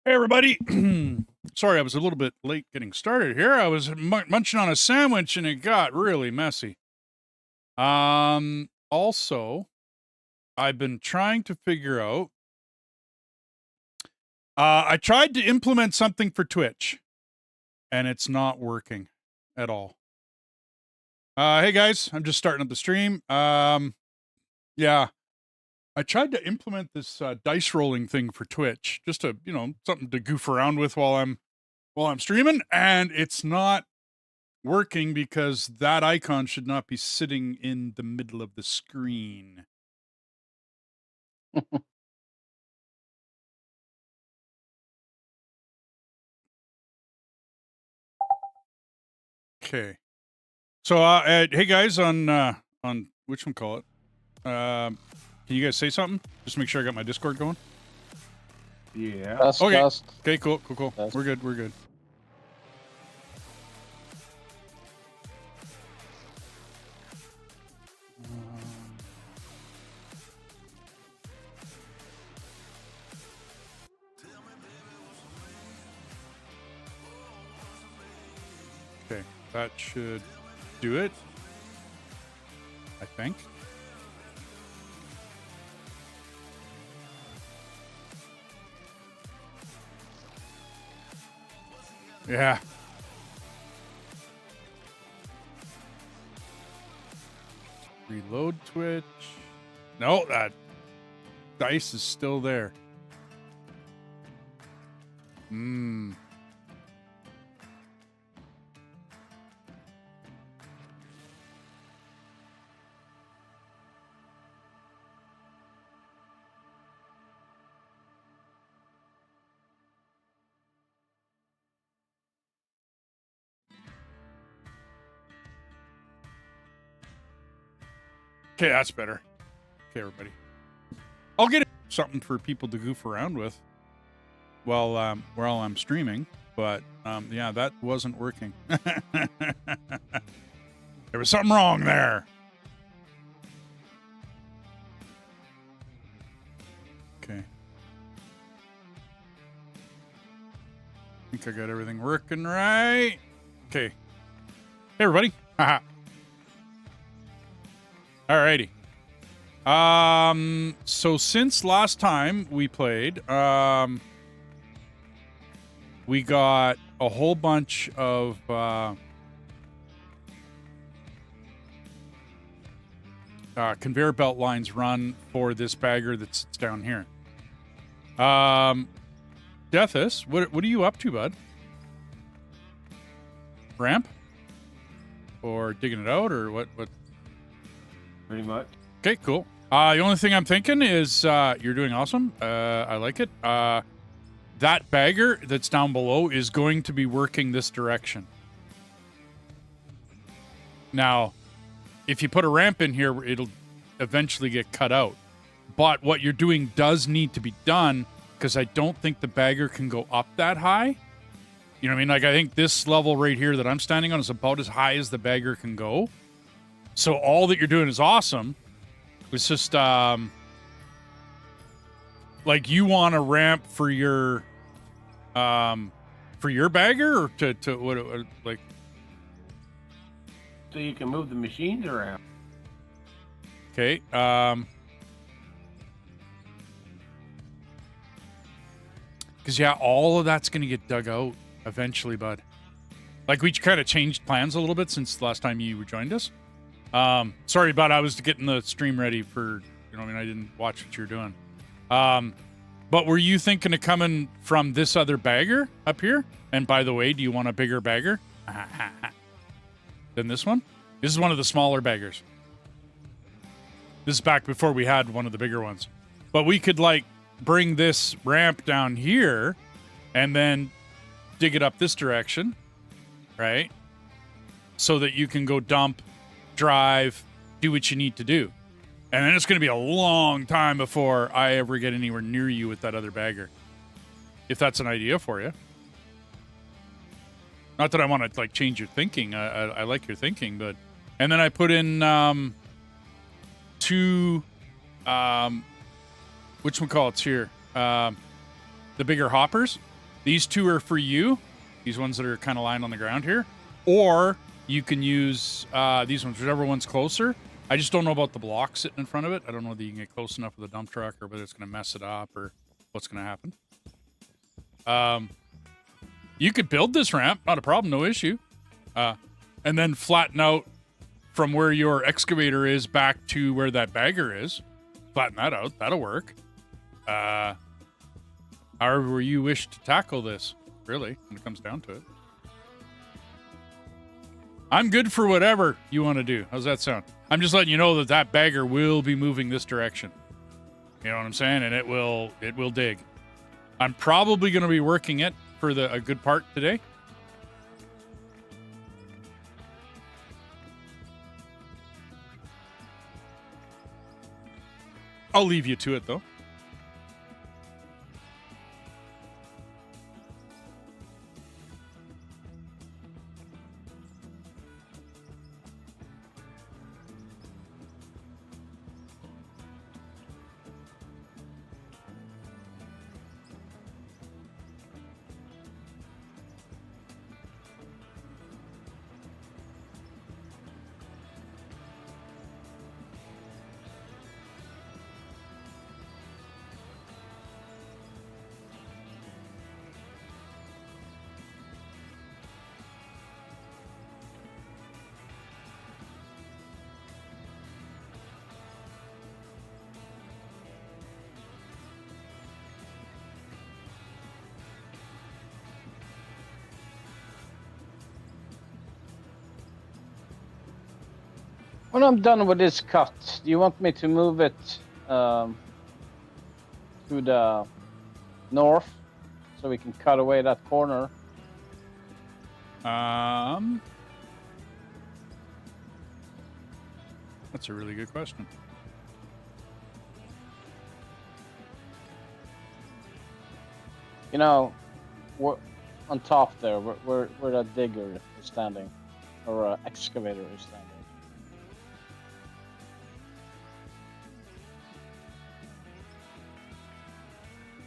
Hey, everybody. Sorry, I was a little bit late getting started here. I was munching on a sandwich and it got really messy. Also, I've been trying to figure out, I tried to implement something for Twitch and it's not working at all. Hey guys, I'm just starting up the stream. Yeah, I tried to implement this dice rolling thing for Twitch, just to, something to goof around with while I'm streaming, and it's not working because that icon should not be sitting in the middle of the screen. Okay. So, hey guys, on whatchamacallit, can you guys say something? Just make sure I got my Discord going. Yeah. Okay. Dust. Okay, cool. Dust. We're good. Okay, that should do it, I think. Yeah. Reload Twitch. No, that dice is still there. Okay, that's better. Okay, everybody. I'll get something for people to goof around with while I'm streaming, but yeah, that wasn't working. There was something wrong there. Okay. think I got everything working right. Okay. Hey, everybody. Haha. Alrighty. So since last time we played, we got a whole bunch of, conveyor belt lines run for this bagger that sits down here. Deathus, what are you up to, bud? Ramp? Or digging it out, or what? Pretty much. Okay, cool. The only thing I'm thinking is you're doing awesome. I like it. That bagger that's down below is going to be working this direction. Now, if you put a ramp in here, it'll eventually get cut out. But what you're doing does need to be done, because I don't think the bagger can go up that high. You know what I mean? Like, I think this level right here that I'm standing on is about as high as the bagger can go. So all that you're doing is awesome. It's just, like, you want a ramp for your bagger, or to what, like... So you can move the machines around. Okay, because, yeah, all of that's going to get dug out eventually, bud. Like, we kind of changed plans a little bit since the last time you joined us. Sorry, bud, I was getting the stream ready for, you know, I mean, I didn't watch what you're doing. But were you thinking of coming from this other bagger up here? And by the way, do you want a bigger bagger than this one? This is one of the smaller baggers. This is back before we had one of the bigger ones. But we could, like, bring this ramp down here and then dig it up this direction, right? So that you can go dump, drive, do what you need to do. And then it's going to be a long time before I ever get anywhere near you with that other bagger. If that's an idea for you. Not that I want to, like, change your thinking. I like your thinking, but... And then I put in, two, whatchamacallits here? The bigger hoppers. These two are for you. These ones that are kind of lying on the ground here. Or you can use these ones, whichever one's closer. I just don't know about the block sitting in front of it. I don't know whether you can get close enough with a dump truck or whether it's going to mess it up or what's going to happen. You could build this ramp, not a problem, no issue. And then flatten out from where your excavator is back to where that bagger is. Flatten that out. That'll work. However you wish to tackle this, really, when it comes down to it. I'm good for whatever you want to do. How's that sound? I'm just letting you know that that bagger will be moving this direction. You know what I'm saying? And it will dig. I'm probably going to be working it for a good part today. I'll leave you to it, though. When I'm done with this cut, do you want me to move it to the north so we can cut away that corner? That's a really good question. You know, on top there, where that digger is standing, or excavator is standing.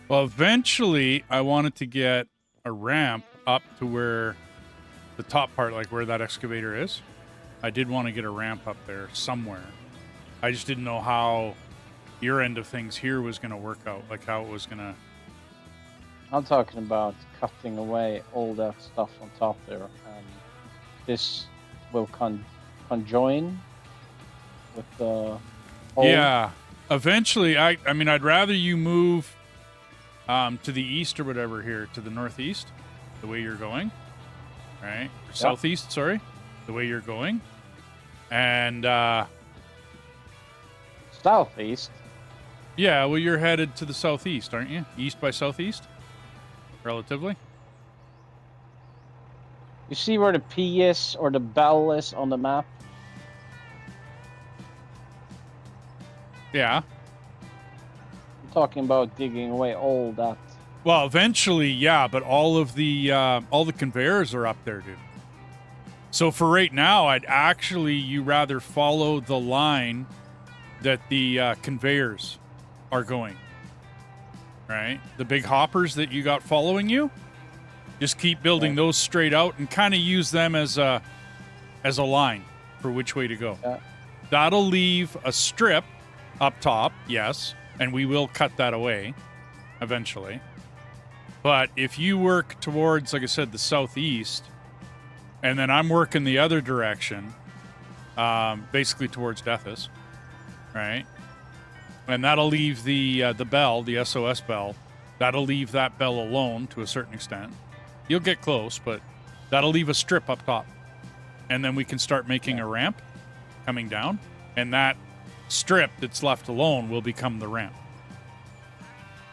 Well, eventually, I wanted to get a ramp up to where the top part, like where that excavator is. I did want to get a ramp up there somewhere. I just didn't know how your end of things here was going to work out, like how it was going to... I'm talking about cutting away all that stuff on top there, and this will conjoin with the hole. Yeah, eventually, I mean, I'd rather you move to the east or whatever here, to the northeast, the way you're going, right? Or southeast, sorry, the way you're going. And, southeast? yeah, well, you're headed to the southeast, aren't you? East by southeast, relatively. You see where the P is or the bell is on the map? Yeah. I'm talking about digging away all that. Well, eventually, yeah, but all the conveyors are up there, dude. So for right now, I'd actually you rather follow the line that the conveyors are going. Right? The big hoppers that you got following you, just keep building those straight out and kind of use them as a line for which way to go. Yeah. That'll leave a strip up top, yes, and we will cut that away eventually. But if you work towards, like I said, the southeast, and then I'm working the other direction, basically towards Deathis, right? And that'll leave the bell, the SOS bell, that'll leave that bell alone to a certain extent. You'll get close, but that'll leave a strip up top. And then we can start making a ramp coming down, and that strip that's left alone will become the ramp.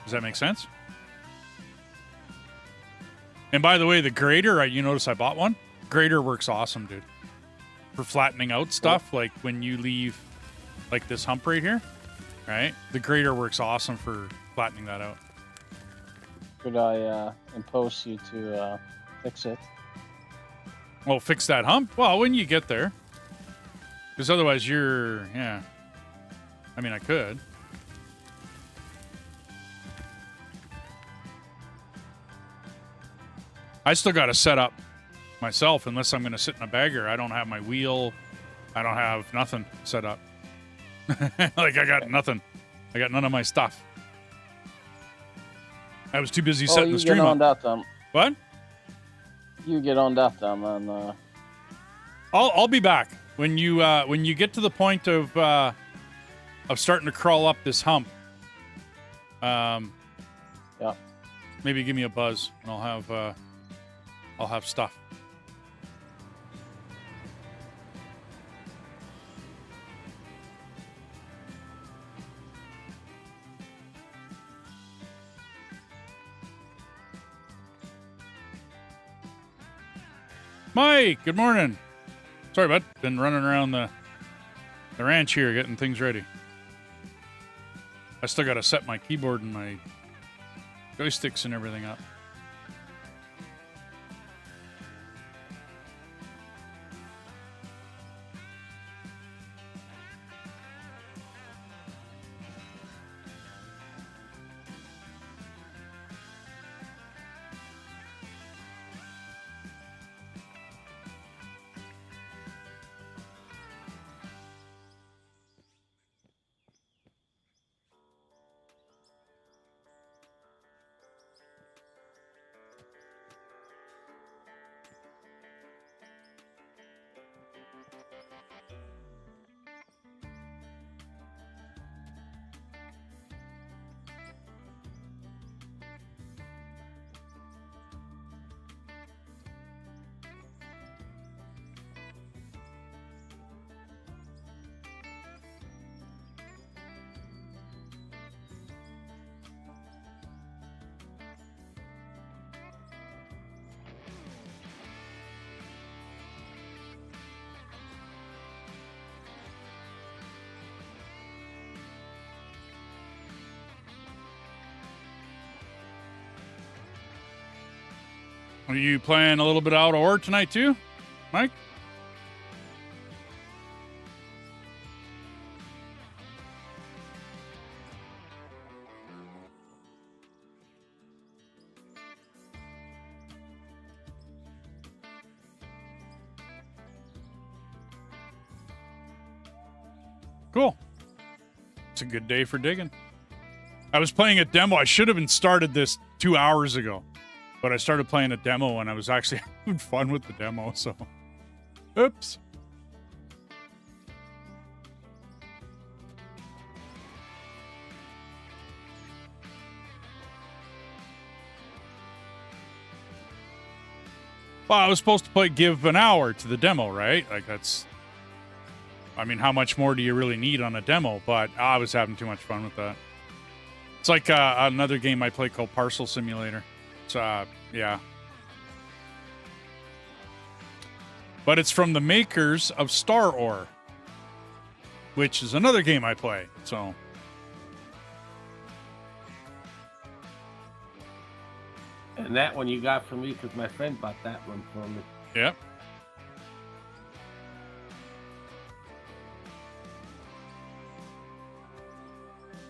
Does that make sense? And by the way, the grader, you notice I bought one? Grader works awesome, dude. For flattening out stuff, like when you leave like this hump right here, right? The grader works awesome for flattening that out. Could I impose you to fix it? Oh, fix that hump? Well, when you get there. Because otherwise you're, yeah. I mean, I could. I still got to set up myself unless I'm going to sit in a bagger. I don't have my wheel. I don't have nothing set up. Like, I got nothing. I got none of my stuff. I was too busy setting the stream up. You get on up. that, then. What? You get on that, then, and... I'll be back. When you get to the point of starting to crawl up this hump, yeah. Maybe give me a buzz, and I'll have stuff. Mike, good morning. Sorry, bud. Been running around the ranch here getting things ready. I still got to set my keyboard and my joysticks and everything up. Are you playing a little bit out of ore tonight too, Mike? Cool. It's a good day for digging. I was playing a demo. I should have been started this 2 hours ago, but I started playing a demo and I was actually having fun with the demo. So, oops. Well, I was supposed to give an hour to the demo, right? Like that's, I mean, how much more do you really need on a demo? But I was having too much fun with that. It's like another game I play called Parcel Simulator. It's, yeah. But it's from the makers of Star Ore, which is another game I play, so. And that one you got from me because my friend bought that one for me. Yep.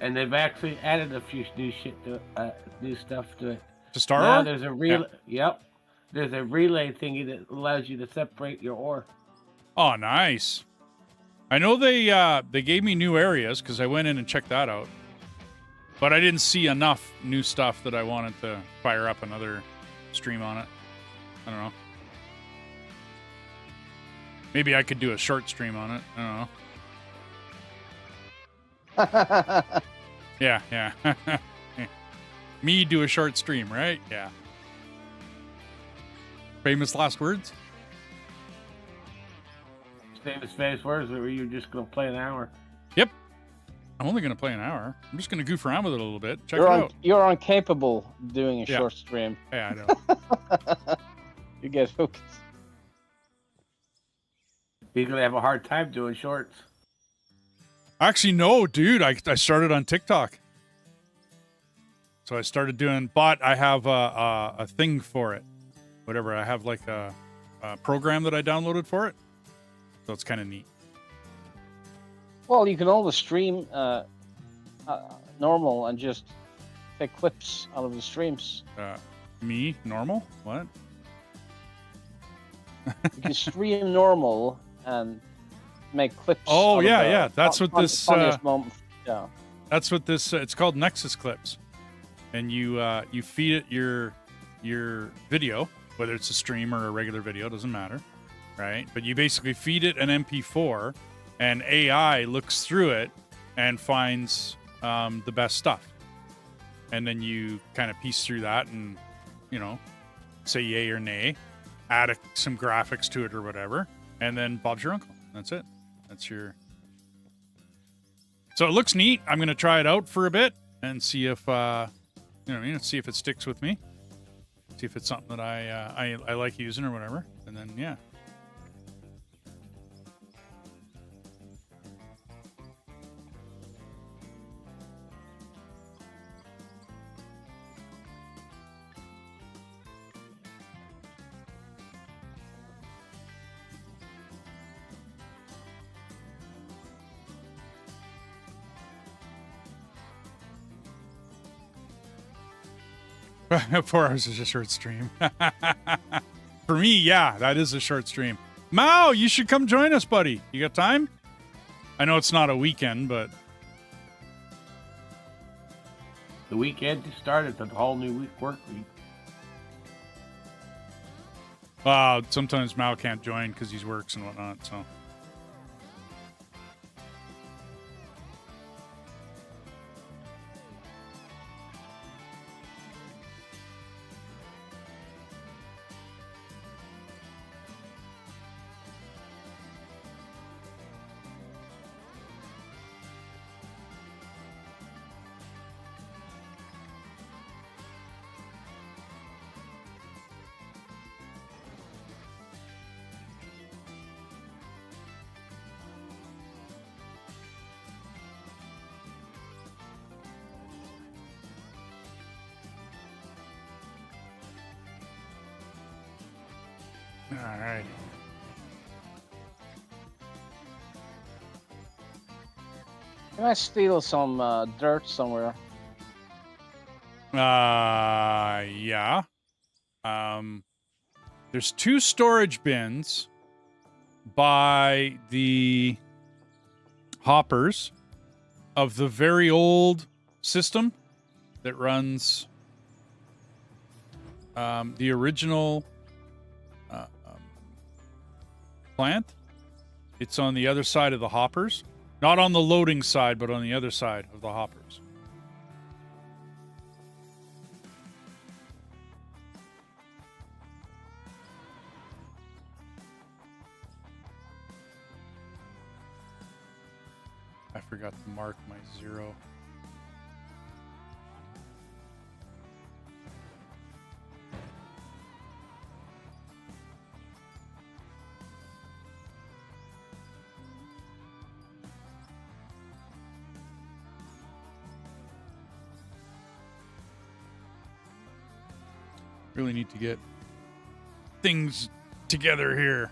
And they've actually added a few new new stuff to it. To Star Now Ore? there's a relay. Yep. There's a relay thingy that allows you to separate your ore. Oh, nice. I know they gave me new areas because I went in and checked that out. But I didn't see enough new stuff that I wanted to fire up another stream on it. I don't know. Maybe I could do a short stream on it. I don't know. Yeah. Me do a short stream, right? Yeah. Famous last words? Famous words, or were you just going to play an hour? Yep. I'm only going to play an hour. I'm just going to goof around with it a little bit. Check it out. You're incapable doing a short stream. Yeah, I know. You get hooked. You're going to have a hard time doing shorts. Actually, no, dude. I started on TikTok. So I started doing, but I have a thing for it. Whatever. I have like a program that I downloaded for it. So it's kind of neat. Well, you can always stream normal and just take clips out of the streams. Me? Normal? What? You can stream normal and make clips. Oh, yeah. That's what this... moment. Yeah. That's what this... it's called Nexus Clips. And you feed it your video, whether it's a stream or a regular video, doesn't matter. Right? But you basically feed it an MP4, and AI looks through it and finds the best stuff. And then you kind of piece through that and, say yay or nay, add some graphics to it or whatever, and then Bob's your uncle. That's it. That's your... So it looks neat. I'm going to try it out for a bit and see if, see if it sticks with me. See if it's something that I like using or whatever. And then, yeah. Four hours is a short stream. For me, yeah, that is a short stream. Mao, you should come join us, buddy. You got time? I know it's not a weekend, but... The weekend just started, the whole new work week. Sometimes Mao can't join because he works and whatnot, so... All right. Can I steal some dirt somewhere? Yeah. There's 2 storage bins by the hoppers of the very old system that runs the original plant. It's on the other side of the hoppers. Not on the loading side, but on the other side of the hoppers. I forgot to mark my 0. Really need to get things together here.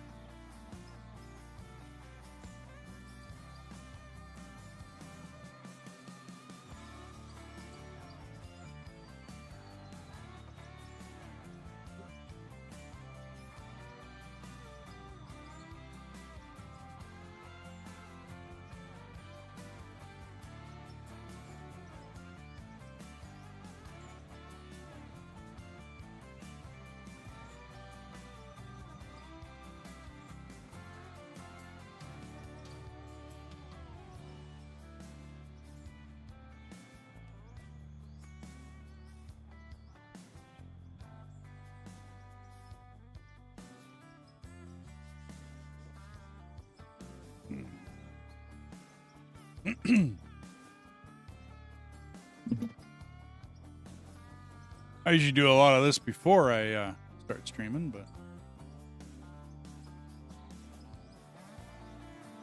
I usually do a lot of this before I start streaming, but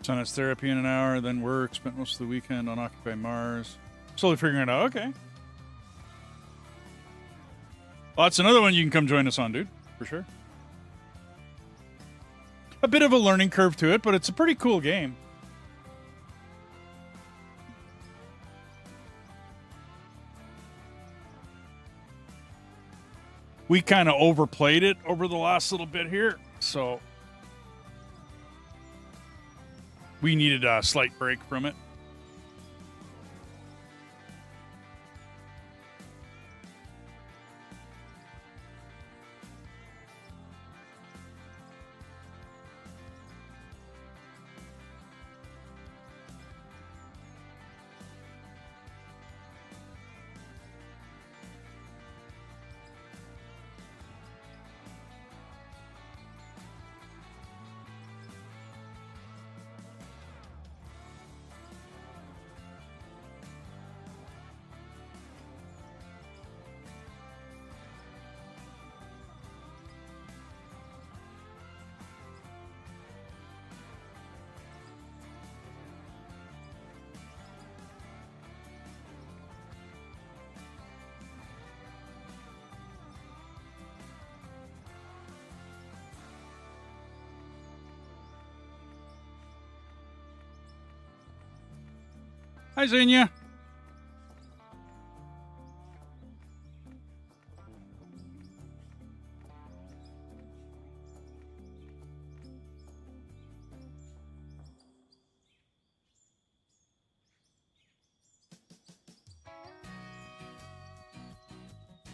sinus therapy in an hour, then work, spent most of the weekend on Occupy Mars. Slowly figuring it out. Okay. Well, that's another one you can come join us on, dude, for sure. A bit of a learning curve to it, but it's a pretty cool game. We kind of overplayed it over the last little bit here, so we needed a slight break from it. Hi, Xenia.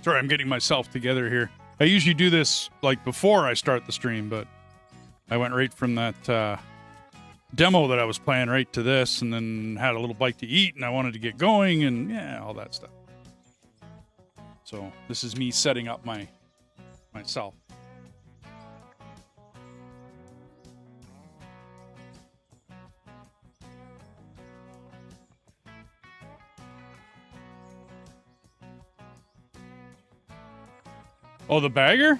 Sorry, I'm getting myself together here. I usually do this like before I start the stream, but I went right from that demo that I was playing right to this, and then had a little bite to eat, and I wanted to get going, and yeah, all that stuff. So this is me setting up myself. Oh, the bagger?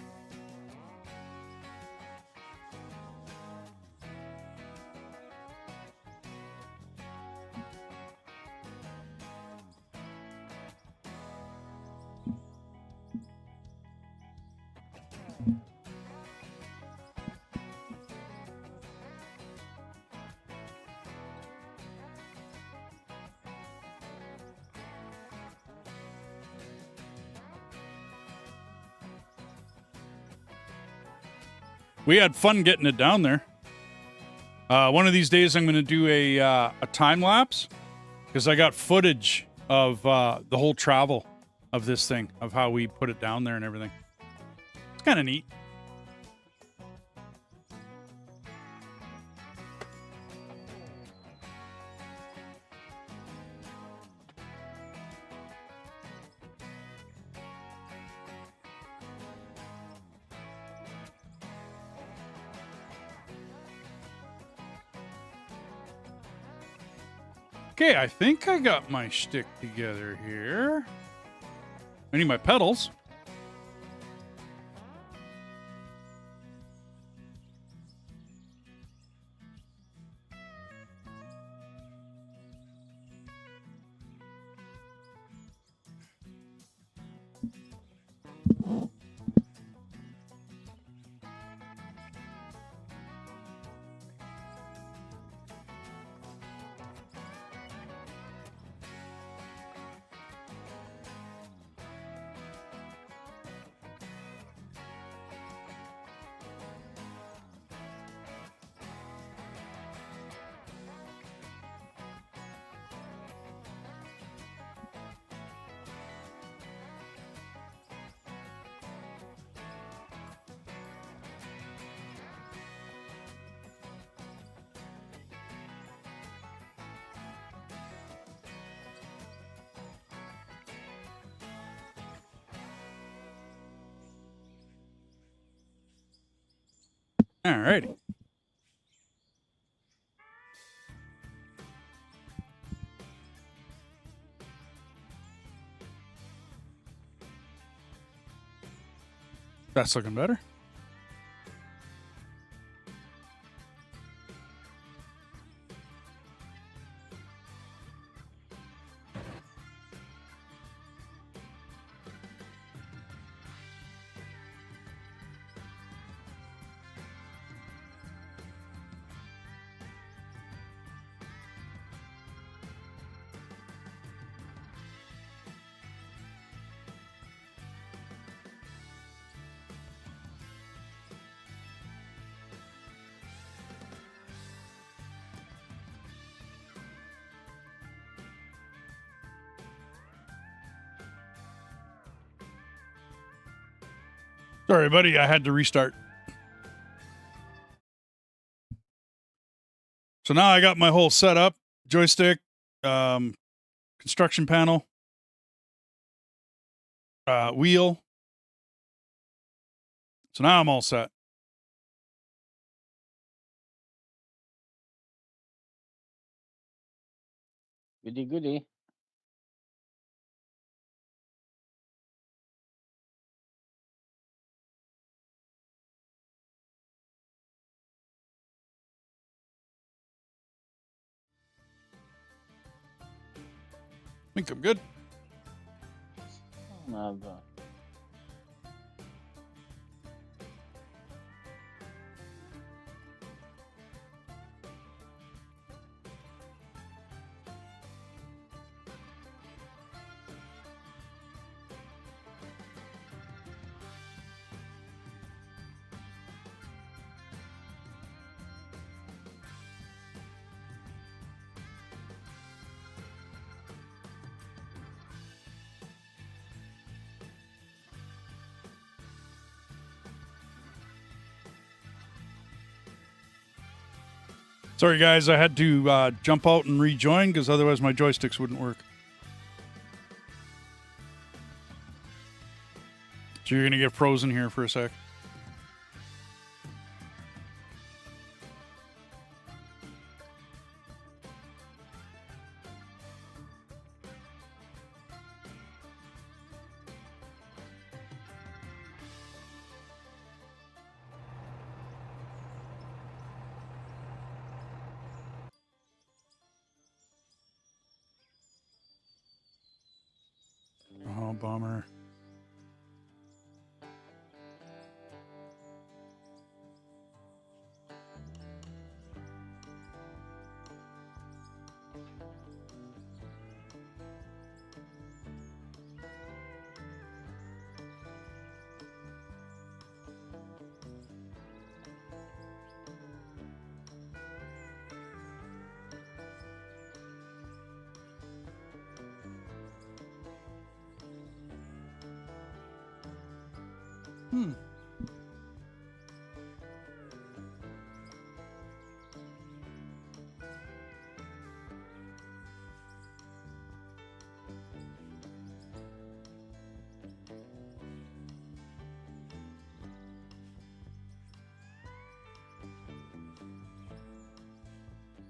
We had fun getting it down there. One of these days, I'm going to do a time lapse because I got footage of the whole travel of this thing, of how we put it down there and everything. It's kind of neat. Okay, I think I got my shtick together here. I need my pedals. Alrighty. That's looking better. Sorry, buddy. I had to restart. So now I got my whole setup, joystick, construction panel, wheel. So now I'm all set. Goody goody. I think I'm good. Sorry, guys. I had to jump out and rejoin because otherwise my joysticks wouldn't work. So you're going to get frozen here for a sec. Oh, bummer.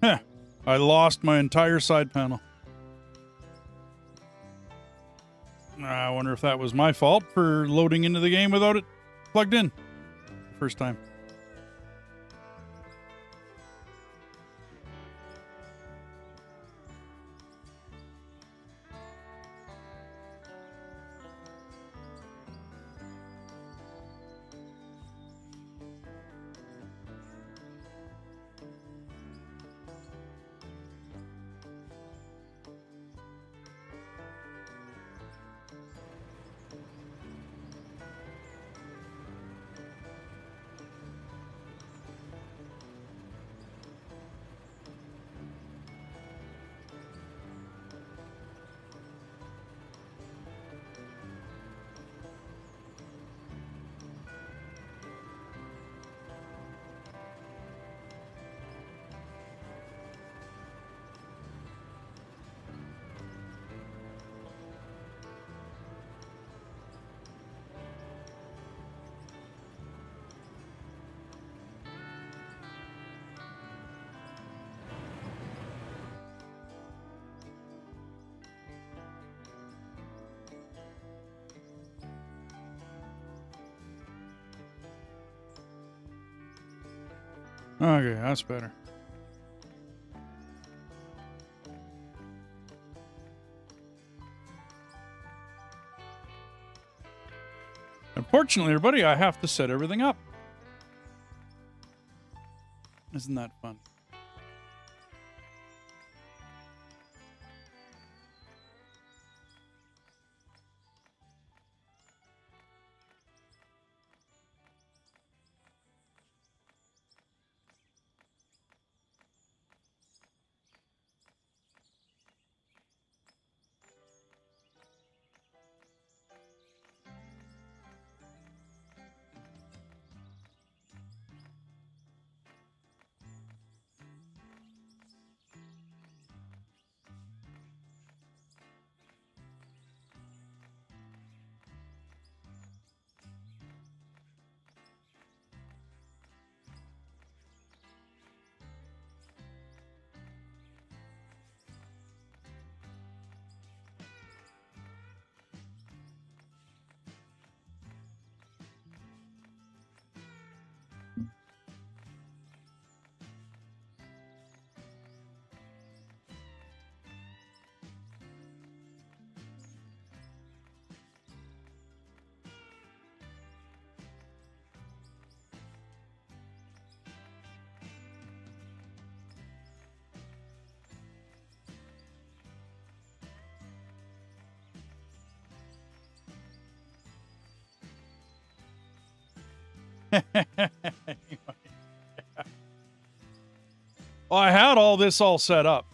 Heh. I lost my entire side panel. I wonder if that was my fault for loading into the game without it plugged in. First time. Okay, that's better. Unfortunately, everybody, I have to set everything up. Isn't that fun? Well, I had all this all set up.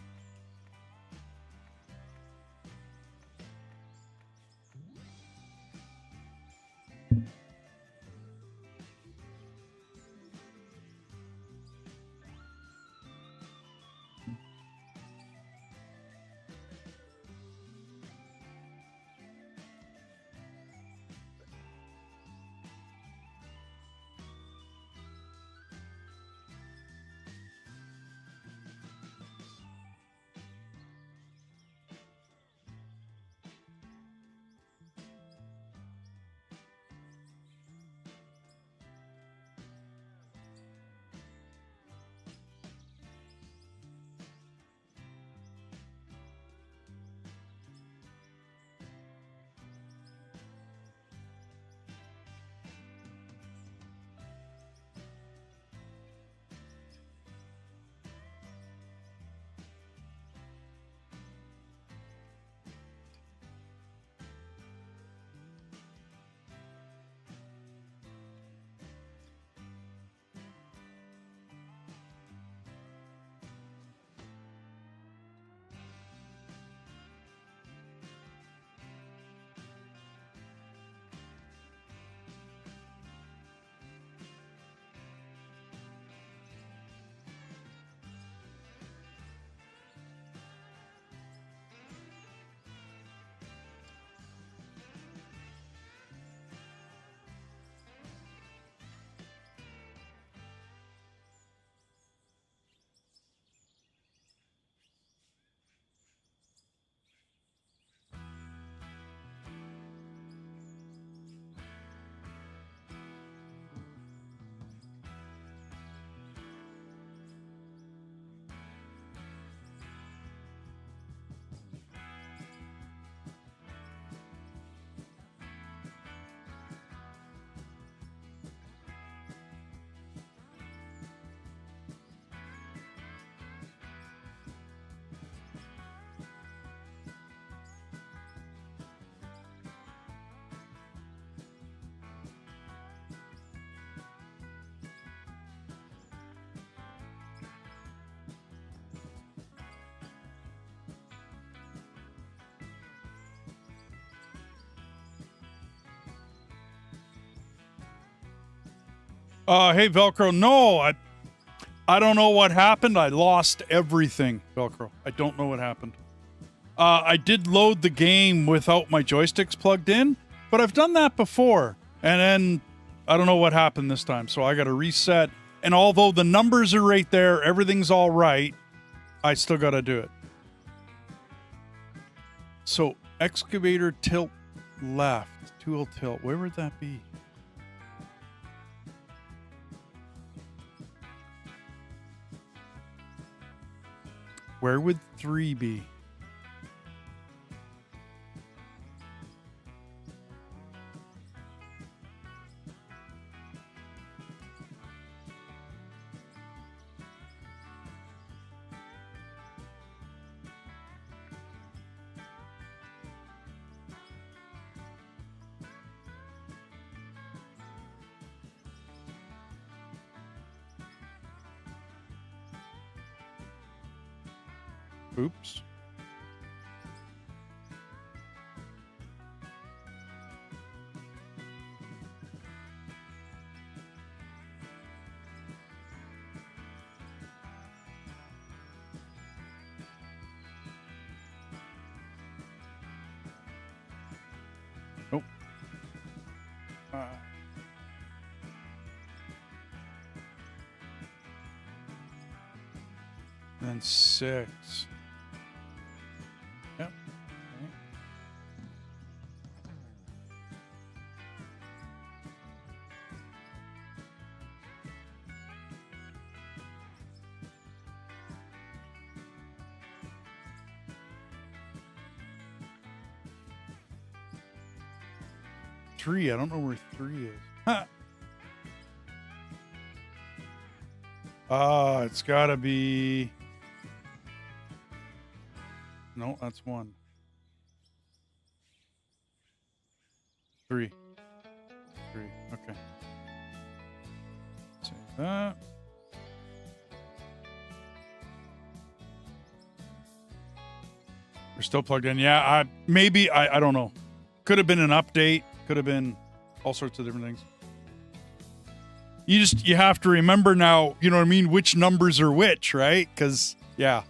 Hey, Velcro. No, I don't know what happened. I lost everything, Velcro. I don't know what happened. I did load the game without my joysticks plugged in, but I've done that before. And then I don't know what happened this time, so I got to reset. And although the numbers are right there, everything's all right, I still got to do it. So, excavator tilt left, tool tilt. Where would that be? Where would 3 be? Oops. Nope. Then 6. Yep. Okay. 3. I don't know where 3 is. Huh. It's gotta be... No, that's 1. 3. 3. Okay. Save that. We're still plugged in. Yeah, I don't know. Could have been an update. Could have been all sorts of different things. You have to remember now, you know what I mean, which numbers are which, right? Because, yeah.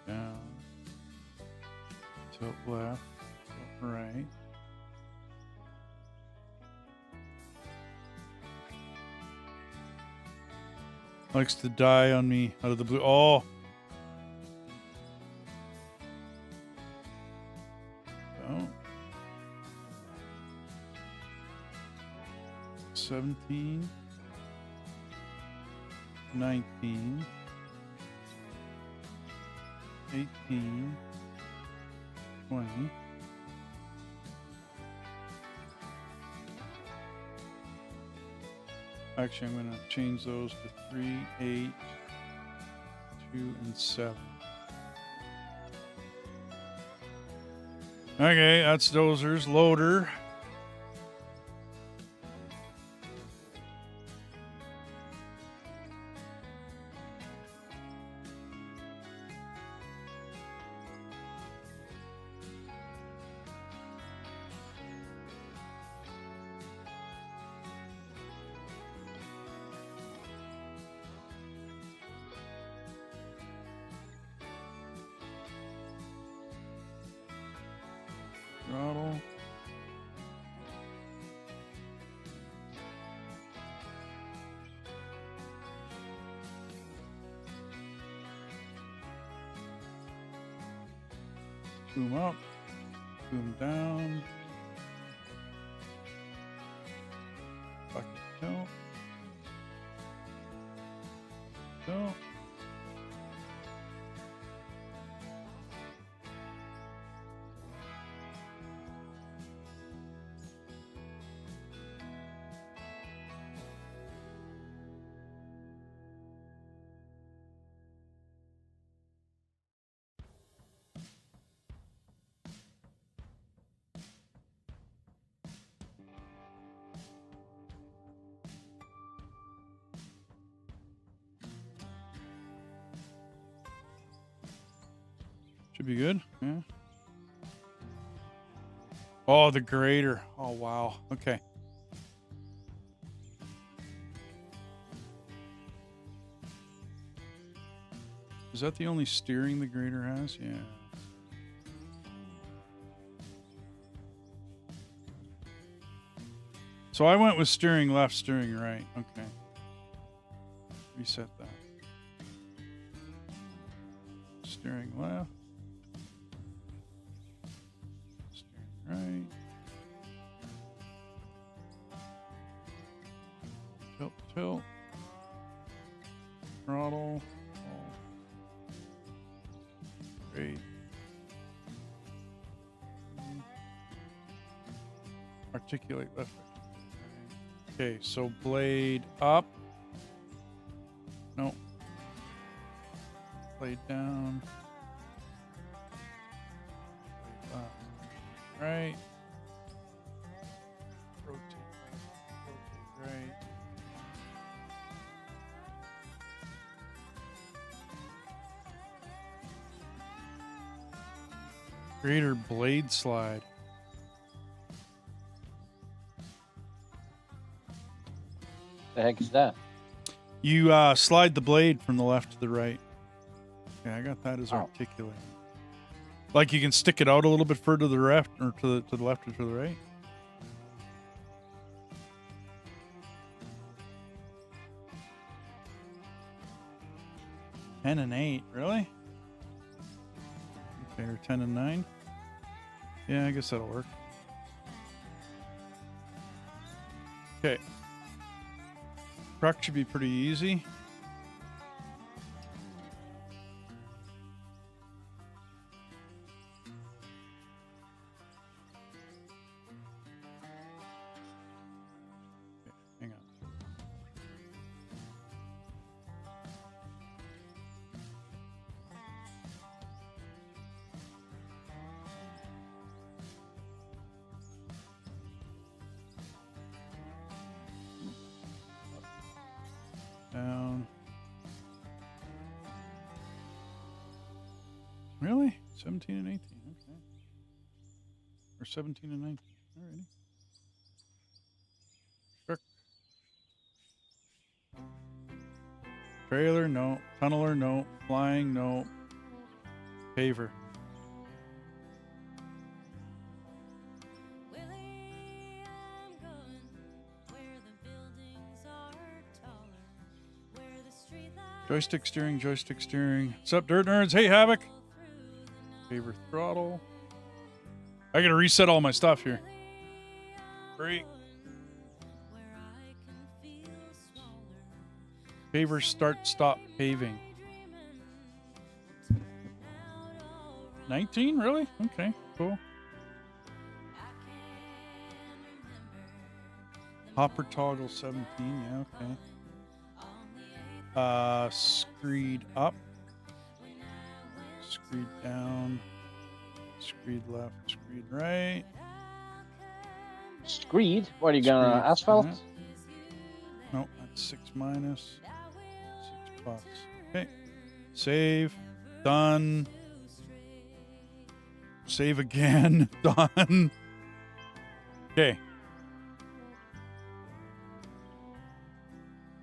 Down, tilt left, tilt right. Likes to die on me out of the blue. Oh. Oh. 17. 19. 18, 20, actually I'm going to change those to 3, 8, 2, and 7. Okay, that's dozers, loader. Throttle. Boom up, boom down. Bucket tilt. Tilt. Should be good. Yeah. Oh, the grater. Oh, wow. Okay. Is that the only steering the grater has? Yeah. So I went with steering left, steering right. Okay. Reset that. Steering left. Steering right. Tilt, tilt. Throttle. Great. Articulate left. Okay, so blade up. No. Blade down. Blade left. Right. Rotate left. Rotate right. Greater blade slide. The heck is that? You slide the blade from the left to the right. Yeah, I got that as articulated. Like you can stick it out a little bit further to the left, or to the left or to the right. Ten and 8, really? Okay, or 10 and 9. Yeah, I guess that'll work. Okay. Truck should be pretty easy. Okay, hang on. Down. Really? 17 and 18. Okay. Or 17 and 19. Alrighty. Truck. Trailer, no. Tunneler, no. Flying, no. Paver. Joystick steering, joystick steering. What's up, Dirt Nerds? Hey, Havoc. Paver throttle. I gotta reset all my stuff here. Brake. Paver start, stop paving. 19? Really? Okay, cool. Hopper toggle 17, yeah, okay. Screed up, screed down, screed left, screed right. Screed? What are you gonna asphalt? Yeah. No, that's 6 minus, 6 plus. Okay, save, done. Save again, done. Okay.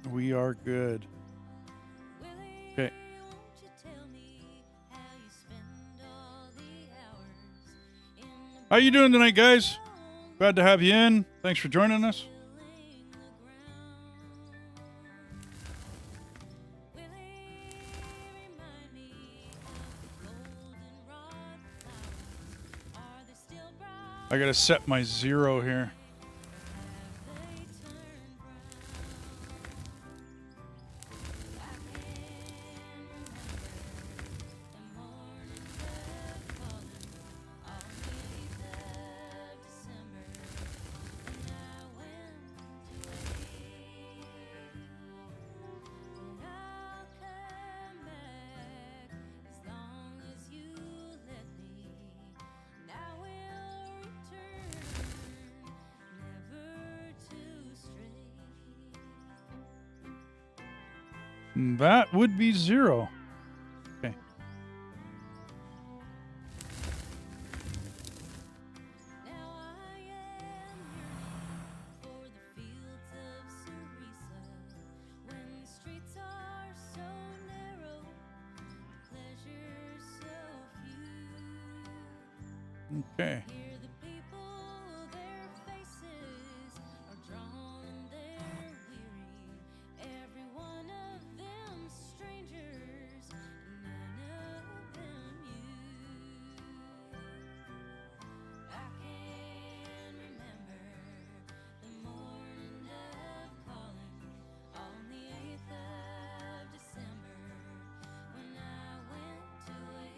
We are good. Okay. How you doing tonight, guys? Glad to have you in. Thanks for joining us. I gotta set my 0 here. That would be 0. Okay. Okay. Hear the people, their faces are drawn and they're weary. Every one of them strangers, none of them you. I can remember the morning of calling on the 8th of December when I went away.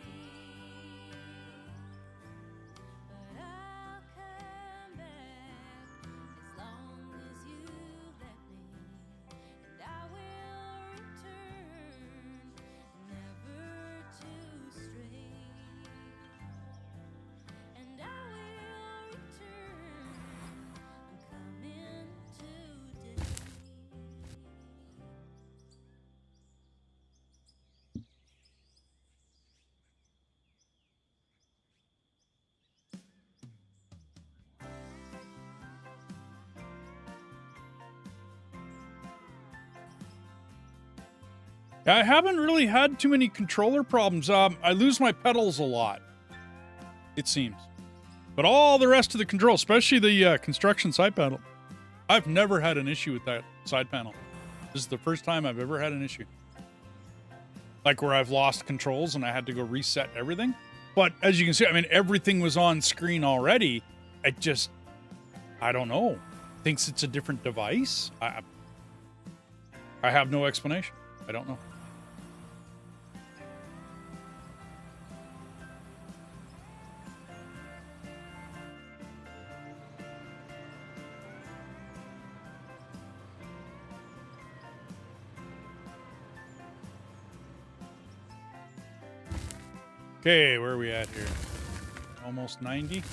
But I'll come back as long as you let me, and I will return, never to stray. And I will return, I'm coming today. I haven't really had too many controller problems. I lose my pedals a lot, it seems. But all the rest of the control, especially the construction side panel, I've never had an issue with that side panel. This is the first time I've ever had an issue. Like where I've lost controls and I had to go reset everything. But as you can see, I mean, everything was on screen already. It just, I don't know. Thinks it's a different device. I have no explanation. I don't know. Okay, where are we at here? Almost 90.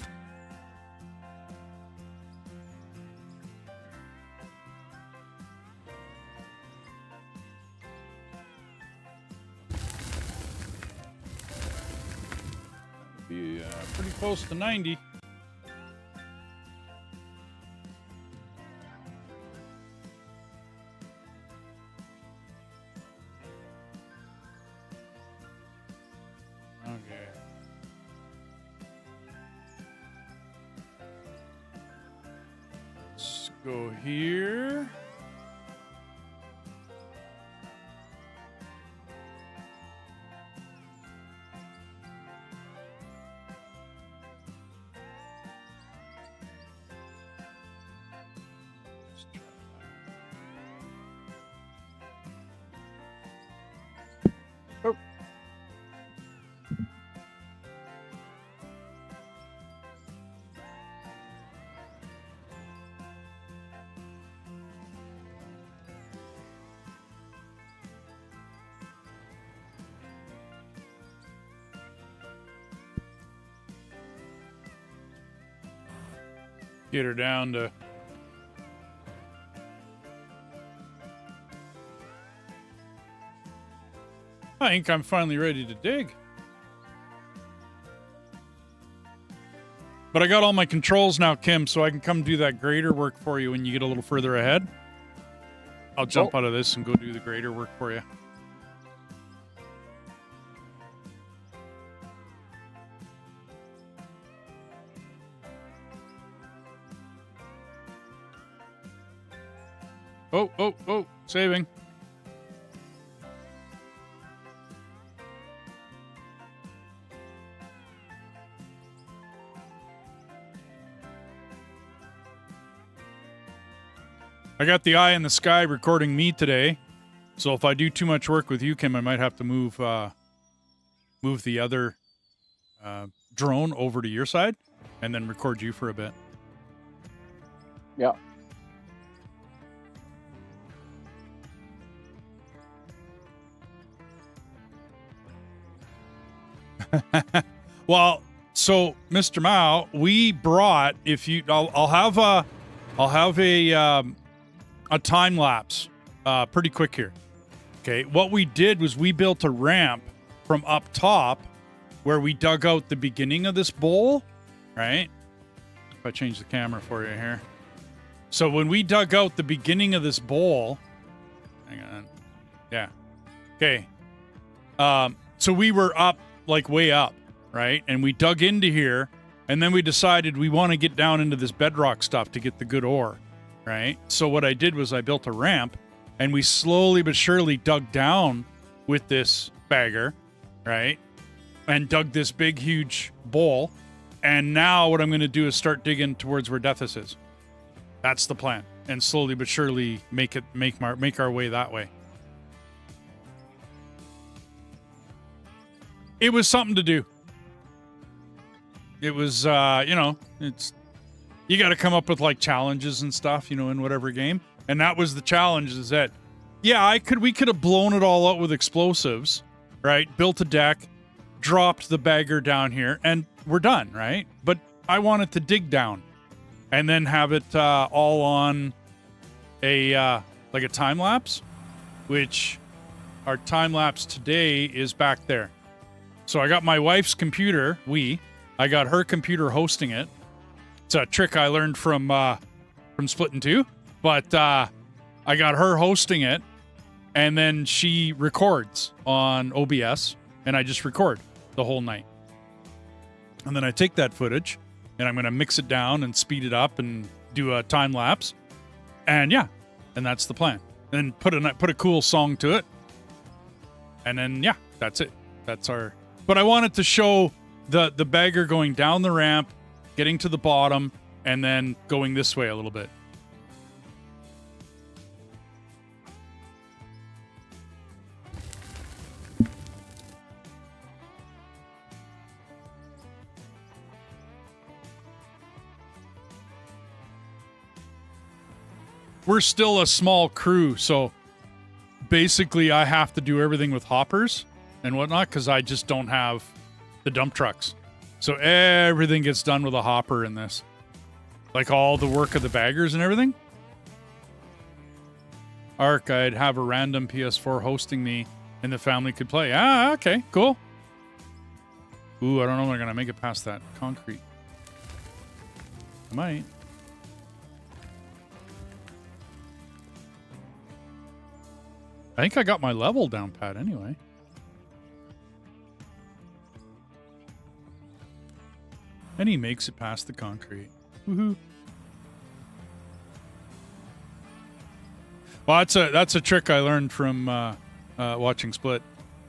Be pretty close to 90. Okay. Let's go here. Let's try that. Oh. Get her down to I think I'm finally ready to dig. But I got all my controls now, Kim, so I can come do that grader work for you when you get a little further ahead. I'll jump out of this and go do the grader work for you. Oh, saving. I got the eye in the sky recording me today, so if I do too much work with you, Kim, I might have to move the other drone over to your side and then record you for a bit. Yeah. Well, so Mr. Mao, we brought, if you, I'll have a time lapse, pretty quick here. Okay, what we did was we built a ramp from up top, where we dug out the beginning of this bowl, right? If I change the camera for you here, so when we dug out the beginning of this bowl, hang on, yeah, okay, so we were up, like way up, right? And we dug into here And then we decided we want to get down into this bedrock stuff to get the good ore, right? So what I did was I built a ramp, and we slowly but surely dug down with this bagger, right? And dug this big, huge bowl. And now what I'm going to do is start digging towards where Deathus is. That's the plan. And slowly but surely make our way that way. It was something to do. It was, you know, you got to come up with like challenges and stuff, you know, in whatever game. And that was the challenge, is that, yeah, we could have blown it all out with explosives, right? Built a deck, dropped the bagger down here, and we're done, right? But I wanted to dig down and then have it all on a like a time lapse, which our time lapse today is back there. So I got my wife's computer, I got her computer hosting it. It's a trick I learned from Splitting 2, but I got her hosting it, and then she records on OBS, and I just record the whole night. And then I take that footage, and I'm going to mix it down and speed it up and do a time lapse. And yeah, and that's the plan. And put a cool song to it. And then yeah, that's it. That's our. But I wanted to show the bagger going down the ramp, getting to the bottom, and then going this way a little bit. We're still a small crew, so basically I have to do everything with hoppers and whatnot because I just don't have the dump trucks. So everything gets done with a hopper in this. Like all the work of the baggers and everything. Arc, I'd have a random PS4 hosting me and the family could play. Ah, okay, cool. Ooh, I don't know if they're going to make it past that concrete. I might. I think I got my level down pat anyway. And he makes it past the concrete. Woohoo. Well, that's a trick I learned from watching Split.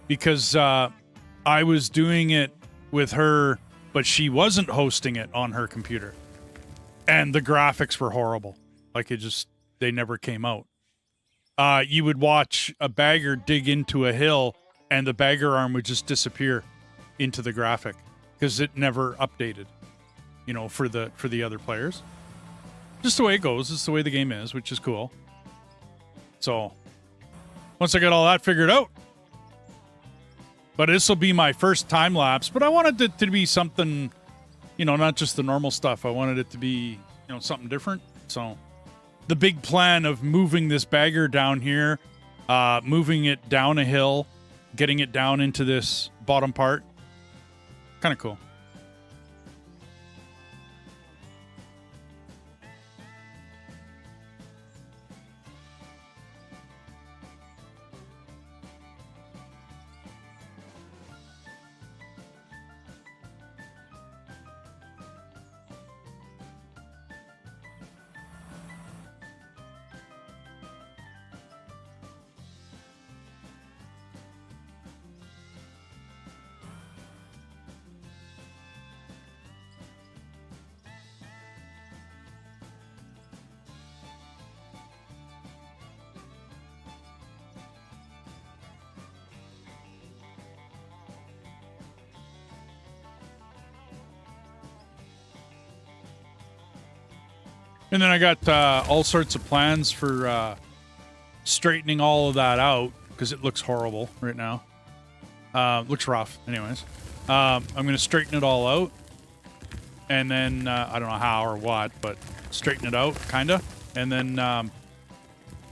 Because I was doing it with her, but she wasn't hosting it on her computer. And the graphics were horrible. Like they never came out. You would watch a bagger dig into a hill and the bagger arm would just disappear into the graphic because it never updated, you know, for the other players. Just the way it goes. It's the way the game is, which is cool. So once I got all that figured out, but this will be my first time lapse, but I wanted it to be something, you know, not just the normal stuff. I wanted it to be, you know, something different. So the big plan of moving this bagger down here, moving it down a hill, getting it down into this bottom part. Kind of cool. And then I got all sorts of plans for straightening all of that out because it looks horrible right now. Looks rough, anyways. I'm going to straighten it all out. And then, I don't know how or what, but straighten it out, kind of. And then I'm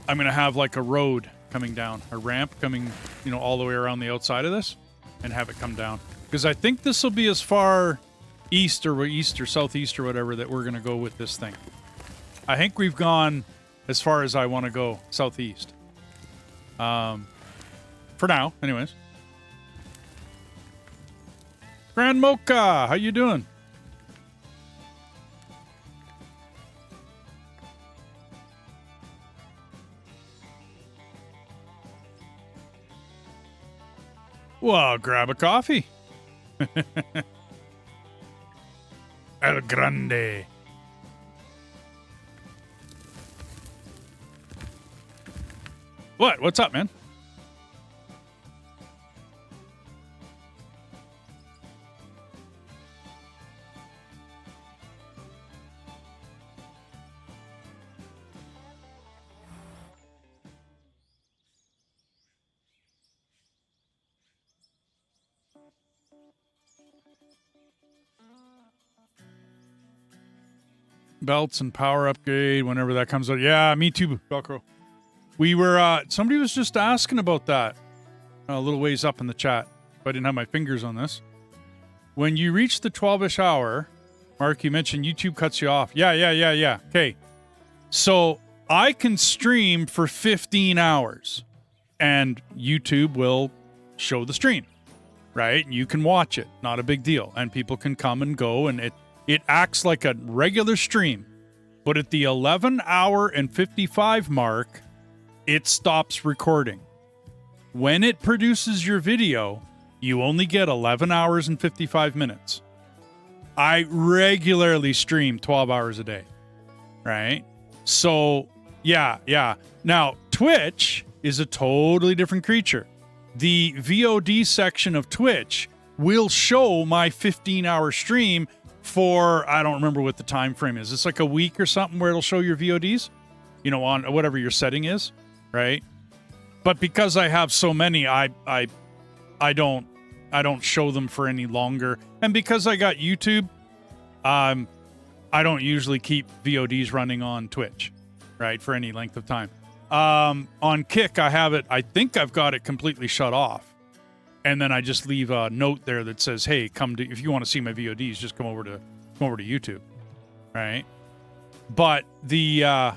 going to have like a road coming down, a ramp coming, you know, all the way around the outside of this and have it come down. Because I think this will be as far east or southeast or whatever that we're going to go with this thing. I think we've gone as far as I want to go southeast. For now, anyways. Grand Mocha, how you doing? Well, grab a coffee. El Grande. What? What's up, man? Belts and power upgrade whenever that comes out. Yeah, me too, Velcro. We were, somebody was just asking about that a little ways up in the chat. If I didn't have my fingers on this. When you reach the 12-ish hour, Mark, you mentioned YouTube cuts you off. Yeah. Okay. So I can stream for 15 hours and YouTube will show the stream, right? You can watch it. Not a big deal. And people can come and go and it acts like a regular stream. But at the 11 hour and 55 mark, it stops recording. When it produces your video, you only get 11 hours and 55 minutes. I regularly stream 12 hours a day, right? So, yeah. Now, Twitch is a totally different creature. The VOD section of Twitch will show my 15-hour stream for, I don't remember what the time frame is. It's like a week or something where it'll show your VODs, you know, on whatever your setting is, right? But because I have so many, I don't show them for any longer. And because I got YouTube, I don't usually keep VODs running on Twitch, right, for any length of time. On Kick, I think I've got it completely shut off. And then I just leave a note there that says, hey, if you want to see my VODs, just come over to YouTube, right? But YouTube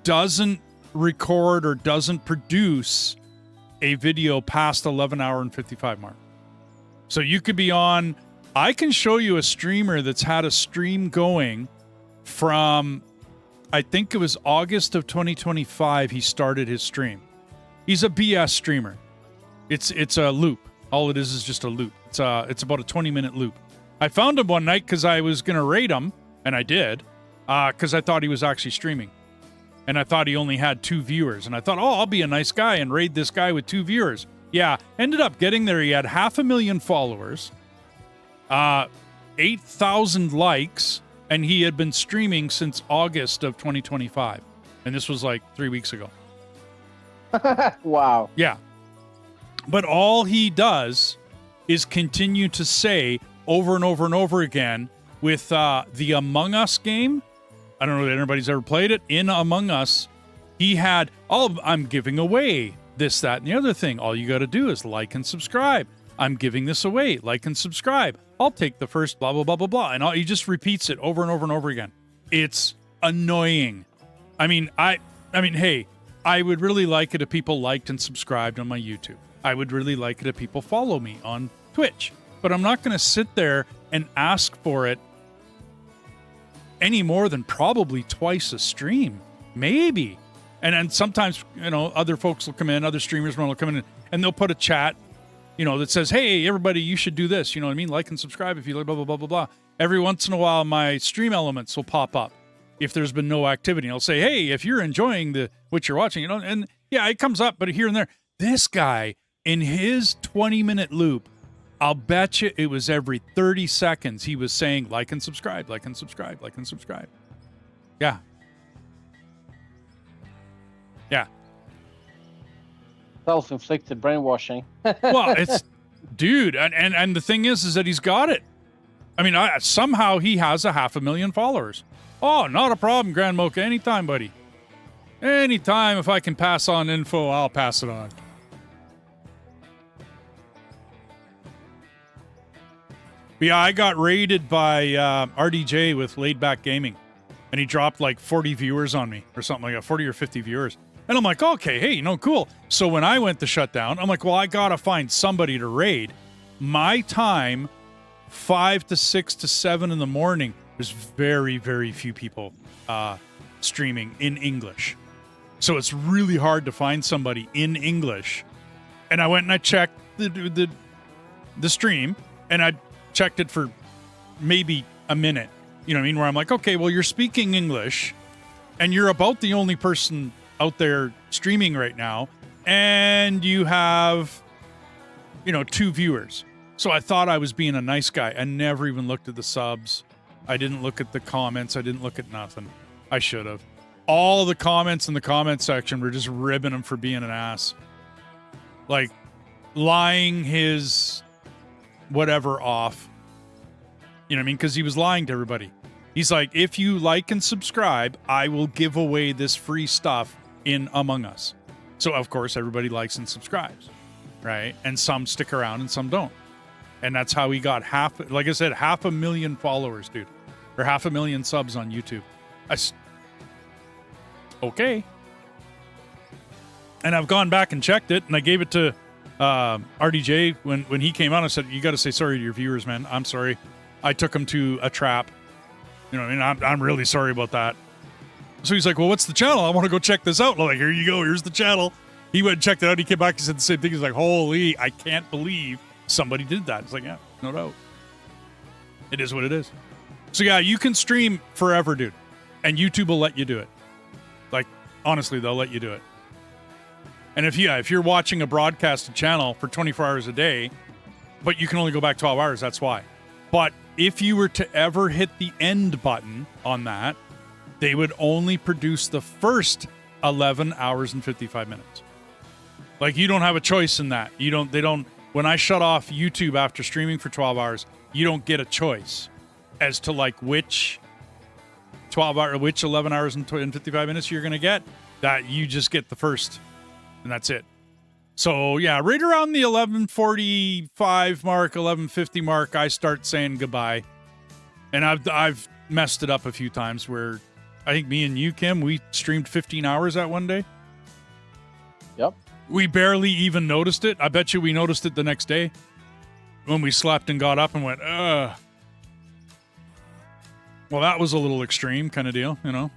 doesn't record or doesn't produce a video past 11 hour and 55 mark. So you could be on, I can show you a streamer that's had a stream going from, I think it was August of 2025, he started his stream. He's a BS streamer. It's a loop. All it is just a loop. It's about a 20-minute loop. I found him one night because I was going to raid him, and I did, because I thought he was actually streaming. And I thought he only had 2 viewers. And I thought, I'll be a nice guy and raid this guy with 2 viewers. Yeah, ended up getting there. He had 500,000 followers, 8,000 likes, and he had been streaming since August of 2025. And this was like 3 weeks ago. Wow. Yeah. But all he does is continue to say over and over and over again with the Among Us game. I don't know if anybody's ever played it. In Among Us, he had, I'm giving away this, that, and the other thing. All you got to do is like and subscribe. I'm giving this away. Like and subscribe. I'll take the first blah, blah, blah, blah, blah. And he just repeats it over and over and over again. It's annoying. I mean, hey, I would really like it if people liked and subscribed on my YouTube. I would really like it if people follow me on Twitch. But I'm not going to sit there and ask for it any more than probably twice a stream. Maybe. And then sometimes, other folks will come in, other streamers will come in, and they'll put a chat, that says, hey, everybody, you should do this. You know what I mean? Like and subscribe if you like, blah, blah, blah, blah, blah. Every once in a while, my stream elements will pop up if there's been no activity. I'll say, hey, if you're enjoying what you're watching, and yeah, it comes up, but here and there. This guy, in his 20-minute loop, I'll bet you it was every 30 seconds he was saying, like and subscribe, like and subscribe, like and subscribe. Yeah. Yeah. Self-inflicted brainwashing. Well, it's, dude, and the thing is that he's got it. I mean, somehow he has 500,000 followers. Oh, not a problem, Grand Mocha. Anytime, buddy. Anytime, if I can pass on info, I'll pass it on. But yeah, I got raided by RDJ with Laid Back Gaming. And he dropped like 40 viewers on me or something like that, 40 or 50 viewers. And I'm like, okay, hey, cool. So when I went to shut down, I'm like, well, I got to find somebody to raid. My time, 5 to 6 to 7 in the morning, there's very, very few people streaming in English. So it's really hard to find somebody in English. And I went and I checked the stream, and I checked it for maybe a minute. You know what I mean? Where I'm like, okay, well, you're speaking English, and you're about the only person out there streaming right now, and you have, 2 viewers. So I thought I was being a nice guy. I never even looked at the subs. I didn't look at the comments. I didn't look at nothing. I should have. All the comments in the comment section were just ribbing him for being an ass. Like, lying his whatever off. You know what I mean? Because he was lying to everybody. He's like, if you like and subscribe, I will give away this free stuff in Among Us. So, of course, everybody likes and subscribes, right? And some stick around and some don't. And that's how he got 500,000 followers, dude. Or 500,000 subs on YouTube. Okay. And I've gone back and checked it, and I gave it to RDJ when he came on. I said, you got to say sorry to your viewers, man. I'm sorry. I took them to a trap. You know what I mean? I'm really sorry about that. So he's like, well, what's the channel? I want to go check this out. I'm like, here you go. Here's the channel. He went and checked it out. He came back and said the same thing. He's like, holy, I can't believe somebody did that. It's like, yeah, no doubt. It is what it is. So yeah, you can stream forever, dude. And YouTube will let you do it. Like, honestly, they'll let you do it. And if you're watching a broadcasted channel for 24 hours a day, but you can only go back 12 hours, that's why. But if you were to ever hit the end button on that, they would only produce the first 11 hours and 55 minutes. Like, you don't have a choice in that. When I shut off YouTube after streaming for 12 hours, you don't get a choice as to like which 11 hours and 55 minutes you're going to get. That you just get the first, and that's it. So yeah, right around the 11:45 mark, 11:50 mark, I start saying goodbye. And I've messed it up a few times where I think me and you, Kim, we streamed 15 hours that one day. Yep. We barely even noticed it. I bet you we noticed it the next day when we slept and got up and went, ugh. Well, that was a little extreme kind of deal, you know?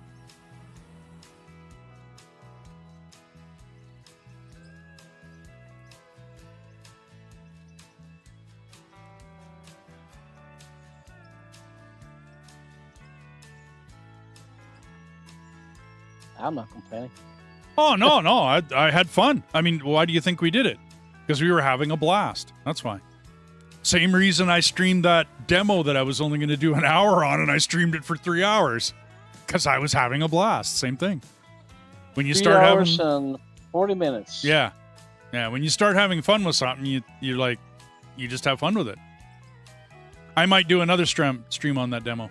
I'm not complaining. Oh, no. I had fun. I mean, why do you think we did it? Because we were having a blast. That's why. Same reason I streamed that demo that I was only going to do an hour on, and I streamed it for 3 hours. Because I was having a blast. Same thing. When you 3 start hours having... and 40 minutes. Yeah. Yeah, when you start having fun with something, you just have fun with it. I might do another stream on that demo.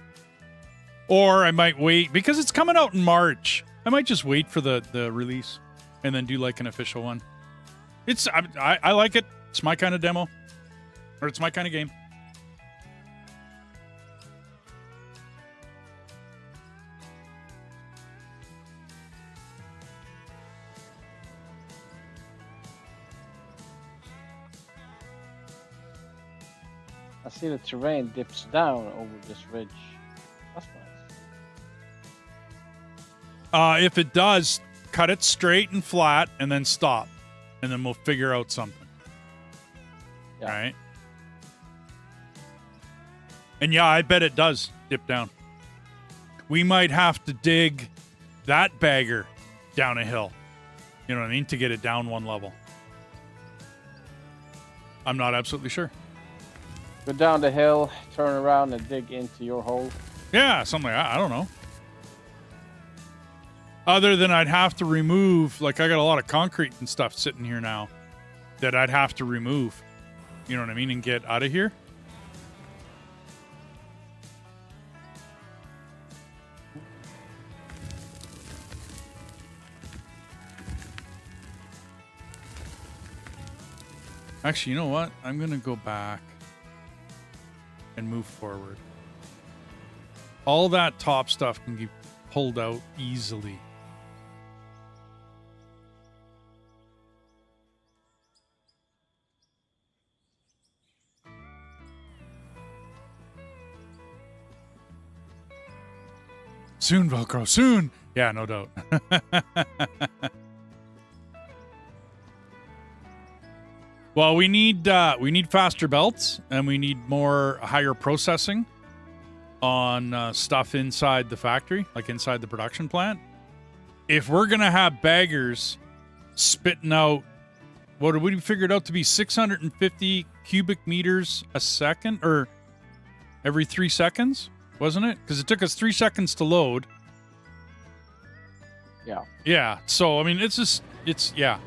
Or I might wait, because it's coming out in March. I might just wait for the release and then do like an official one. I like it. It's my kind of demo. Or it's my kind of game. I see the terrain dips down over this ridge. That's nice. If it does, cut it straight and flat and then stop. And then we'll figure out something. Yeah. All right. And yeah, I bet it does dip down. We might have to dig that bagger down a hill. You know what I mean? To get it down one level. I'm not absolutely sure. Go down the hill, turn around, and dig into your hole. Yeah, something like that. I don't know. Other than I'd have to remove, like I got a lot of concrete and stuff sitting here now that I'd have to remove. You know what I mean? And get out of here. Actually, you know what? I'm going to go back and move forward. All that top stuff can be pulled out easily. Soon, Velcro, soon. Yeah, no doubt. Well, we need faster belts, and we need more higher processing on stuff inside the factory, like inside the production plant. If we're gonna have baggers spitting out what we figured out to be 650 cubic meters a second, or every 3 seconds, wasn't it? Because it took us 3 seconds to load. Yeah. Yeah. So I mean, yeah.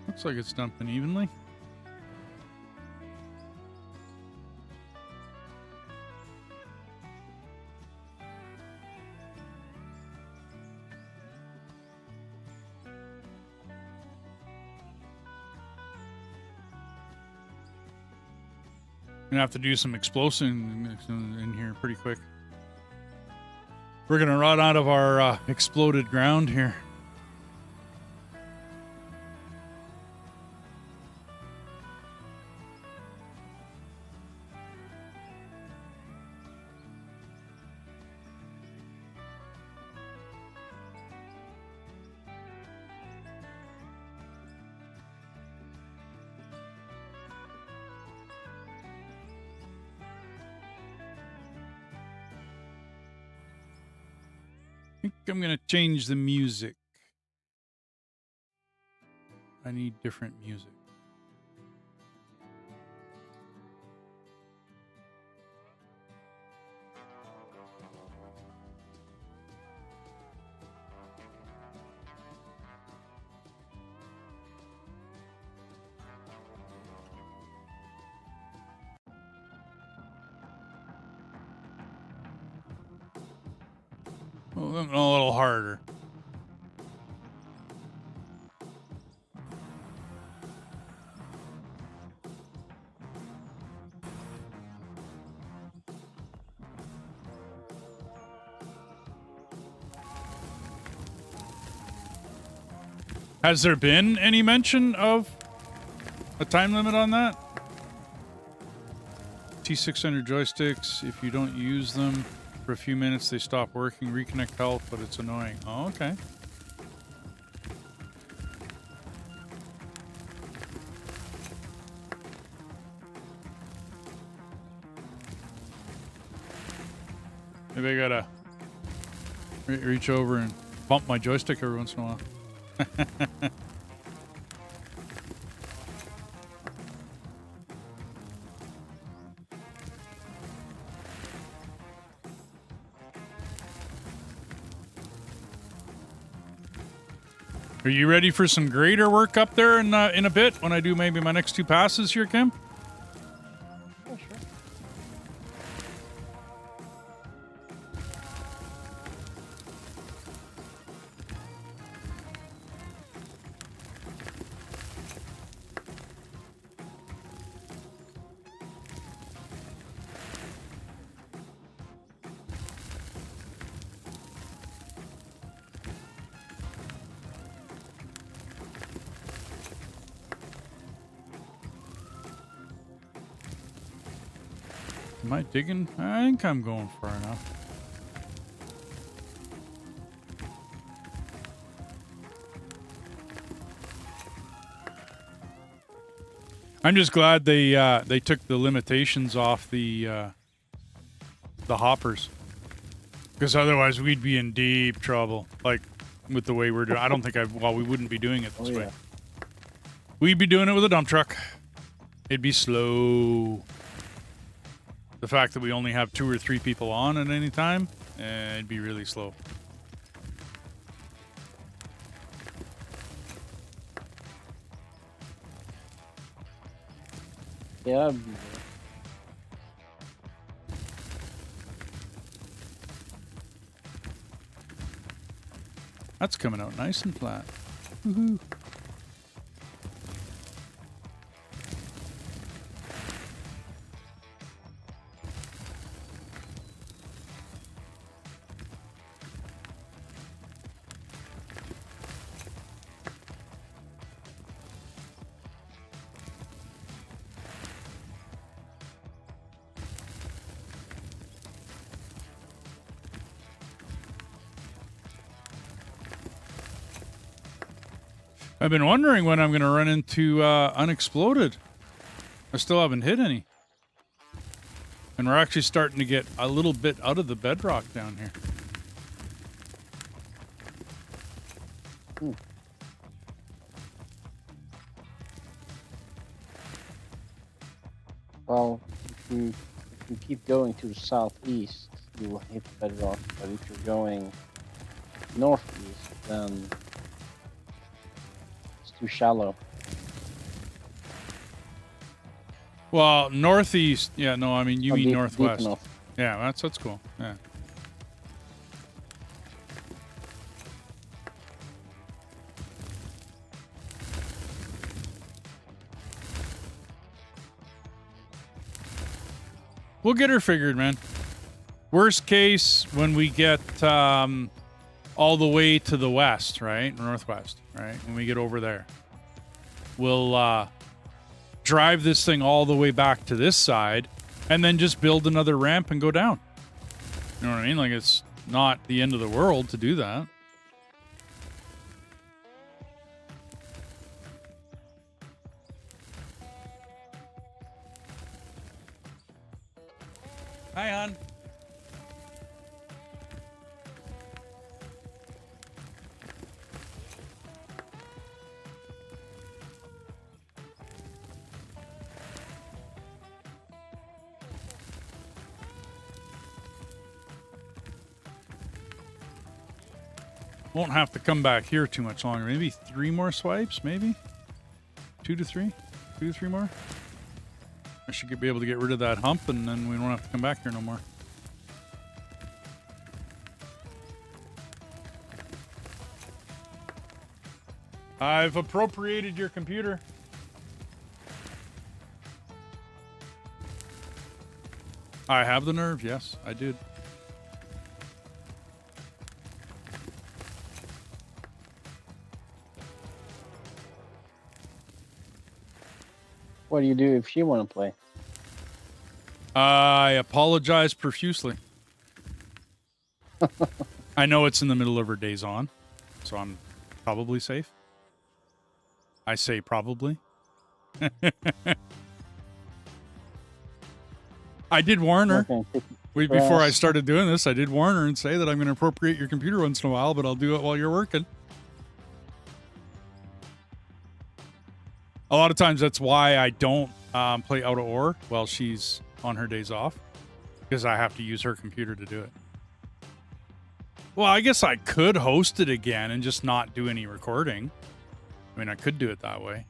Looks like it's dumping evenly. Gonna have to do some explosive in here pretty quick. We're gonna run out of our exploded ground here. I think I'm gonna change the music. I need different music. A little harder. Has there been any mention of a time limit on that? T600 joysticks, if you don't use them for a few minutes, they stop working. Reconnect health, but it's annoying. Oh, okay. Maybe I gotta reach over and bump my joystick every once in a while. Are you ready for some grader work up there in a bit when I do maybe my next 2 passes here, Kim? Oh, sure. Am I digging? I think I'm going far enough. I'm just glad they took the limitations off the hoppers, because otherwise we'd be in deep trouble. Like with the way we're doing, I don't think we wouldn't be doing it this way. We'd be doing it with a dump truck. It'd be slow. The fact that we only have 2 or 3 people on at any time, it'd be really slow. Yeah. That's coming out nice and flat. Woohoo. I've been wondering when I'm going to run into unexploded. I still haven't hit any. And we're actually starting to get a little bit out of the bedrock down here. Well, if you keep going to the southeast, you will hit bedrock. But if you're going northeast, then it's too shallow. Well, northeast. Yeah, no, I mean, you mean Deep northwest. enough. Yeah, that's cool. Yeah. We'll get her figured, man. Worst case, when we get all the way to the west, right? Northwest, right? When we get over there, we'll drive this thing all the way back to this side and then just build another ramp and go down. You know what I mean? Like, it's not the end of the world to do that. Hi, hon. Won't have to come back here too much longer. Maybe 3 more swipes, maybe? 2 to 3? 2 to 3 more? I should be able to get rid of that hump, and then we won't have to come back here no more. I've appropriated your computer. I have the nerve, yes, I did. What do you do if she want to play? I apologize profusely. I know it's in the middle of her days on, so I'm probably safe. I say probably. I did warn her. Before I started doing this, I did warn her and say that I'm going to appropriate your computer once in a while, but I'll do it while you're working. A lot of times that's why I don't play out of ore while she's on her days off, because I have to use her computer to do it. Well, I guess I could host it again and just not do any recording. I mean, I could do it that way.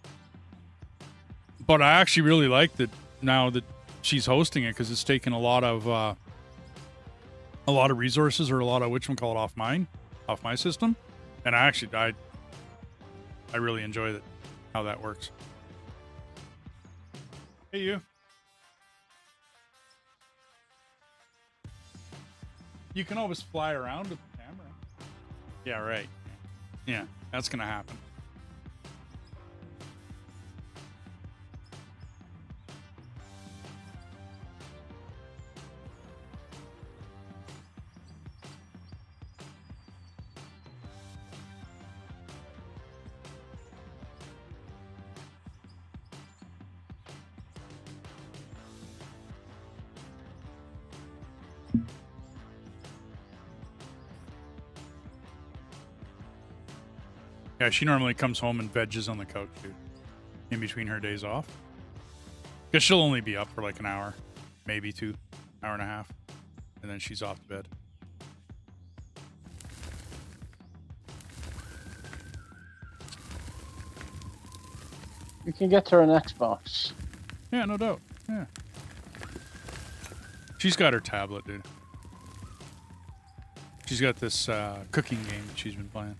But I actually really like that now that she's hosting it, because it's taken a lot of resources, or a lot of whatchamacallit off my system. And I really enjoy it, how that works. Hey, you. You can always fly around with the camera. Yeah, right. Yeah, that's going to happen. Yeah, she normally comes home and veggies on the couch, dude, in between her days off. Because she'll only be up for like an hour, maybe 2, hour and a half, and then she's off to bed. You can get her an Xbox. Yeah, no doubt. Yeah. She's got her tablet, dude. She's got this cooking game that she's been playing.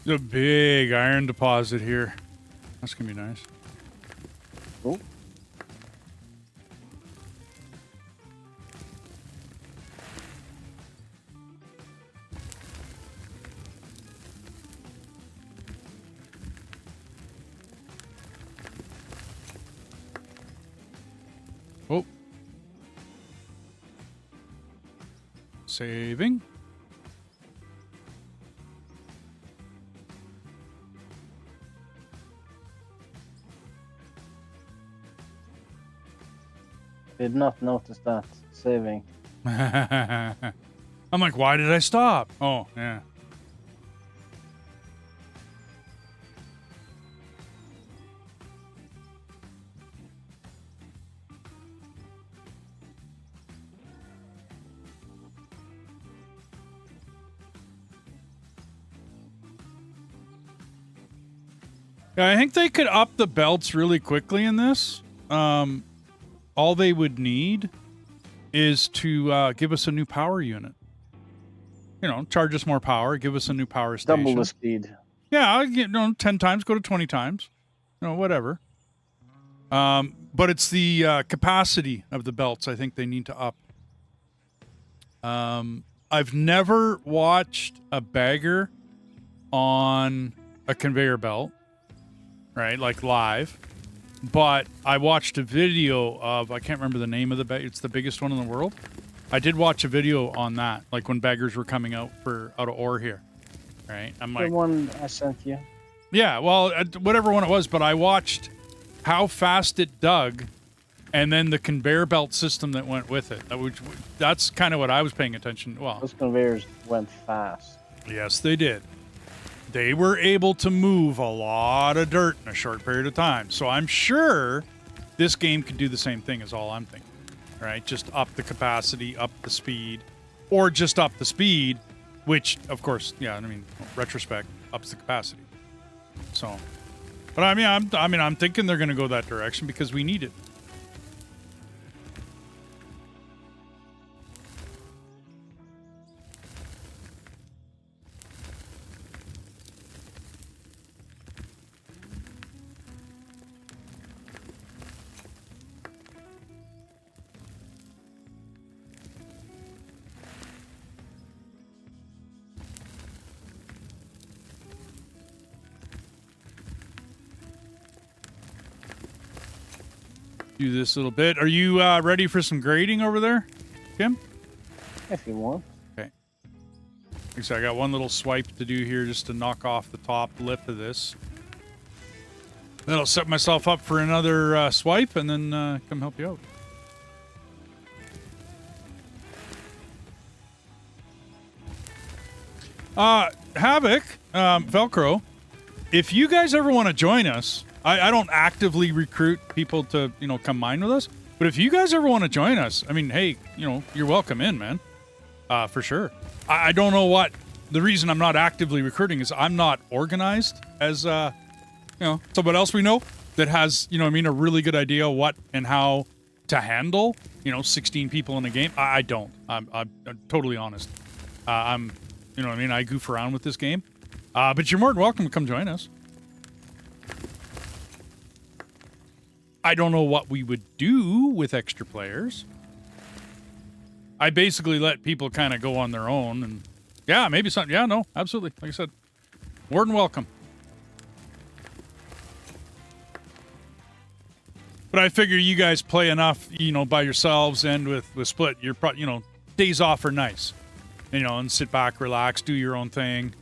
There's a big iron deposit here. That's gonna be nice. Oh. Oh. Saving. Did not notice that. Saving. I'm like, why did I stop? Oh, yeah. Yeah, I think they could up the belts really quickly in this. All they would need is to give us a new power unit. You know, charge us more power, give us a new power station. Double the speed. Yeah, 10 times, go to 20 times. Whatever. But it's the capacity of the belts I think they need to up. I've never watched a bagger on a conveyor belt, right? Like live. But I watched a video of, I can't remember the name of the bag. It's the biggest one in the world. I did watch a video on that, like when baggers were coming out of ore here, right? I'm like, The one I sent you. yeah, well, whatever one it was, but I watched how fast it dug and then the conveyor belt system that went with it. That's kind of what I was paying attention. Well, Those conveyors went fast. yes, they did. They were able to move a lot of dirt in a short period of time. So I'm sure this game could do the same thing as all I'm thinking. Right? Just up the capacity, up the speed, or just up the speed, which, of course, yeah, I mean, retrospect, ups the capacity. So, but I'm thinking they're going to go that direction because we need it. Do this little bit. Are you ready for some grading over there, Kim? If you want. Okay. So I got one little swipe to do here just to knock off the top lip of this. Then I'll set myself up for another swipe and then come help you out. Havoc, Velcro, if you guys ever want to join us, I don't actively recruit people to, come mine with us. But if you guys ever want to join us, I mean, hey, you're welcome in, man. For sure. I don't know what the reason I'm not actively recruiting is I'm not organized as, someone else we know that has, a really good idea what and how to handle, 16 people in a game. I don't. I'm totally honest. I goof around with this game. But you're more than welcome to come join us. I don't know what we would do with extra players. I basically let people kind of go on their own and yeah, maybe something. Yeah, no, absolutely. Like I said, more than welcome. But I figure you guys play enough, by yourselves and with Split. You're probably, days off are nice, and sit back, relax, do your own thing.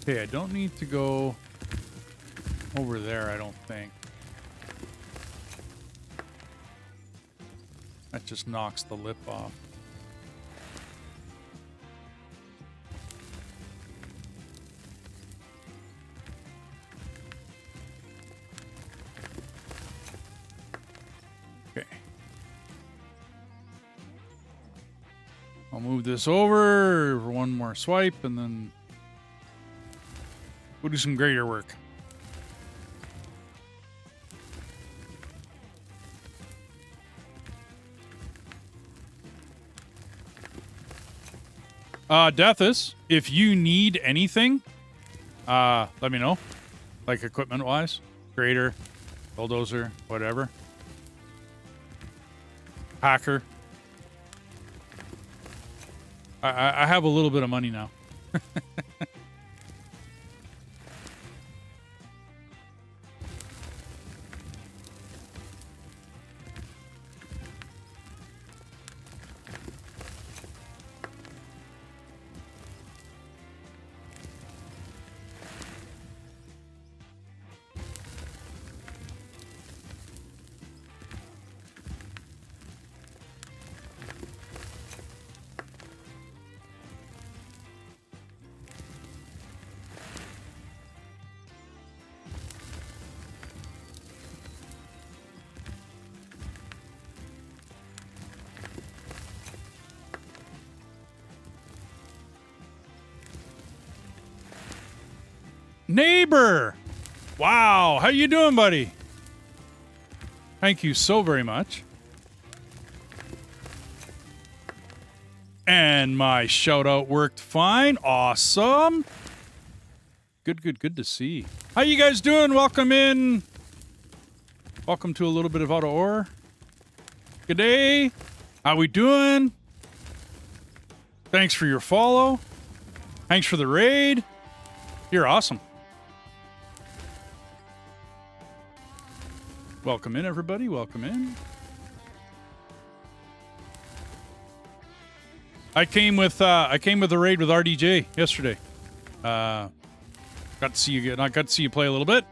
Okay, I don't need to go over there, I don't think. That just knocks the lip off. Okay. I'll move this over for one more swipe and then we'll do some grader work. Deathus, if you need anything, let me know. Like equipment-wise. Grader, bulldozer, whatever. Hacker. I have a little bit of money now. Neighbor! Wow, how you doing, buddy? Thank you so very much. And my shout out worked fine. Awesome. Good to see. How you guys doing? Welcome in. Welcome to a little bit of Auto Ore. Good day. How we doing? Thanks for your follow. Thanks for the raid. You're awesome. Welcome in, everybody. Welcome in. I came with a raid with RDJ yesterday. Got to see you. I got to see you play a little bit.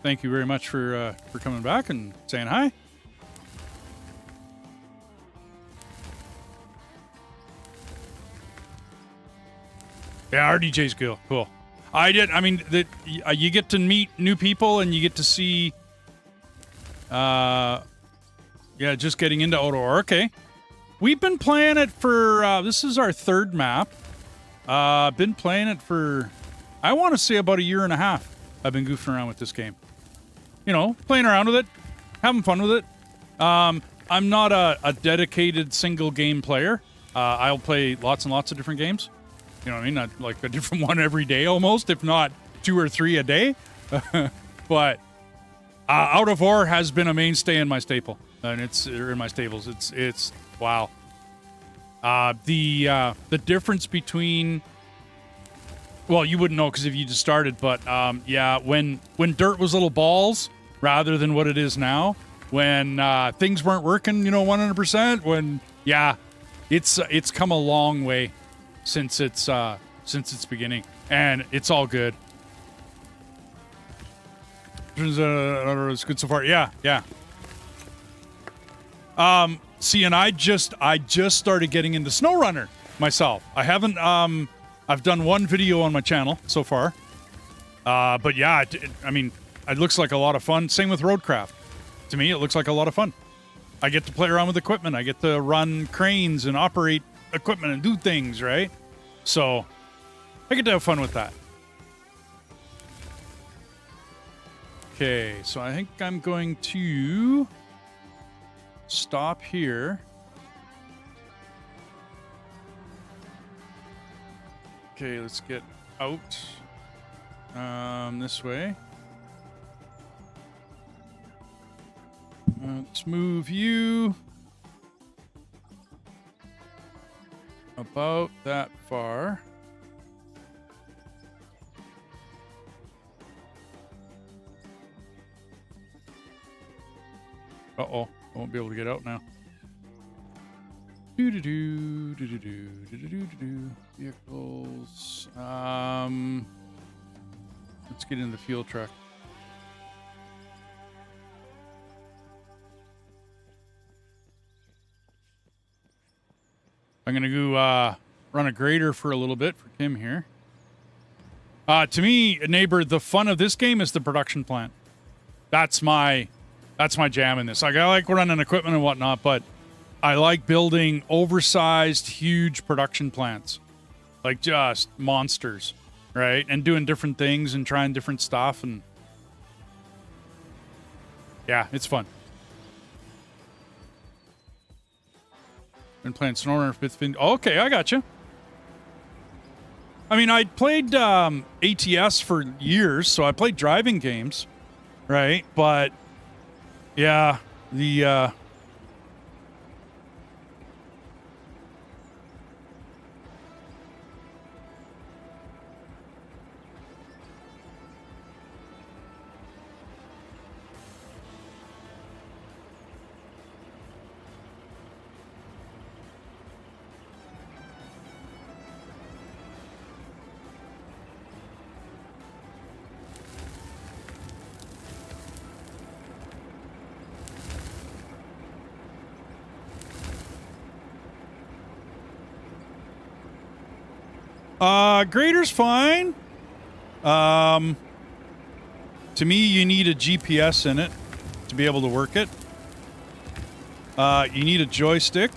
Thank you very much for coming back and saying hi. Yeah, RDJ's cool. I mean, you get to meet new people and you get to see. Yeah, just getting into Auto. Okay. We've been playing it for, this is our third map. Been playing it for, I want to say about a year and a half. I've been goofing around with this game. You know, playing around with it, having fun with it. I'm not a dedicated single game player. I'll play lots and lots of different games. You know what I mean? Not like a different one every day almost, if not 2 or 3 a day. But Out of War has been a mainstay in my staple. And it's in my stables. It's wow. The difference between, well, you wouldn't know because if you just started, but yeah, when dirt was little balls rather than what it is now, when things weren't working, you know, 100%. When it's come a long way since its beginning, and it's all good. It's good so far. Yeah. See, and I just started getting into SnowRunner myself. I haven't. I've done one video on my channel so far. But yeah, I mean, it looks like a lot of fun. Same with Roadcraft. To me, it looks like a lot of fun. I get to play around with equipment. I get to run cranes and operate equipment and do things, right? So I get to have fun with that. Okay, so I think I'm going to stop here. Okay, let's get out this way. Let's move you about that far. Uh-oh, I won't be able to get out now. Vehicles. Let's get in the fuel truck. I'm gonna go run a grader for a little bit for Kim here. To me, neighbor, the fun of this game is the production plant. That's my jam in this. Like, I like running equipment and whatnot, but I like building oversized, huge production plants. Like, just monsters, right? And doing different things and trying different stuff. And yeah, it's fun. Been playing SnowRunner for 15. Okay, I got you. I mean, I played ATS for years, so I played driving games, right? But yeah, the grader's fine. To me, you need a GPS in it to be able to work it. You need a joystick,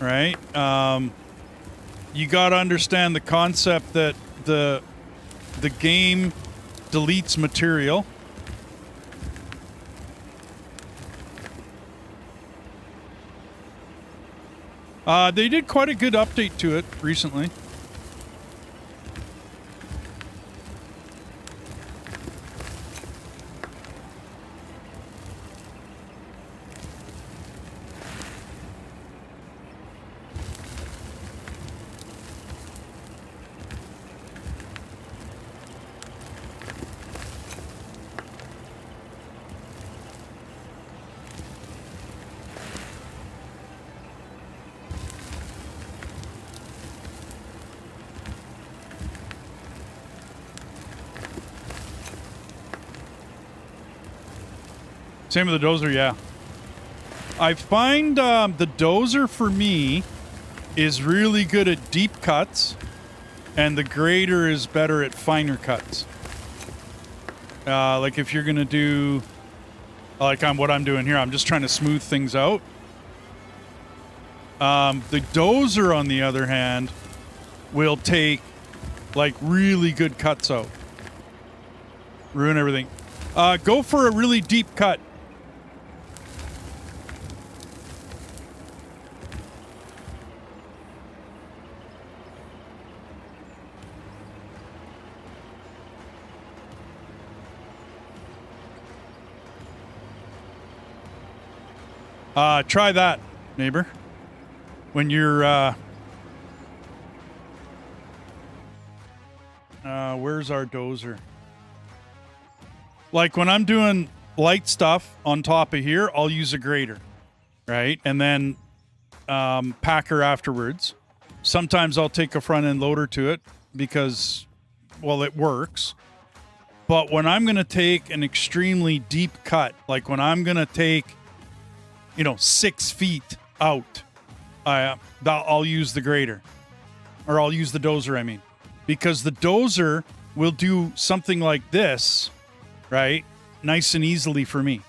right? You got to understand the concept that the game deletes material. They did quite a good update to it recently. Same with the dozer, yeah. I find the dozer for me is really good at deep cuts, and the grader is better at finer cuts. Like if you're gonna do, like what I'm doing here, I'm just trying to smooth things out. The dozer, on the other hand, will take like really good cuts out. Ruin everything. Go for a really deep cut. Try that, neighbor. When you're, where's our dozer? Like when I'm doing light stuff on top of here, I'll use a grater, right? And then, packer afterwards. Sometimes I'll take a front end loader to it because, well, it works. But when I'm going to take an extremely deep cut, like when I'm going to take, 6 feet out, I'll use the grater, or I'll use the dozer, I mean, because the dozer will do something like this, right? Nice and easily for me.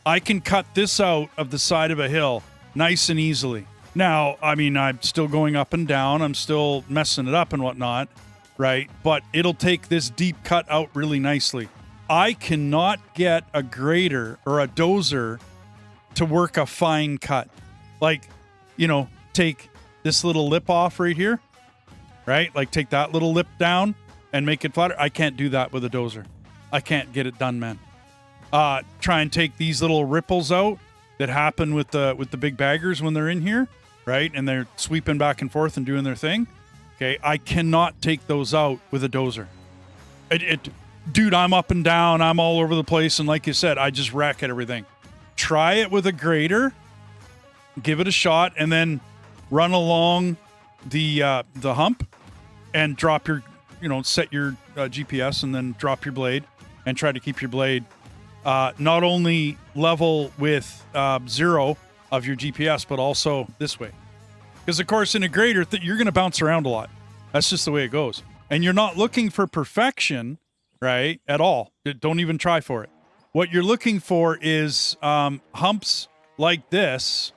I can cut this out of the side of a hill nice and easily. Now, I mean, I'm still going up and down. I'm still messing it up and whatnot, right? But it'll take this deep cut out really nicely. I cannot get a grater or a dozer to work a fine cut. Like, take this little lip off right here, right? Like take that little lip down and make it flatter. I can't do that with a dozer. I can't get it done, man. Try and take these little ripples out that happen with the big baggers when they're in here, right? And they're sweeping back and forth and doing their thing. Okay, I cannot take those out with a dozer. Dude, I'm up and down. I'm all over the place. And like you said, I just wreck at everything. Try it with a grater, give it a shot, and then run along the hump and drop your, set your GPS and then drop your blade and try to keep your blade not only level with 0 of your GPS, but also this way. Because, of course, in a grater, you're going to bounce around a lot. That's just the way it goes. And you're not looking for perfection, right, at all. Don't even try for it. What you're looking for is humps like this.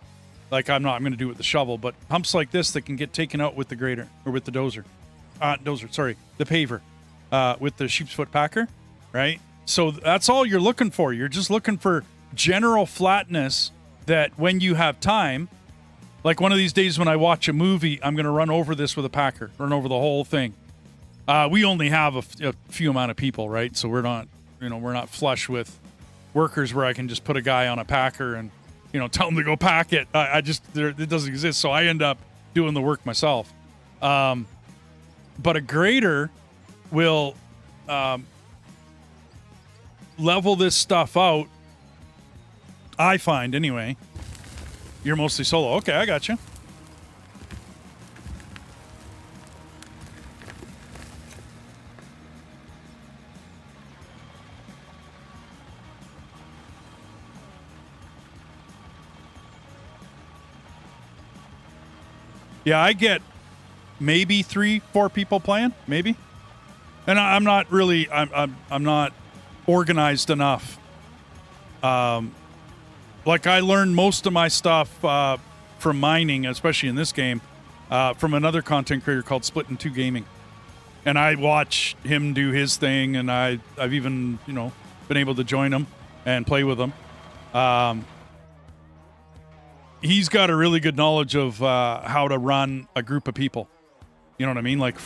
Like I'm going to do it with the shovel, but humps like this that can get taken out with the grater or with the dozer. The paver with the sheep's foot packer, right? So that's all you're looking for. You're just looking for general flatness that when you have time, like one of these days when I watch a movie, I'm going to run over this with a packer, run over the whole thing. We only have a few amount of people, right? So we're not flush with workers where I can just put a guy on a packer and, tell him to go pack it. It doesn't exist. So I end up doing the work myself. But a grater will level this stuff out. I find anyway. You're mostly solo. Okay, I got you. Yeah, I get maybe 3-4 people playing, maybe. And I'm not really, I'm not organized enough. Like I learned most of my stuff from mining, especially in this game, from another content creator called Split in 2 Gaming. And I watch him do his thing, and I've even, been able to join him and play with him. He's got a really good knowledge of how to run a group of people. You know what I mean? Like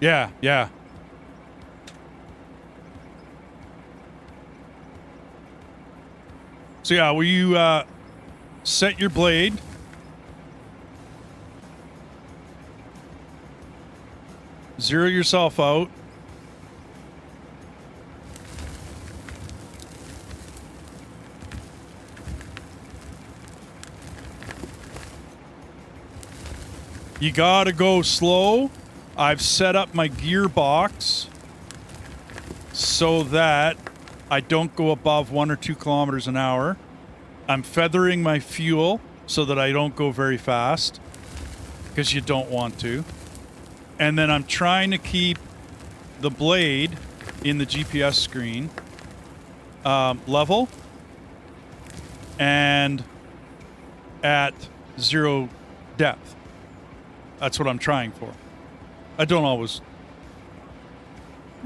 yeah. So yeah, will you set your blade? Zero yourself out. You gotta go slow. I've set up my gearbox so that I don't go above 1 or 2 kilometers an hour. I'm feathering my fuel so that I don't go very fast, because you don't want to. And then I'm trying to keep the blade in the GPS screen level and at 0 depth. That's what I'm trying for. I don't always...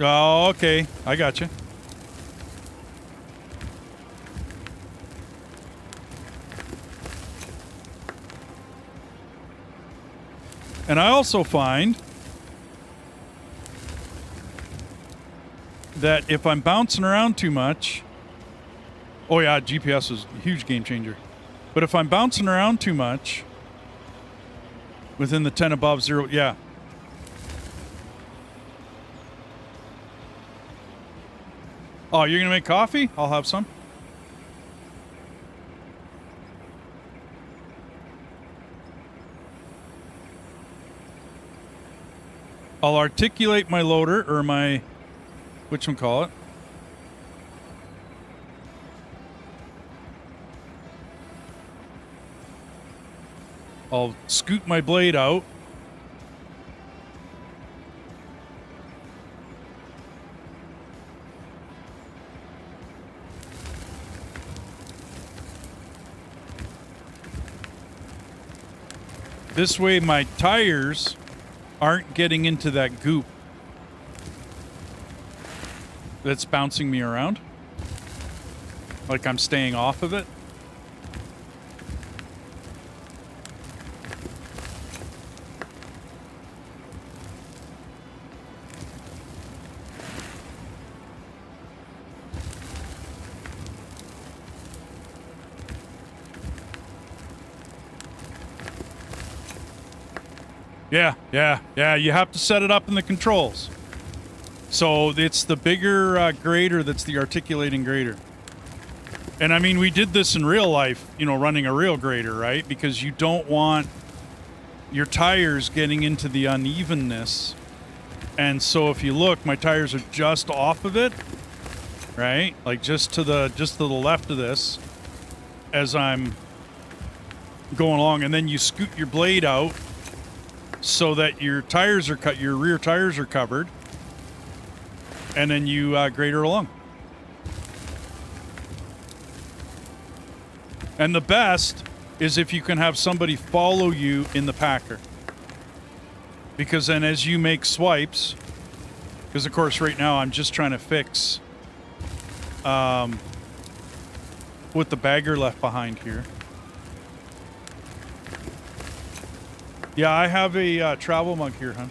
Oh, okay. I got you. And I also find that if I'm bouncing around too much... Oh yeah, GPS is a huge game changer. But if I'm bouncing around too much within the 10 above 0, yeah. Oh, you're going to make coffee? I'll have some. I'll articulate my loader, or my... whatchamacallit. I'll scoot my blade out. This way my tires aren't getting into that goop that's bouncing me around. Like I'm staying off of it. Yeah. You have to set it up in the controls. So it's the bigger grader that's the articulating grader. And I mean, we did this in real life, you know, running a real grader, right? Because you don't want your tires getting into the unevenness. And so if you look, my tires are just off of it, right? Like just to the left of this as I'm going along. And then you scoot your blade out so that your tires are cut, your rear tires are covered, and then you grader along. And the best is if you can have somebody follow you in the packer, because then as you make swipes, because of course right now I'm just trying to fix with the bagger left behind here. Yeah, I have a travel mug here, hon.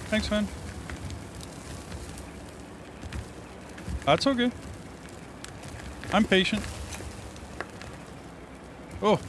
Thanks, man. That's okay. I'm patient. Oh.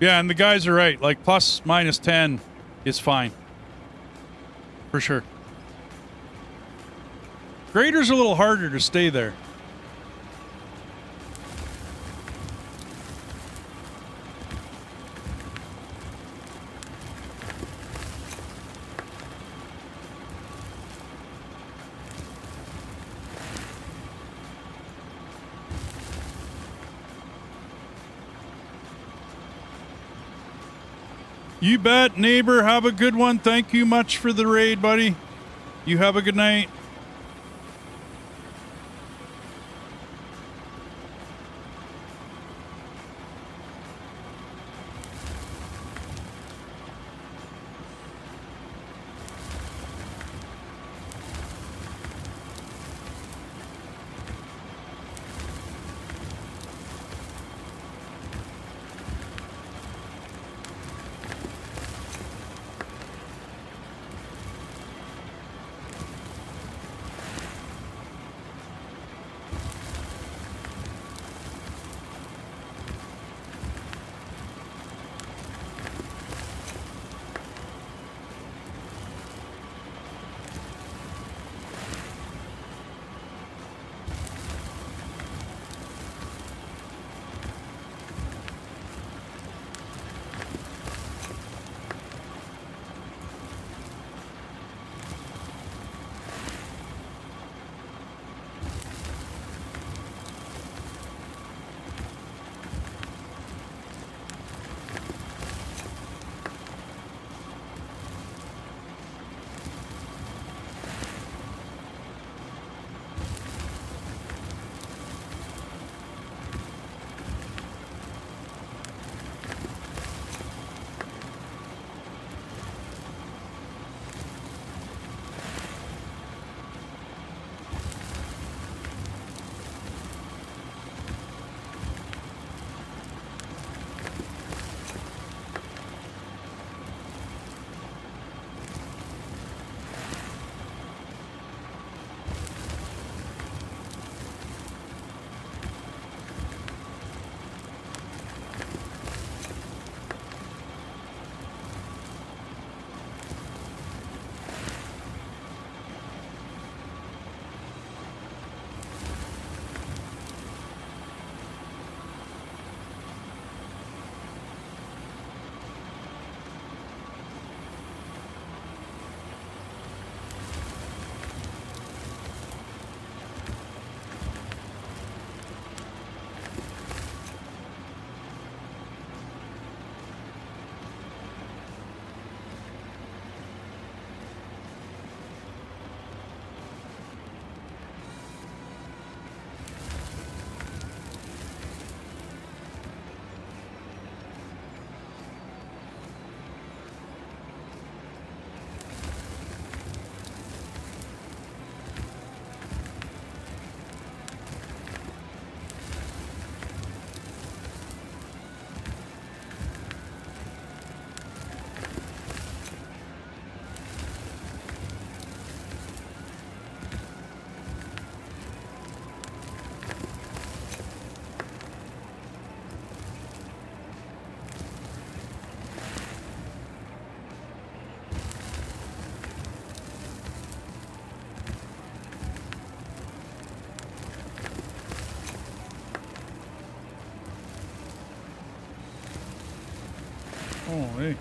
Yeah, and the guys are right. Like, plus, minus 10 is fine. For sure. Graders are a little harder to stay there. You bet, neighbor. Have a good one. Thank you much for the raid, buddy. You have a good night. Oh, hey.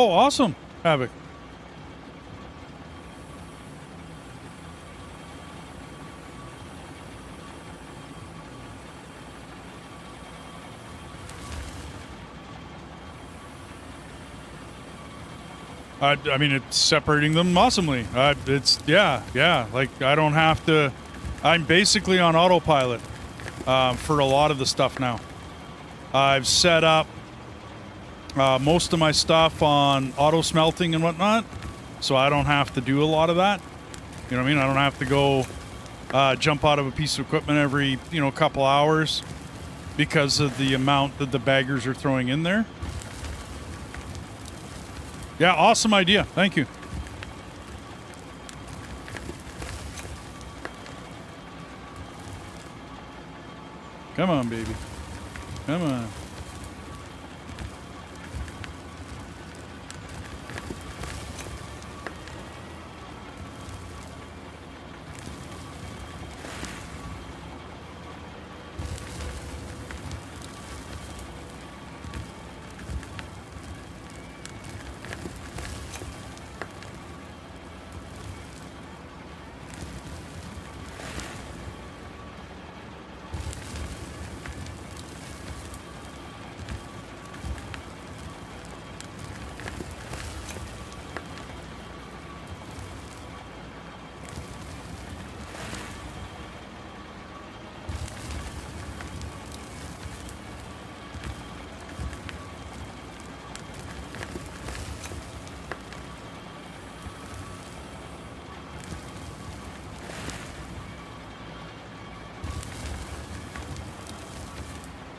Oh, awesome, Havoc. I mean, it's separating them awesomely. It's, yeah. Like, I don't have to... I'm basically on autopilot for a lot of the stuff now. I've set up most of my stuff on auto smelting and whatnot, so I don't have to do a lot of that. You know what I mean? I don't have to go jump out of a piece of equipment every, couple hours because of the amount that the baggers are throwing in there. Yeah, awesome idea. Thank you. Come on, baby. Come on.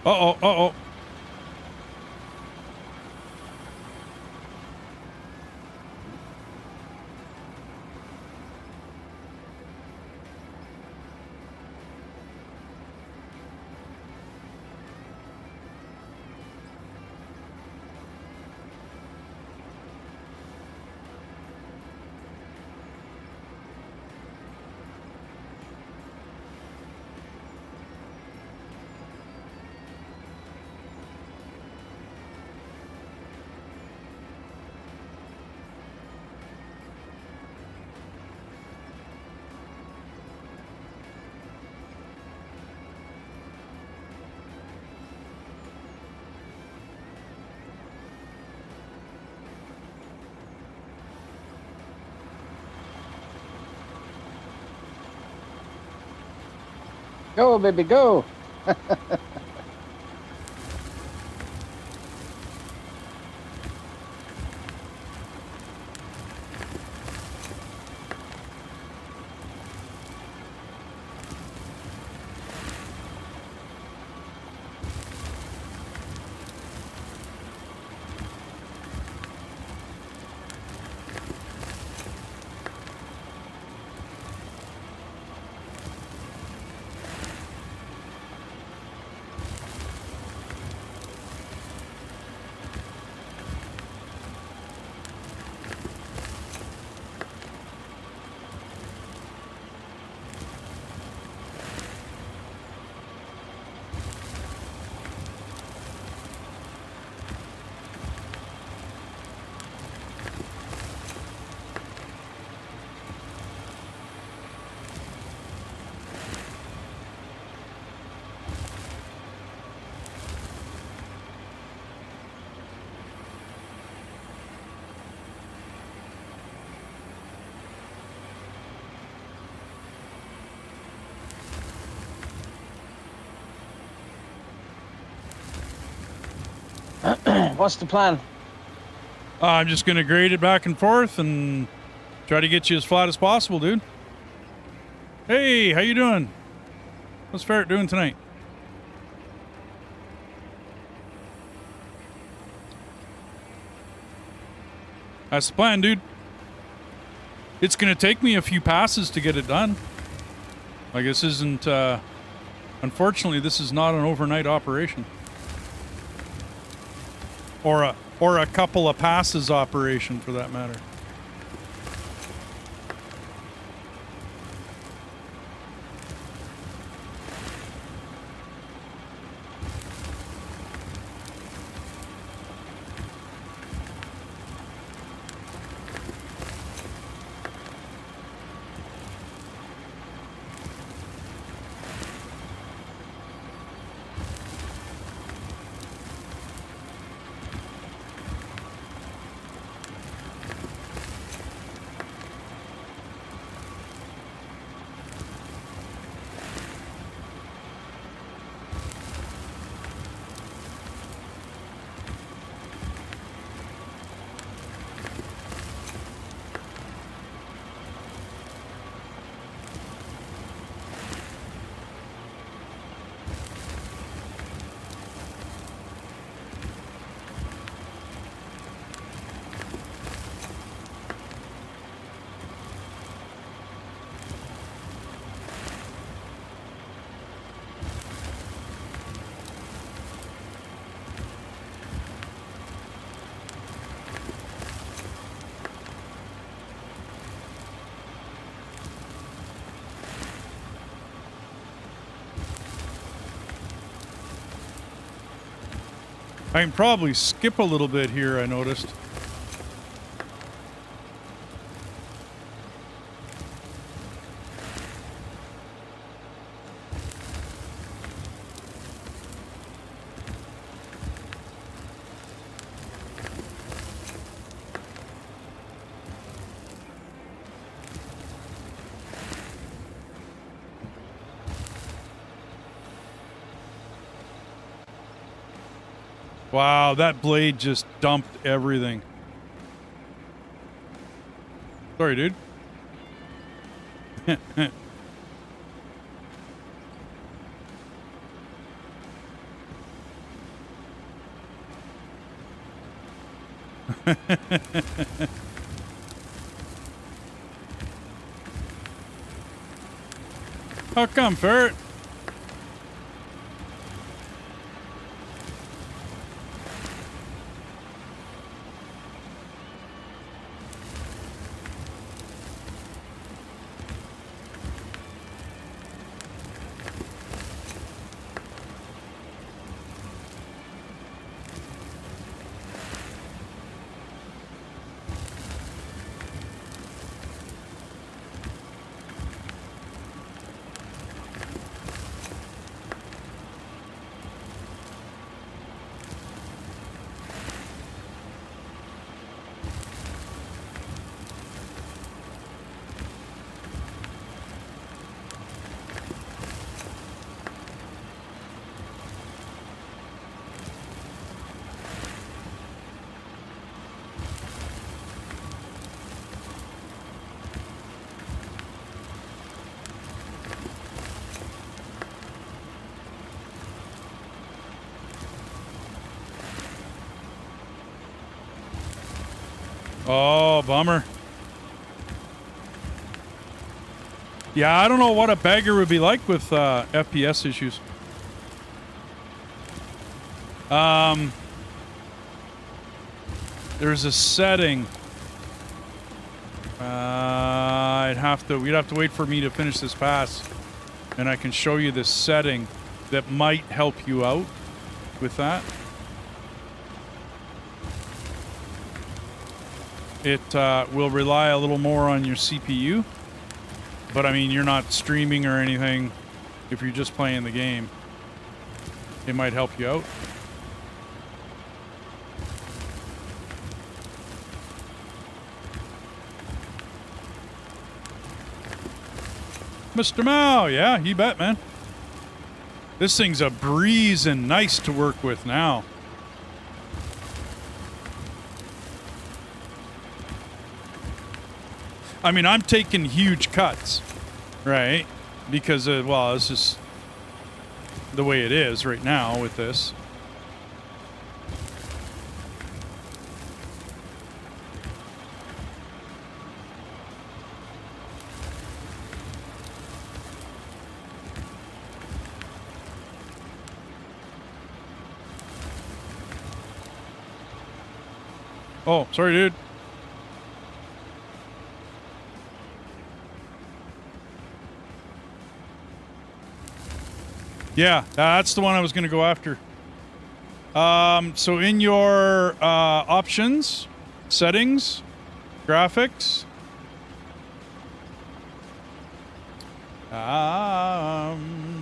Uh-oh. Go, baby, go! What's the plan? I'm just going to grade it back and forth and try to get you as flat as possible, dude. Hey, how you doing? What's Ferret doing tonight? That's the plan, dude. It's going to take me a few passes to get it done. Like, this isn't, unfortunately, this is not an overnight operation. Or a couple of passes operation, for that matter. I can probably skip a little bit here, I noticed. Wow, that blade just dumped everything. Sorry, dude. How come, ferret? Oh, bummer. Yeah, I don't know what a bagger would be like with FPS issues. There's a setting. We'd have to wait for me to finish this pass, and I can show you this setting that might help you out with that. It will rely a little more on your CPU, but I mean, you're not streaming or anything. If you're just playing the game, it might help you out. Mr. Mao, yeah, you bet, man. This thing's a breeze and nice to work with now. I mean, I'm taking huge cuts, right? Because, well, it's just the way it is right now with this. Oh, sorry, dude. Yeah, that's the one I was going to go after. So in your options, settings, graphics,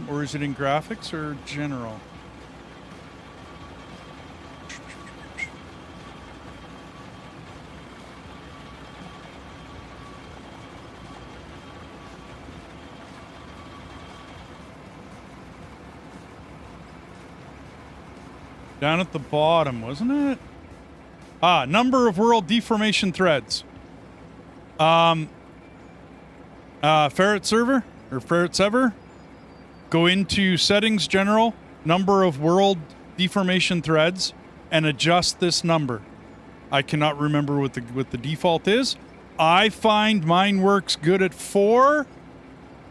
or is it in graphics or general? Down at the bottom, wasn't it? Number of world deformation threads. Ferret server or ferret server. Go into settings, general, number of world deformation threads, and adjust this number. I cannot remember what the default is. I find mine works good at 4.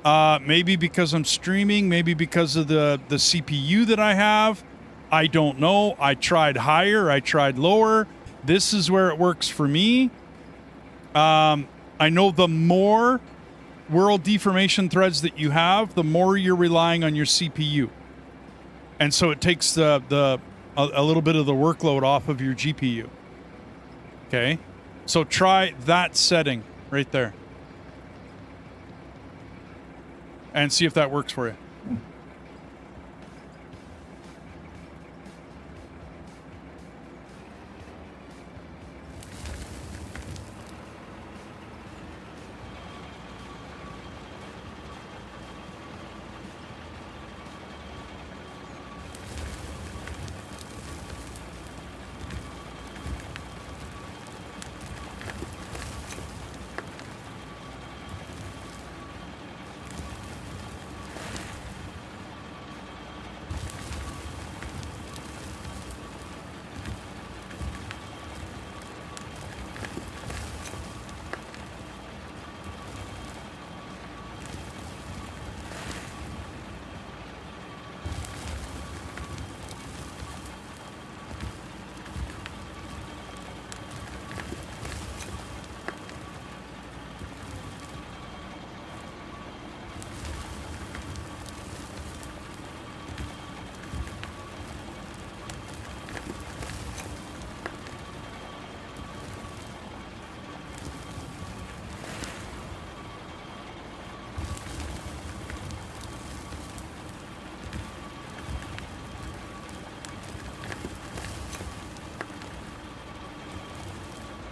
Maybe because I'm streaming, maybe because of the CPU that I have. I don't know. I tried higher. I tried lower. This is where it works for me. I know the more world deformation threads that you have, the more you're relying on your CPU. And so it takes the a little bit of the workload off of your GPU. Okay, so try that setting right there and see if that works for you.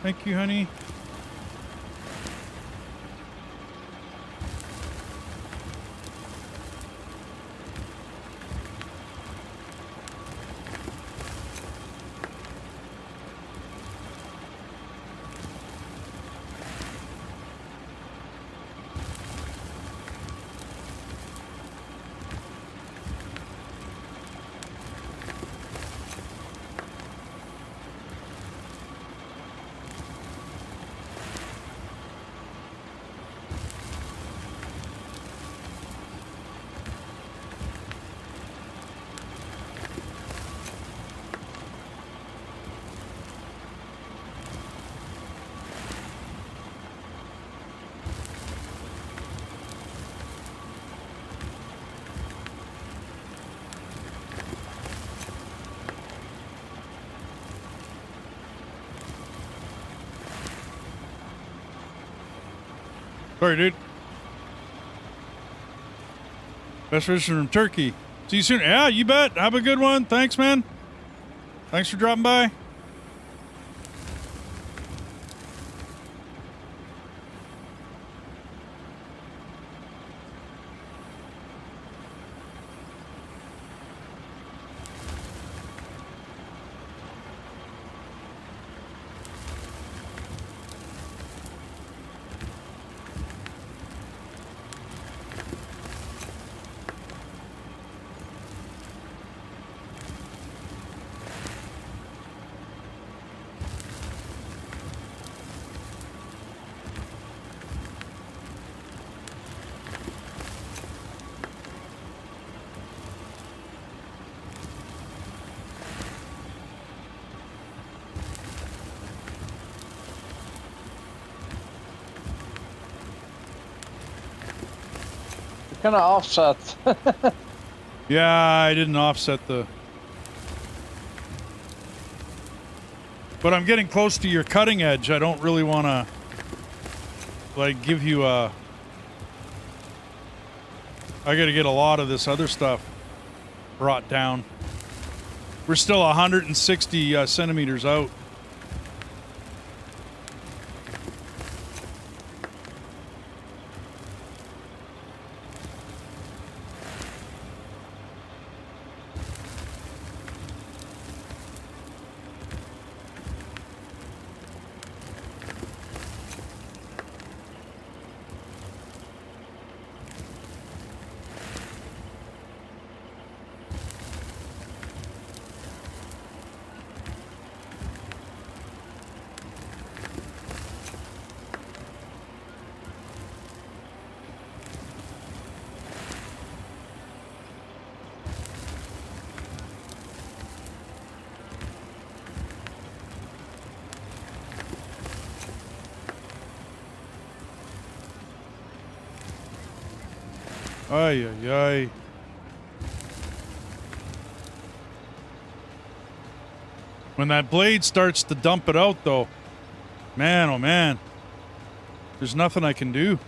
Thank you, honey. Sorry, dude. Best wishes from Turkey. See you soon. Yeah, you bet. Have a good one. Thanks, man. Thanks for dropping by. Kind of offset. Yeah, I didn't offset the... But I'm getting close to your cutting edge. I don't really want to, like, give you a... I got to get a lot of this other stuff brought down. We're still 160 centimeters out. Ay, ay, ay. When that blade starts to dump it out, though, man, oh man, there's nothing I can do.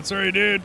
Sorry, dude.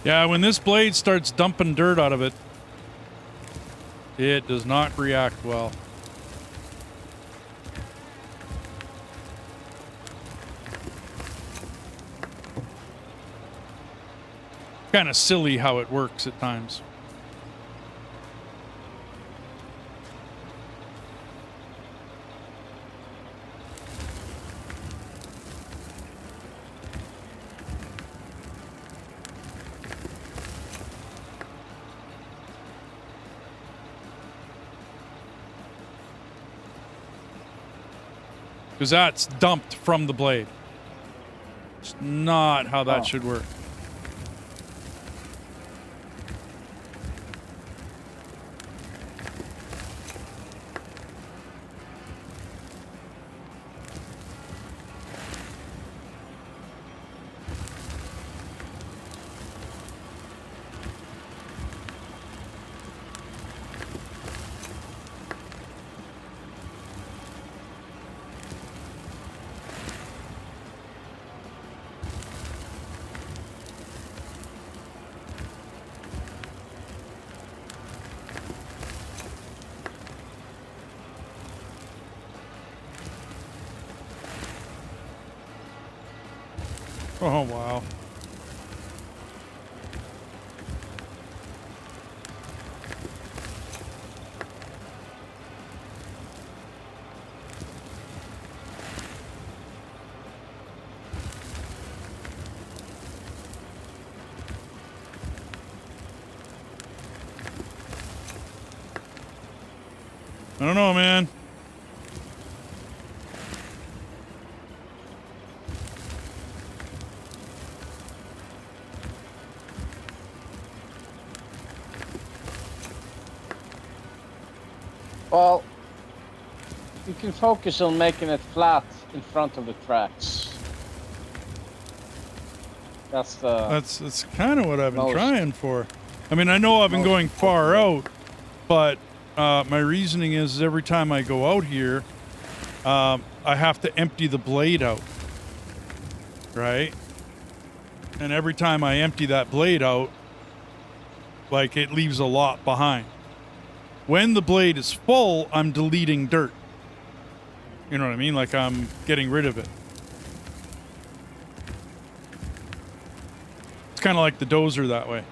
Yeah, when this blade starts dumping dirt out of it, it does not react well. Kind of silly how it works at times. Because that's dumped from the blade. It's not how that should work. Oh, wow. I don't know, man. Well, you can focus on making it flat in front of the tracks. That's That's kind of what I've been most- trying for. I mean, I know I've been most going far important. out, but my reasoning is every time I go out here, I have to empty the blade out, right? And every time I empty that blade out, like, it leaves a lot behind. When the blade is full, I'm deleting dirt. You know what I mean? Like, I'm getting rid of it. It's kind of like the dozer that way.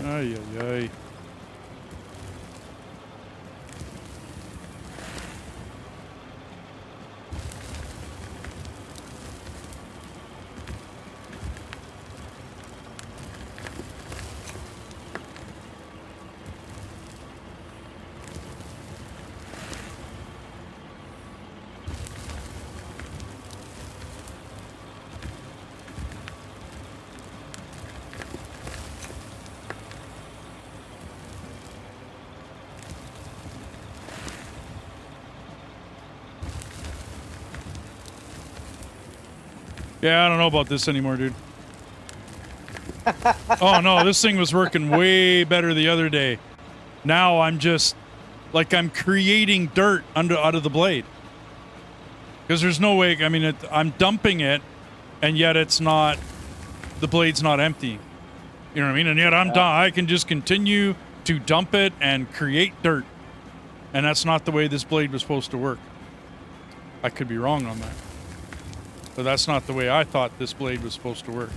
Ay, ay, ay. Yeah, I don't know about this anymore, dude. Oh no, this thing was working way better the other day. Now I'm just like I'm creating dirt out of the blade. Because there's no way, I mean, I'm dumping it, and yet it's not, the blade's not emptying. You know what I mean? And yet I can just continue to dump it and create dirt. And that's not the way this blade was supposed to work. I could be wrong on that. But that's not the way I thought this blade was supposed to work.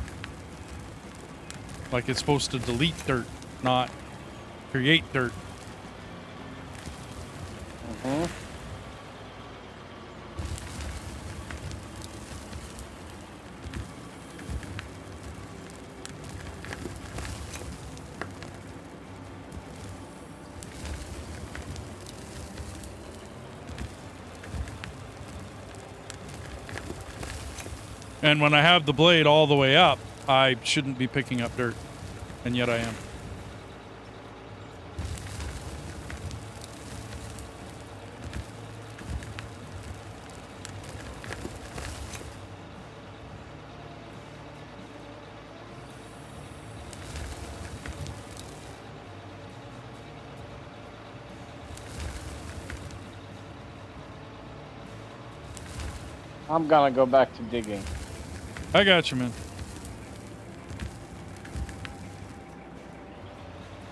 Like, it's supposed to delete dirt, not create dirt. Mm-hmm. And when I have the blade all the way up, I shouldn't be picking up dirt. And yet I am. I'm gonna go back to digging. I got you, man.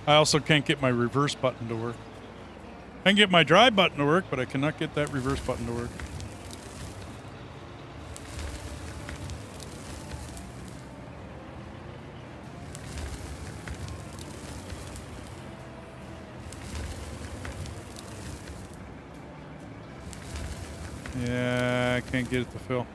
I also can't get my reverse button to work. I can get my drive button to work, but I cannot get that reverse button to work. Yeah, I can't get it to fill.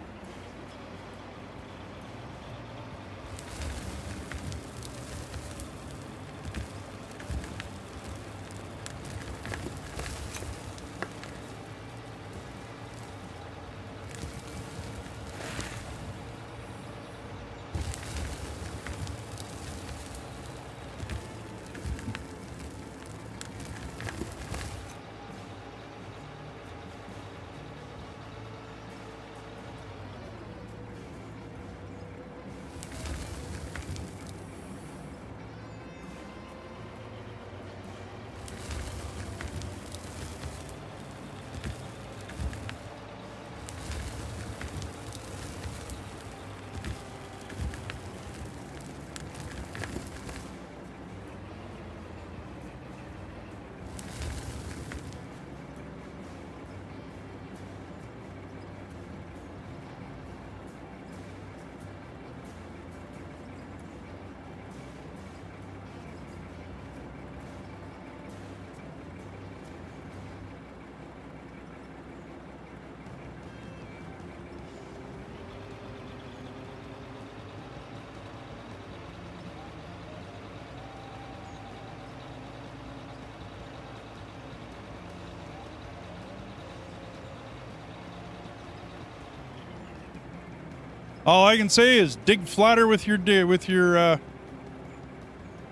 All I can say is dig flatter with your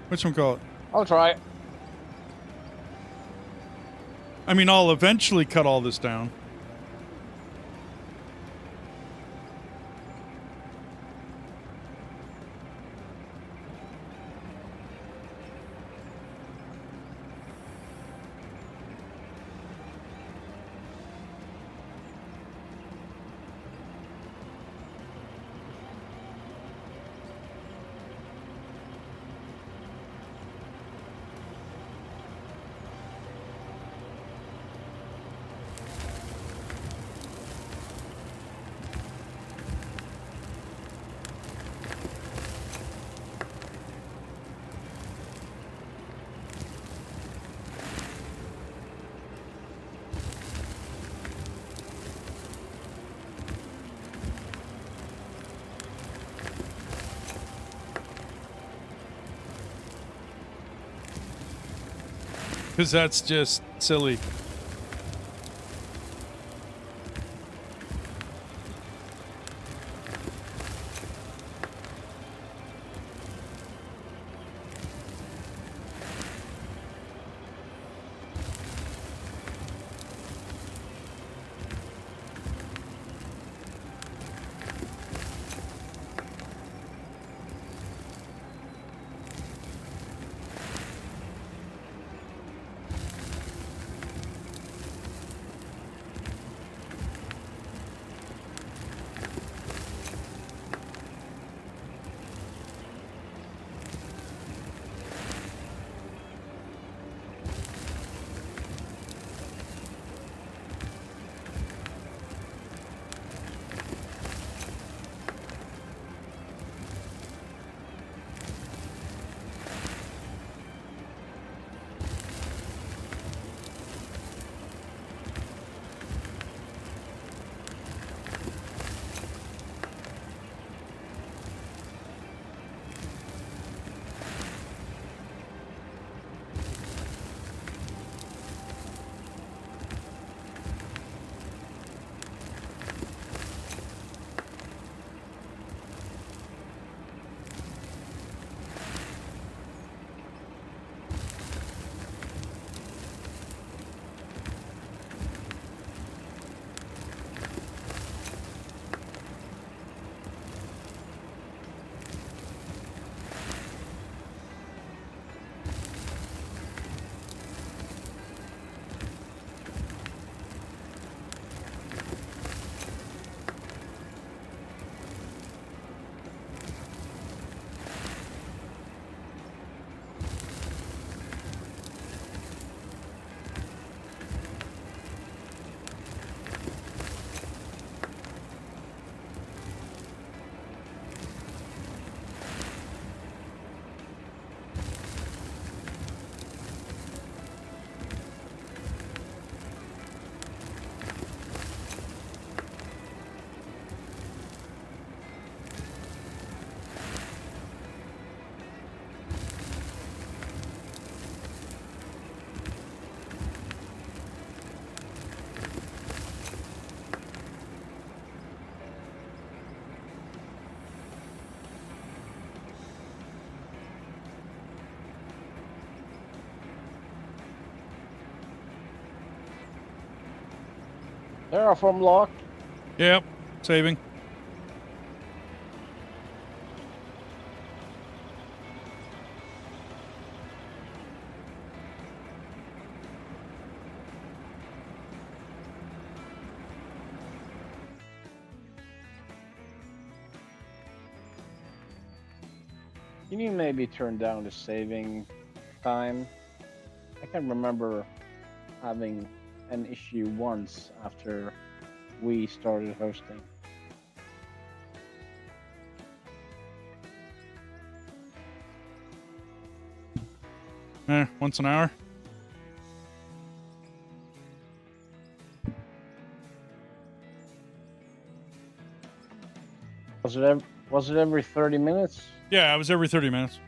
what's one call it? I'll try. I mean, I'll eventually cut all this down. Because that's just silly. Terraform lock. Yep, saving. Can you maybe turn down the saving time? I can remember having an issue once after we started hosting. Once an hour. Was it every 30 minutes? Yeah, it was every 30 minutes.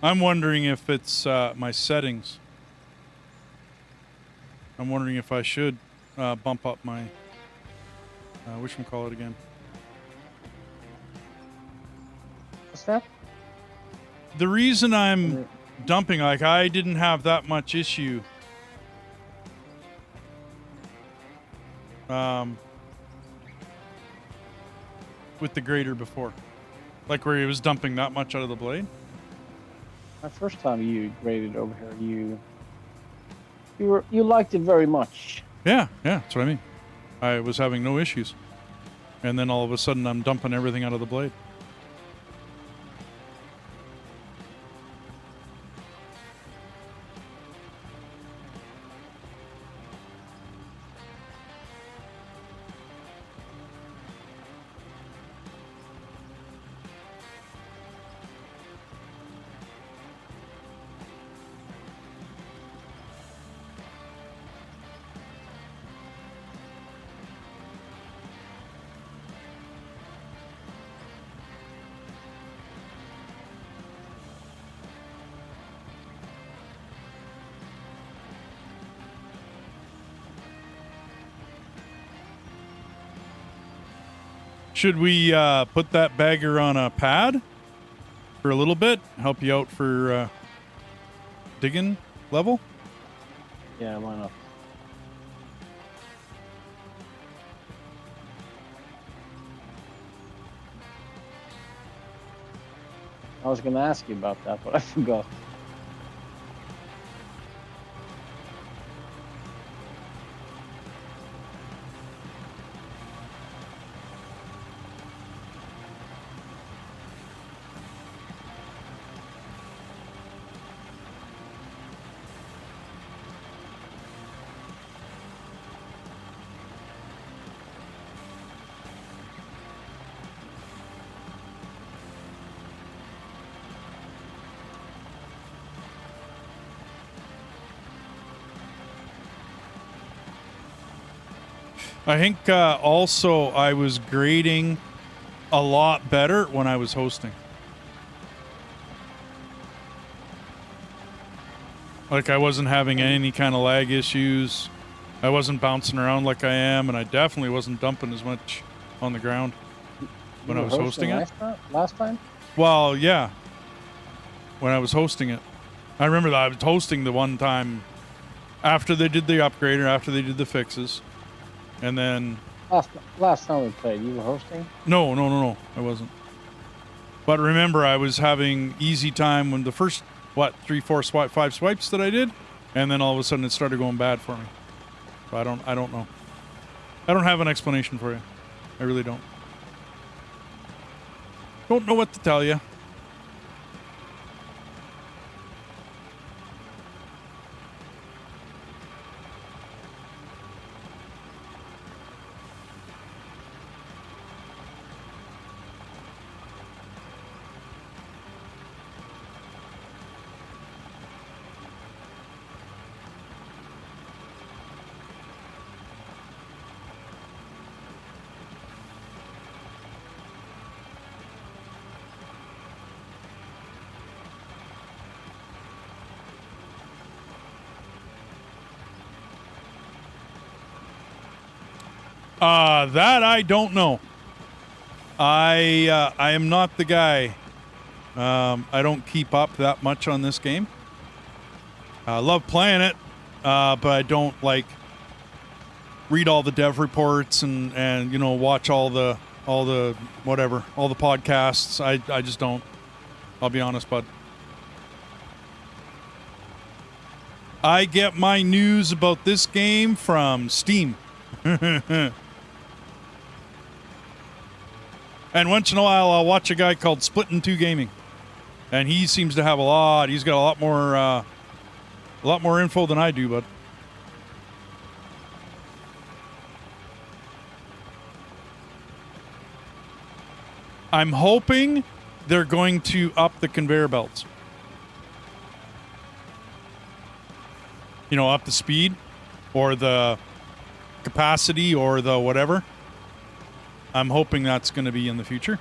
I'm wondering if it's my settings. I'm wondering if I should bump up my whatchamacallit again. What's that? The reason I'm dumping, like, I didn't have that much issue with the grater before, like where he was dumping that much out of the blade. My first time you graded over here, you liked it very much. Yeah, that's what I mean. I was having no issues, and then all of a sudden I'm dumping everything out of the blade. Should we put that bagger on a pad for a little bit? Help you out for digging level? Yeah, why not? I was gonna ask you about that, but I forgot. I think also I was grading a lot better when I was hosting. Like, I wasn't having any kind of lag issues. I wasn't bouncing around like I am, and I definitely wasn't dumping as much on the ground when I was hosting it. Last time? Well, yeah. When I was hosting it. I remember that I was hosting the one time after they did the upgrade or after they did the fixes. And then... Last time we played, you were hosting? No, I wasn't. But remember, I was having easy time when the first, 3, 4, 5 swipes that I did, and then all of a sudden it started going bad for me. So I don't know. I don't have an explanation for you. I really don't. Don't know what to tell you. That I don't know. I am not the guy. I don't keep up that much on this game. I love playing it, but I don't like read all the dev reports and you know, watch all the whatever, all the podcasts. I just don't. I'll be honest, bud. I get my news about this game from Steam. And once in a while, I'll watch a guy called Splitting 2 Gaming, and he seems to have a lot. He's got a lot more info than I do, but I'm hoping they're going to up the conveyor belts. You know, up the speed, or the capacity, or the whatever. I'm hoping that's going to be in the future.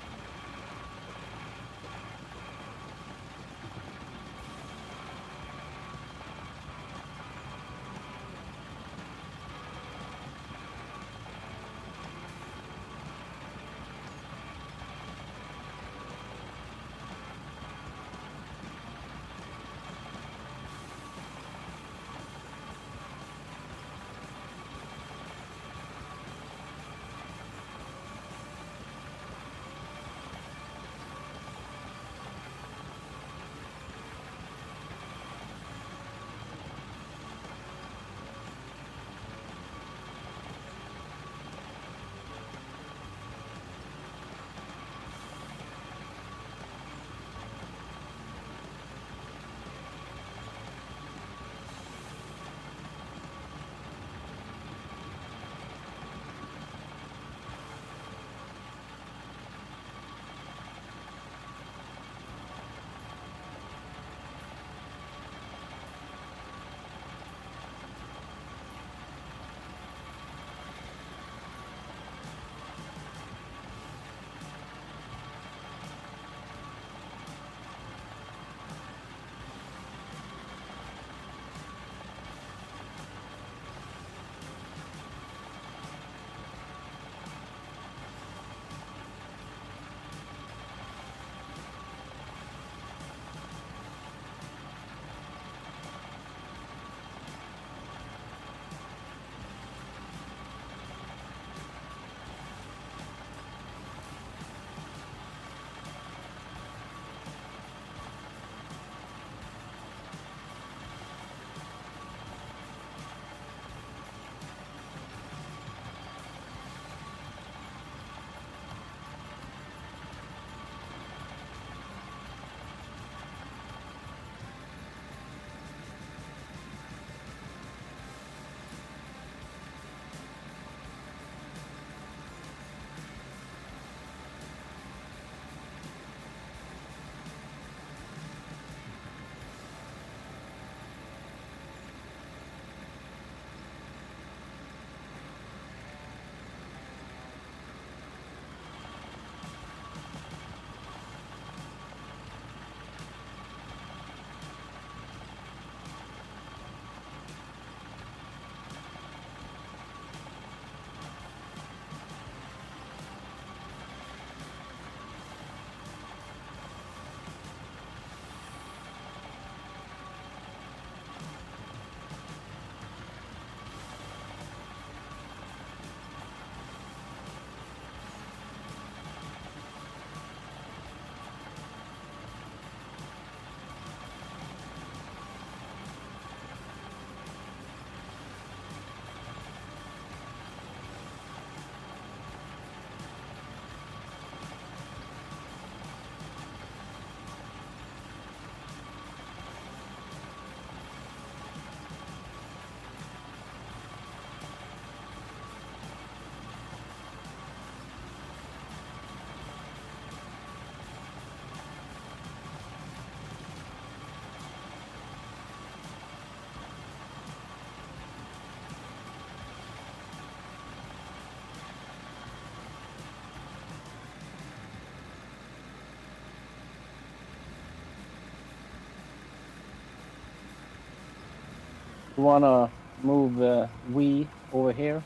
You wanna move the Wii over here?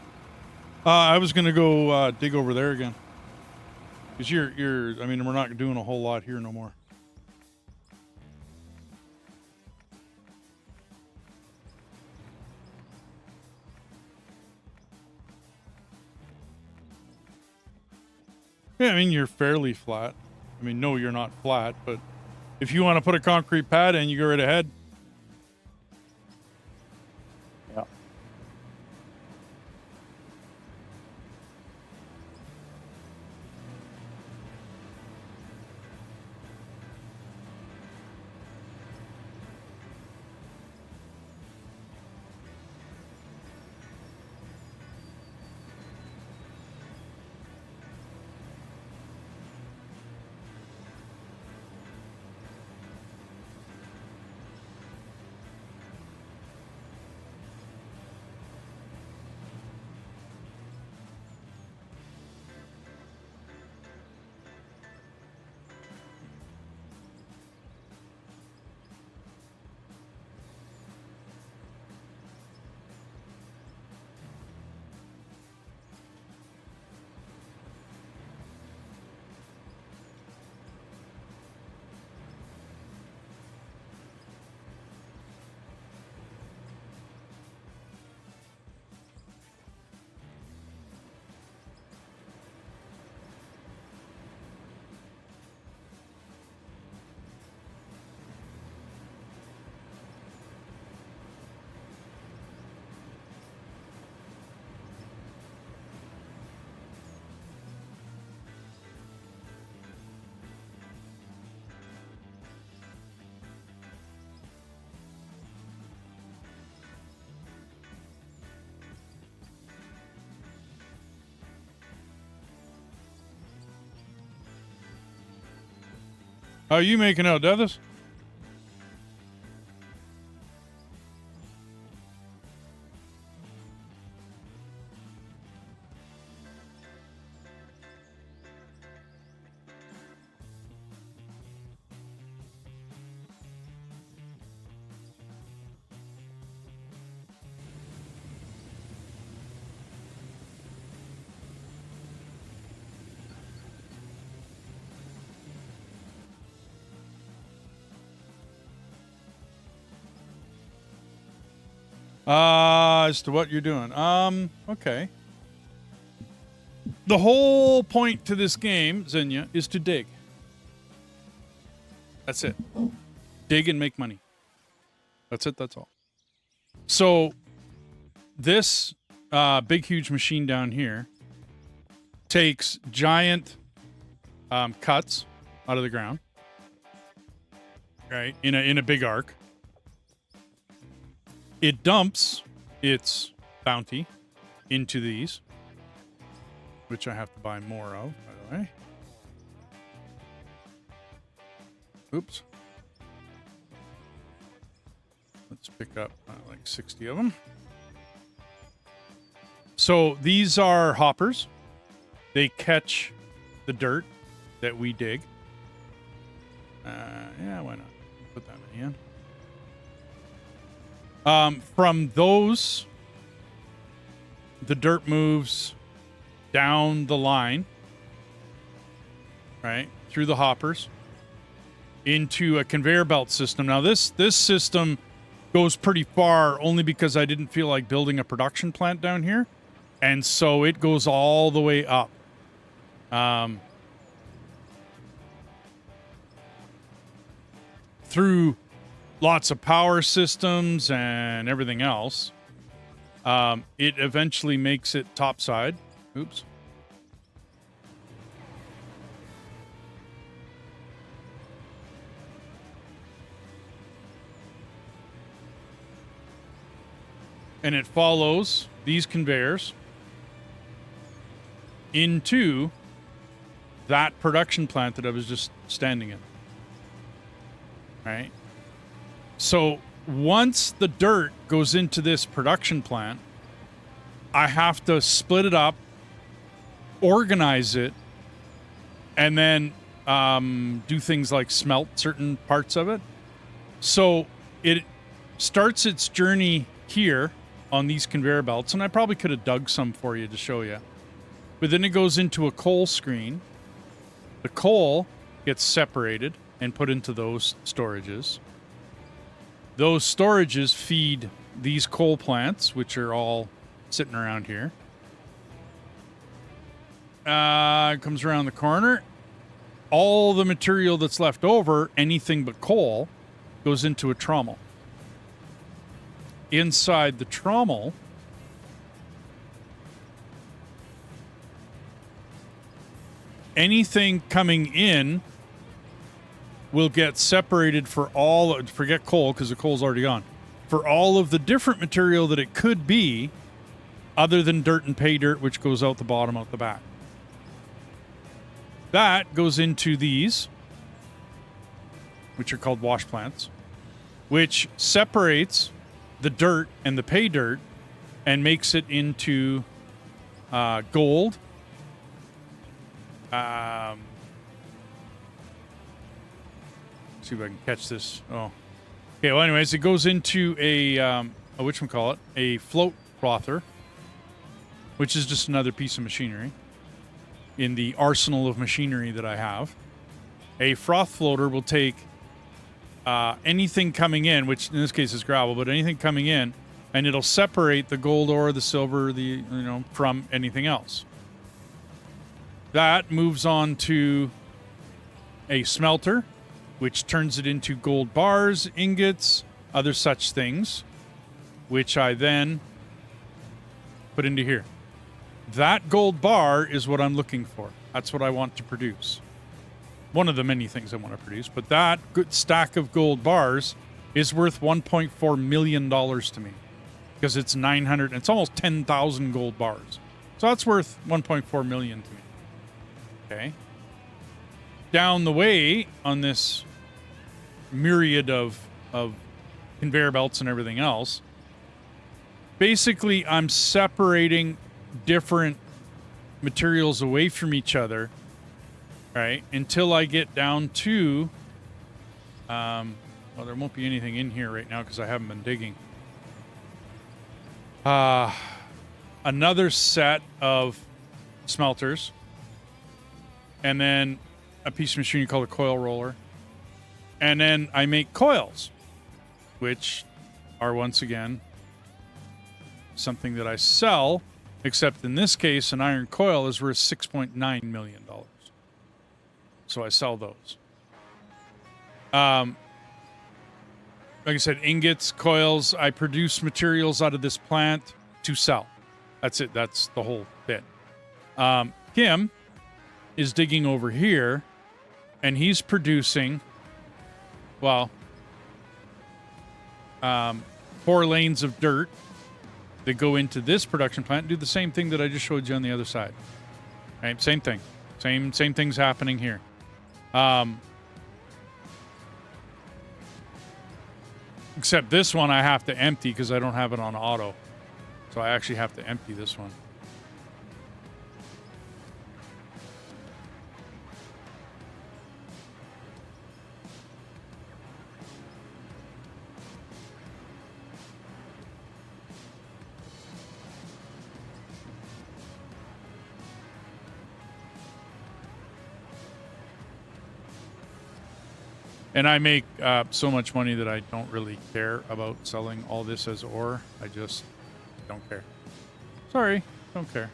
I was gonna go dig over there again. Cause I mean, we're not doing a whole lot here no more. Yeah, I mean, you're fairly flat. I mean, no, you're not flat, but if you want to put a concrete pad in, you go right ahead. Yeah. How are you making out, Deathus? As to what you're doing. Okay. The whole point to this game, Xenia, is to dig. That's it. Dig and make money. That's it, that's all. So, this big, huge machine down here takes giant cuts out of the ground, right, in a big arc. It dumps its bounty into these, which I have to buy more of, by the way. Oops. Let's pick up like 60 of them. So these are hoppers. They catch the dirt that we dig. Yeah, why not? Put that many in. From those, the dirt moves down the line, right, through the hoppers, into a conveyor belt system. Now, this system goes pretty far only because I didn't feel like building a production plant down here, and so it goes all the way up. Through lots of power systems and everything else. It eventually makes it topside. Oops. And it follows these conveyors into that production plant that I was just standing in. Right? So once the dirt goes into this production plant, I have to split it up, organize it, and then do things like smelt certain parts of it. So it starts its journey here on these conveyor belts, and I probably could have dug some for you to show you. But then it goes into a coal screen. The coal gets separated and put into those storages. Those storages feed these coal plants, which are all sitting around here. It comes around the corner. All the material that's left over, anything but coal, goes into a trommel. Inside the trommel, anything coming in will get separated for all, forget coal because the coal's already gone, for all of the different material that it could be other than dirt and pay dirt, which goes out the bottom, out the back. That goes into these, which are called wash plants, which separates the dirt and the pay dirt and makes it into gold. See if I can catch this. Oh, okay. Well, anyways, it goes into a whatchamacallit, a float frother, which is just another piece of machinery in the arsenal of machinery that I have. A froth floater will take anything coming in, which in this case is gravel, but anything coming in, and it'll separate the gold ore, the silver, from anything else. That moves on to a smelter, which turns it into gold bars, ingots, other such things, which I then put into here. That gold bar is what I'm looking for. That's what I want to produce. One of the many things I want to produce, but that good stack of gold bars is worth $1.4 million to me because it's 900, it's almost 10,000 gold bars. So that's worth $1.4 million to me. Okay. Down the way on this myriad of conveyor belts and everything else, basically I'm separating different materials away from each other, right, until I get down to well, there won't be anything in here right now because I haven't been digging. Another set of smelters, and then a piece of machinery called a coil roller, and then I make coils, which are once again something that I sell. Except in this case, an iron coil is worth $6.9 million. So I sell those. Like I said, ingots, coils. I produce materials out of this plant to sell. That's it. That's the whole bit. Kim is digging over here, and he's producing, well, 4 lanes of dirt that go into this production plant, do the same thing that I just showed you on the other side. Right? Same thing. Same things happening here. Except this one I have to empty because I don't have it on auto. So I actually have to empty this one. And I make so much money that I don't really care about selling all this as ore. I just don't care. Sorry, don't care.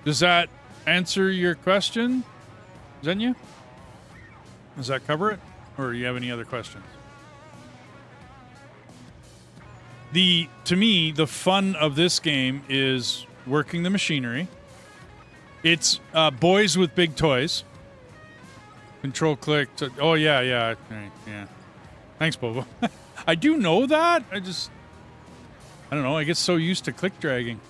Does that answer your question, Xenia? Does that cover it? Or do you have any other questions? To me, the fun of this game is working the machinery. It's boys with big toys. Control click to, oh yeah. Thanks, Bobo. I do know that. I don't know. I get so used to click dragging.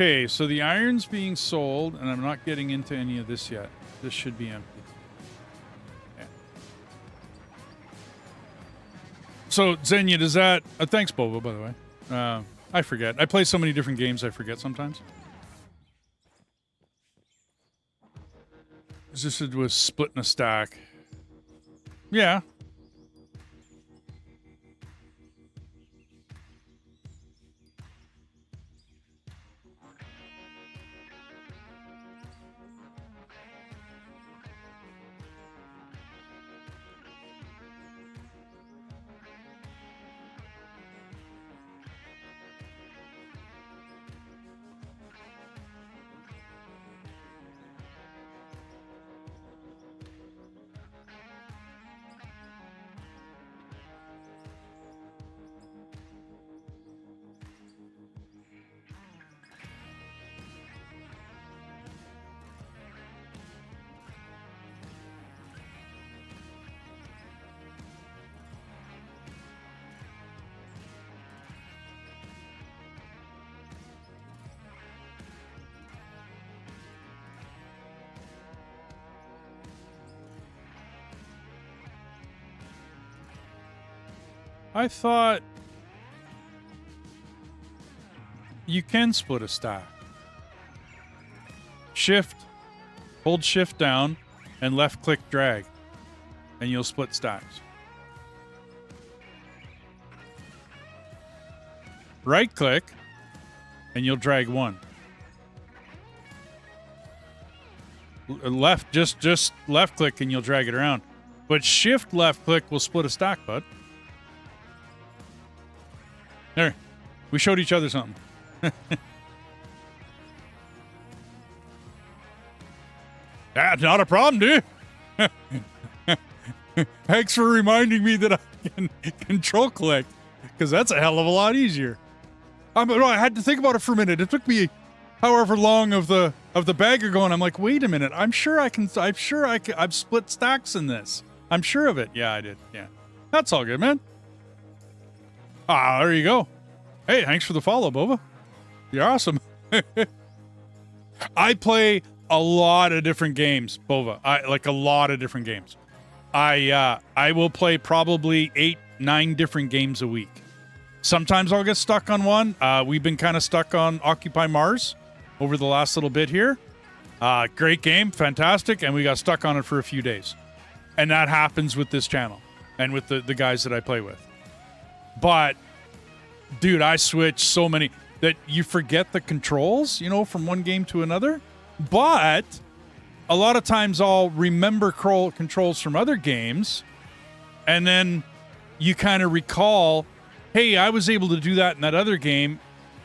Okay, so the iron's being sold, and I'm not getting into any of this yet. This should be empty. Yeah. So, Xenia, does that... thanks, Bobo, by the way. I forget. I play so many different games, I forget sometimes. This was splitting a stack. Yeah. I thought you can split a stack. Shift, hold shift down, and left click drag, and you'll split stacks. Right click, and you'll drag one. Left, just left click, and you'll drag it around. But shift left click will split a stack, bud. There, we showed each other something. That's not a problem, dude. Thanks for reminding me that I can control click, because that's a hell of a lot easier. I had to think about it for a minute. It took me however long of the bagger going. I'm like, wait a minute. I've split stacks in this. I'm sure of it. Yeah, I did. Yeah, that's all good, man. Ah, there you go. Hey, thanks for the follow, Boba. You're awesome. I play a lot of different games, Bova. I like a lot of different games. I will play probably 8-9 different games a week. Sometimes I'll get stuck on one. We've been kind of stuck on Occupy Mars over the last little bit here. Great game, fantastic, and we got stuck on it for a few days. And that happens with this channel and with the guys that I play with. But, dude, I switch so many that you forget the controls, you know, from one game to another. But a lot of times I'll remember controls from other games, and then you kind of recall, hey, I was able to do that in that other game,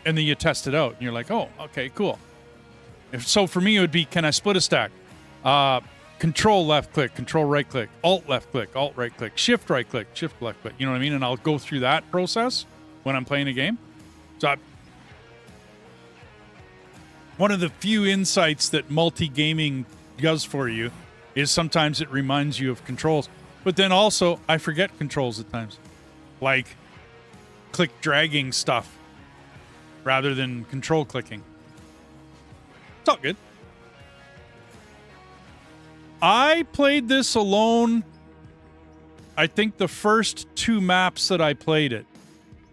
and then you test it out, and you're like, oh, okay, cool. So for me, it would be, can I split a stack? Control left click, control right click, alt left click, alt right click, shift right click, shift left click. You know what I mean? And I'll go through that process when I'm playing a game. So one of the few insights that multi-gaming does for you is sometimes it reminds you of controls. But then also, I forget controls at times. Like click dragging stuff rather than control clicking. It's all good. I played this alone. I think the first 2 maps that I played it,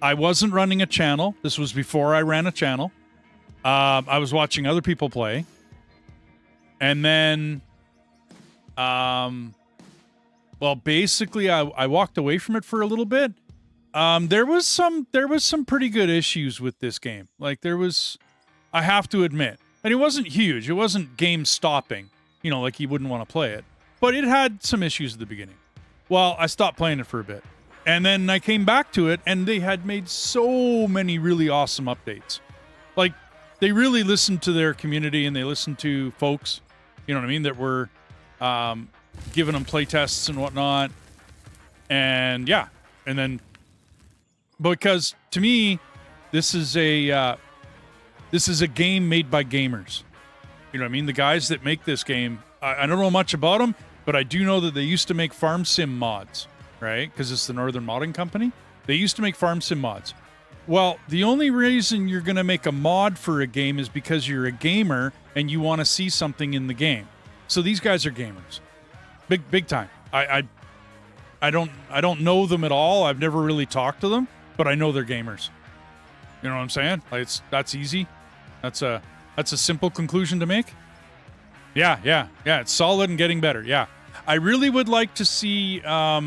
I wasn't running a channel. This was before I ran a channel. I was watching other people play. And then, well, basically I walked away from it for a little bit. There was some pretty good issues with this game. Like I have to admit, and it wasn't huge. It wasn't game stopping. You know, like you wouldn't want to play it. But it had some issues at the beginning. Well, I stopped playing it for a bit. And then I came back to it, and they had made so many really awesome updates. Like, they really listened to their community, and they listened to folks, you know what I mean, that were giving them playtests and whatnot. And, yeah. And then, because, to me, this is a game made by gamers. You know what I mean? The guys that make this game, I don't know much about them, but I do know that they used to make farm sim mods, right? Because it's the Northern Modding Company. They used to make farm sim mods. Well, the only reason you're going to make a mod for a game is because you're a gamer and you want to see something in the game. So these guys are gamers. Big time. I don't know them at all. I've never really talked to them, but I know they're gamers. You know what I'm saying? Like that's easy. That's a simple conclusion to make. Yeah. It's solid and getting better. Yeah. I really would like to see a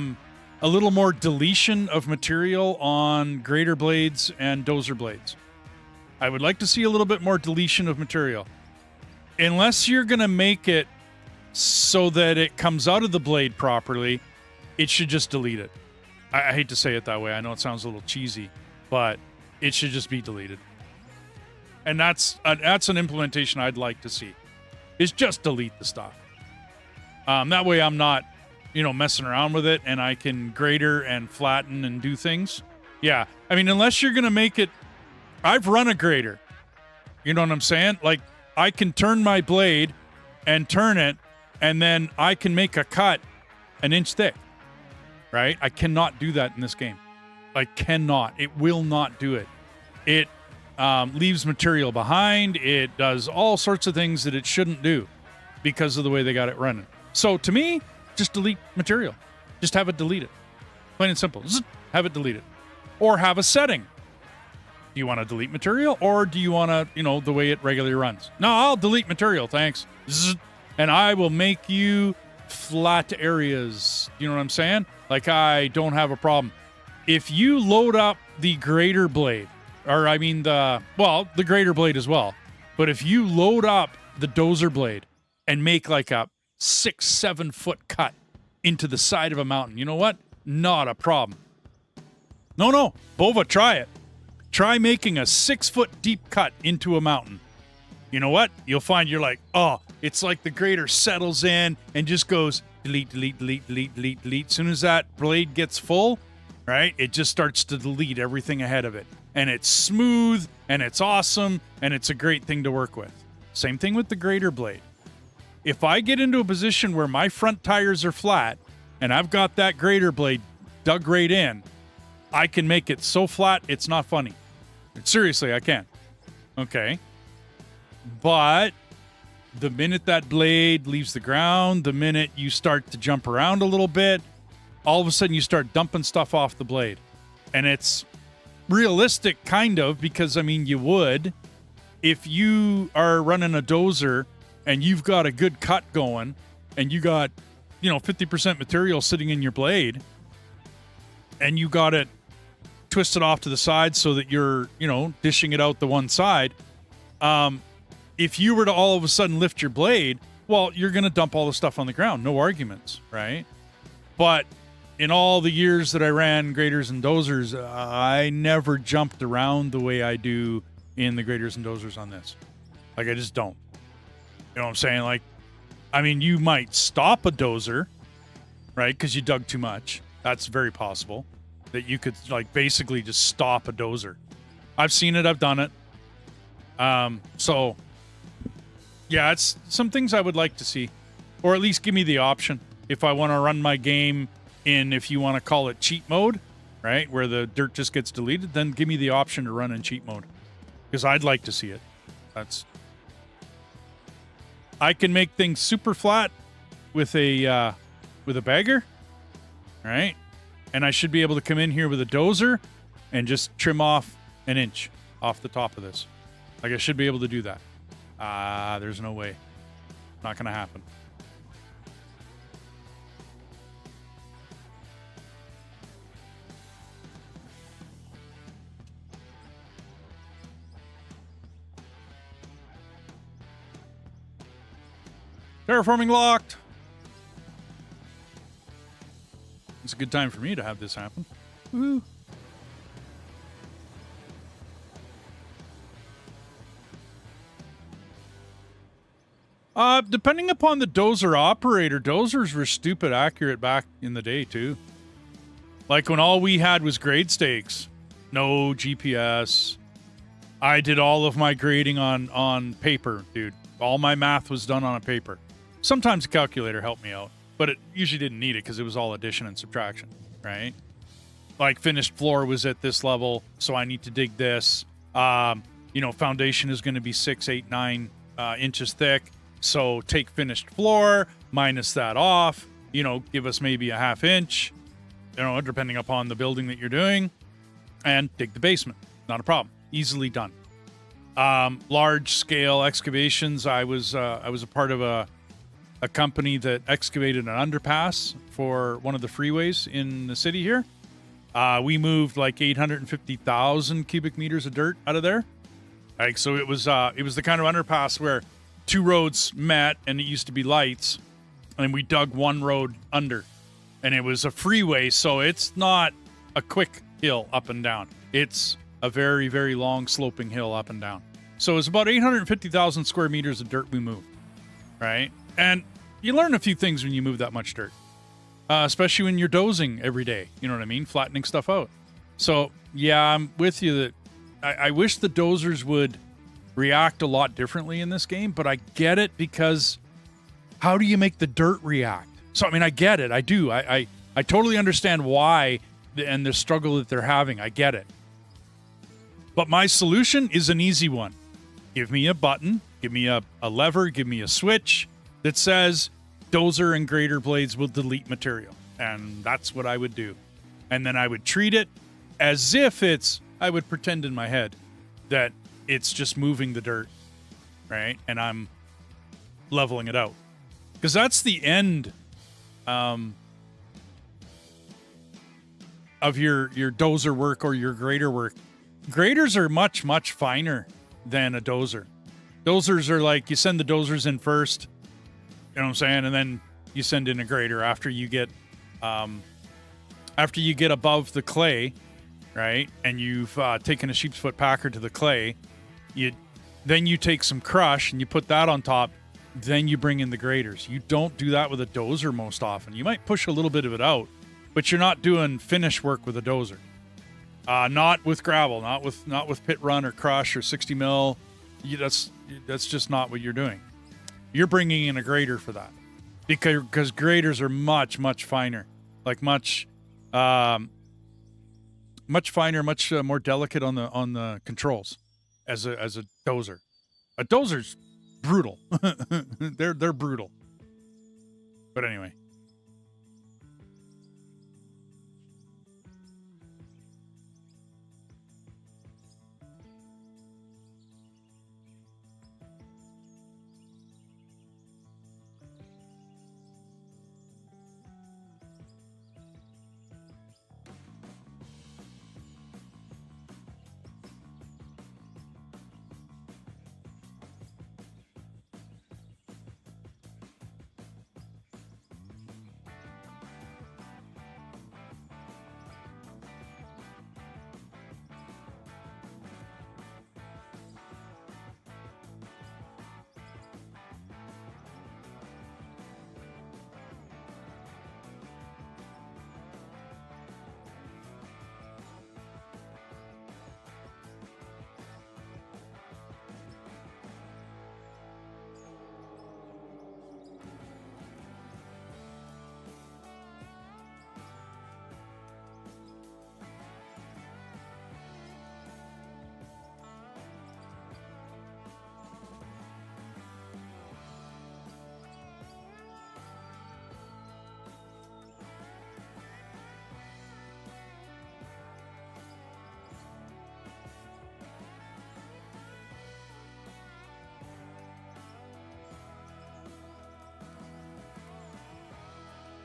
little more deletion of material on grater blades and dozer blades. I would like to see a little bit more deletion of material. Unless you're going to make it so that it comes out of the blade properly, it should just delete it. I hate to say it that way. I know it sounds a little cheesy, but it should just be deleted. And that's an implementation I'd like to see. Is just delete the stuff. That way I'm not, messing around with it, and I can grater and flatten and do things. Yeah, I mean, unless you're gonna make it, I've run a grater. You know what I'm saying? Like, I can turn my blade and turn it, and then I can make a cut an inch thick. Right? I cannot do that in this game. I cannot. It will not do it. It leaves material behind. It does all sorts of things that it shouldn't do because of the way they got it running. So to me, just delete material. Just have it deleted. Plain and simple. Zzz, have it deleted. Or have a setting. Do you want to delete material, or do you want to, the way it regularly runs? No, I'll delete material, thanks. Zzz, and I will make you flat areas. You know what I'm saying? Like, I don't have a problem. If you load up the grater blade, or I mean the grater blade as well, but if you load up the dozer blade and make like a 6-7 foot cut into the side of a mountain, you know what? Not a problem. No, Bova, try it. Try making a 6 foot deep cut into a mountain. You know what? You'll find you're like, oh, it's like the grater settles in and just goes delete, delete, delete, delete, delete, delete. As soon as that blade gets full, right, it just starts to delete everything ahead of it. And it's smooth, and it's awesome, and it's a great thing to work with. Same thing with the grater blade. If I get into a position where my front tires are flat, and I've got that grater blade dug right in, I can make it so flat, it's not funny. Seriously, I can. Okay. But the minute that blade leaves the ground, the minute you start to jump around a little bit, all of a sudden you start dumping stuff off the blade. And it's realistic, kind of, because, I mean, you would. If you are running a dozer and you've got a good cut going and you got, 50% material sitting in your blade and you got it twisted off to the side so that you're, dishing it out the one side, if you were to all of a sudden lift your blade, well, you're going to dump all the stuff on the ground. No arguments, right? But in all the years that I ran graders and dozers, I never jumped around the way I do in the graders and dozers on this. Like, I just don't. You know what I'm saying? Like, I mean, you might stop a dozer, right? Because you dug too much. That's very possible. That you could, like, basically just stop a dozer. I've seen it. I've done it. So, yeah, it's some things I would like to see. Or at least give me the option. If I want to run my game in, if you want to call it cheat mode, right? Where the dirt just gets deleted, then give me the option to run in cheat mode. Because I'd like to see it. I can make things super flat with a bagger, right? And I should be able to come in here with a dozer and just trim off an inch off the top of this. Like, I should be able to do that. There's no way. Not going to happen. Terraforming locked. It's a good time for me to have this happen. Woohoo. Depending upon the dozer operator, dozers were stupid accurate back in the day too. Like when all we had was grade stakes, no GPS. I did all of my grading on paper, dude. All my math was done on a paper. Sometimes a calculator helped me out, but it usually didn't need it because it was all addition and subtraction, right? like finished floor was at this level, so I need to dig this. You know, foundation is going to be 6, 8, 9 inches thick. So take finished floor, minus that off, you know, give us maybe a half inch, you know, depending upon the building that you're doing, and dig the basement. Not a problem. Easily done. Large scale excavations. I was a part of a company that excavated an underpass for one of the freeways in the city here. We moved like 850,000 cubic meters of dirt out of there. Like, so it was the kind of underpass where two roads met and it used to be lights, and we dug one road under, and it was a freeway. So it's not a quick hill up and down. It's a very, very long sloping hill up and down. So it's about 850,000 square meters of dirt we moved, right? And you learn a few things when you move that much dirt, especially when you're dozing every day. You know what I mean? Flattening stuff out. So, yeah, I'm with you that I wish the dozers would react a lot differently in this game, but I get it, because how do you make the dirt react? So, I mean, I get it. I do. I totally understand why and the struggle that they're having. I get it. But my solution is an easy one. Give me a button, give me a lever, give me a switch that says dozer and grader blades will delete material. And that's what I would do. And then I would treat it as if I would pretend in my head that it's just moving the dirt, right? And I'm leveling it out. Because that's the end of your dozer work or your grader work. Graders are much, much finer than a dozer. Dozers are like, you send the dozers in first, you know what I'm saying? And then you send in a grader after you get above the clay, right? And you've taken a sheep's foot packer to the clay. Then you take some crush and you put that on top. Then you bring in the graders. You don't do that with a dozer most often. You might push a little bit of it out, but you're not doing finish work with a dozer. Not with gravel, not with pit run or crush or 60 mil. That's just not what you're doing. You're bringing in a grader for that, because graders are much, much finer, like much finer, much more delicate on the controls as a dozer. A dozer's brutal. They're brutal. But anyway.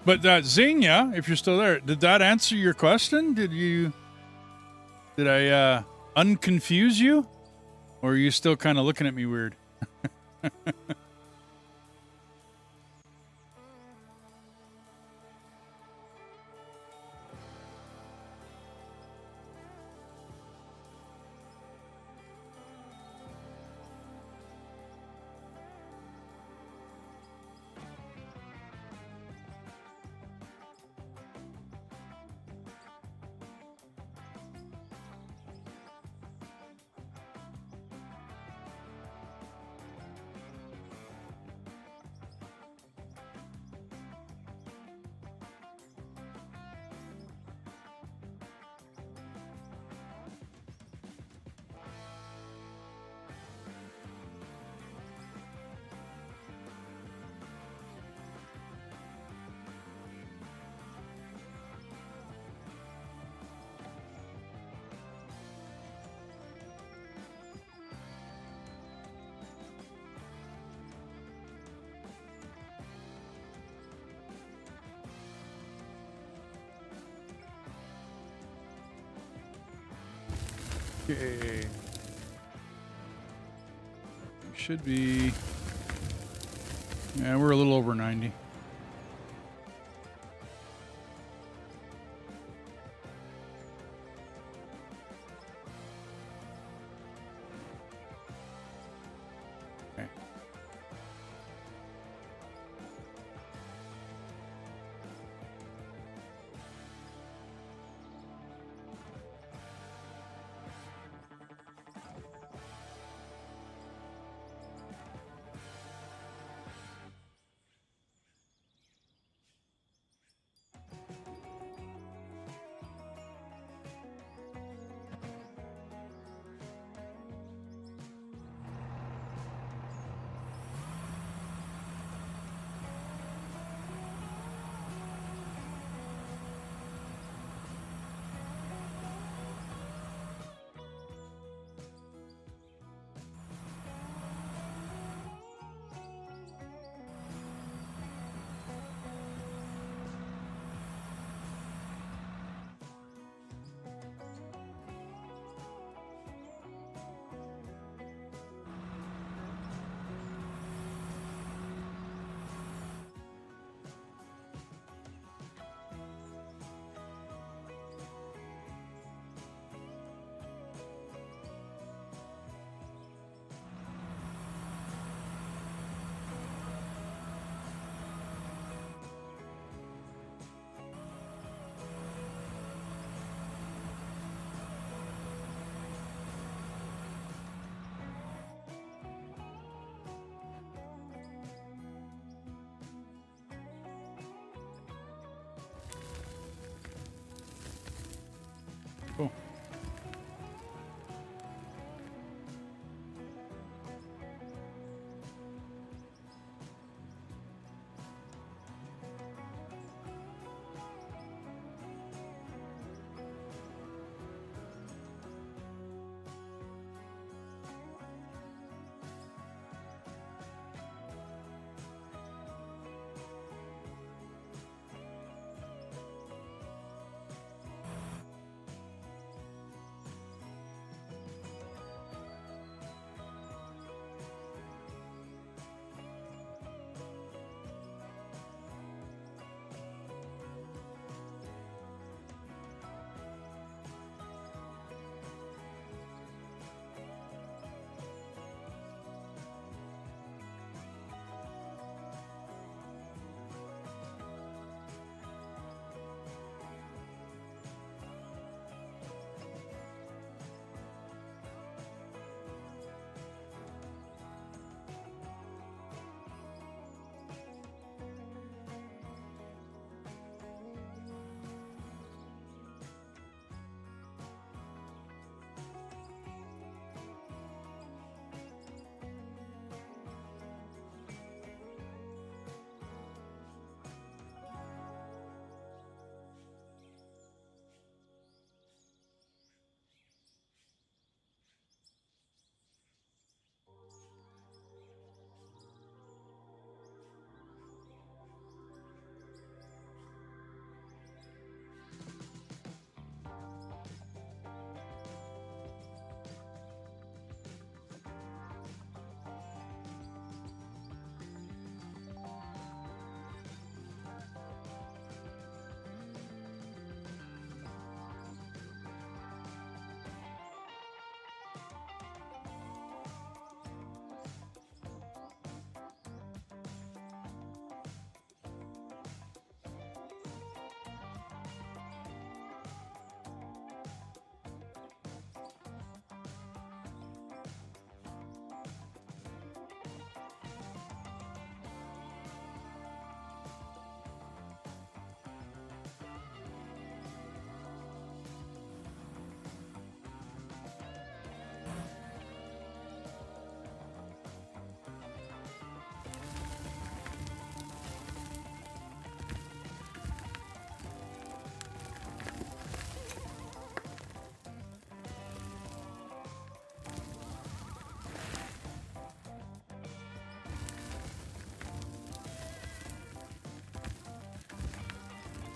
But Xenia, if you're still there, did that answer your question? Did I unconfuse you? Or are you still kind of looking at me weird? Okay. We should be... Yeah, we're a little over 90. Okay. Cool.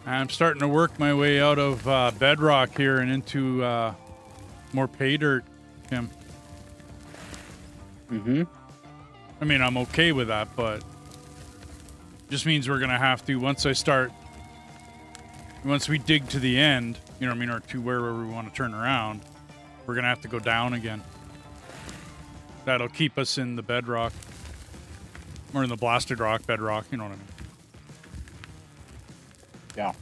I'm starting to work my way out of bedrock here and into More pay dirt, Kim. Mm-hmm. I mean, I'm okay with that, but just means we're gonna have to once we dig to the end, you know what I mean, or to where we want to turn around, we're gonna have to go down again. That'll keep us in the bedrock. Or in the blasted rock, bedrock, you know what I mean. Yeah.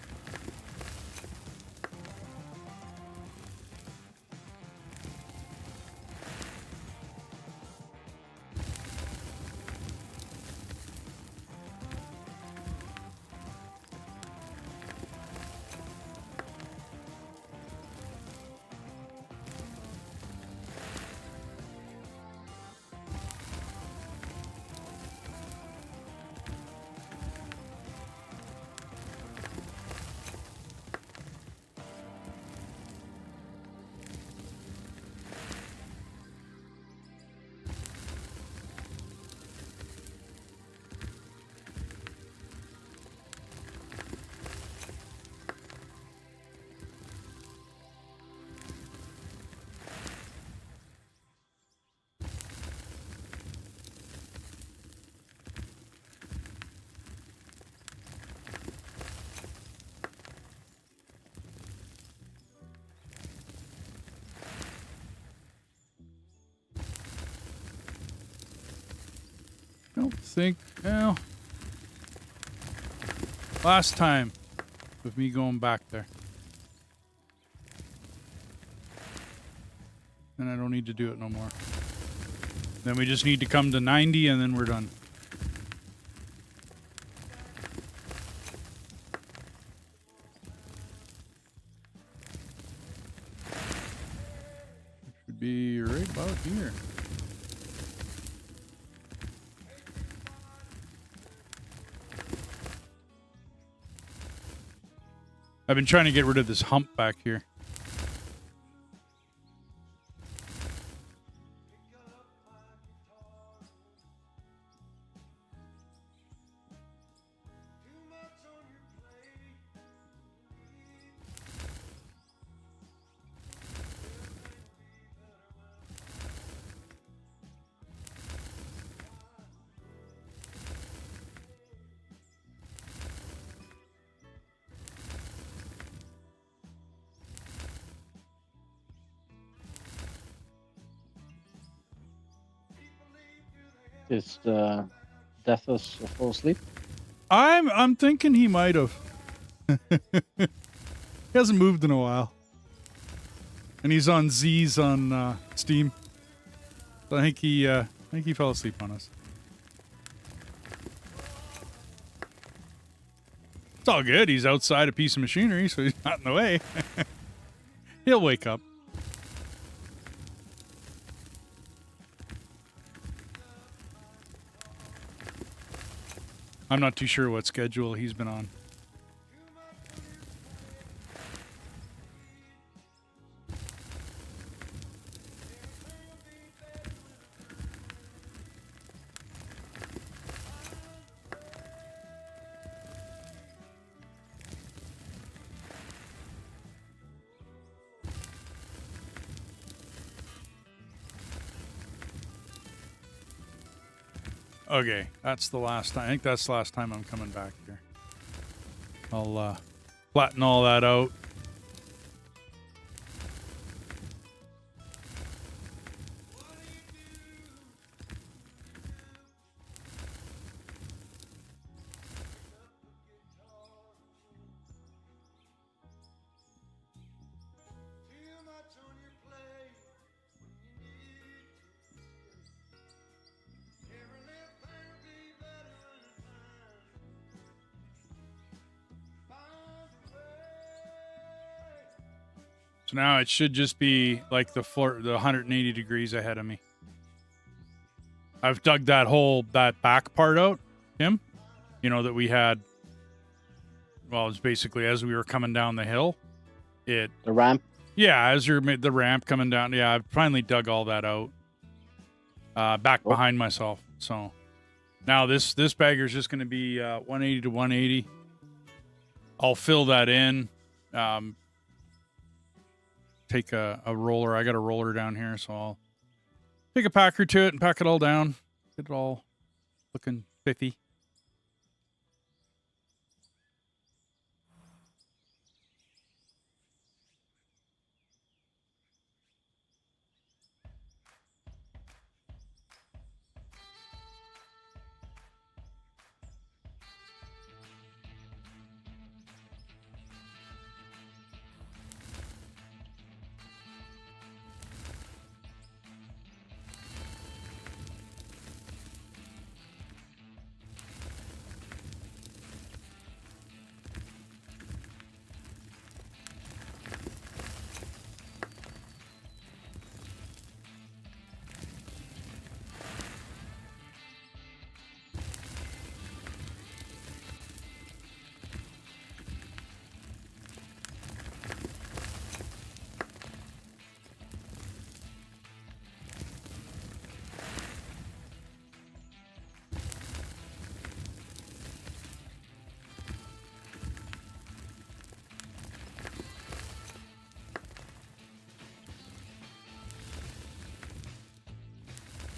Don't think, well, last time with me going back there. And I don't need to do it no more. Then we just need to come to 90 and then we're done. Should be right about here. I've been trying to get rid of this hump back here. Is Deathus full asleep? I'm thinking he might have. He hasn't moved in a while. And he's on Z's on Steam. So I think he fell asleep on us. It's all good. He's outside a piece of machinery, so he's not in the way. He'll wake up. I'm not too sure what schedule he's been on. Okay, that's the last time. I think that's the last time I'm coming back here. I'll flatten all that out. So now it should just be like the 180 degrees ahead of me. I've dug that back part out, Tim. You know, that we had. Well, it's basically as we were coming down the hill. The ramp? Yeah, as you're the ramp coming down. Yeah, I've finally dug all that out. Back behind myself. So now this bagger's just going to be 180 to 180. I'll fill that in. take a roller. I got a roller down here, so I'll take a packer to it and pack it all down. Get it all looking spiffy.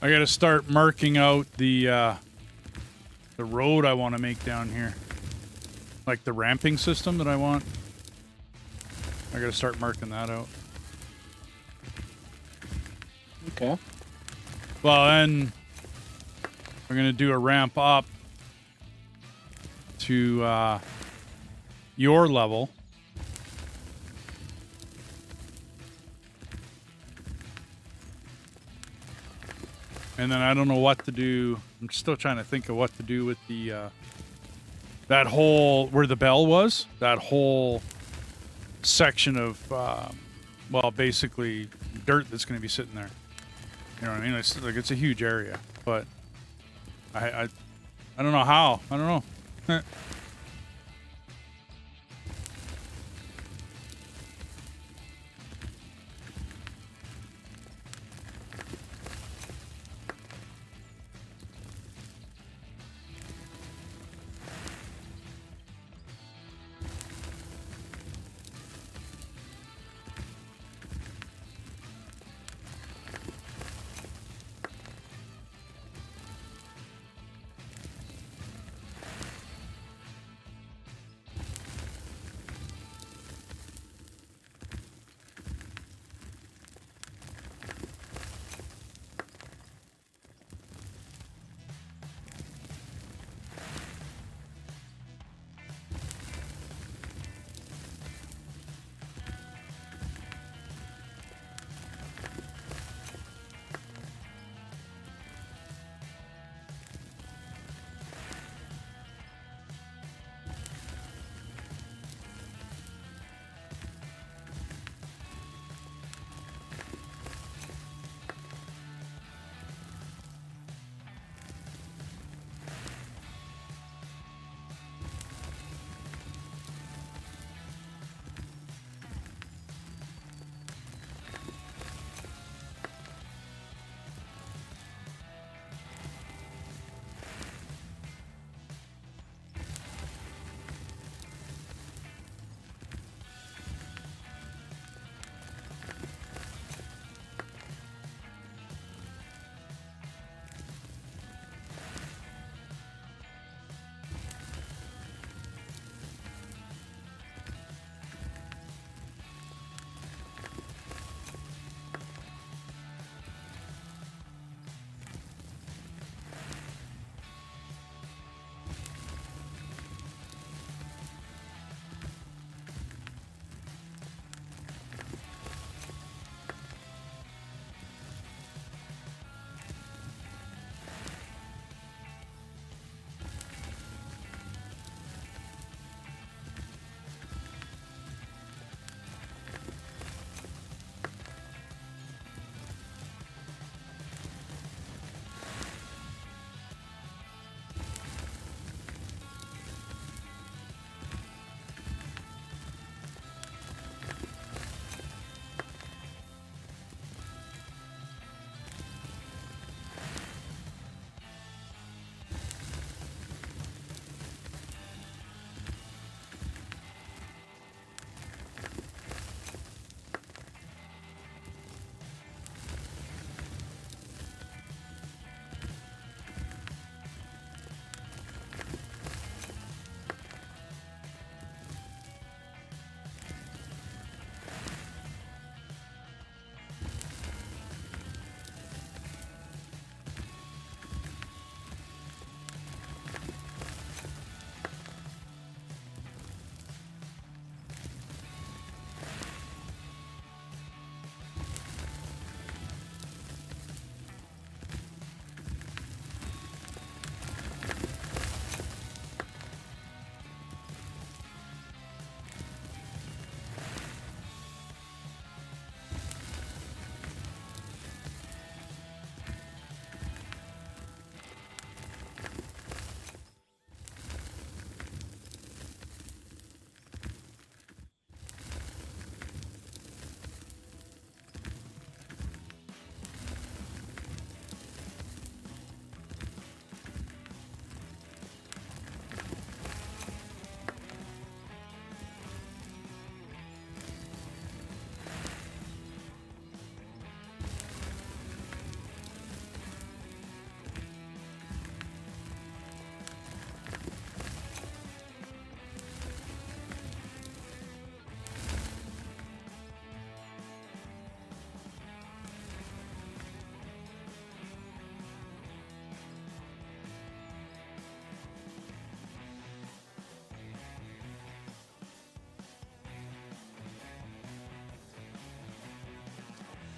I got to start marking out the road I want to make down here. Like the ramping system that I want. I got to start marking that out. Okay. Well, then we're going to do a ramp up to your level. And then I don't know what to do. I'm still trying to think of what to do with the that whole where the bell was. That whole section of well, basically dirt that's going to be sitting there. You know what I mean? It's like it's a huge area, but I don't know how. I don't know.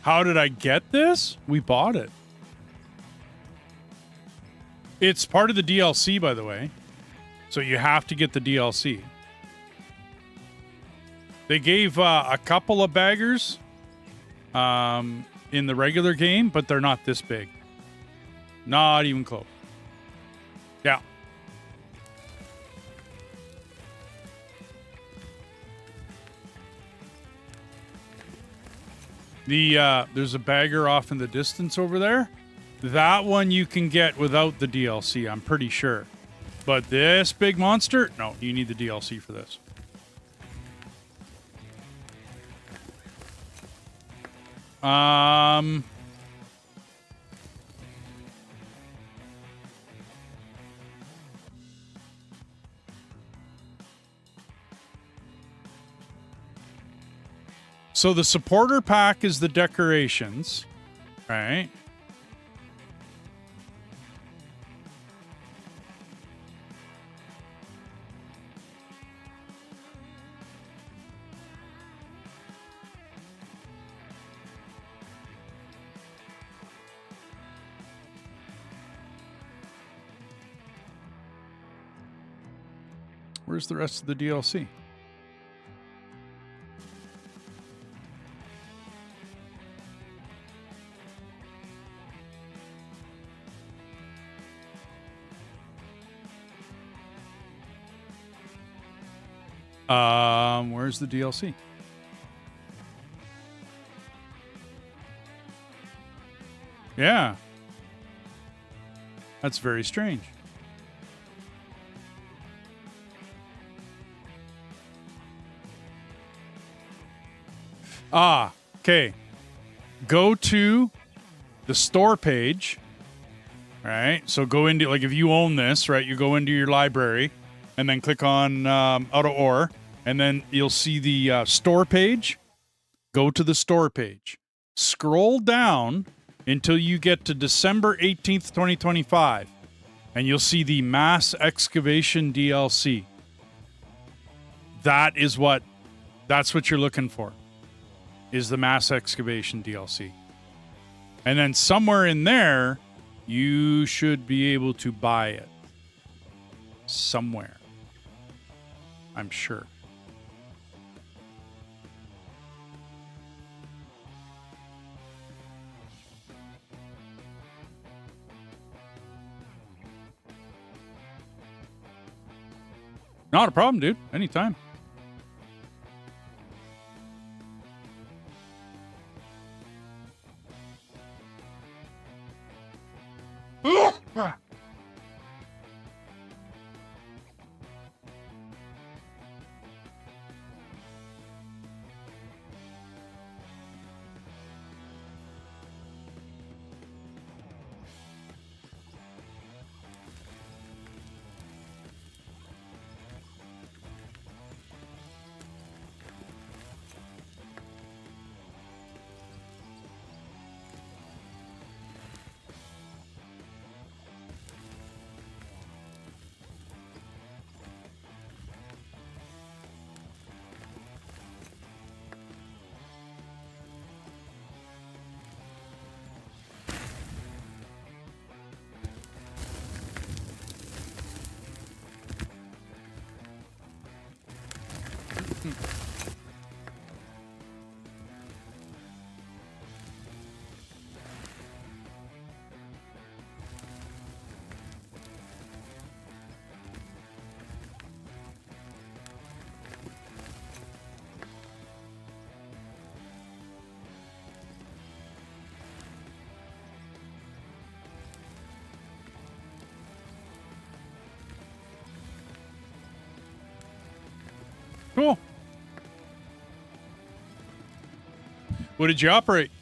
How did I get this? We bought it. It's part of the DLC, by the way. So you have to get the DLC. They gave a couple of baggers in the regular game, but they're not this big. Not even close. Yeah. There's a bagger off in the distance over there. That one you can get without the DLC, I'm pretty sure. But this big monster, no, you need the DLC for this. So the supporter pack is the decorations, right? Where's the rest of the DLC? Where's the DLC? Yeah. That's very strange. Okay. Go to the store page. All right. So go into, like, if you own this, right, you go into your library and then click on out of ore, and then you'll see the store page. Go to the store page. Scroll down until you get to December 18th, 2025, and you'll see the mass excavation DLC. That's what you're looking for, is the mass excavation DLC. And then somewhere in there, you should be able to buy it. Somewhere. I'm sure. Not a problem, dude. Anytime. Cool. What did you operate?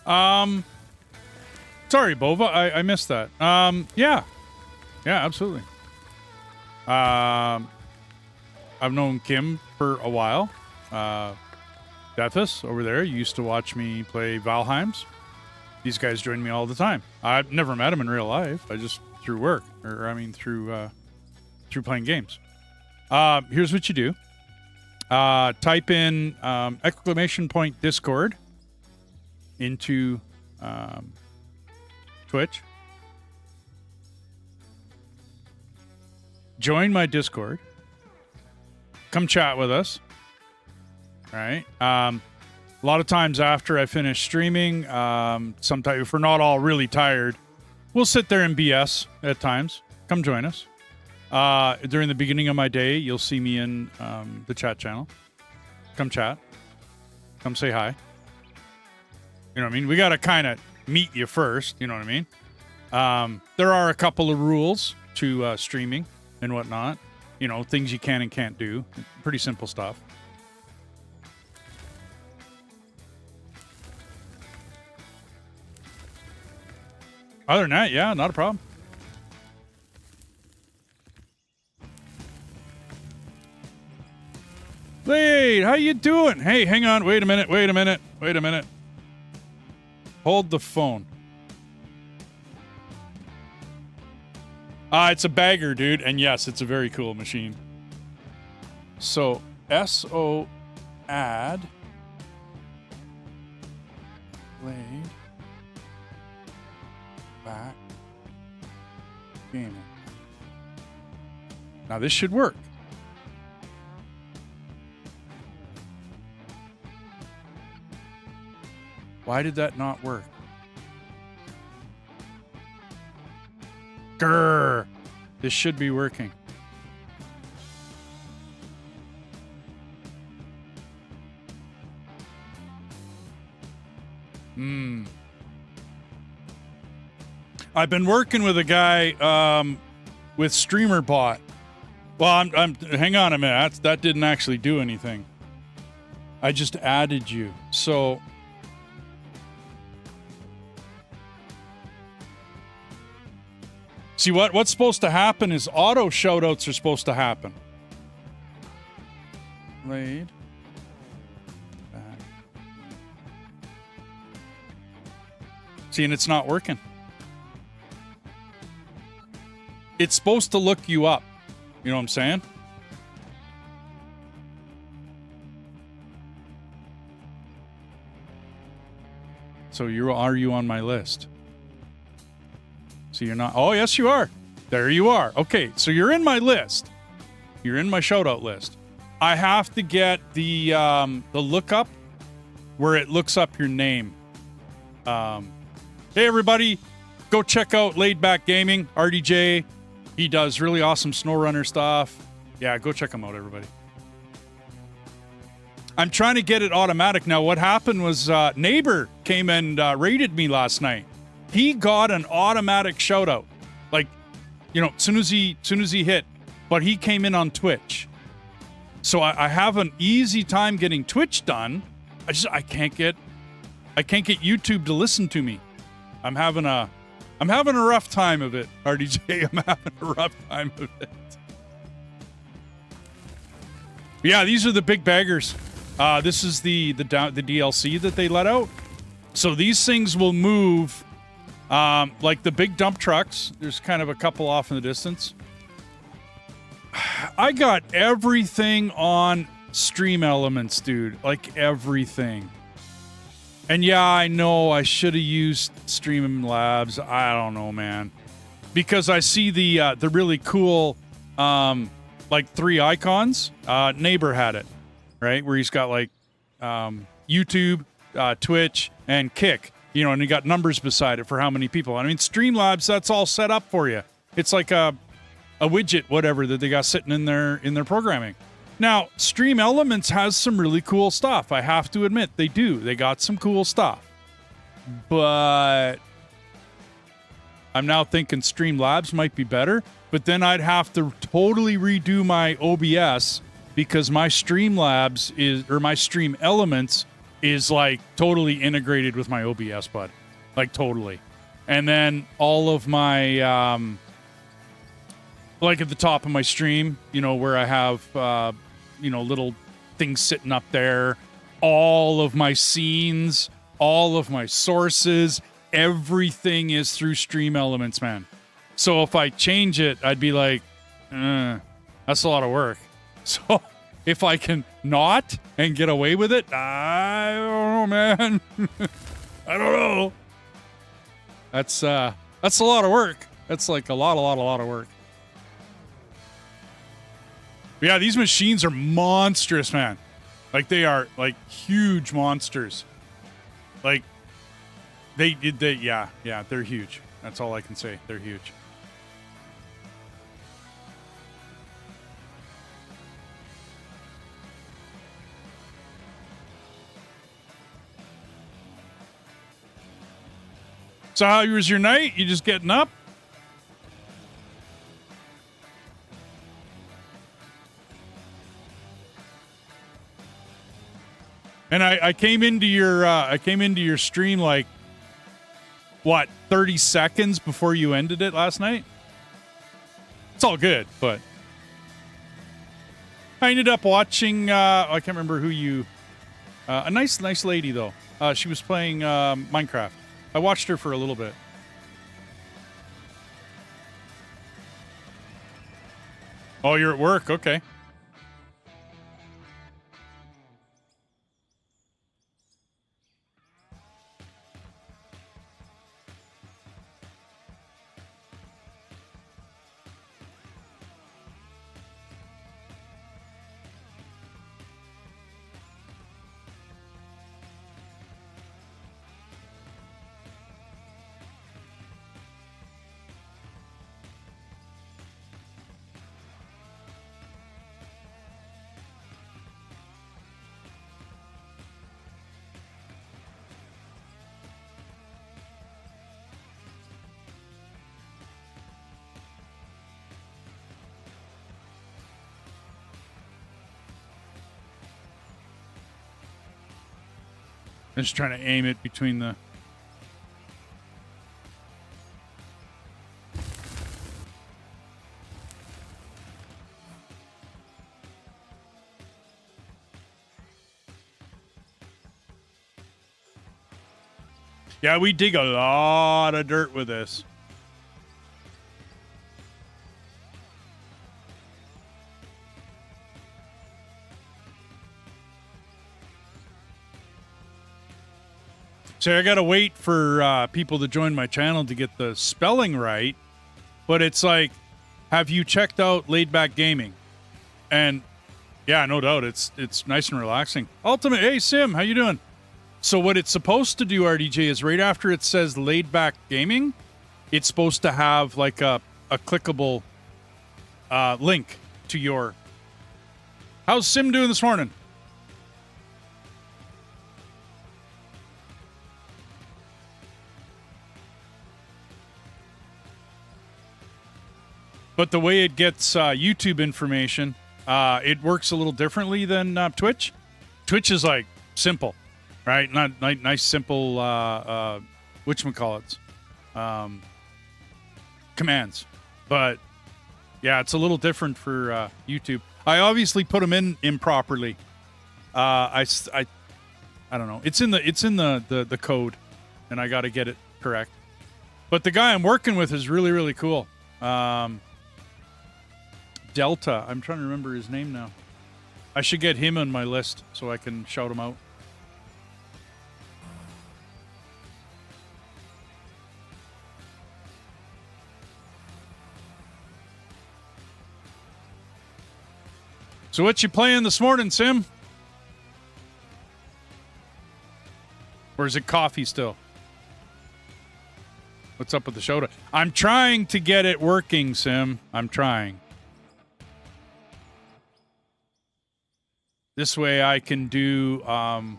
Sorry, Bova, I missed that. Yeah, absolutely. I've known Kim for a while. Deathus over there used to watch me play Valheims. These guys join me all the time. I've never met them in real life. I just through work, through playing games. Here's what you do. Type in exclamation point Discord into Twitch. Join my Discord. Come chat with us. All right. A lot of times after I finish streaming, sometimes if we're not all really tired, we'll sit there and BS at times. Come join us. During the beginning of my day, you'll see me in the chat channel. Come chat. Come say hi. You know what I mean? We got to kind of meet you first. You know what I mean? There are a couple of rules to streaming and whatnot. You know, things you can and can't do. Pretty simple stuff. Other than that, yeah, not a problem. Wait, how you doing? Hey, hang on. Wait a minute. Hold the phone. It's a bagger, dude. And yes, it's a very cool machine. So, SO add blade back gaming. Now this should work. Why did that not work? Grrr. This should be working. I've been working with a guy with StreamerBot. Well, I'm hang on a minute. That didn't actually do anything. I just added you. So see what's supposed to happen is auto shoutouts are supposed to happen. Laid back. See, and it's not working. It's supposed to look you up. You know what I'm saying? So are you on my list? So you're not. Oh, yes, you are. There you are. Okay, so you're in my list. You're in my shoutout list. I have to get the lookup where it looks up your name. Hey, everybody, go check out Laid Back Gaming, RDJ. He does really awesome SnowRunner stuff. Yeah, go check him out, everybody. I'm trying to get it automatic now. What happened was neighbor came and raided me last night. He got an automatic shout out, like, you know, as soon as he hit, but he came in on Twitch. So I have an easy time getting Twitch done. I can't get YouTube to listen to me. I'm having a rough time of it, RDJ. I'm having a rough time of it. Yeah, these are the big baggers. This is the DLC that they let out. So these things will move. Like the big dump trucks, there's kind of a couple off in the distance. I got everything on Stream Elements, dude. Like everything. And yeah, I know I should have used Streamlabs. I don't know, man. Because I see the really cool like 3 icons. Neighbor had it, right? Where he's got like YouTube, Twitch, and Kick. You know, and you got numbers beside it for how many people. I mean, Streamlabs, that's all set up for you. It's like a widget, whatever, that they got sitting in their programming. Now, Stream Elements has some really cool stuff. I have to admit, they do. They got some cool stuff. But I'm now thinking Streamlabs might be better. But then I'd have to totally redo my OBS because my Streamlabs my Stream Elements is like totally integrated with my OBS, bud. Like totally. And then all of my, like at the top of my stream, you know, where I have, you know, little things sitting up there, all of my scenes, all of my sources, everything is through Stream Elements, man. So if I change it, I'd be like, that's a lot of work. So if I can not and get away with it, I don't know, man. I don't know. That's a lot of work. That's like a lot of work. Yeah, these machines are monstrous, man. Like they are like huge monsters. Like yeah, they're huge. That's all I can say. They're huge. So how was your night? You just getting up? And I came into your stream like what, 30 seconds before you ended it last night? It's all good, but I ended up watching I can't remember who you a nice lady though. She was playing Minecraft. I watched her for a little bit. Oh, you're at work. Okay. I'm just trying to aim it between the... Yeah, we dig a lot of dirt with this. So I gotta wait for people to join my channel to get the spelling right, but it's like, have you checked out Laid Back Gaming? And yeah, no doubt, it's nice and relaxing. Ultimate, hey Sim, how you doing? So what it's supposed to do, RDJ, is right after it says Laid Back Gaming, it's supposed to have like a clickable link to your... How's Sim doing this morning? But the way it gets YouTube information, it works a little differently than Twitch. Twitch is like simple, right? Not nice, simple, whatchamacallits, commands. But yeah, it's a little different for YouTube. I obviously put them in improperly. I don't know. It's in the code, and I got to get it correct. But the guy I'm working with is really, really cool. Delta. I'm trying to remember his name now. I should get him on my list so I can shout him out. So what you playing this morning, Sim? Or is it coffee still? What's up with the Shota? I'm trying to get it working, Sim. I'm trying. This way I can do... Oh,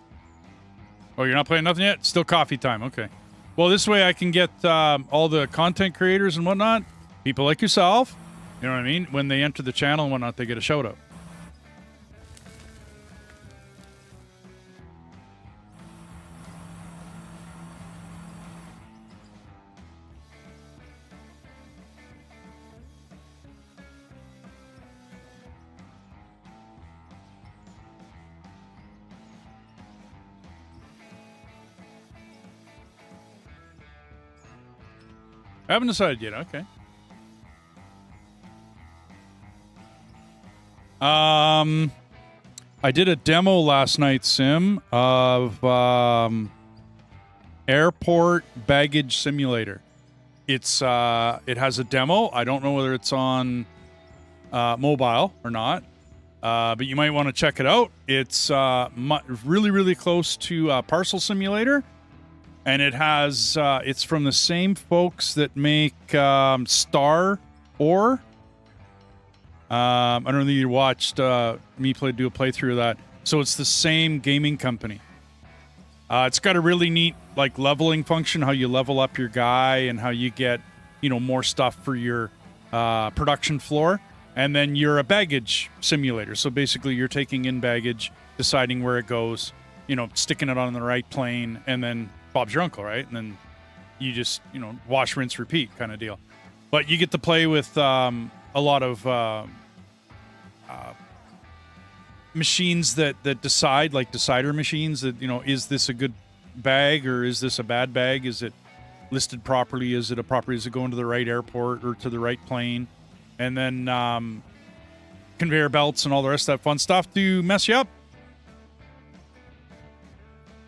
you're not playing nothing yet? Still coffee time. Okay. Well, this way I can get all the content creators and whatnot, people like yourself, you know what I mean? When they enter the channel and whatnot, they get a shout out. I haven't decided yet. Okay. I did a demo last night, Sim, of airport baggage simulator. It has a demo. I don't know whether it's on mobile or not, but you might want to check it out. It's really, really close to Parcel Simulator, and it has it's from the same folks that make Star Ore. I don't know if you watched do a playthrough of that. So it's the same gaming company. It's got a really neat like leveling function, how you level up your guy and how you get, more stuff for your production floor. And then you're a baggage simulator. So basically you're taking in baggage, deciding where it goes, sticking it on the right plane, and then Bob's your uncle, right? And then you just, wash, rinse, repeat kind of deal. But you get to play with a lot of machines that decide, like decider machines that, is this a good bag or is this a bad bag? Is it listed properly? Is it going to the right airport or to the right plane? And then conveyor belts and all the rest of that fun stuff to mess you up.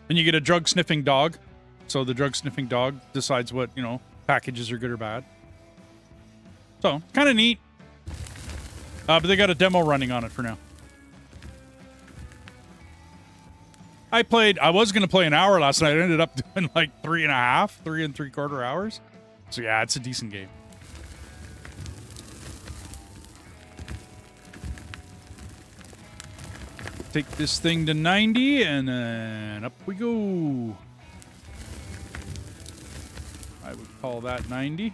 And you get a drug sniffing dog. So the drug sniffing dog decides what, packages are good or bad. So kind of neat. But they got a demo running on it for now. I was going to play an hour last night. I ended up doing like 3 3/4 hours. So yeah, it's a decent game. Take this thing to 90 and then up we go. I would call that 90.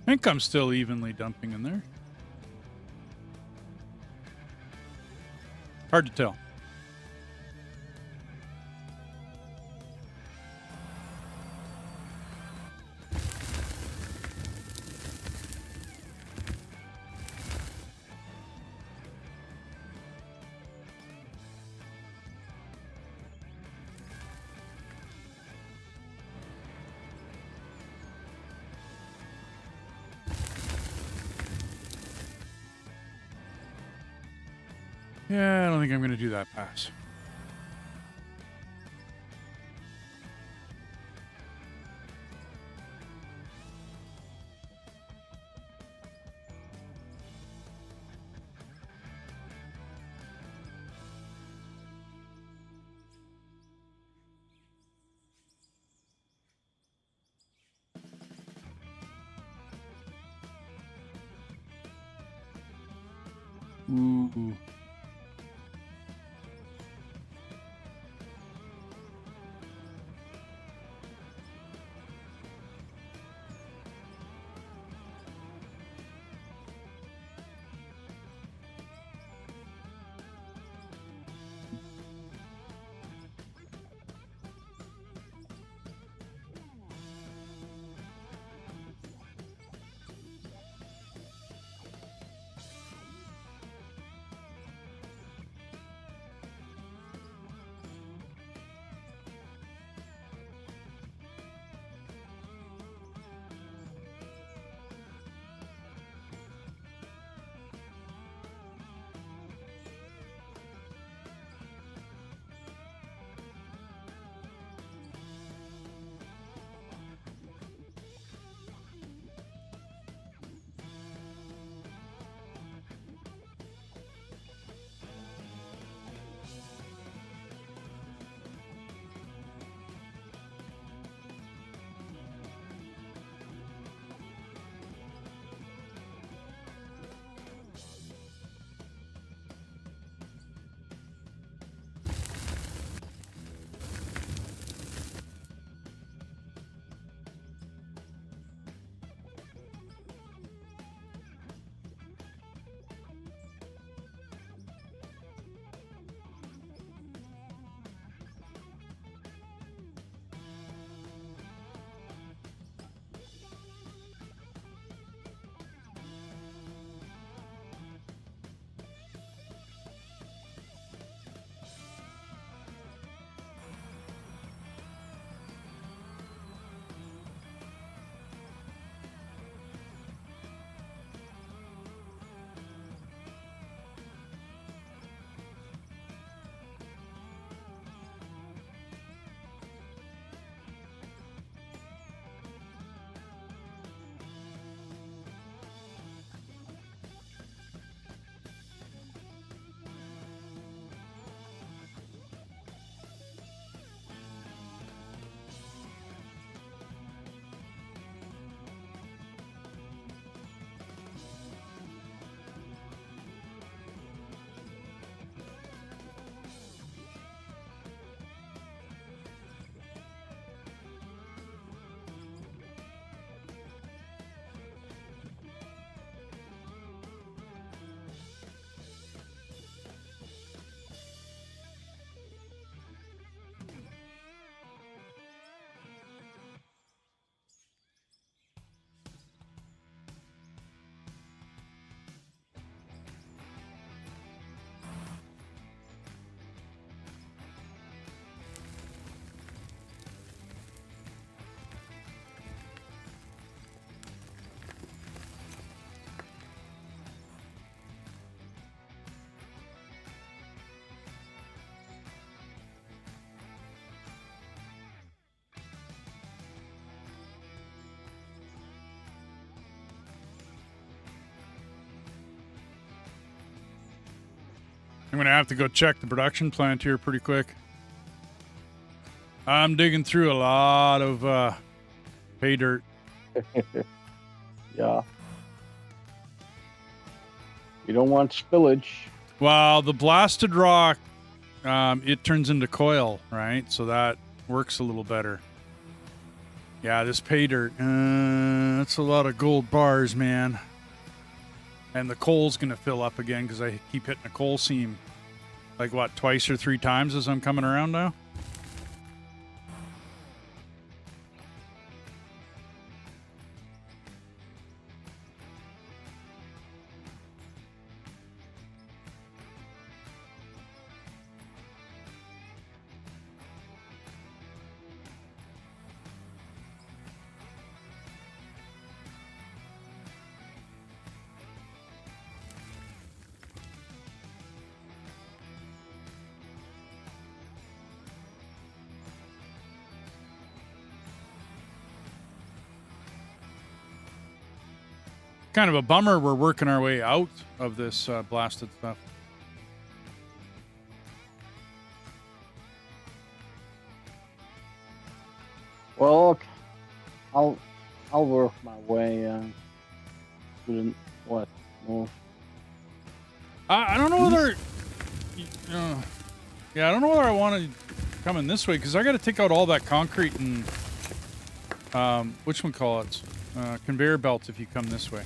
I think I'm still evenly dumping in there. Hard to tell. Yeah, I don't think I'm going to do that pass. Ooh. I'm going to have to go check the production plant here pretty quick. I'm digging through a lot of pay dirt. Yeah. You don't want spillage. Well, the blasted rock, it turns into coil, right? So that works a little better Yeah, this pay dirt. That's a lot of gold bars, man. And the coal's going to fill up again because I keep hitting a coal seam. Like, what, twice or three times as I'm coming around now? Kind of a bummer we're working our way out of this blasted stuff. Well, look, I'll work my way to the north. I don't know whether... yeah, I don't know whether I want to come in this way, because I got to take out all that concrete and... whatchamacallit? Conveyor belts if you come this way.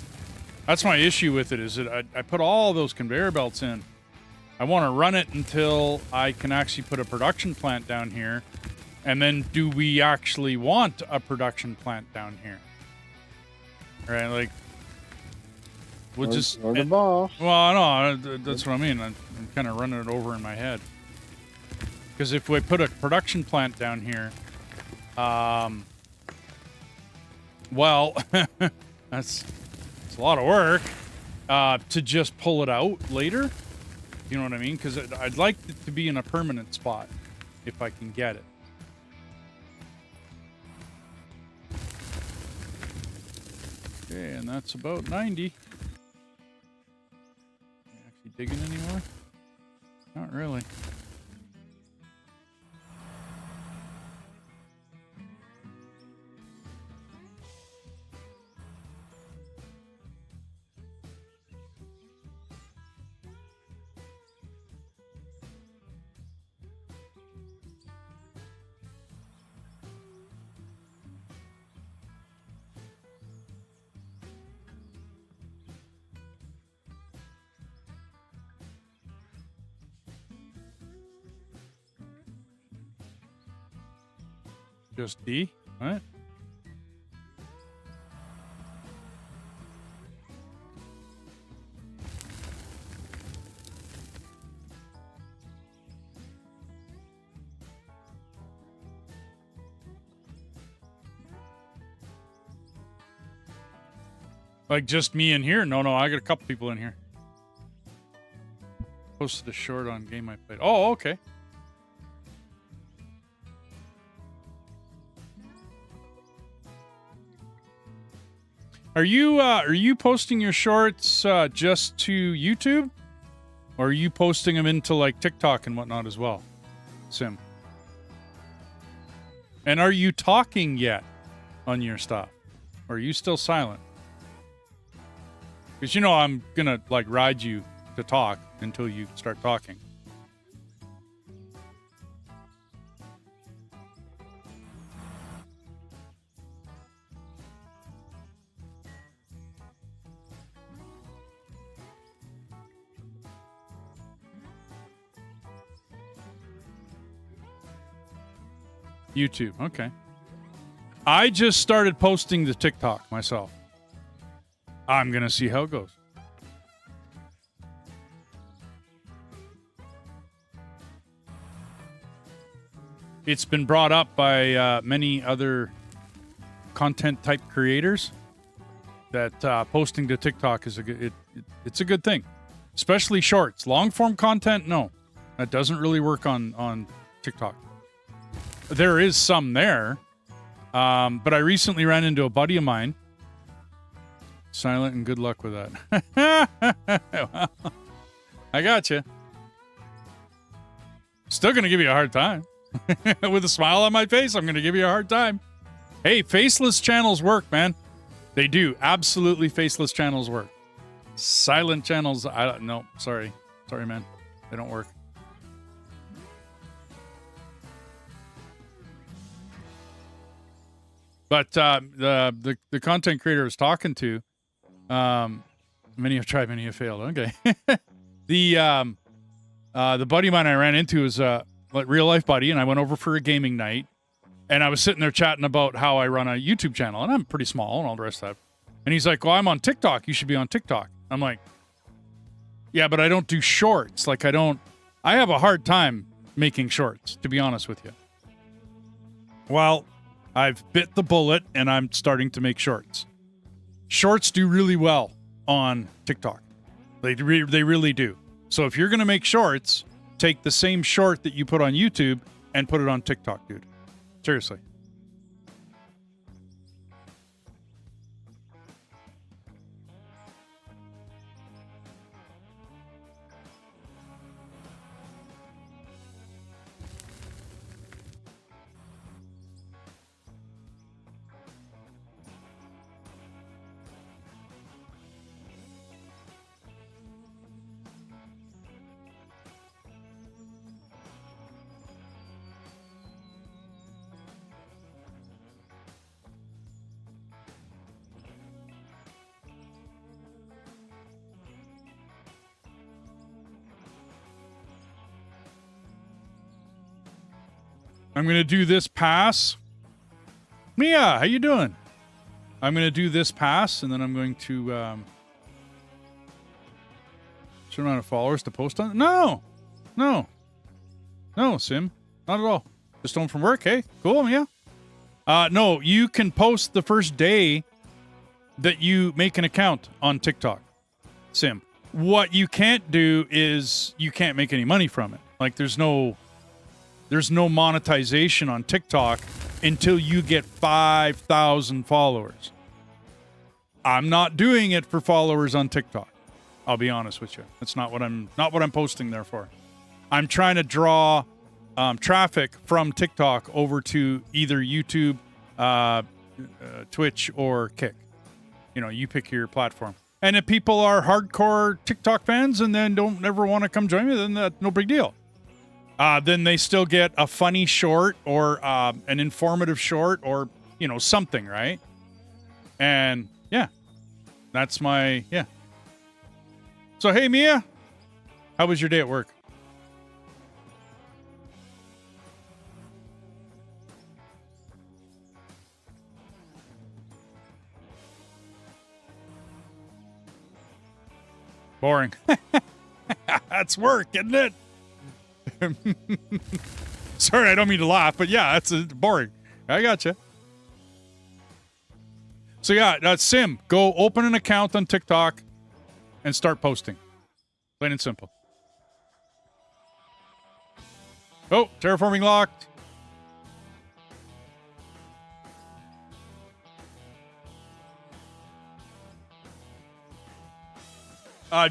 That's my issue with it, is that I put all those conveyor belts in. I want to run it until I can actually put a production plant down here. And then do we actually want a production plant down here? Right, like... We'll just... You're the boss. Well, I know, that's what I mean. I'm kind of running it over in my head. Because if we put a production plant down here... well, that's a lot of work to just pull it out later. You know what I mean? Because I'd like it to be in a permanent spot if I can get it. Okay, and that's about 90. Actually digging anymore? Not really. Just D? What? Like just me in here? No, I got a couple people in here. Posted a short on game I played. Oh, okay. Are you posting your shorts just to YouTube, or are you posting them into like TikTok and whatnot as well, Sim? And are you talking yet on your stuff, or are you still silent? Because you know I'm gonna like ride you to talk until you start talking. YouTube, okay. I just started posting to TikTok myself. I'm gonna see how it goes. It's been brought up by many other content type creators that posting to TikTok is it's a good thing, especially shorts. Long form content, no, that doesn't really work on TikTok. There is some there, but I recently ran into a buddy of mine. Silent and good luck with that. Well, I got you. Still going to give you a hard time. With a smile on my face, I'm going to give you a hard time. Hey, faceless channels work, man. They do. Absolutely faceless channels work. Silent channels, no, sorry. Sorry, man. They don't work. But the content creator I was talking to, many have tried, many have failed. Okay. The buddy of mine I ran into is like real life buddy, and I went over for a gaming night, and I was sitting there chatting about how I run a YouTube channel, and I'm pretty small and all the rest of that. And he's like, "Well, I'm on TikTok. You should be on TikTok." I'm like, "Yeah, but I don't do shorts. Like, I have a hard time making shorts, to be honest with you." Well, I've bit the bullet, and I'm starting to make shorts. Shorts do really well on TikTok. They really do. So if you're going to make shorts, take the same short that you put on YouTube and put it on TikTok, dude. Seriously. I'm going to do this pass. Mia, how you doing? I'm going to do this pass, and then I'm going to certain amount of followers to post on. No, Sim, not at all. Just home from work. Hey, cool, Mia. No, you can post the first day that you make an account on TikTok, Sim. What you can't do is you can't make any money from it. Like there's no monetization on TikTok until you get 5,000 followers. I'm not doing it for followers on TikTok. I'll be honest with you. That's not what I'm posting there for. I'm trying to draw traffic from TikTok over to either YouTube, Twitch, or Kick. You know, you pick your platform. And if people are hardcore TikTok fans and then don't ever want to come join me, then that's no big deal. Then they still get a funny short or an informative short or, you know, something, right? And, yeah, that's my, yeah. So, hey, Mia, how was your day at work? Boring. That's work, isn't it? Sorry, I don't mean to laugh, but yeah, that's boring. I gotcha. So yeah, Sim, go open an account on TikTok and start posting. Plain and simple. Oh, terraforming locked.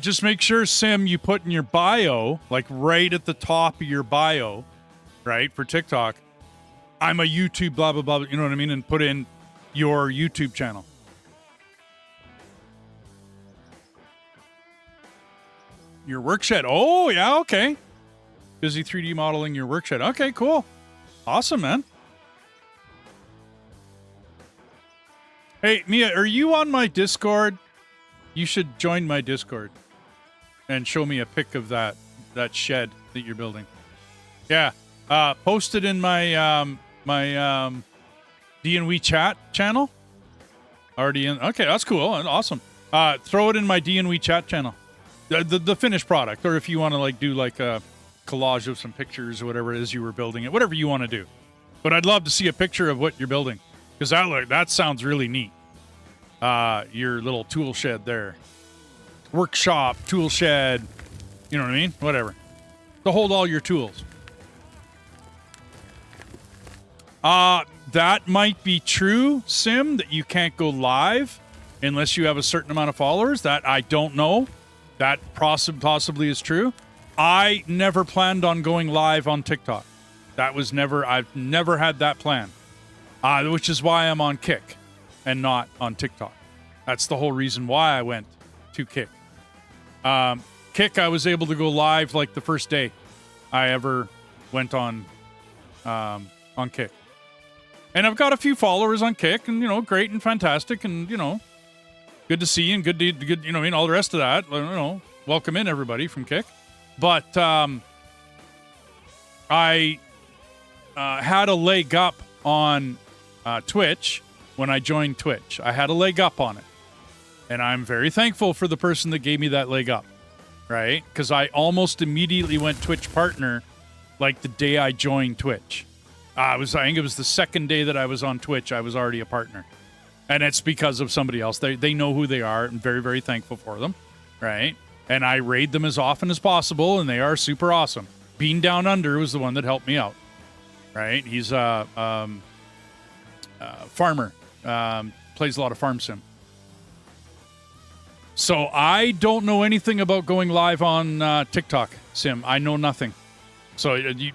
Just make sure, Sim, you put in your bio, like right at the top of your bio, right, for TikTok, I'm a YouTube blah, blah, blah, you know what I mean? And put in your YouTube channel. Your work shed. Oh, yeah, okay. Busy 3D modeling your work shed. Okay, cool. Awesome, man. Hey, Mia, are you on my Discord? You should join my Discord and show me a pic of that shed that you're building. Yeah, post it in my my D&We chat channel. Already in. Okay, that's cool. Awesome. Throw it in my D&We chat channel. The finished product, or if you want to like do like a collage of some pictures or whatever it is you were building it, whatever you want to do. But I'd love to see a picture of what you're building because that sounds really neat. Your little tool shed there. Workshop, tool shed, you know what I mean? Whatever. To hold all your tools. That might be true, Sim, that you can't go live unless you have a certain amount of followers. That I don't know. That possibly is true. I never planned on going live on TikTok. I've never had that plan. Which is why I'm on Kick and not on TikTok. That's the whole reason why I went to Kick. Kick, I was able to go live like the first day I ever went on Kick. And I've got a few followers on Kick, and, you know, great and fantastic, and, you know, good to see you, and good, you know, I mean, all the rest of that. You know, welcome in, everybody, from Kick. But I had a leg up on Twitch when I joined Twitch. I had a leg up on it. And I'm very thankful for the person that gave me that leg up, right? Because I almost immediately went Twitch partner like the day I joined Twitch. I think it was the second day that I was on Twitch, I was already a partner. And it's because of somebody else. They know who they are, and very, very thankful for them, right? And I raid them as often as possible, and they are super awesome. Bean Down Under was the one that helped me out, right? He's a farmer, plays a lot of farm sim. So I don't know anything about going live on TikTok, Sim. I know nothing. So you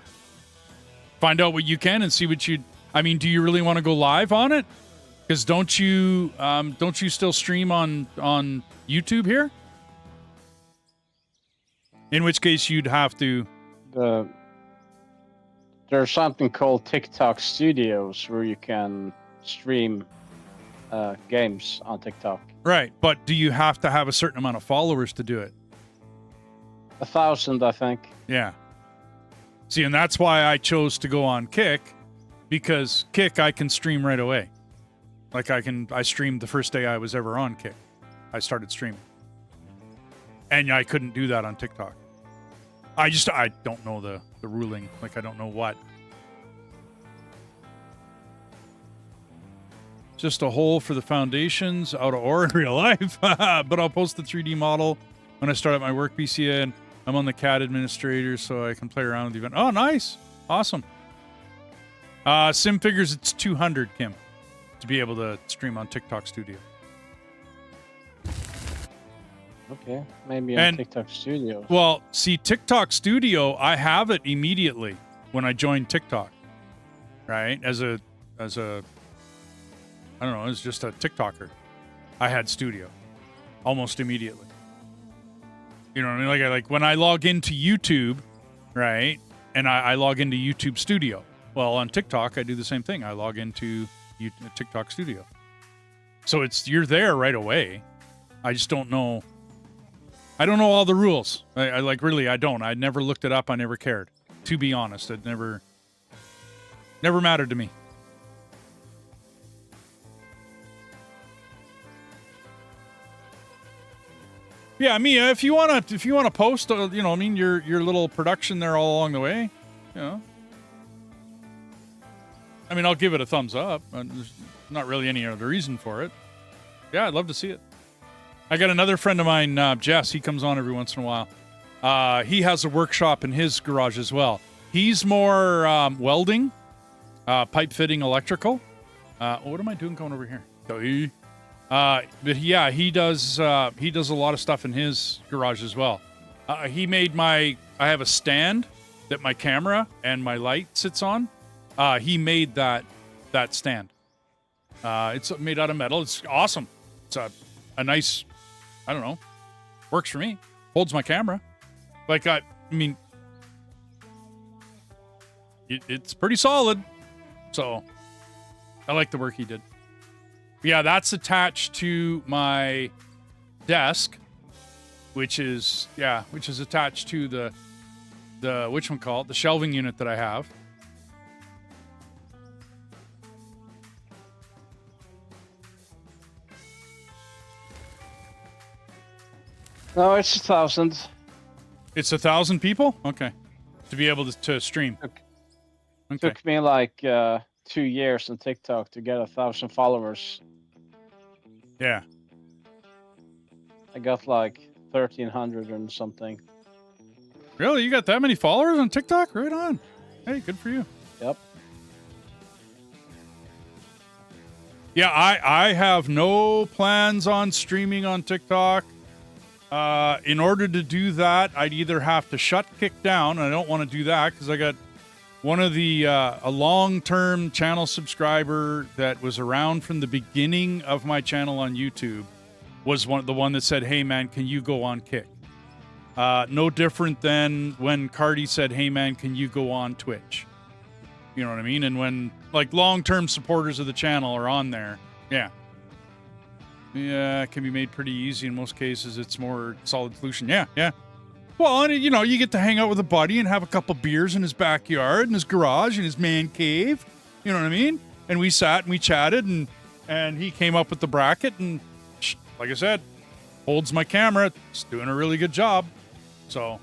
find out what you can and see what you... I mean, do you really want to go live on it? Because don't you still stream on YouTube here? In which case you'd have to... There's something called TikTok Studios where you can stream games on TikTok. Right, but do you have to have a certain amount of followers to do it? 1,000, I think. Yeah. See, and that's why I chose to go on Kick, because Kick I can stream right away. Like I streamed the first day I was ever on Kick. I started streaming. And I couldn't do that on TikTok. I don't know the ruling. Like, I don't know what. Just a hole for the foundations out of ore in real life. But I'll post the 3D model when I start up my work PC, and I'm on the CAD administrator, so I can play around with the event. Oh, nice. Awesome. Sim figures it's 200, Kim, to be able to stream on TikTok Studio. Okay, maybe on TikTok Studio. Well, see, TikTok Studio, I have it immediately when I joined TikTok, right? As a I don't know, as just a TikToker. I had Studio almost immediately. You know what I mean? Like when I log into YouTube, right? And I log into YouTube Studio. Well, on TikTok, I do the same thing. I log into TikTok Studio. So you're there right away. I just don't know. I don't know all the rules. I don't. I never looked it up. I never cared. To be honest, it never mattered to me. Yeah, Mia, if you wanna post, you know, I mean, your little production there all along the way, you know. I mean, I'll give it a thumbs up. There's not really any other reason for it. Yeah, I'd love to see it. I got another friend of mine, Jess. He comes on every once in a while. He has a workshop in his garage as well. He's more welding, pipe fitting, electrical. What am I doing going over here? But yeah, he does a lot of stuff in his garage as well. He made I have a stand that my camera and my light sits on. He made that stand. It's made out of metal. It's awesome. It's a nice, I don't know, works for me. Holds my camera. Like, I mean, it's pretty solid. So I like the work he did. Yeah, that's attached to my desk, which is attached to the the shelving unit that I have. No, it's 1,000. It's 1,000 people? Okay. To be able to stream. Okay. Took me like 2 years on TikTok to get 1,000 followers. Yeah. I got like 1,300 and something. Really? You got that many followers on TikTok? Right on. Hey, good for you. Yep. Yeah, I have no plans on streaming on TikTok. In order to do that, I'd either have to shut Kick down, and I don't want to do that because I got one of a long-term channel subscriber that was around from the beginning of my channel on YouTube was the one that said, "Hey man, can you go on Kick?" No different than when Cardi said, "Hey man, can you go on Twitch?" You know what I mean? And when like long-term supporters of the channel are on there. Yeah. Yeah, it can be made pretty easy in most cases. It's more solid solution. Yeah, yeah. Well, and you know, you get to hang out with a buddy and have a couple beers in his backyard, in his garage, in his man cave. You know what I mean? And we sat and we chatted, and he came up with the bracket, and like I said, holds my camera. It's doing a really good job. So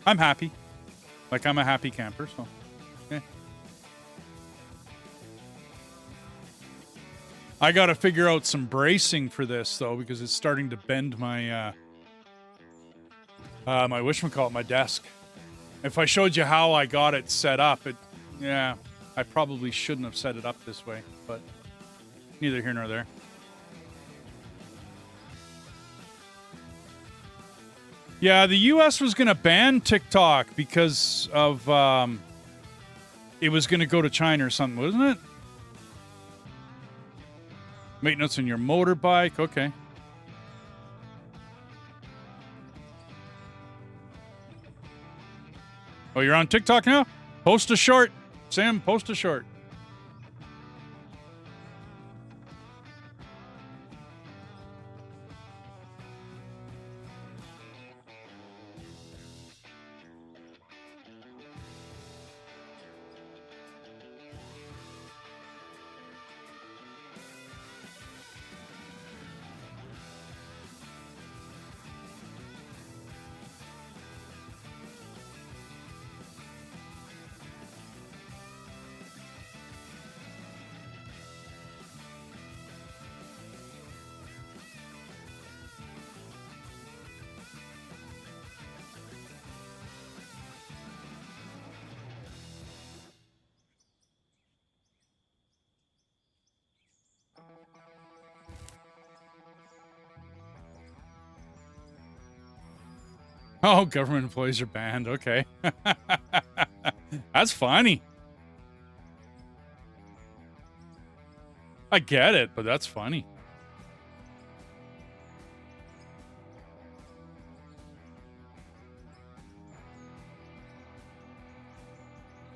I'm happy. Like, I'm a happy camper, so yeah. I got to figure out some bracing for this, though, because it's starting to bend my my whatchamacallit, my desk. If I showed you how I got it set up, yeah, I probably shouldn't have set it up this way, but neither here nor there. Yeah, the U.S. was going to ban TikTok because of, it was going to go to China or something, wasn't it? Maintenance on your motorbike, okay. Oh, you're on TikTok now? Post a short. Sam, post a short. Oh, government employees are banned. Okay. That's funny. I get it, but that's funny.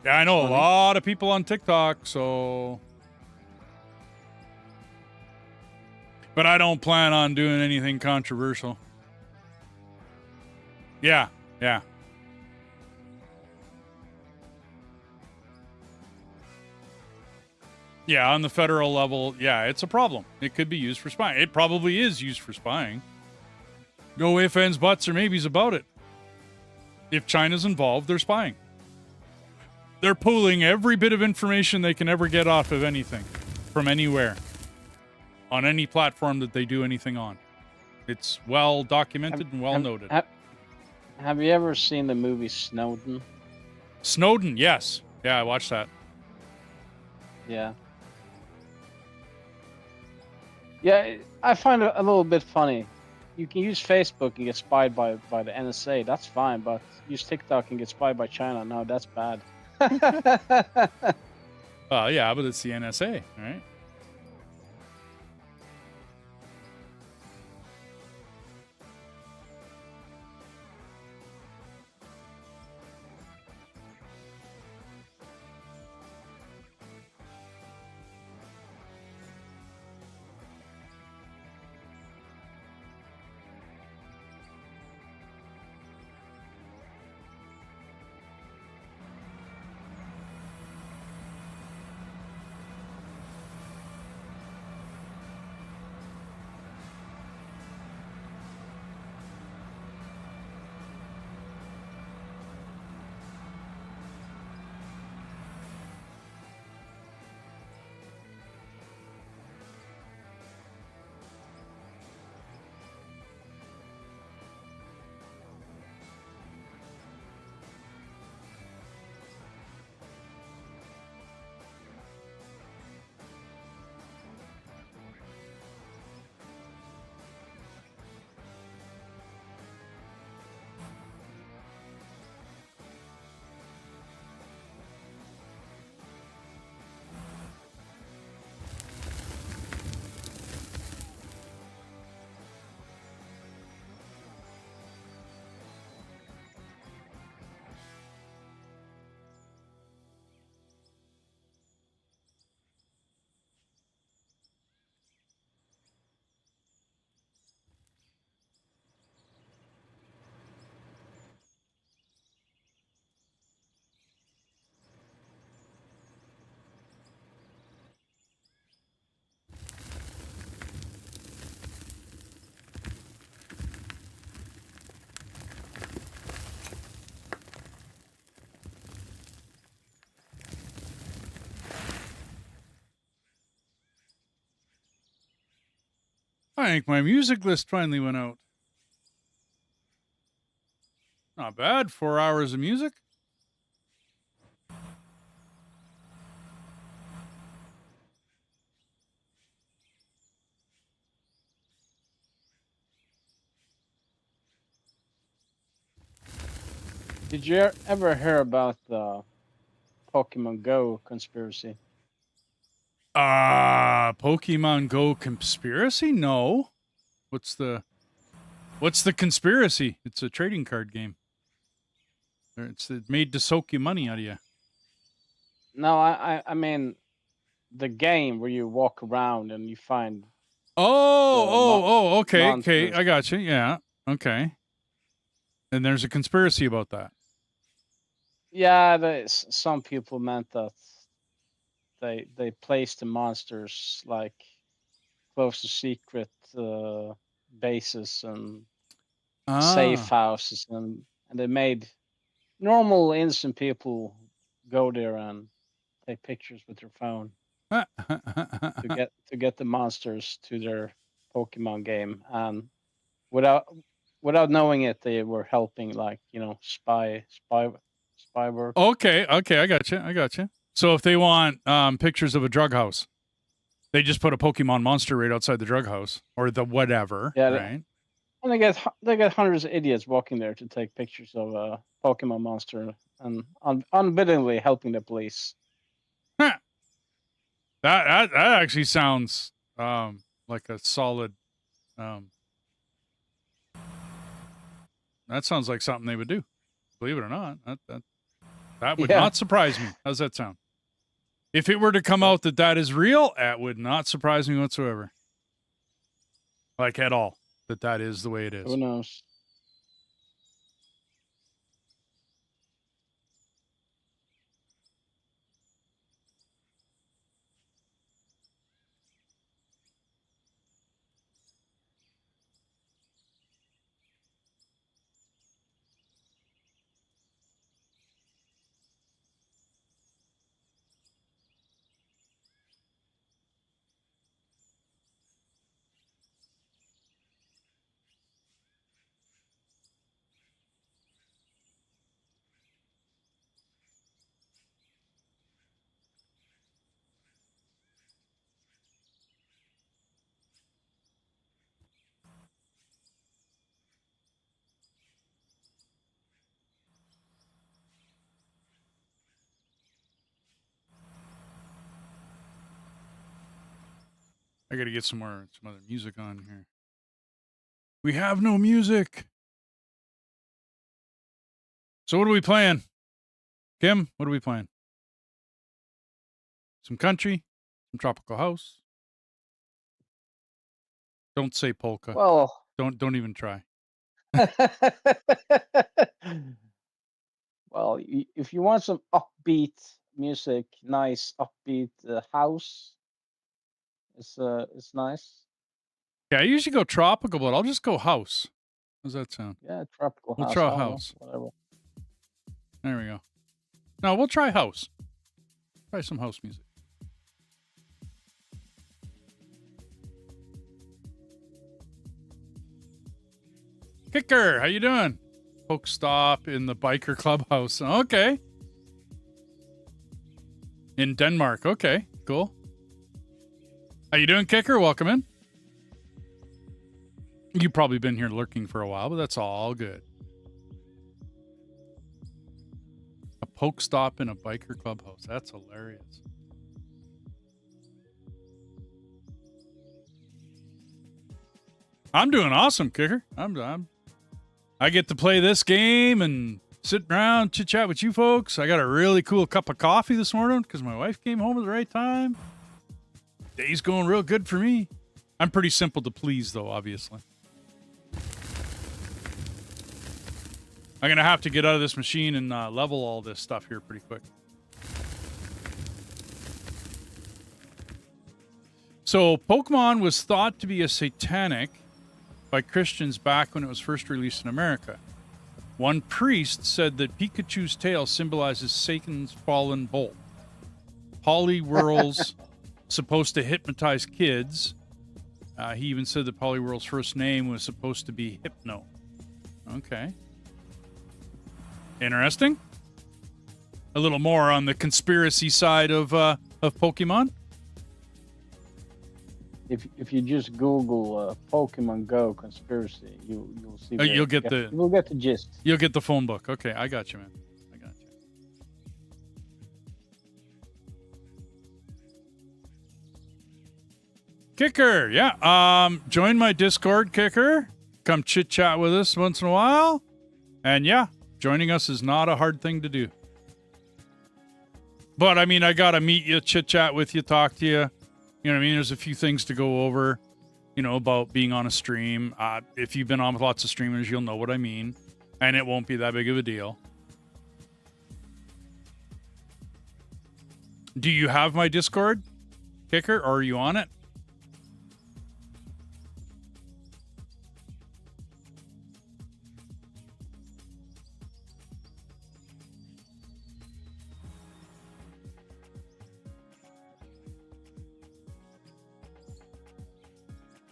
Yeah, I know a lot of people on TikTok, so... But I don't plan on doing anything controversial. Yeah, yeah. Yeah, on the federal level, yeah, it's a problem. It could be used for spying. It probably is used for spying. No ifs, ands, buts, or maybes about it. If China's involved, they're spying. They're pulling every bit of information they can ever get off of anything, from anywhere, on any platform that they do anything on. It's well documented and well noted. Have you ever seen the movie Snowden? Snowden, yes. Yeah, I watched that. Yeah. Yeah, I find it a little bit funny. You can use Facebook and get spied by the NSA. That's fine, but use TikTok and get spied by China. No, that's bad. Yeah, but it's the NSA, right? I think my music list finally went out. Not bad. 4 hours of music. Did you ever hear about the Pokemon Go conspiracy? Pokemon Go conspiracy? No. What's the conspiracy? It's a trading card game. It's made to soak your money out of you. No, I mean the game where you walk around and you find Okay, monsters. I got you. Yeah, okay. And there's a conspiracy about that. Yeah, some people meant that they placed the monsters like close to secret bases and safe houses, and they made normal innocent people go there and take pictures with their phone to get the monsters to their Pokemon game, and without knowing it, they were helping, like, spy work. Okay, I got you. So if they want pictures of a drug house, they just put a Pokemon monster right outside the drug house or the whatever, Yeah, right? and they get hundreds of idiots walking there to take pictures of a Pokemon monster and unwittingly helping the police. That actually sounds like a solid. That sounds like something they would do. Believe it or not, that would not surprise me. How's that sound? If it were to come out that is real, that would not surprise me whatsoever. Like at all. That is the way it is. Who knows? I gotta get some other music on here. We have no music. So what are we playing? Kim, what are we playing? Some country? Some tropical house? Don't say polka. Well, Don't even try. well, if you want some upbeat music, nice upbeat house, it's nice. Yeah, I usually go tropical, but I'll just go house. How's that sound? Yeah, tropical We'll house. try I don't know, house. whatever. There we go. No, we'll try house. Try some house music. Kicker, how you doing? Poke stop in the biker clubhouse. Okay. In Denmark. Okay, cool. How you doing, Kicker? Welcome in. You've probably been here lurking for a while, but that's all good. A poke stop in a biker clubhouse. That's hilarious. I'm doing awesome, Kicker. I get to play this game and sit around, chit chat with you folks. I got a really cool cup of coffee this morning because my wife came home at the right time. Day's going real good for me. I'm pretty simple to please, though, obviously. I'm going to have to get out of this machine and level all this stuff here pretty quick. So, Pokemon was thought to be a satanic by Christians back when it was first released in America. One priest said that Pikachu's tail symbolizes Satan's fallen bolt. Poliwhirl's supposed to hypnotize kids. He even said that Polyworld's first name was supposed to be Hypno. Okay. Interesting. A little more on the conspiracy side of Pokemon. If you just Google Pokemon Go conspiracy, you'll see. You'll get the. You'll get the gist. You'll get the phone book. Okay, I got you, man. I got you. Kicker, yeah. Join my Discord, Kicker. Come chit chat with us once in a while. And yeah, joining us is not a hard thing to do. But I mean, I gotta meet you, chit chat with you, talk to you. You know what I mean? There's a few things to go over, you know, about being on a stream. If you've been on with lots of streamers, you'll know what I mean. And it won't be that big of a deal. Do you have my Discord, Kicker, or are you on it?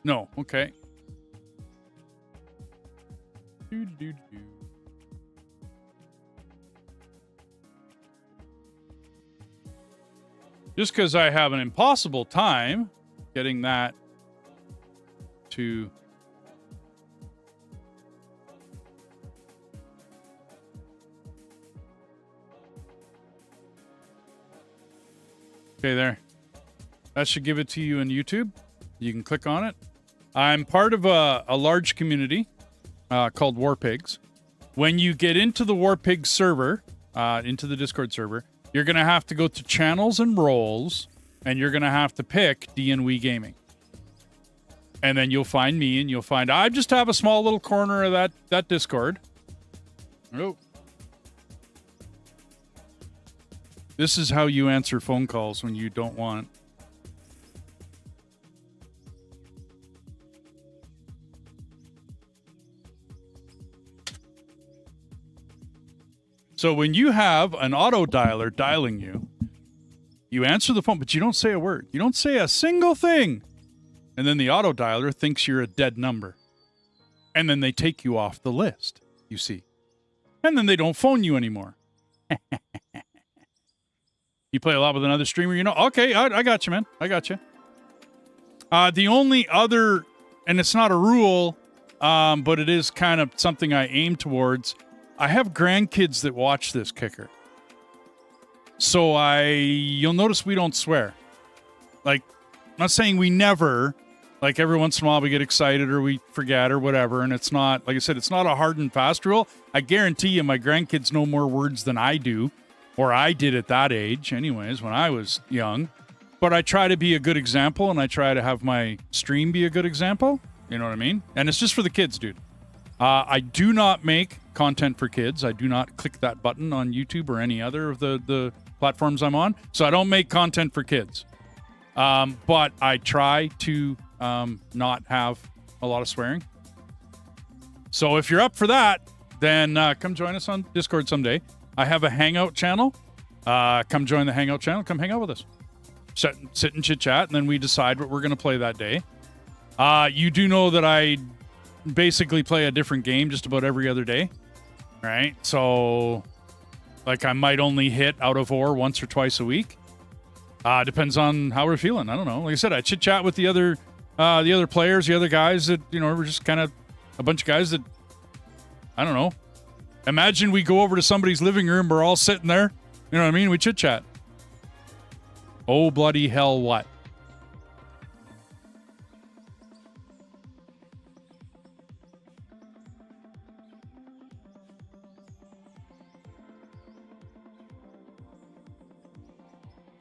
No, okay. Just because I have an impossible time getting that to... Okay, there. That should give it to you in YouTube. You can click on it. I'm part of a large community called War Pigs. When you get into the War Pigs server, into the Discord server, you're going to have to go to channels and roles, and you're going to have to pick DNWE Gaming. And then you'll find me, and you'll find I just have a small little corner of that Discord. Oh. This is how you answer phone calls when you don't want. So when you have an auto dialer dialing you, you answer the phone, but you don't say a word. You don't say a single thing. And then the auto dialer thinks you're a dead number. And then they take you off the list, you see. And then they don't phone you anymore. You play a lot with another streamer, you know? Okay, I got you, man. I got you. The only other, and it's not a rule, but it is kind of something I aim towards. I have grandkids that watch this, Kicker. So you'll notice we don't swear. Like, I'm not saying we never, like every once in a while we get excited or we forget or whatever. And it's not, like I said, it's not a hard and fast rule. I guarantee you my grandkids know more words than I do, or I did at that age anyways, when I was young. But I try to be a good example, and I try to have my stream be a good example. You know what I mean? And it's just for the kids, dude. I do not make content for kids. I do not click that button on YouTube or any other of the platforms I'm on. So I don't make content for kids. But I try to not have a lot of swearing. So if you're up for that, then come join us on Discord someday. I have a Hangout channel. Come join the Hangout channel. Come hang out with us. Sit and chit-chat, and then we decide what we're going to play that day. You do know that I basically play a different game just about every other day, right? So, like, I might only hit Out of Ore once or twice a week. Depends on how we're feeling. I don't know. Like I said, I chit-chat with the other players, the other guys that, you know, we're just kind of a bunch of guys that, I don't know. Imagine we go over to somebody's living room, we're all sitting there, you know what I mean? We chit-chat. Oh, bloody hell, what?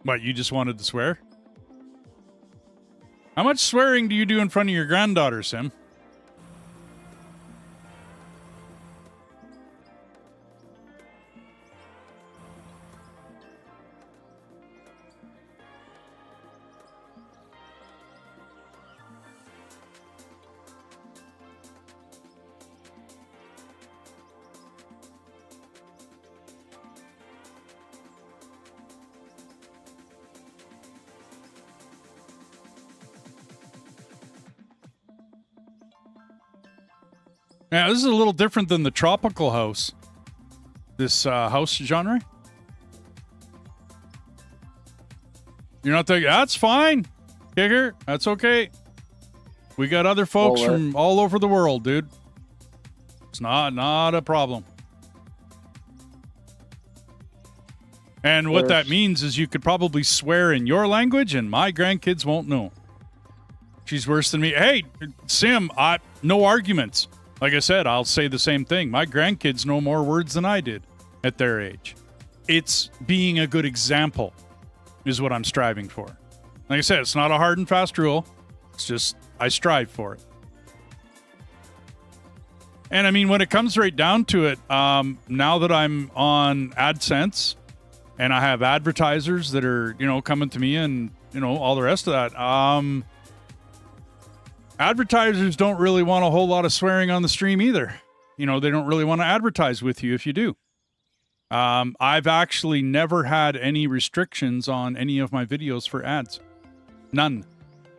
What, you just wanted to swear? How much swearing do you do in front of your granddaughter, Sim? Yeah, this is a little different than the tropical house. This house genre. You're not thinking, that's fine, Kicker. That's okay. We got other folks from all over the world, dude. It's not a problem. And what that means is you could probably swear in your language and my grandkids won't know. She's worse than me. Hey, Sim, no arguments. Like I said, I'll say the same thing. My grandkids know more words than I did at their age. It's being a good example is what I'm striving for. Like I said, it's not a hard and fast rule. It's just I strive for it. And I mean, when it comes right down to it, now that I'm on AdSense and I have advertisers that are, coming to me and, all the rest of that, advertisers don't really want a whole lot of swearing on the stream either. They don't really want to advertise with you if you do. I've actually never had any restrictions on any of my videos for ads. None.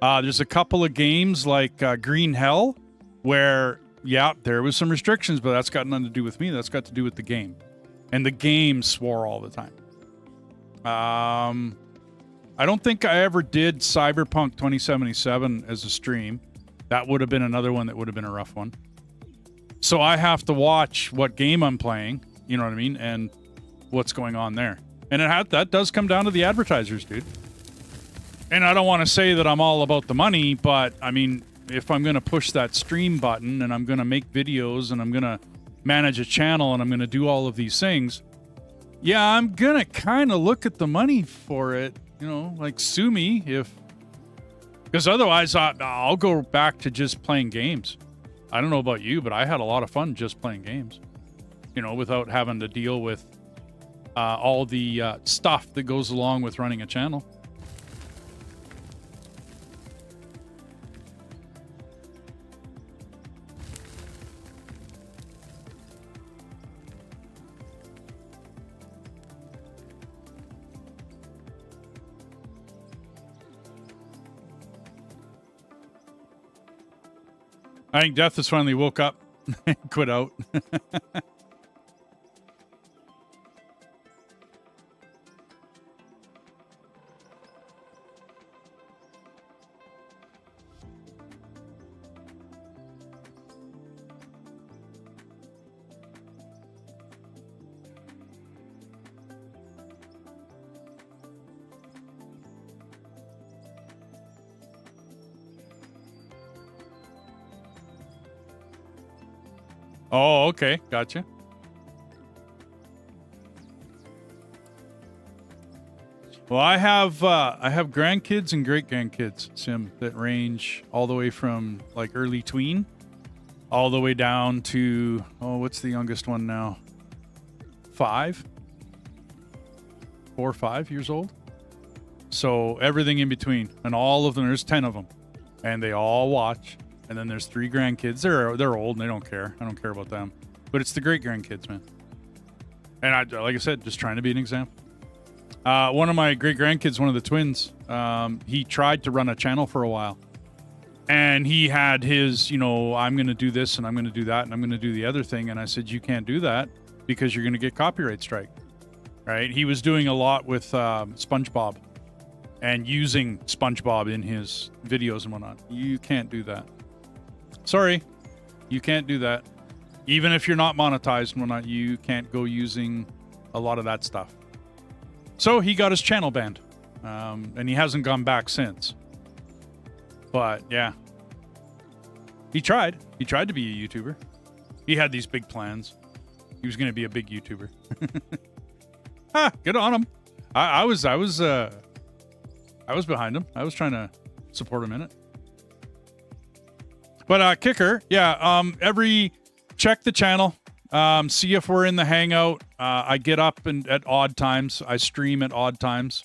There's a couple of games like Green Hell where, yeah, there was some restrictions, but that's got nothing to do with me. That's got to do with the game. And the game swore all the time. I don't think I ever did Cyberpunk 2077 as a stream. That would have been another one that would have been a rough one. So I have to watch what game I'm playing, you know what I mean, and what's going on there. And that does come down to the advertisers, dude. And I don't want to say that I'm all about the money, but I mean, if I'm going to push that stream button and I'm going to make videos and I'm going to manage a channel and I'm going to do all of these things, yeah, I'm going to kind of look at the money for it, like sue me because otherwise I'll go back to just playing games. I don't know about you, but I had a lot of fun just playing games, without having to deal with all the stuff that goes along with running a channel. I think Death has finally woke up and quit out. Oh, okay. Gotcha. Well, I have grandkids and great grandkids, Sim, that range all the way from like early tween all the way down to, what's the youngest one now? 4 or 5 years old. So everything in between, and all of them, there's 10 of them, and they all watch. And then there's 3 grandkids. They're old and they don't care. I don't care about them. But it's the great grandkids, man. And like I said, just trying to be an example. One of my great grandkids, one of the twins, he tried to run a channel for a while. And he had his, I'm going to do this and I'm going to do that and I'm going to do the other thing. And I said, you can't do that because you're going to get copyright strike. Right? He was doing a lot with SpongeBob and using SpongeBob in his videos and whatnot. You can't do that. Sorry, you can't do that. Even if you're not monetized and whatnot, you can't go using a lot of that stuff. So he got his channel banned, and he hasn't gone back since. But yeah, he tried. He tried to be a YouTuber. He had these big plans. He was going to be a big YouTuber. Good on him. I was behind him. I was trying to support him in it. But Kicker, yeah, check the channel, see if we're in the Hangout. I get up at odd times. I stream at odd times.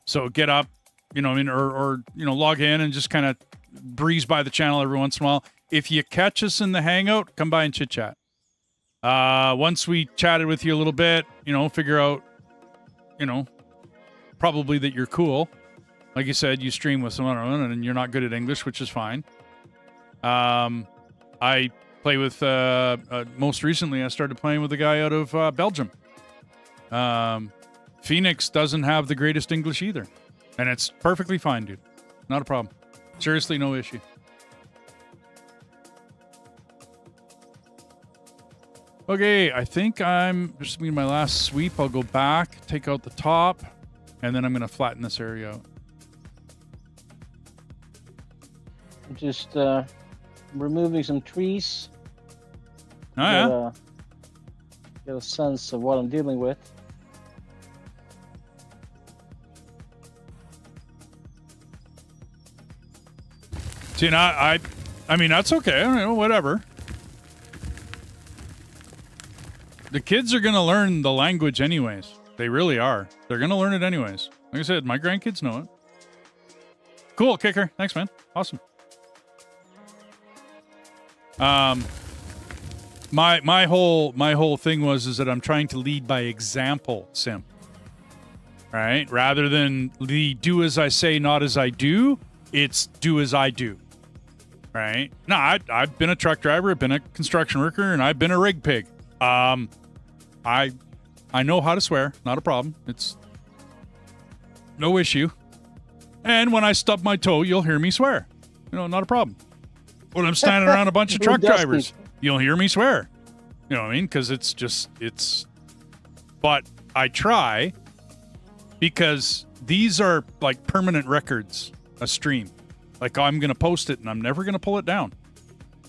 So get up, or log in and just kind of breeze by the channel every once in a while. If you catch us in the Hangout, come by and chit chat. Once we chatted with you a little bit, figure out, probably that you're cool. Like you said, you stream with someone and you're not good at English, which is fine. I Play with, most recently, I started playing with a guy out of Belgium. Phoenix doesn't have the greatest English either. And it's perfectly fine, dude. Not a problem. Seriously, no issue. Okay, I think I'm just doing my last sweep. I'll go back, take out the top, and then I'm going to flatten this area out. I'm just removing some trees. Oh, yeah? Get a sense of what I'm dealing with. See, now, I mean, that's okay. I don't know, whatever. The kids are going to learn the language anyways. They really are. They're going to learn it anyways. Like I said, my grandkids know it. Cool, Kicker. Thanks, man. Awesome. My whole thing is that I'm trying to lead by example, Sim. Right? Rather than the do as I say, not as I do, it's do as I do. Right? No, I've been a truck driver, I've been a construction worker, and I've been a rig pig. I know how to swear, not a problem. It's no issue. And when I stub my toe, you'll hear me swear. You know, not a problem. When I'm standing around a bunch of truck drivers, you'll hear me swear. You know what I mean? Because it's. But I try because these are like permanent records, a stream. Like I'm going to post it and I'm never going to pull it down.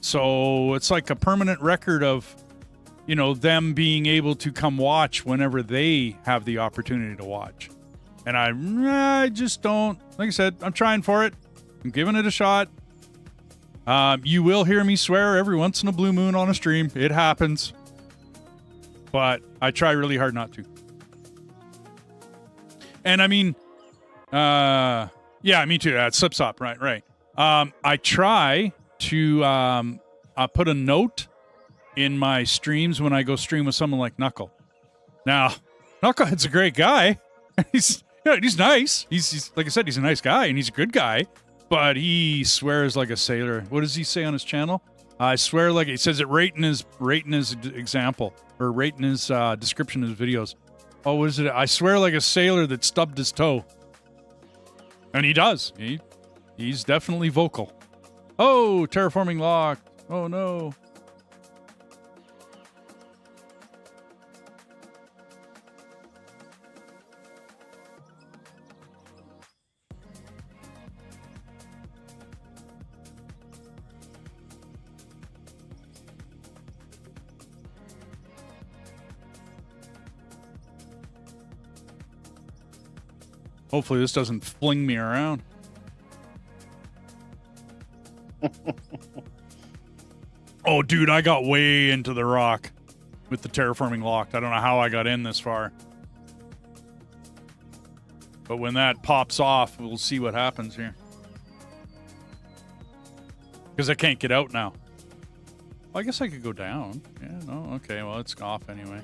So it's like a permanent record of, you know, them being able to come watch whenever they have the opportunity to watch. And I just don't, like I said, I'm trying for it. I'm giving it a shot. You will hear me swear every once in a blue moon on a stream. It happens. But I try really hard not to. And I mean, yeah, me too. Slips up. Right. I try to put a note in my streams when I go stream with someone like Knuckle. Now, Knucklehead's a great guy. He's nice. He's like I said, he's a nice guy and he's a good guy, but he swears like a sailor. What does he say on his channel? I swear like he says it right in his example or right in his description of his videos. Oh, what is it? I swear like a sailor that stubbed his toe. And he does. He's definitely vocal. Oh, terraforming locked. Oh no. Hopefully this doesn't fling me around. Oh, dude, I got way into the rock with the terraforming locked. I don't know how I got in this far. But when that pops off, we'll see what happens here. Because I can't get out now. Well, I guess I could go down. Yeah, no, okay, well, it's off anyway.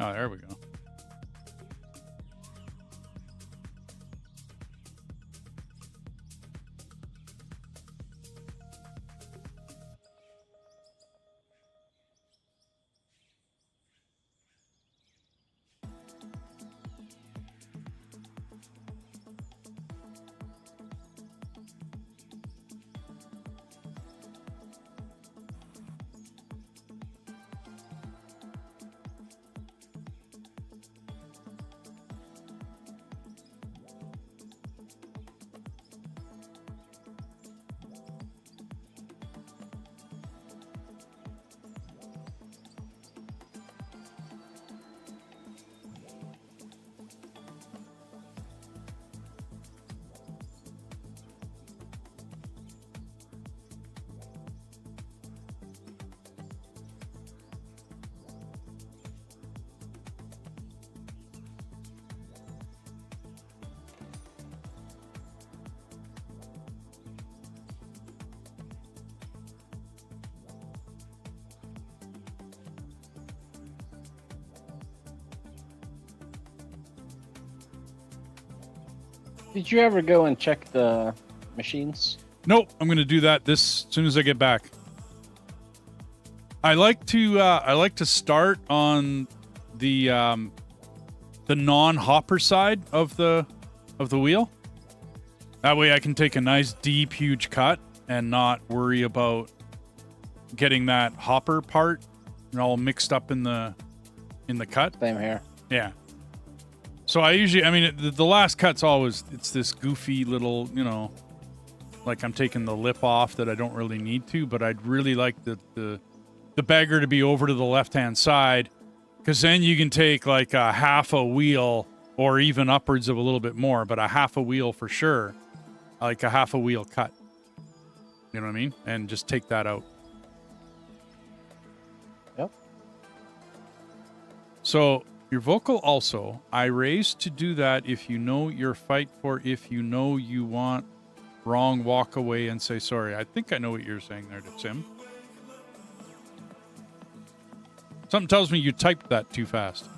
Oh, there we go. Did you ever go and check the machines? Nope, I'm gonna do that as soon as I get back. I like to start on the non-hopper side of the wheel. That way I can take a nice deep huge cut and not worry about getting that hopper part all mixed up in the cut. Same here. Yeah. So I usually, I mean, the last cut's always, it's this goofy little, you know, like I'm taking the lip off that I don't really need to, but I'd really like the bagger to be over to the left-hand side, because then you can take like a half a wheel or even upwards of a little bit more, but a half a wheel for sure, like a half a wheel cut. You know what I mean? And just take that out. Yep. So your vocal also, I raised to do that if you know your fight for, if you know you want wrong, walk away and say sorry. I think I know what you're saying there, Sim. Something tells me you typed that too fast.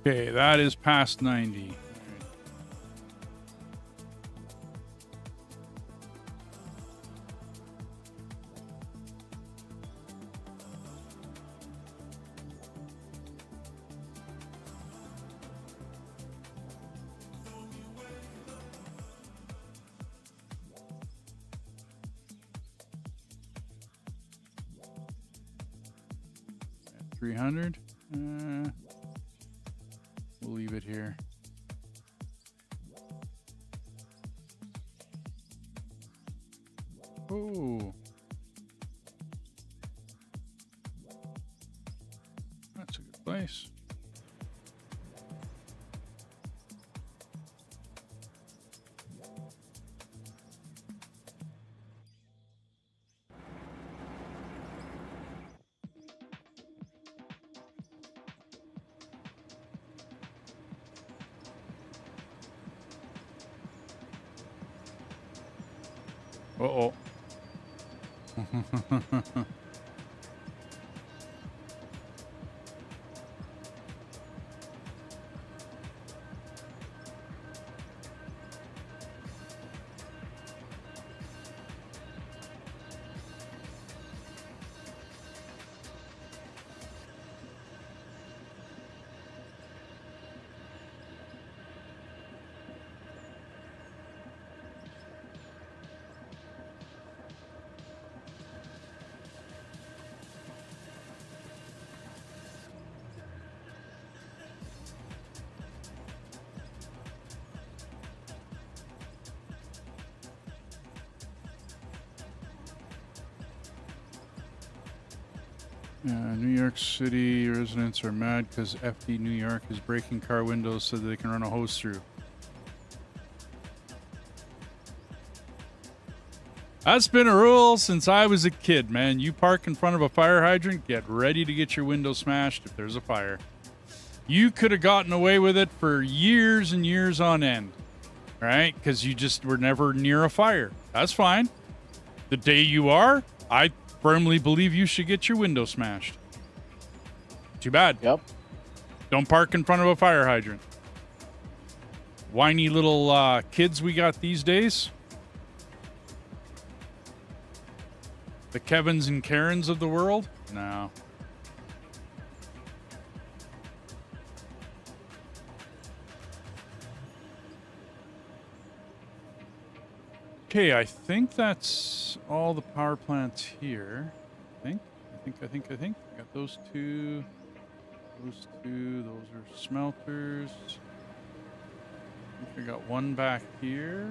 Okay, that is past 90. At 300. We'll leave it here. Oh. That's a good place. Uh-oh. New York City residents are mad because FD New York is breaking car windows so that they can run a hose through. That's been a rule since I was a kid, man. You park in front of a fire hydrant, get ready to get your window smashed if there's a fire. You could have gotten away with it for years and years on end, right? Because you just were never near a fire. That's fine. The day you are, I firmly believe you should get your window smashed. Too bad. Yep. Don't park in front of a fire hydrant. whiny little kids we got these days. The Kevins and Karens of the world? No. Okay, I think that's all the power plants here. I think. Got those two. Those two. Those are smelters. I think I got one back here.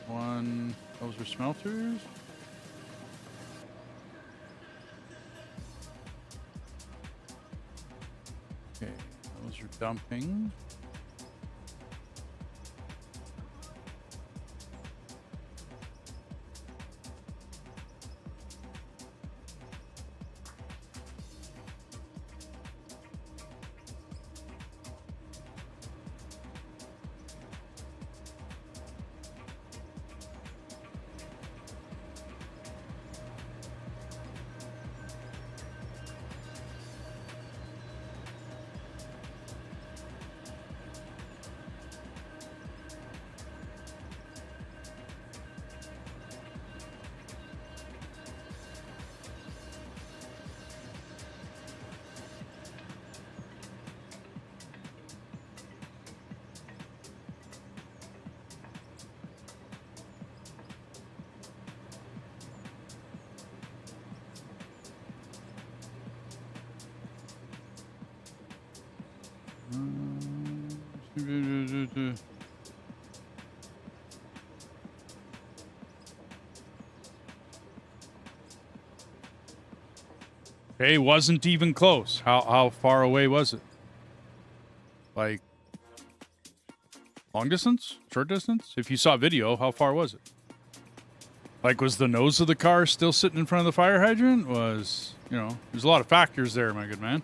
One. Those are smelters. Okay, those are dumping. Okay, wasn't even close. How far away was it? Like long distance? Short distance? If you saw video, how far was it? Like, was the nose of the car still sitting in front of the fire hydrant? Was, you know, there's a lot of factors there, my good man.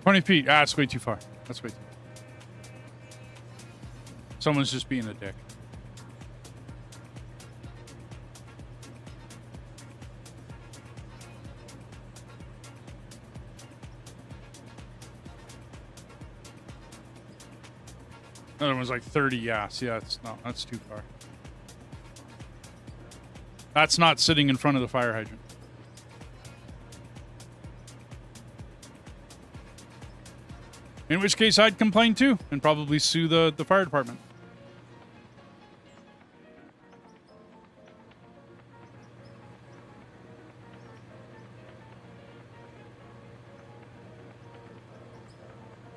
$20. Ah, that's way too far. That's way too far. Someone's just being a dick. Another one's like 30. Yeah, see, that's too far. That's not sitting in front of the fire hydrant. In which case, I'd complain too, and probably sue the fire department.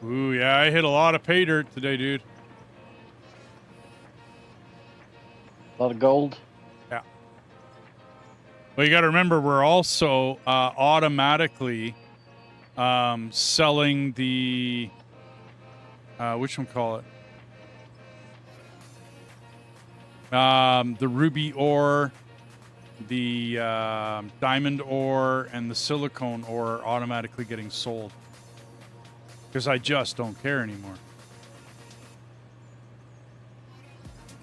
Ooh, yeah, I hit a lot of pay dirt today, dude. A lot of gold. Yeah. Well, you got to remember, we're also automatically selling the whatchamacallit? The ruby ore, the diamond ore, and the silicone ore are automatically getting sold. Because I just don't care anymore.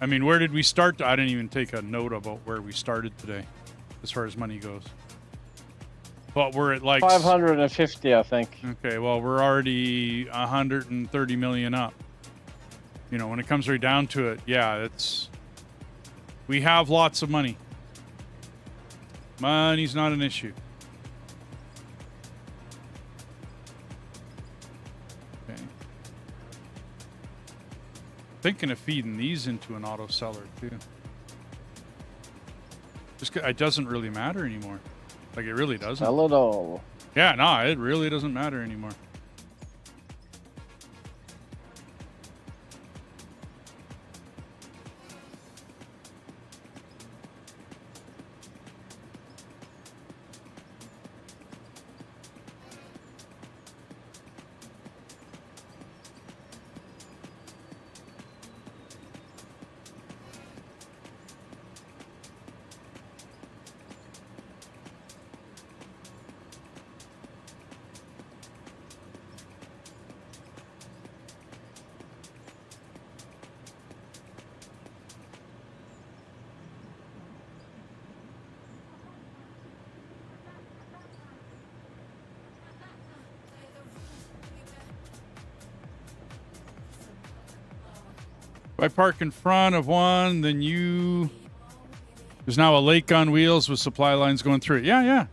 I mean, where did we start? I didn't even take a note about where we started today, as far as money goes. But we're at like 550, I think. Okay, well, we're already 130 million up. You know, when it comes right down to it, yeah, it's... We have lots of money. Money's not an issue. Okay. Thinking of feeding these into an auto seller, too. It doesn't really matter anymore. Like, it really doesn't. Sell it all. Yeah, no, it really doesn't matter anymore. If I park in front of one, then there's now a lake on wheels with supply lines going through it. Yeah.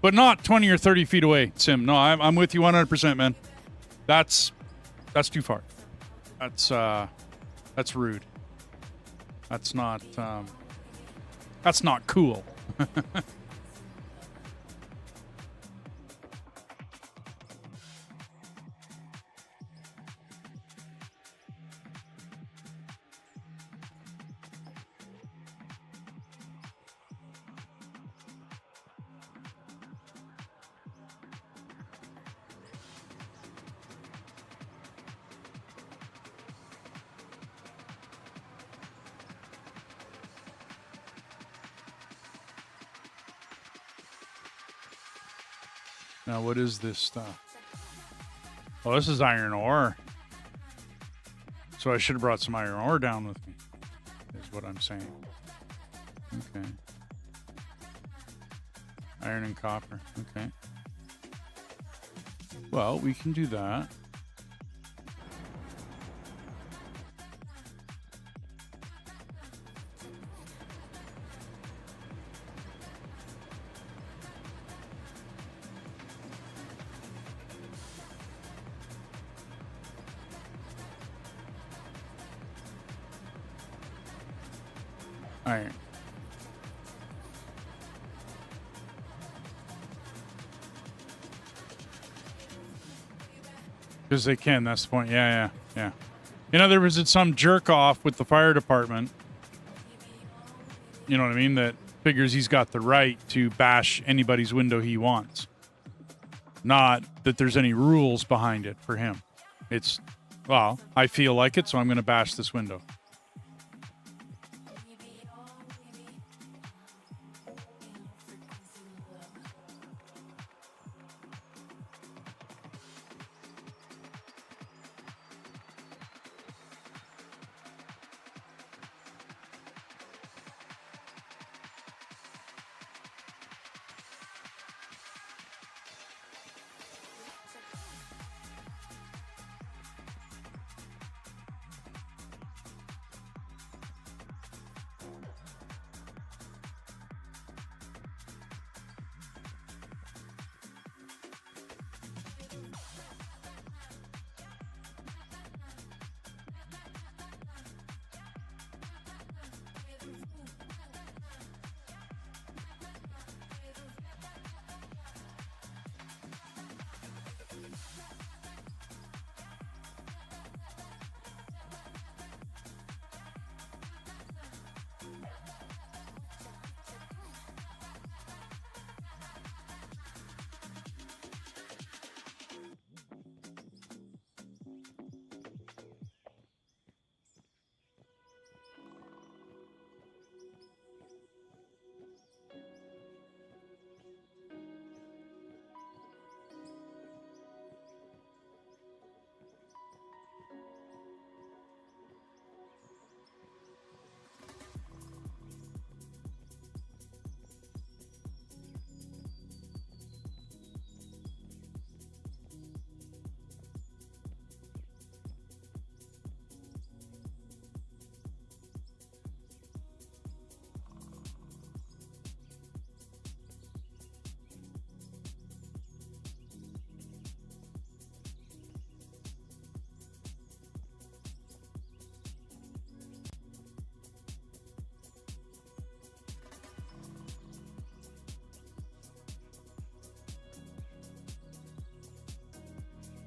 But not 20 or 30 feet away, Sim. No, I'm with you 100%, man. That's too far. That's rude. That's not cool. Now, what is this stuff? Oh, this is iron ore. So I should have brought some iron ore down with me, is what I'm saying. Okay. Iron and copper. Okay. Well, we can do that. Iron. Because they can, that's the point. Yeah. In other words, it's some jerk off with the fire department. You know what I mean? That figures he's got the right to bash anybody's window he wants. Not that there's any rules behind it for him. It's, well, I feel like it, so I'm going to bash this window.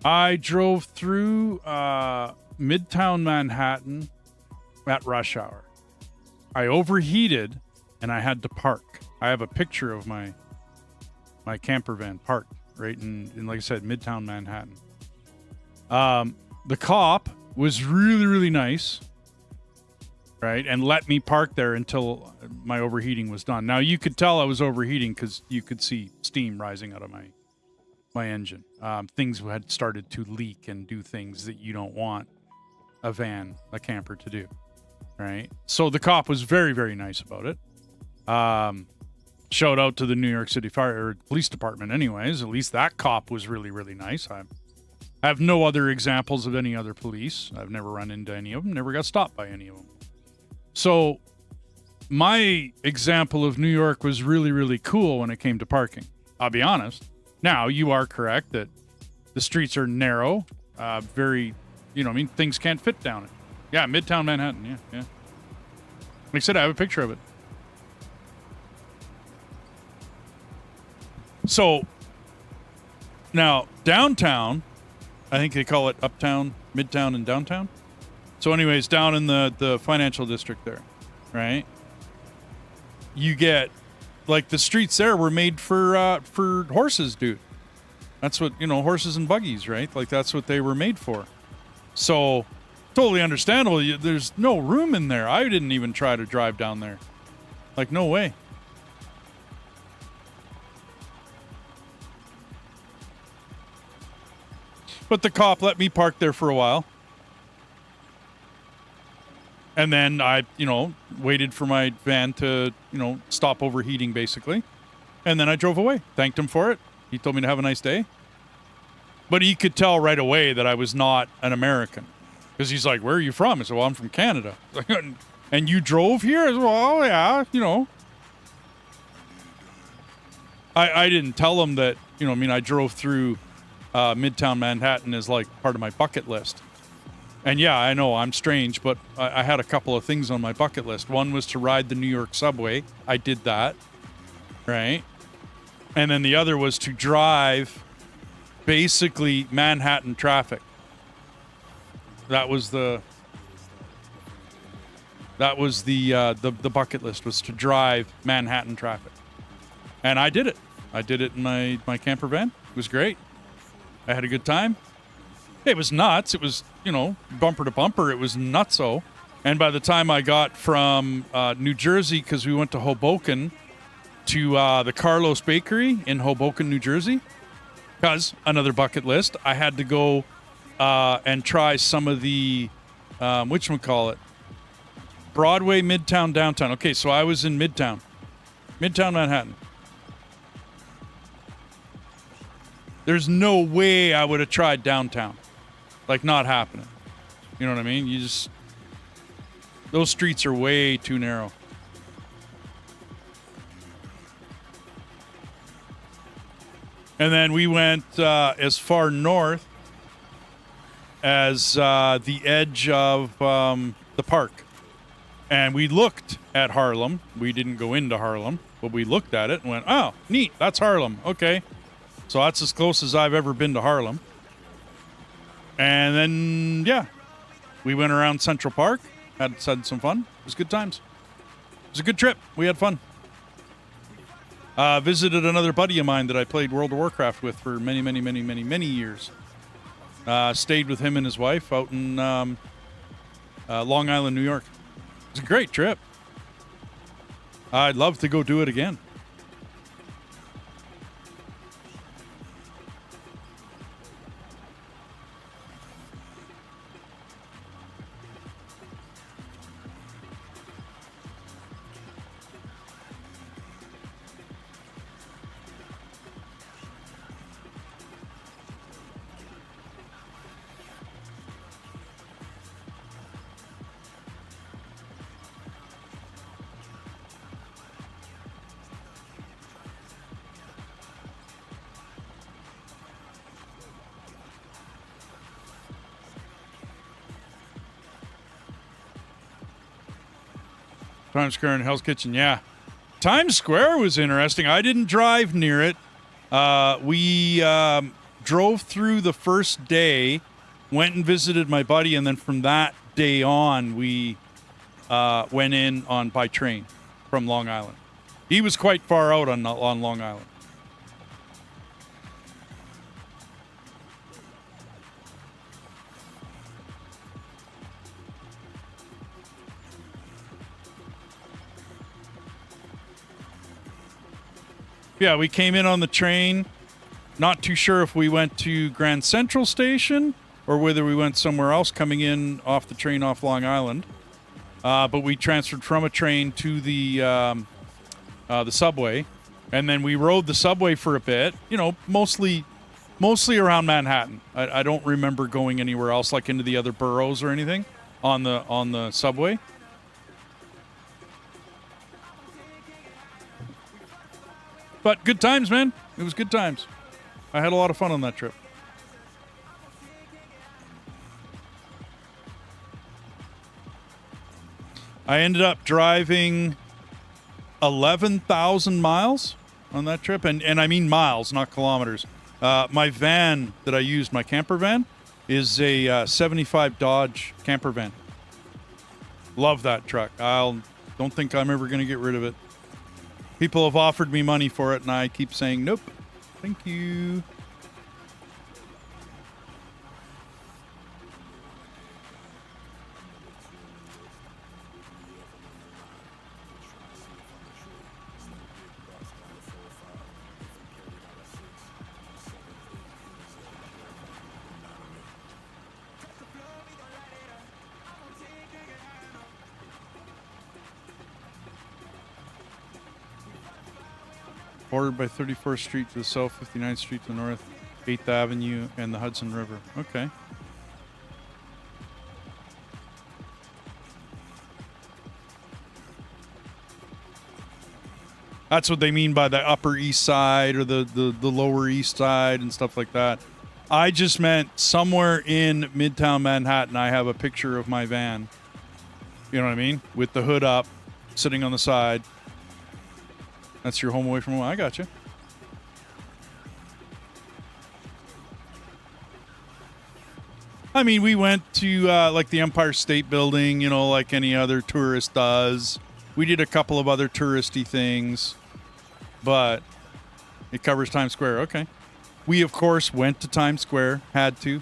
I drove through Midtown Manhattan at rush hour. I overheated and I had to park. I have a picture of my camper van parked right in like I said, Midtown Manhattan. The cop was really, really nice, right? And let me park there until my overheating was done. Now, you could tell I was overheating because you could see steam rising out of my engine. Things had started to leak and do things that you don't want a camper to do, right? So the cop was very, very nice about it. Shout out to the New York City Fire or Police Department anyways. At least that cop was really, really nice. I have no other examples of any other police. I've never run into any of them, never got stopped by any of them. So my example of New York was really, really cool when it came to parking. I'll be honest. Now, you are correct that the streets are narrow, very, things can't fit down it. Yeah, Midtown Manhattan, yeah. Like I said, I have a picture of it. So, now, downtown, I think they call it uptown, midtown, and downtown. So anyways, down in the financial district there, right? You get, like, the streets there were made for horses, dude. That's what, horses and buggies, right? Like, that's what they were made for. So, totally understandable. There's no room in there. I didn't even try to drive down there. Like, no way. But the cop let me park there for a while. And then I, waited for my van to, stop overheating, basically. And then I drove away. Thanked him for it. He told me to have a nice day. But he could tell right away that I was not an American. Because he's like, where are you from? I said, well, I'm from Canada. And you drove here? I said, well, yeah, I didn't tell him that, I drove through Midtown Manhattan as like part of my bucket list. And yeah, I know I'm strange, but I had a couple of things on my bucket list. One was to ride the New York subway. I did that, right? And then the other was to drive basically Manhattan traffic. That was the bucket list, was to drive Manhattan traffic. And I did it. I did it in my camper van. It was great. I had a good time. It was nuts. It was, bumper to bumper. It was nutso. And by the time I got from New Jersey, because we went to Hoboken, to the Carlos Bakery in Hoboken, New Jersey, because another bucket list, I had to go and try some of the, whatchamacallit, Broadway, Midtown, Downtown. Okay, so I was in Midtown Manhattan. There's no way I would have tried downtown. Like, not happening. You know what I mean? Those streets are way too narrow. And then we went as far north as the edge of the park. And we looked at Harlem. We didn't go into Harlem, but we looked at it and went, oh, neat, that's Harlem. Okay. So that's as close as I've ever been to Harlem. And then, yeah, we went around Central Park, had some fun. It was good times. It was a good trip. We had fun. Visited another buddy of mine that I played World of Warcraft with for many, many, many, many, many years. Stayed with him and his wife out in Long Island, New York. It was a great trip. I'd love to go do it again. Times Square and Hell's Kitchen, yeah. Times Square was interesting. I didn't drive near it. We drove through the first day, went and visited my buddy, and then from that day on, we went in on by train from Long Island. He was quite far out on Long Island. Yeah, we came in on the train. Not too sure if we went to Grand Central Station or whether we went somewhere else coming in off the train off Long Island. But we transferred from a train to the subway, and then we rode the subway for a bit. You know, mostly around Manhattan. I don't remember going anywhere else, like into the other boroughs or anything on the subway. But good times, man. It was good times. I had a lot of fun on that trip. I ended up driving 11,000 miles on that trip. And I mean miles, not kilometers. My van that I used, my camper van, is a 75 Dodge camper van. Love that truck. Don't think I'm ever going to get rid of it. People have offered me money for it, and I keep saying, nope, thank you. Bordered by 34th Street to the south, 59th Street to the north, 8th Avenue, and the Hudson River. Okay. That's what they mean by the Upper East Side or the Lower East Side and stuff like that. I just meant somewhere in Midtown Manhattan, I have a picture of my van. You know what I mean? With the hood up, sitting on the side. That's your home away from home. I got you. I mean, we went to like the Empire State Building, you know, like any other tourist does. We did a couple of other touristy things, but it covers Times Square. Okay. We, of course, went to Times Square. Had to.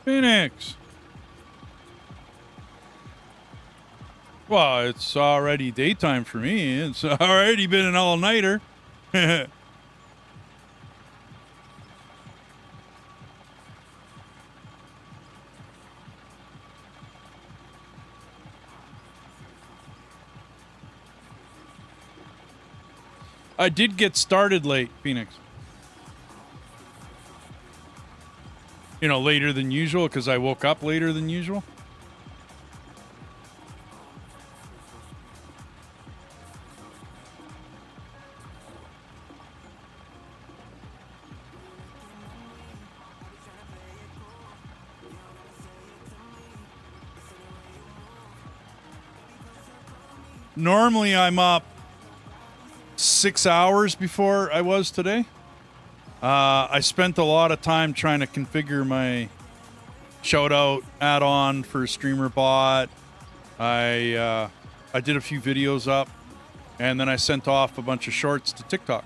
Phoenix. Well, it's already daytime for me. It's already been an all-nighter. I did get started late, Phoenix. You know, later than usual because I woke up later than usual. Normally I'm up 6 hours before I was today. I spent a lot of time trying to configure my shout-out add-on for Streamer Bot. I did a few videos up, and then I sent off a bunch of shorts to TikTok.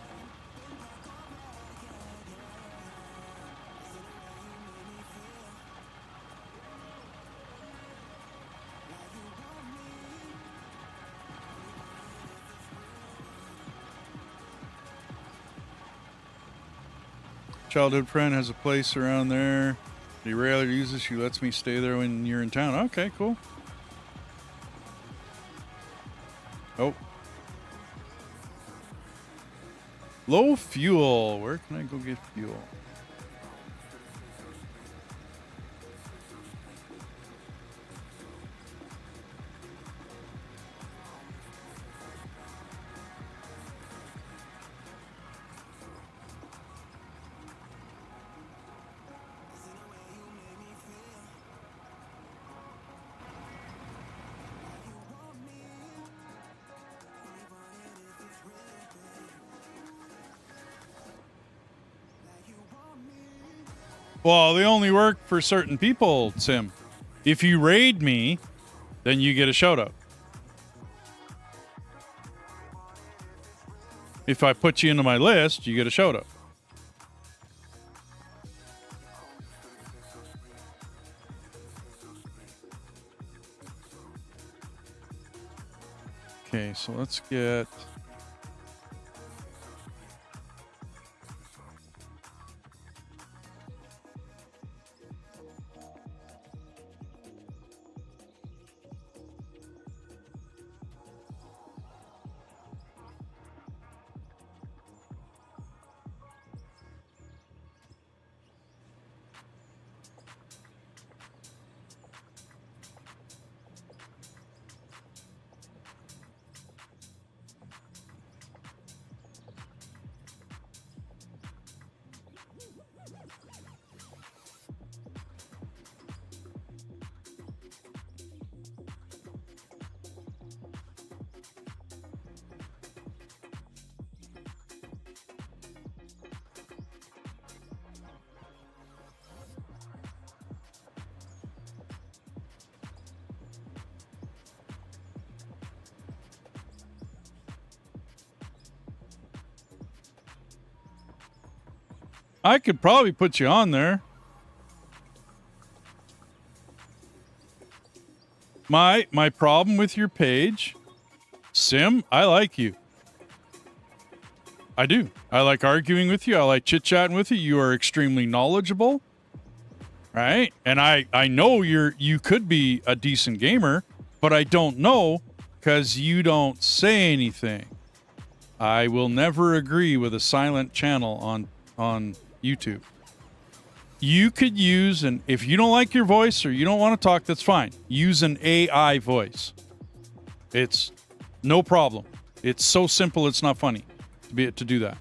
Childhood friend has a place around there. He rarely uses. She lets me stay there when you're in town. Okay, cool. Oh. Low fuel. Where can I go get fuel? Well, they only work for certain people, Sim. If you raid me, then you get a shout out. If I put you into my list, you get a shout out. Okay, so let's get... I could probably put you on there. My problem with your page, Sim, I like you. I do. I like arguing with you. I like chit-chatting with you. You are extremely knowledgeable. Right? And I know you could be a decent gamer, but I don't know because you don't say anything. I will never agree with a silent channel on YouTube. You could use if you don't like your voice or you don't want to talk, that's fine. Use an AI voice. It's no problem. It's so simple it's not funny to do that.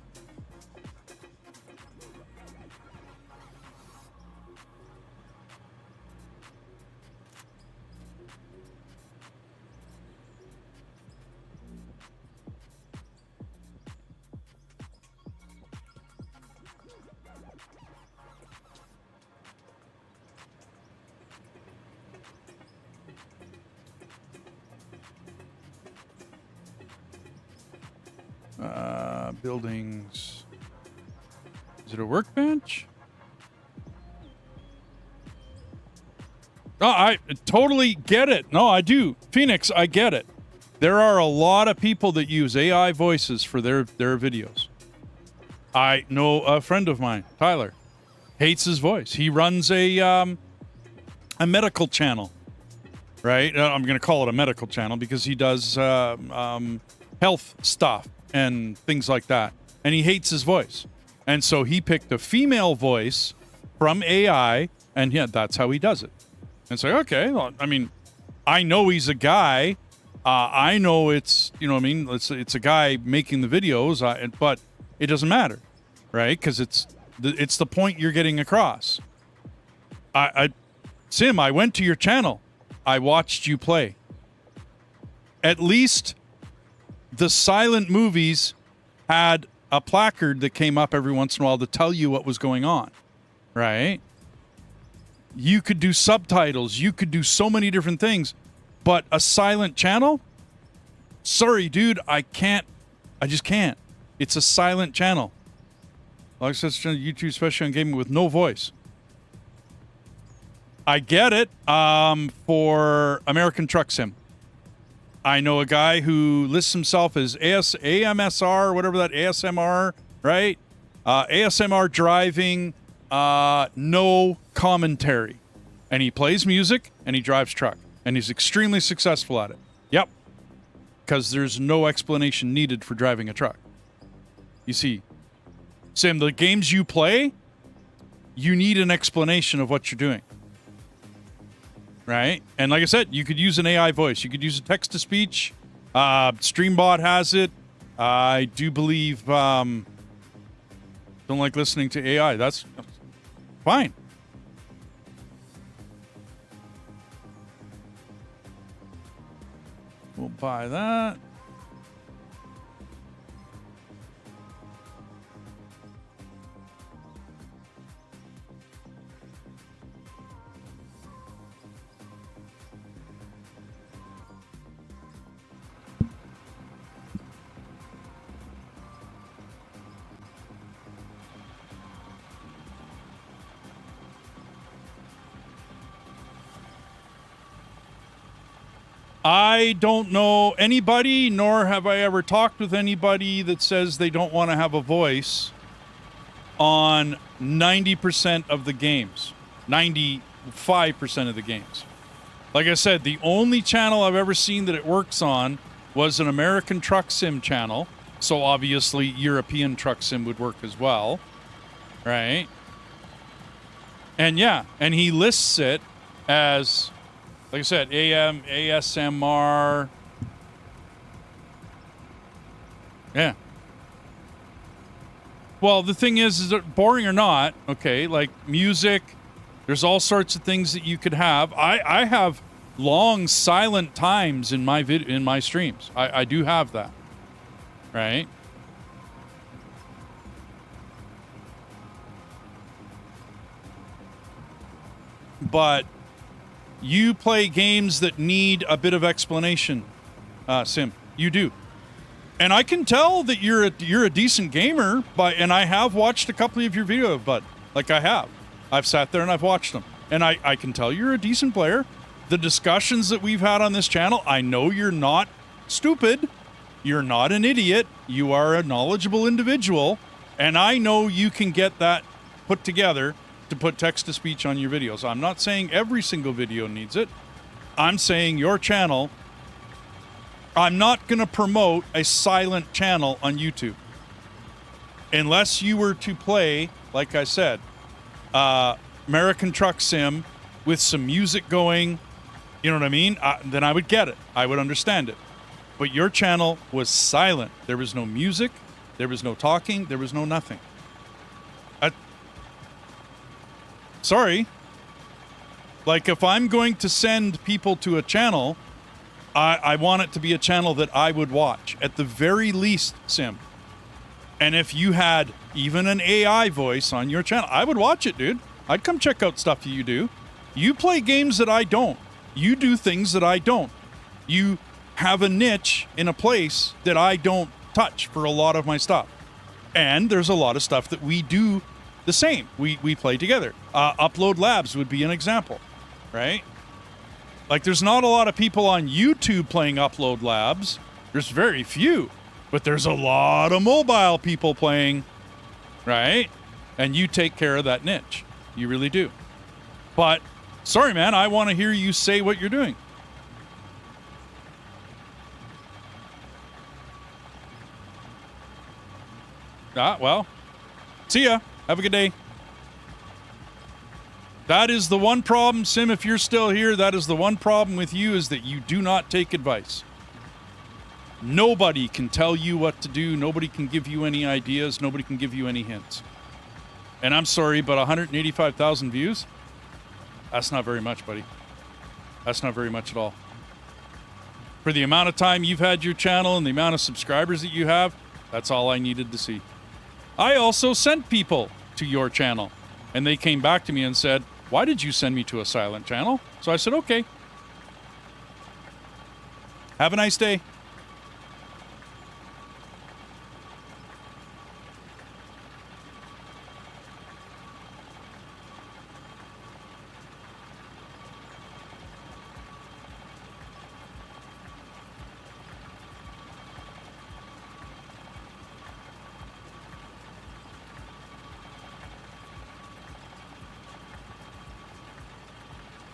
Buildings. Is it a workbench? No, I totally get it. No, I do. Phoenix, I get it. There are a lot of people that use AI voices for their videos. I know a friend of mine, Tyler, hates his voice. He runs a medical channel, right? I'm going to call it a medical channel because he does health stuff and things like that. And he hates his voice. And so he picked a female voice from AI, and yeah, that's how he does it. And say, okay, well, I mean, I know he's a guy. I know it's, you know what I mean? It's a guy making the videos, but it doesn't matter, right? Because it's the point you're getting across. Sim, I went to your channel. I watched you play. At least the silent movies had a placard that came up every once in a while to tell you what was going on, right? You could do subtitles. You could do so many different things. But a silent channel? Sorry, dude, I can't. I just can't. It's a silent channel. Like I said, YouTube special on gaming with no voice. I get it for American Truck Sim. I know a guy who lists himself as AMSR, whatever that, ASMR, right? ASMR driving, no commentary. And he plays music and he drives truck. And he's extremely successful at it. Yep. Because there's no explanation needed for driving a truck. You see, Sim, the games you play, you need an explanation of what you're doing. Right? And like I said, you could use an AI voice. You could use a text-to-speech. Streambot has it. I do believe... don't like listening to AI. That's fine. We'll buy that. I don't know anybody, nor have I ever talked with anybody that says they don't want to have a voice on 90% of the games. 95% of the games. Like I said, the only channel I've ever seen that it works on was an American Truck Sim channel. So obviously European Truck Sim would work as well. Right? And yeah, and he lists it as... Like I said, ASMR. Yeah. Well, the thing is that boring or not, okay, like music, there's all sorts of things that you could have. I have long silent times in my streams. I do have that. Right? But you play games that need a bit of explanation, Sim. You do. And I can tell that you're a decent gamer, and I have watched a couple of your videos, but like I have. I've sat there and I've watched them. And I can tell you're a decent player. The discussions that we've had on this channel, I know you're not stupid. You're not an idiot. You are a knowledgeable individual. And I know you can get that put together to put text-to-speech on your videos. I'm not saying every single video needs it. I'm saying your channel, I'm not going to promote a silent channel on YouTube. Unless you were to play, like I said, American Truck Sim with some music going, you know what I mean? Then I would get it. I would understand it. But your channel was silent. There was no music. There was no talking. There was no nothing. Sorry. Like, if I'm going to send people to a channel, I want it to be a channel that I would watch. At the very least, Sim. And if you had even an AI voice on your channel, I would watch it, dude. I'd come check out stuff that you do. You play games that I don't. You do things that I don't. You have a niche in a place that I don't touch for a lot of my stuff. And there's a lot of stuff that we do the same. We play together. Upload Labs would be an example, right? Like, there's not a lot of people on YouTube playing Upload Labs. There's very few. But there's a lot of mobile people playing, right? And you take care of that niche. You really do. But, sorry, man, I want to hear you say what you're doing. Well, see ya. Have a good day. That is the one problem, Sim, if you're still here, that is the one problem with you, is that you do not take advice. Nobody can tell you what to do. Nobody can give you any ideas. Nobody can give you any hints. And I'm sorry, but 185,000 views? That's not very much, buddy. That's not very much at all. For the amount of time you've had your channel and the amount of subscribers that you have, that's all I needed to see. I also sent people to your channel, and they came back to me and said, why did you send me to a silent channel? So I said, okay. Have a nice day.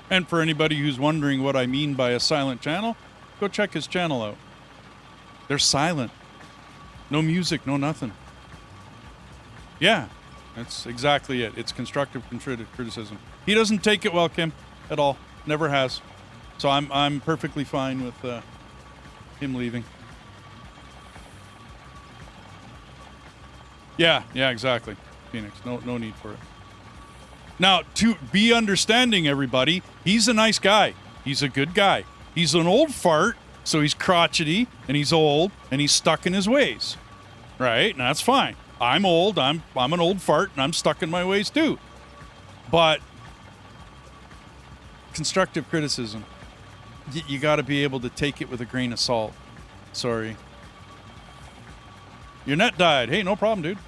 And for anybody who's wondering what I mean by a silent channel, go check his channel out. They're silent. No music, no nothing. Yeah, that's exactly it. It's constructive criticism. He doesn't take it well, Kim, at all. Never has. So I'm perfectly fine with him leaving. Yeah, exactly. Phoenix, no need for it. Now, to be understanding, everybody, he's a nice guy. He's a good guy. He's an old fart, so he's crotchety, and he's old, and he's stuck in his ways. Right? And that's fine. I'm old, I'm an old fart, and I'm stuck in my ways too. But constructive criticism, you got to be able to take it with a grain of salt. Sorry. Your net died. Hey, no problem, dude.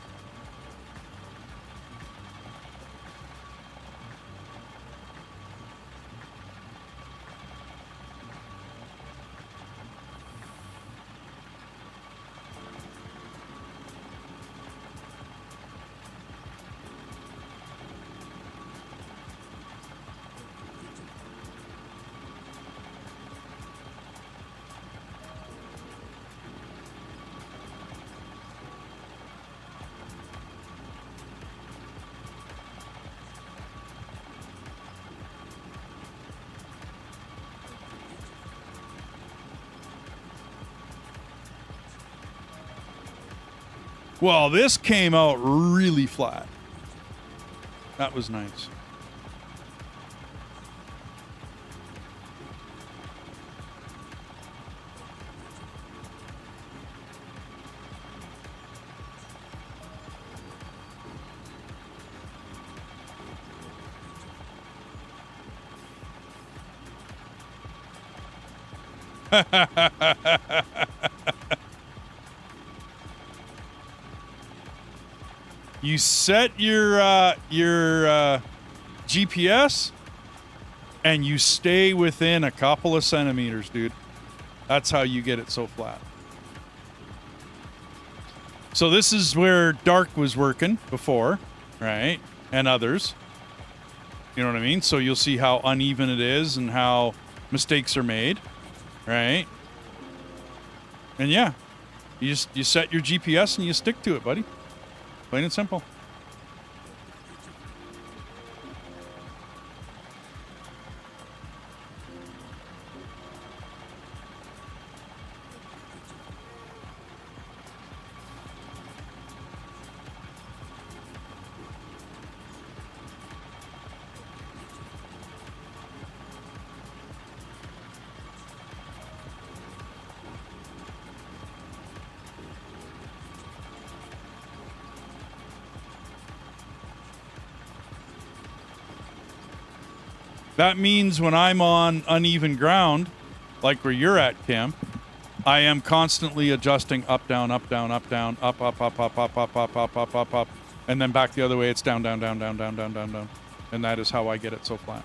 Well, this came out really flat. That was nice. You set your GPS and you stay within a couple of centimeters, dude. That's how you get it so flat. So this is where Dark was working before, right? And others. You know what I mean? So you'll see how uneven it is and how mistakes are made, right? And yeah, you set your GPS and you stick to it, buddy. Plain and simple. That means when I'm on uneven ground, like where you're at, Cam, I am constantly adjusting up, down, up, down, up, down, up, up, up, up, up, up, up, up, up, up, up, and then back the other way, it's down, down, down, down, down, down, down, down. And that is how I get it so flat.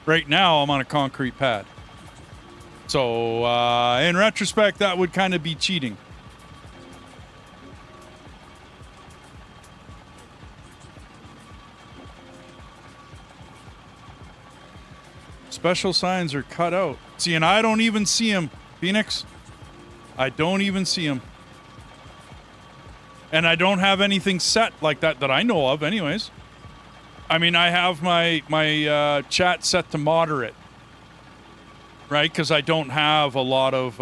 Right now, I'm on a concrete pad. So, in retrospect, that would kind of be cheating. Special signs are cut out. See, and I don't even see them, Phoenix. I don't even see them. And I don't have anything set like that I know of anyways. I mean, I have my chat set to moderate. Right? Because I don't have a lot of,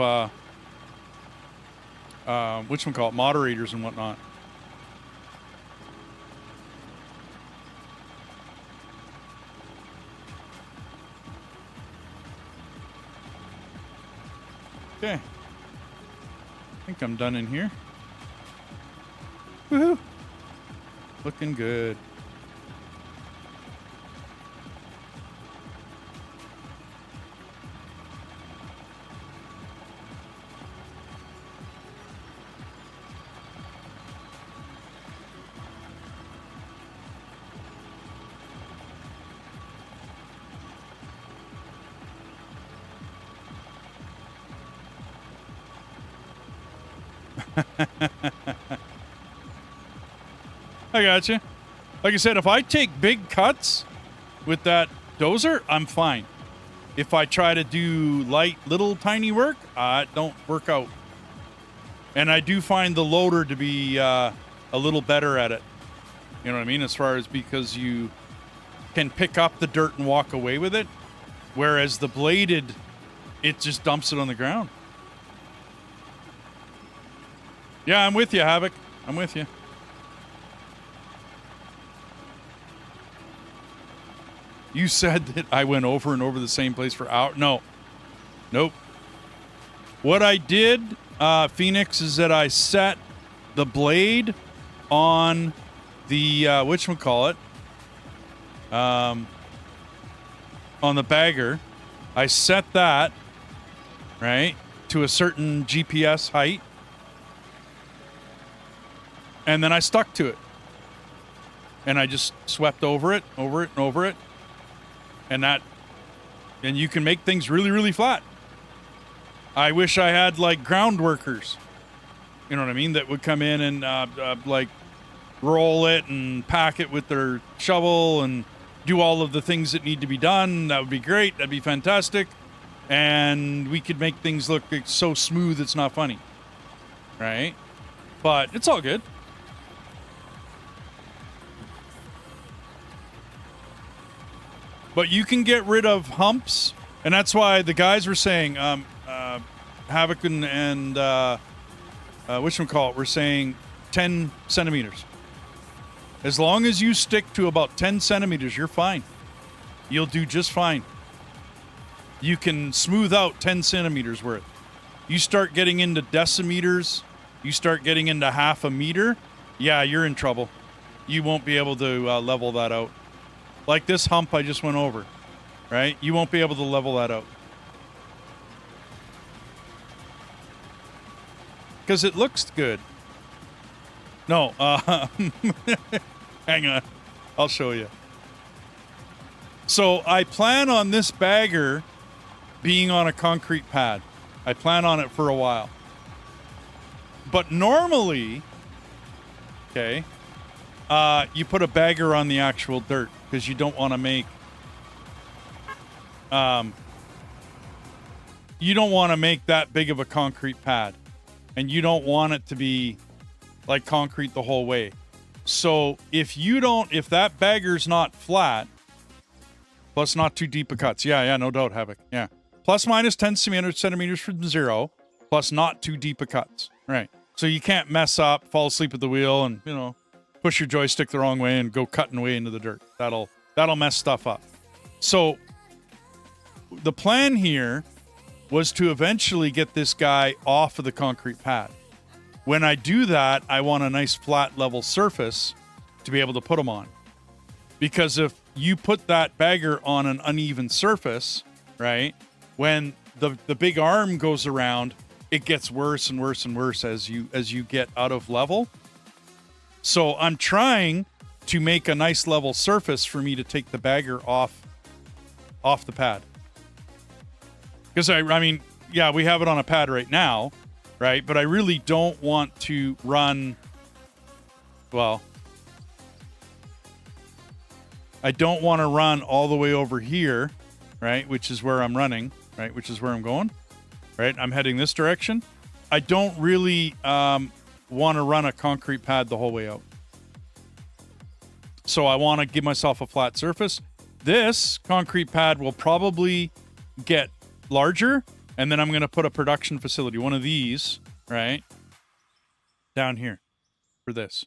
whatchamacallit, moderators and whatnot. Okay. I think I'm done in here. Woohoo! Looking good. I got you. Like I said, if I take big cuts with that dozer, I'm fine. If I try to do light, little, tiny work, it don't work out. And I do find the loader to be a little better at it. You know what I mean? As far as because you can pick up the dirt and walk away with it, whereas the bladed, it just dumps it on the ground. Yeah, I'm with you, Havoc. I'm with you. You said that I went over and over the same place for hours. No. Nope. What I did, Phoenix, is that I set the blade on the, whatchamacallit, on the bagger. I set that, right, to a certain GPS height. And then I stuck to it. And I just swept over it, over it, and over it. And you can make things really, really flat. I wish I had, like, ground workers. You know what I mean? That would come in and, like, roll it and pack it with their shovel and do all of the things that need to be done. That would be great. That'd be fantastic. And we could make things look so smooth it's not funny. Right? But it's all good. But you can get rid of humps, and that's why the guys were saying, Havoc and whatchamacallit, we're saying 10 centimeters. As long as you stick to about 10 centimeters, you're fine. You'll do just fine. You can smooth out 10 centimeters worth. You start getting into decimeters, you start getting into half a meter, yeah, you're in trouble. You won't be able to level that out. Like this hump I just went over, right? You won't be able to level that out. Because it looks good. No, hang on. I'll show you. So I plan on this bagger being on a concrete pad. I plan on it for a while. But normally, okay, you put a bagger on the actual dirt because you don't want to make that big of a concrete pad, and you don't want it to be like concrete the whole way. So if that bagger's not flat, plus not too deep of cuts, yeah, no doubt, Havoc, yeah, plus minus 10 centimeters from zero, plus not too deep of cuts, right? So you can't mess up, fall asleep at the wheel, and push your joystick the wrong way and go cutting way into the dirt. That'll mess stuff up. So the plan here was to eventually get this guy off of the concrete pad. When I do that, I want a nice flat level surface to be able to put him on. Because if you put that bagger on an uneven surface, right, when the big arm goes around, it gets worse and worse and worse as you get out of level. So I'm trying to make a nice level surface for me to take the bagger off off the pad. Because I mean, yeah, we have it on a pad right now, right? But I really don't want to run, well, I don't want to run all the way over here, right? Which is where I'm running, right? Which is where I'm going, right? I'm heading this direction. I don't really want to run a concrete pad the whole way out. So I want to give myself a flat surface. This concrete pad will probably get larger, and then I'm going to put a production facility, one of these, right, down here for this.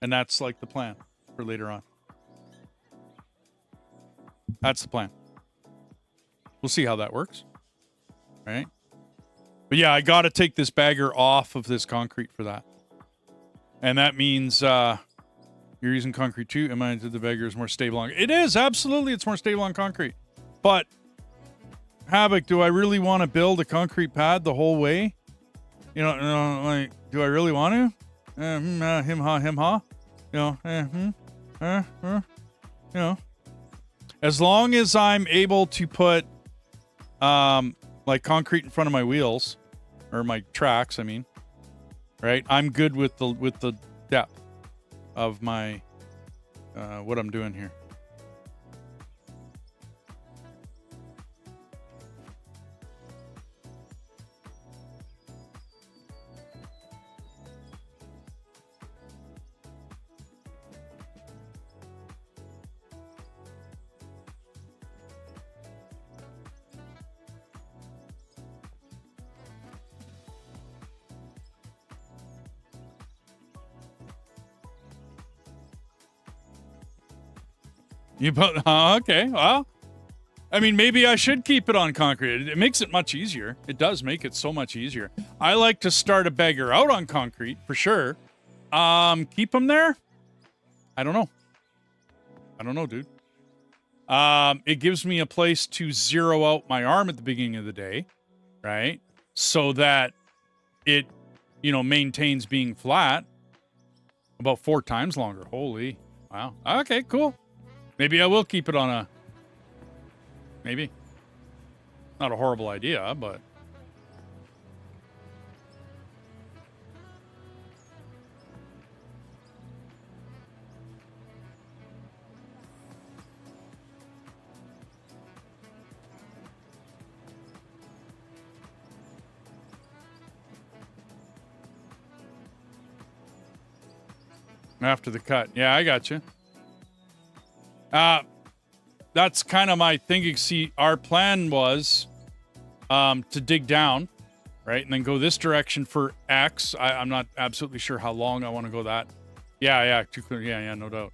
And that's like the plan for later on. That's the plan. We'll see how that works, right? But yeah, I got to take this bagger off of this concrete for that. And that means you're using concrete too. Am I into the bagger is more stable on? It is, absolutely. It's more stable on concrete. But Havoc, do I really want to build a concrete pad the whole way? You know, like, do I really want to? Him ha. You know, as long as I'm able to put like concrete in front of my wheels or my tracks, I mean, right? I'm good with the depth of my what I'm doing here. You put, okay, well, I mean, maybe I should keep it on concrete. It makes it much easier. It does make it so much easier. I like to start a bagger out on concrete, for sure. Keep them there? I don't know. I don't know, dude. It gives me a place to zero out my arm at the beginning of the day, right? So that it, you know, maintains being flat about 4 times longer. Holy, wow. Okay, cool. Maybe I will keep it on a... Maybe. Not a horrible idea, but... After the cut. Yeah, I got you. That's kind of my thinking. See, our plan was to dig down, right? And then go this direction for X. I'm not absolutely sure how long I want to go that. Yeah, too clear. Yeah, no doubt.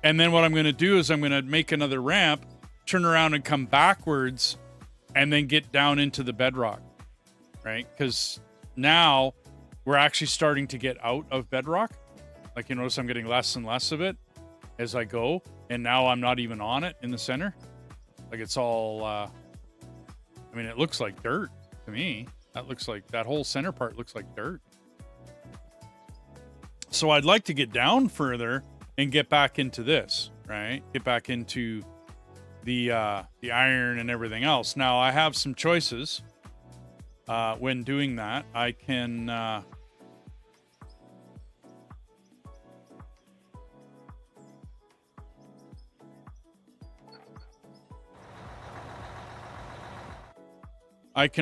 And then what I'm going to do is I'm going to make another ramp, turn around and come backwards, and then get down into the bedrock, right? Because now we're actually starting to get out of bedrock. Like, you notice I'm getting less and less of it as I go, and now I'm not even on it in the center. Like, it's all I mean, it looks like dirt to me. That looks like, that whole center part looks like dirt. So I'd like to get down further and get back into this, right? Get back into the iron and everything else. Now I have some choices when doing that. I can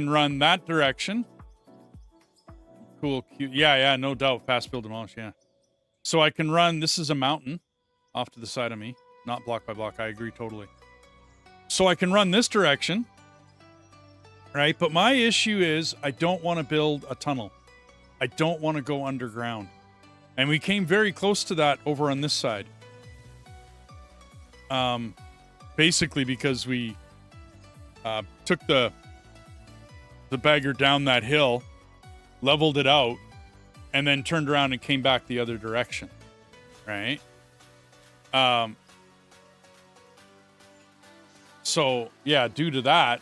run that direction. Cool, cute. Yeah, no doubt. Fast build demolish, yeah. So I can run, this is a mountain off to the side of me. Not block by block, I agree totally. So I can run this direction, right? But my issue is I don't want to build a tunnel. I don't want to go underground. And we came very close to that over on this side. Basically because we took the bagger down that hill, leveled it out, and then turned around and came back the other direction, right? So, yeah, due to that,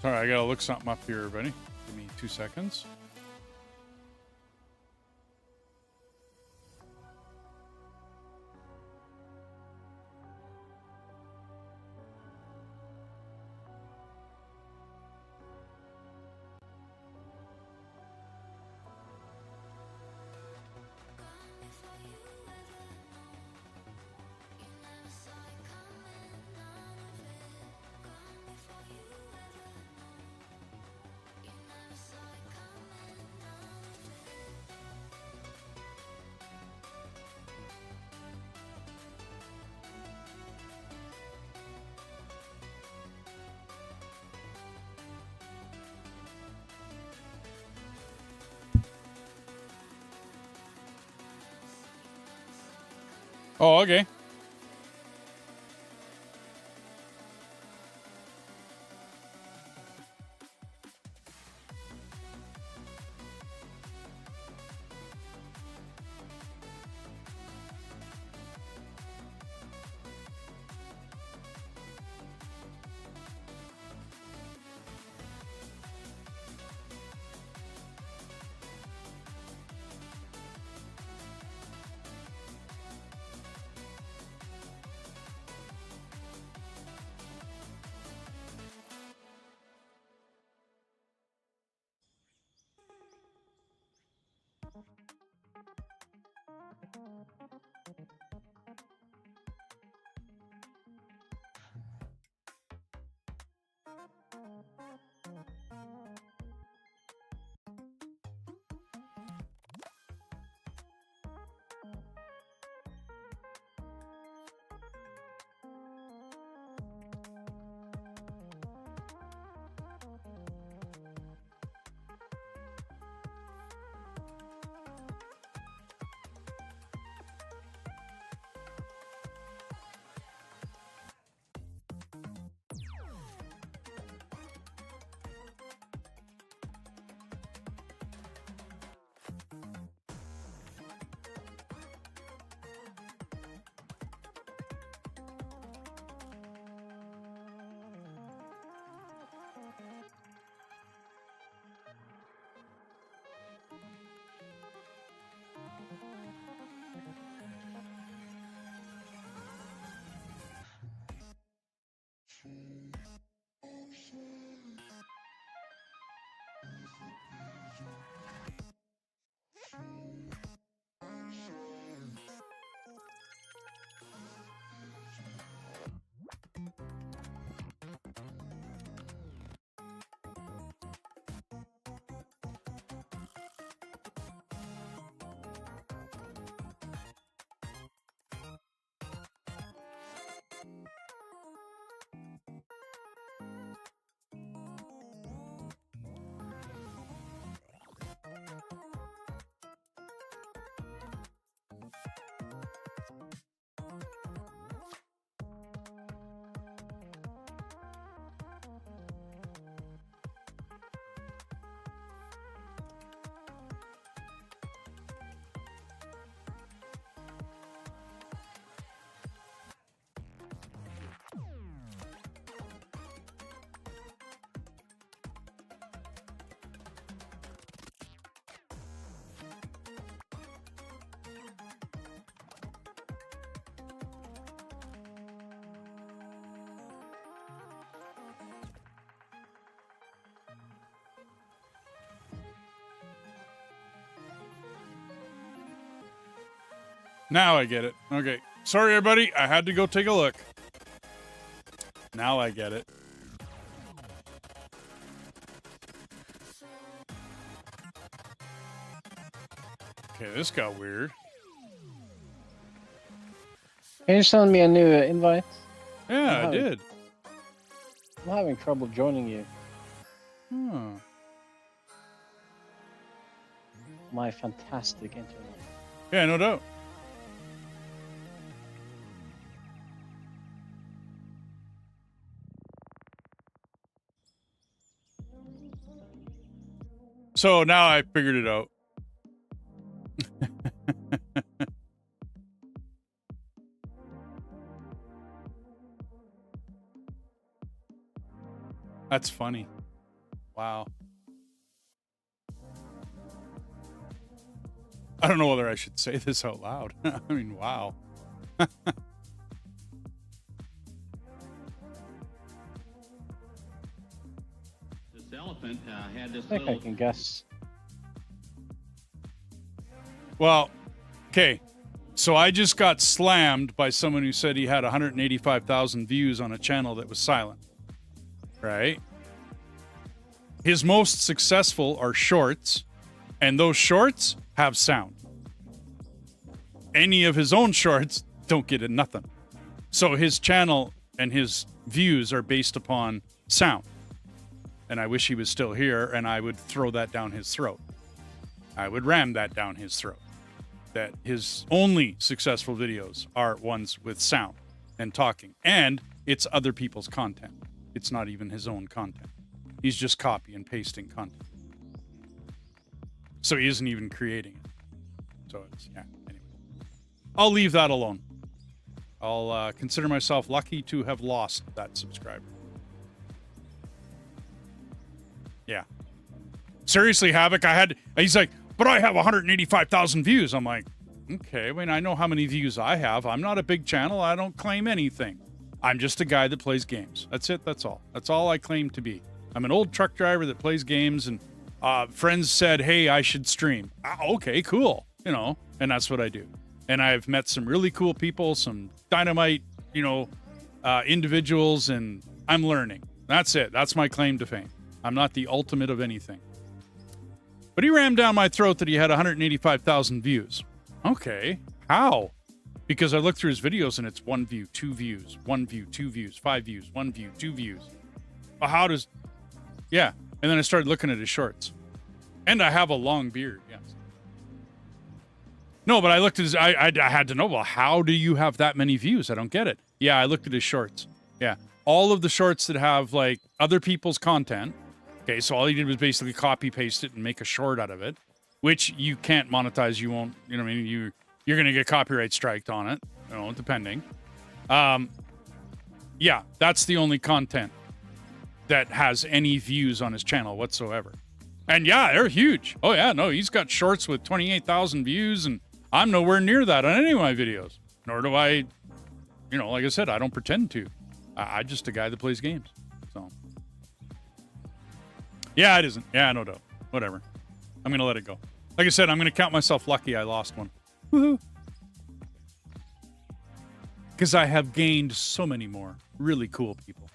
Sorry, I gotta look something up here, everybody. Give me 2 seconds. Oh, okay. Now I get it. Okay. Sorry, everybody. I had to go take a look. Now I get it. Okay, this got weird. Can you send me a new invite? Yeah, I Wow. did. I'm having trouble joining you. Huh. My fantastic internet. Yeah, no doubt. So now I figured it out. That's funny. Wow. I don't know whether I should say this out loud. I mean, wow. This elephant had this I think I little. can guess. Well, okay. So I just got slammed by someone who said he had 185,000 views on a channel that was silent. Right? His most successful are shorts, and those shorts have sound. Any of his own shorts don't get it, nothing. So his channel and his views are based upon sound. And I wish he was still here, and I would throw that down his throat. I would ram that down his throat. That his only successful videos are ones with sound and talking. And it's other people's content. It's not even his own content. He's just copy and pasting content. So he isn't even creating it. So it's, yeah, anyway. I'll leave that alone. I'll consider myself lucky to have lost that subscriber. Yeah. Seriously, Havoc, he's like, but I have 185,000 views. I'm like, okay, I mean, I know how many views I have. I'm not a big channel. I don't claim anything. I'm just a guy that plays games. That's it. That's all. That's all I claim to be. I'm an old truck driver that plays games, and friends said, hey, I should stream. Okay, cool. You know, and that's what I do. And I've met some really cool people, some dynamite, individuals, and I'm learning. That's it. That's my claim to fame. I'm not the ultimate of anything. But he rammed down my throat that he had 185,000 views. Okay, how? Because I looked through his videos and it's 1 view, 2 views, 1 view, 2 views, 5 views, 1 view, 2 views. Well, how does... Yeah, and then I started looking at his shorts. And I have a long beard, yes. No, but I looked at his... I had to know, well, how do you have that many views? I don't get it. Yeah, I looked at his shorts. Yeah, all of the shorts that have, like, other people's content... Okay, so all he did was basically copy paste it and make a short out of it, which you can't monetize. You won't, you know what I mean? You're going to get copyright striked on it, depending. Yeah, that's the only content that has any views on his channel whatsoever. And yeah, they're huge. Oh yeah, no, he's got shorts with 28,000 views, and I'm nowhere near that on any of my videos. Nor do I, like I said, I don't pretend to. I'm just a guy that plays games. So. Yeah, it isn't. Yeah, no doubt. Whatever. I'm going to let it go. Like I said, I'm going to count myself lucky I lost one. Woohoo. Because I have gained so many more really cool people.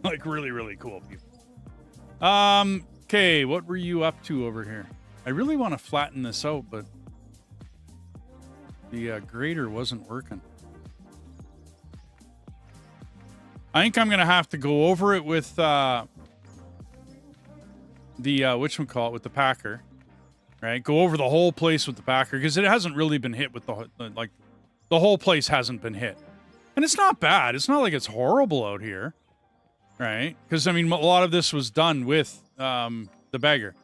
Like, really, really cool people. Okay, what were you up to over here? I really want to flatten this out, but the grader wasn't working. I think I'm going to have to go over it with... with the Packer, right? Go over the whole place with the Packer because it hasn't really been hit with the whole place hasn't been hit, and it's not bad. It's not like it's horrible out here, right? Because I mean, a lot of this was done with the bagger.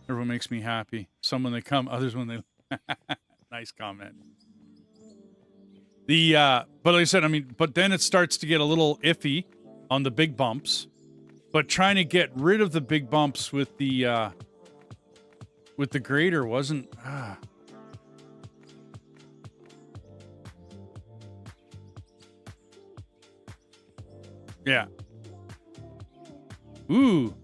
Everyone makes me happy. Some when they come, others when they. Nice comment. But like I said, I mean, but then it starts to get a little iffy on the big bumps. But trying to get rid of the big bumps with the grader wasn't... Yeah. Ooh.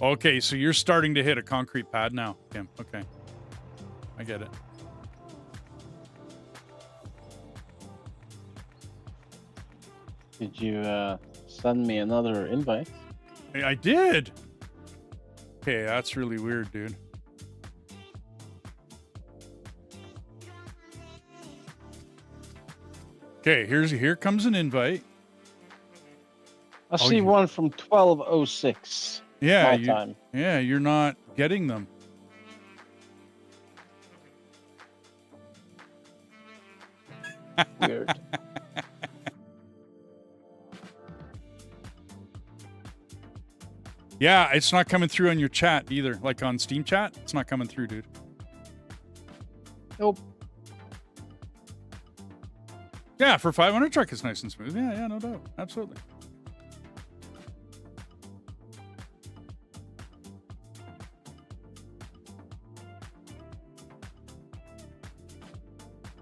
Okay, so you're starting to hit a concrete pad now, Kim. Okay. I get it. Did you send me another invite? Hey, I did. Okay, that's really weird, dude. Okay, here comes an invite. I see one from 12:06. Yeah, my time. Yeah, you're not getting them. Weird. Yeah, it's not coming through on your chat either. Like on Steam chat, it's not coming through, dude. Nope. Yeah, for 500 truck, it's nice and smooth. Yeah, no doubt. Absolutely.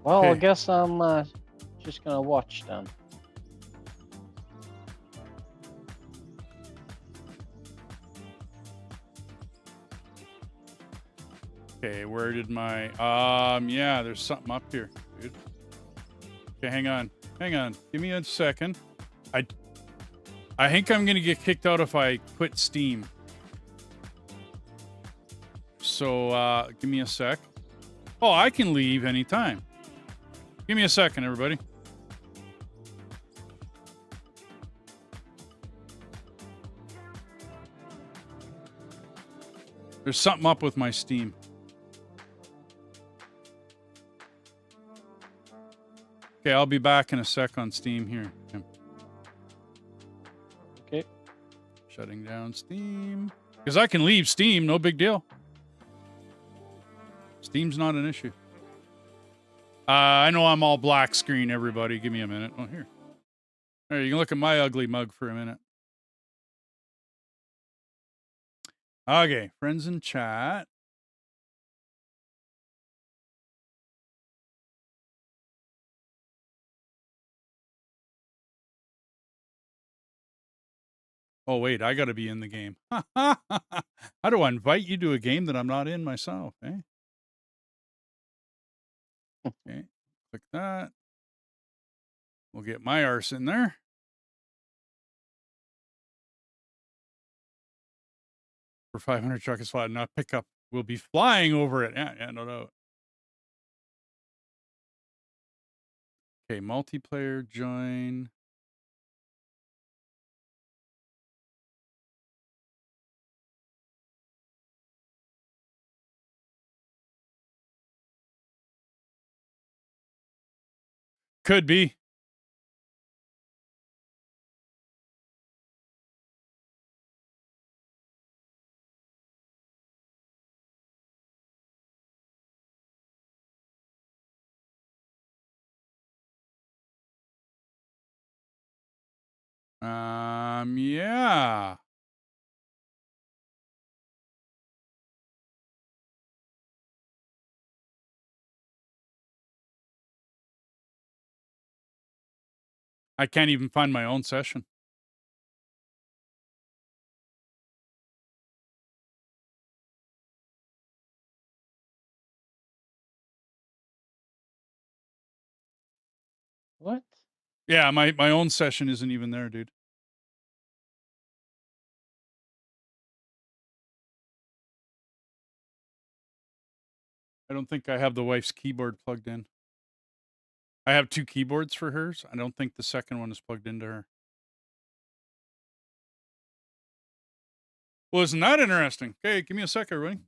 Well, I Okay. guess I'm just gonna watch then. Okay, where did my yeah, there's something up here, dude. Okay, hang on. Hang on. Give me a second. I think I'm gonna get kicked out if I quit Steam. So give me a sec. Oh, I can leave anytime. Give me a second, everybody. There's something up with my Steam. Okay, I'll be back in a sec on Steam here. Okay. Okay. Shutting down Steam. Because I can leave Steam, no big deal. Steam's not an issue. I know I'm all black screen, everybody. Give me a minute. Oh, here. All right, you can look at my ugly mug for a minute. Okay, friends in chat. Oh, wait, I got to be in the game. How do I invite you to a game that I'm not in myself, eh? Okay, click that. We'll get my arse in there. For 500 truck is flat, not pickup. We'll be flying over it. Yeah, no doubt. Okay, multiplayer, join. Could be. Yeah. I can't even find my own session. What? Yeah, my own session isn't even there, dude. I don't think I have the wife's keyboard plugged in. I have 2 keyboards for hers. I don't think the second one is plugged into her. Well, isn't that interesting? Okay, give me a sec, everybody.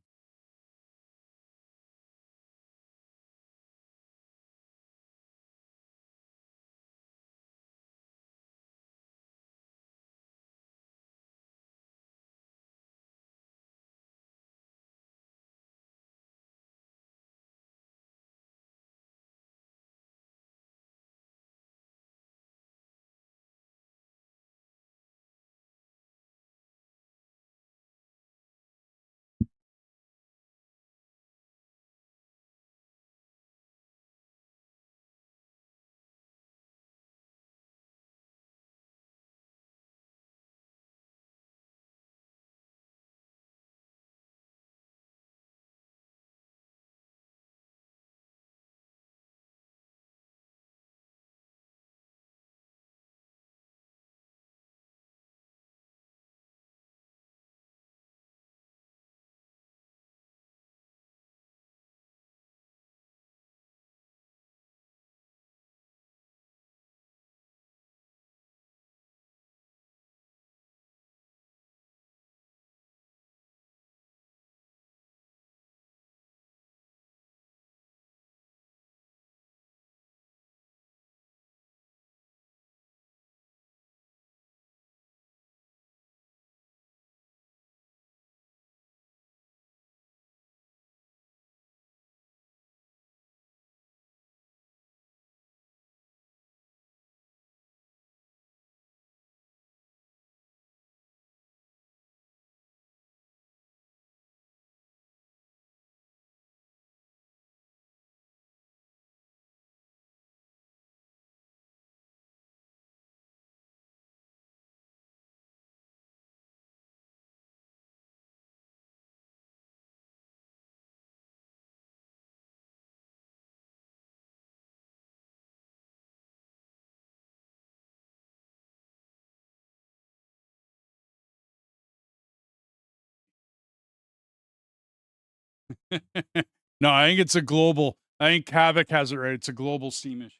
No, I think it's a global. I think Havoc has it right. It's a global Steam issue.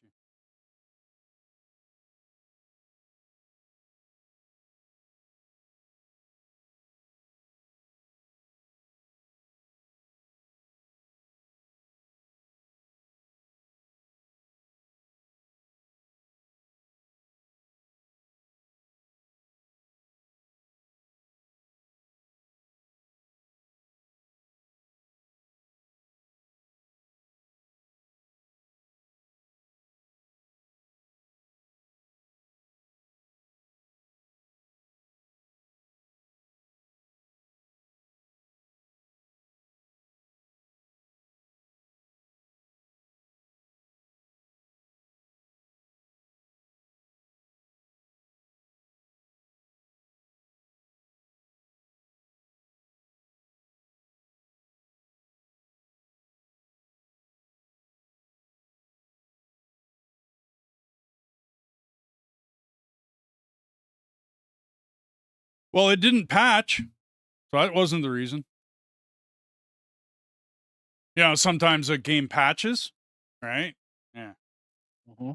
Well, it didn't patch, so that wasn't the reason. You know, sometimes a game patches, right? Yeah. Mm-hmm.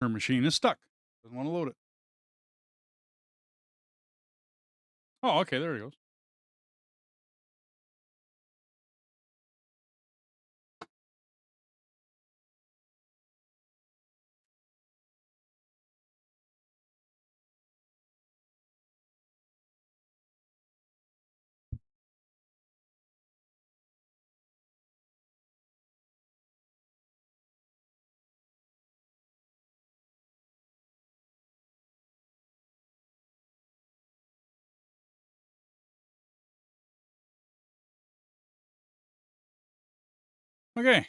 Her machine is stuck. Doesn't want to load it. Oh, okay. There it goes. Okay.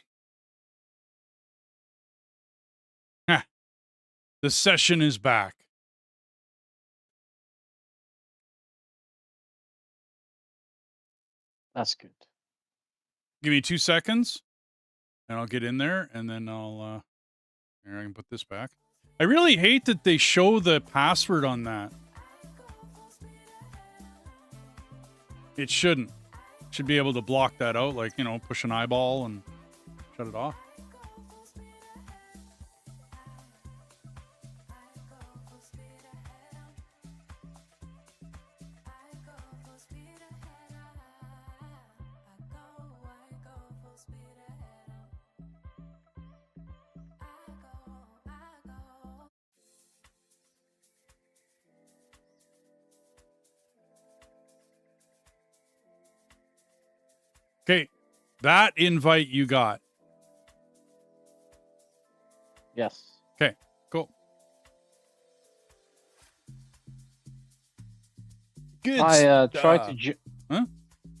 Heh. The session is back. That's good. Give me 2 seconds, and I'll get in there, and then I'll. Here, I can put this back. I really hate that they show the password on that. It shouldn't. Should be able to block that out, like, you know, push an eyeball and shut it off. Okay, that invite you got. Yes. Okay, cool. Good. I tried to. Huh?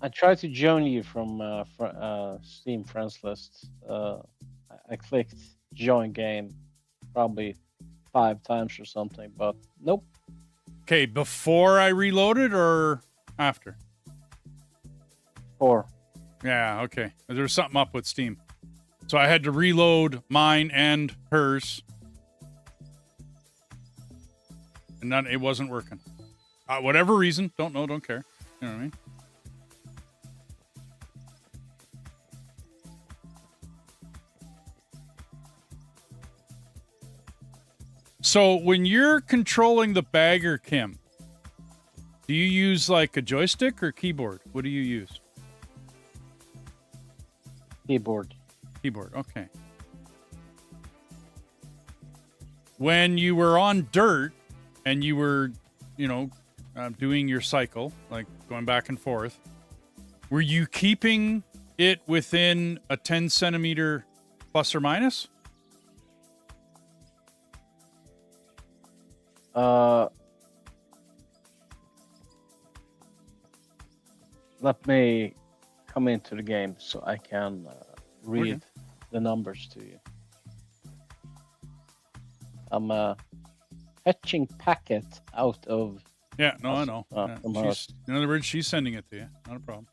I tried to join you from Steam friends list. I clicked join game probably 5 times or something, but nope. Okay, before I reloaded or after? 4. Yeah, okay. There was something up with Steam. So I had to reload mine and hers. And none, it wasn't working. Whatever reason, don't know, don't care. You know what I mean? So when you're controlling the bagger, Kim, do you use like a joystick or keyboard? What do you use? Keyboard. Keyboard, okay. when you were on dirt and you were, doing your cycle, like going back and forth, were you keeping it within a 10 centimeter plus or minus? Let me come into the game so I can read the numbers to you. I'm fetching packet out of. Yeah, no, I know. from Yeah, her. in other words, she's sending it to you. Not a problem.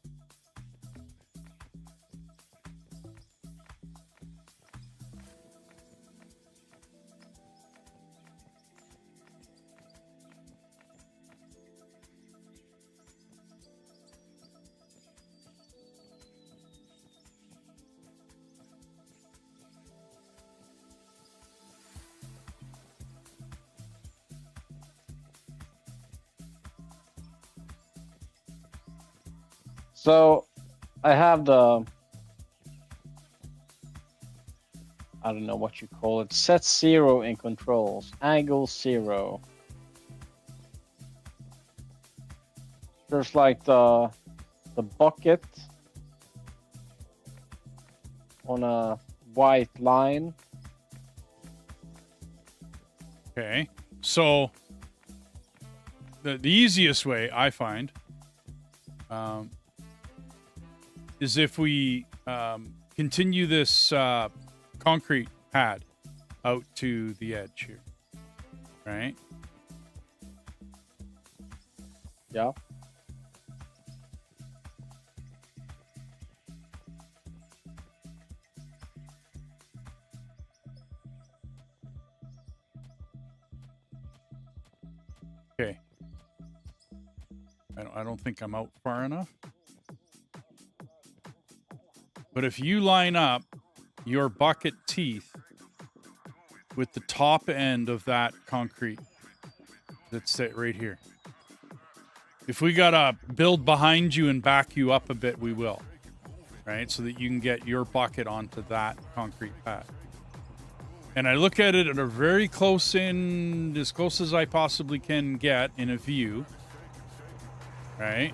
So I have the, I don't know what you call it, set 0 in controls, angle 0. There's like the bucket on a white line. Okay. So the easiest way I find is if we continue this concrete pad out to the edge here, right? Yeah. Okay. I don't think I'm out far enough. But if you line up your bucket teeth with the top end of that concrete that's right here. If we gotta build behind you and back you up a bit, we will. Right? So that you can get your bucket onto that concrete pad. And I look at it at a very close in, as close as I possibly can get in a view. Right?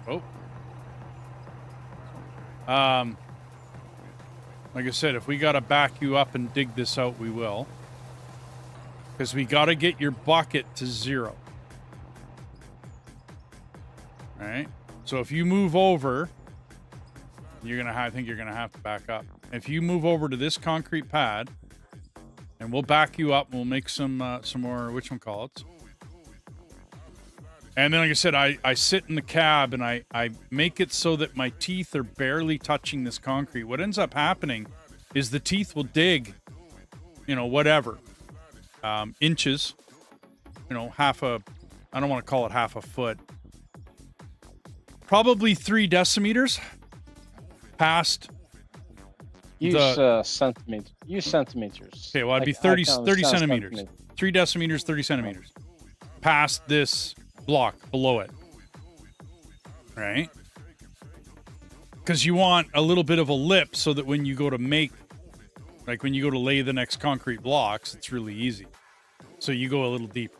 Oh. Like I said, if we got to back you up and dig this out, we will. Because we got to get your bucket to 0. All right? So if you move over, I think you're going to have to back up. If you move over to this concrete pad, and we'll back you up, and we'll make some more, whatchamacallits. And then, like I said, I sit in the cab and I make it so that my teeth are barely touching this concrete. What ends up happening is the teeth will dig, whatever, inches, I don't want to call it half a foot, probably 3 decimeters past. Use centimeters. Use centimeters. Okay, well, it'd be 30 centimeters. 3 decimeters, 30 centimeters past this block below it, right? Because you want a little bit of a lip so that when you go to lay the next concrete blocks, it's really easy. So you go a little deeper.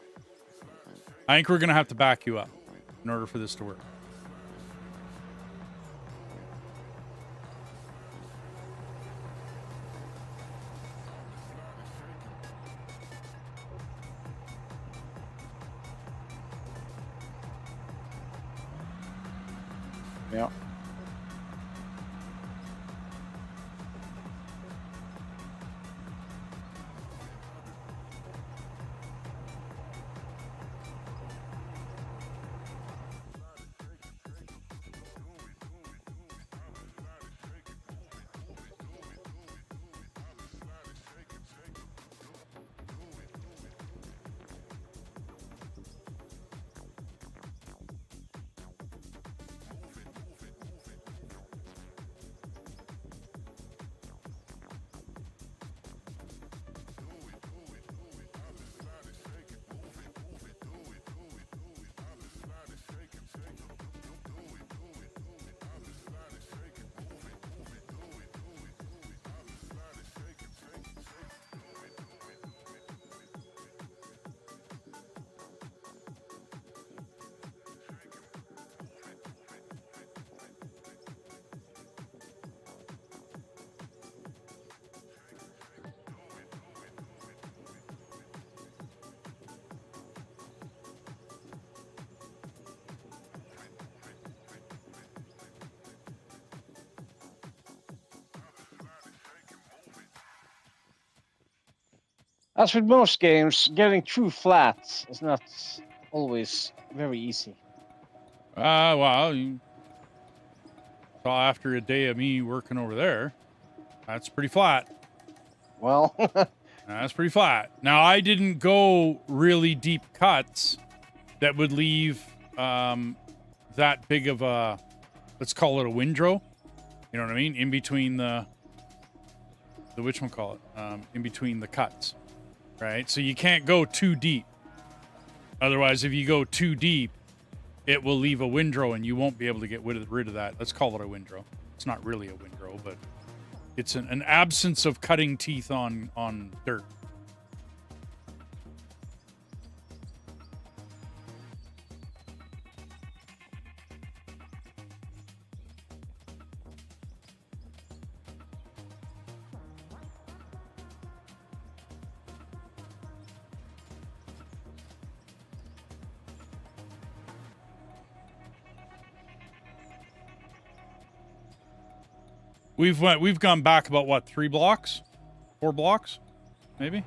I think we're going to have to back you up in order for this to work. Yeah. As with most games, getting true flats is not always very easy. Well, you saw after a day of me working over there, that's pretty flat. Well, That's pretty flat. Now, I didn't go really deep cuts that would leave that big of a, let's call it a windrow. You know what I mean? In between the whatchamacallit, in between the cuts, right? So you can't go too deep. Otherwise, if you go too deep, it will leave a windrow and you won't be able to get rid of that. Let's call it a windrow. It's not really a windrow, but it's an absence of cutting teeth on dirt. We've gone back about what, 3 blocks? 4 blocks? Maybe?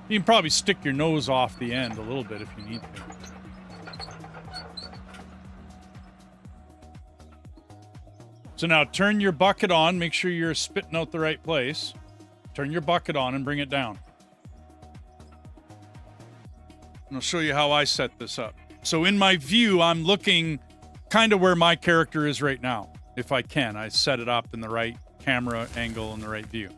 You can probably stick your nose off the end a little bit if you need to. So now turn your bucket on, make sure you're spitting out the right place. Turn your bucket on and bring it down. And I'll show you how I set this up. So in my view, I'm looking kind of where my character is right now. If I can, I set it up in the right camera angle and the right view.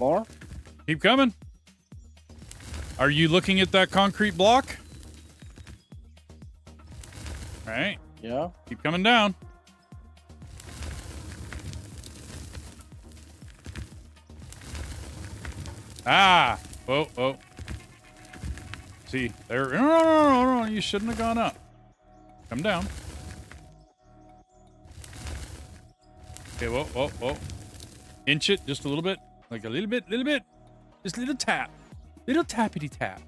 more? Keep coming. Are you looking at that concrete block? All right. Yeah. Keep coming down. Ah. Whoa, whoa. See, there. No. You shouldn't have gone up. Come down. Okay, whoa. Inch it just a little bit. Like a little bit. Just a little tap. Little tappity tap.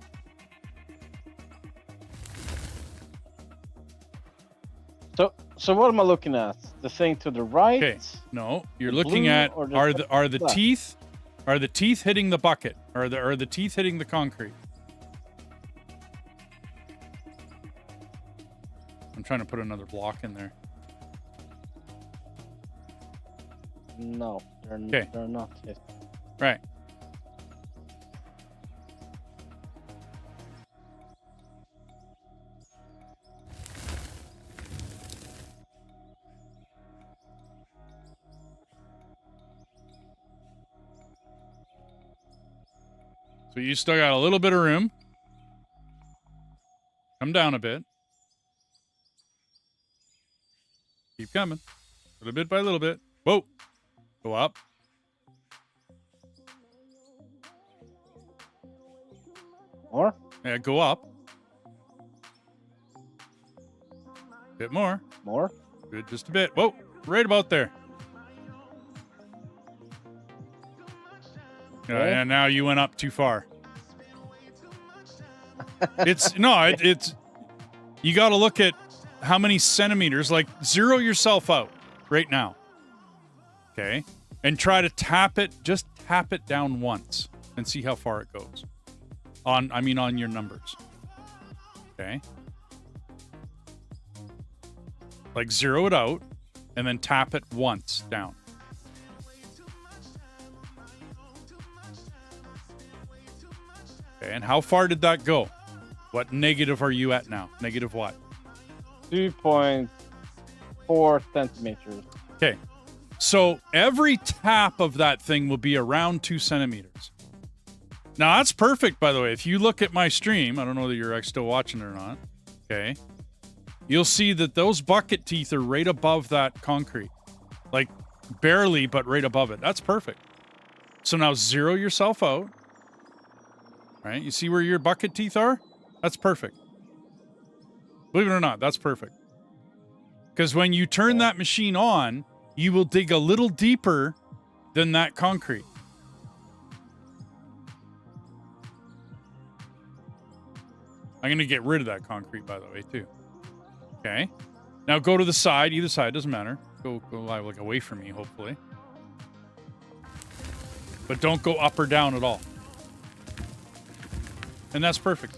So what am I looking at? The thing to the right? Okay. No, you're The looking blue at or the are the black? teeth hitting the bucket? Are the teeth hitting the concrete? I'm trying to put another block in there. No, Okay. they're not hit. Right. So you still got a little bit of room. Come down a bit. Keep coming. Little bit by little bit. Whoa. Go up. More? Yeah, go up. Bit more. More? Good, just a bit. Whoa, right about there. Okay. And now you went up too far. It's you got to look at how many centimeters, like zero yourself out right now. Okay. And try to just tap it down once and see how far it goes. On your numbers. Okay. Like zero it out and then tap it once down. Okay, and how far did that go? What negative are you at now? Negative what? 2.4 centimeters. Okay. So every tap of that thing will be around 2 centimeters. Now that's perfect, by the way. If you look at my stream, I don't know that you're still watching it or not. Okay. You'll see that those bucket teeth are right above that concrete. Like barely, but right above it. That's perfect. So now zero yourself out. Right? You see where your bucket teeth are? That's perfect. Believe it or not, that's perfect. Because when you turn that machine on, you will dig a little deeper than that concrete. I'm going to get rid of that concrete, by the way, too. Okay. Now go to the side, either side, doesn't matter. Go like away from me, hopefully. But don't go up or down at all. And that's perfect.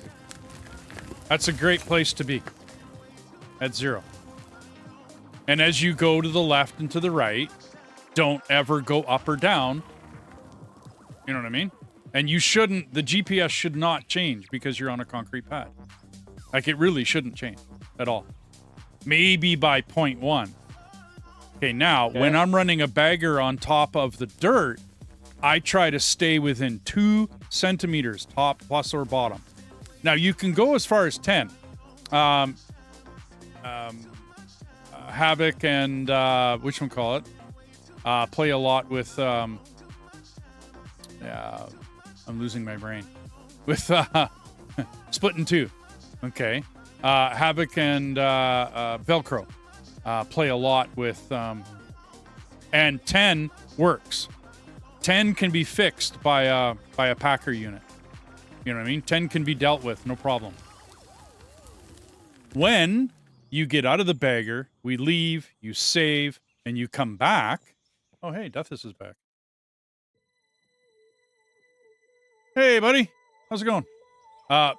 That's a great place to be. At 0. And as you go to the left and to the right, don't ever go up or down. You know what I mean? And you shouldn't, the GPS should not change because you're on a concrete pad. Like, it really shouldn't change at all. Maybe by 0.1. Okay, now, when I'm running a bagger on top of the dirt, I try to stay within 2 centimeters, top, plus, or bottom. Now, you can go as far as 10. Havoc and, whatchamacallit, play a lot with, I'm losing my brain. With, Split in 2. Okay. Havoc and, Velcro, play a lot with, and 10 works. 10 can be fixed by a packer unit. You know what I mean? 10 can be dealt with, no problem. When you get out of the bagger, we leave, you save, and you come back. Oh, hey, Deathis is back. Hey, buddy. How's it going?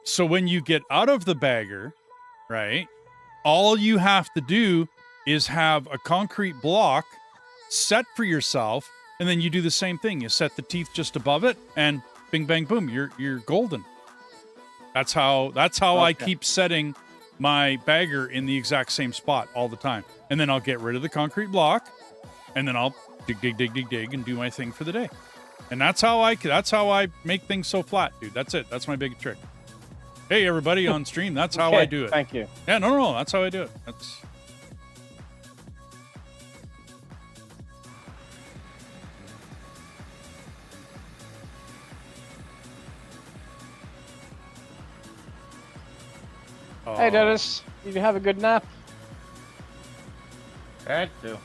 So when you get out of the bagger, right, all you have to do is have a concrete block set for yourself, and then you do the same thing. You set the teeth just above it, and bing, bang, boom, you're golden. That's how I keep setting my bagger in the exact same spot all the time. And then I'll get rid of the concrete block, and then I'll dig, and do my thing for the day. And that's how I make things so flat, dude. That's it. That's my big trick. Hey, everybody on stream, that's how I do it. Thank you. Yeah, no, that's how I do it. That's... Hey, Dennis. Did you have a good nap? Had to.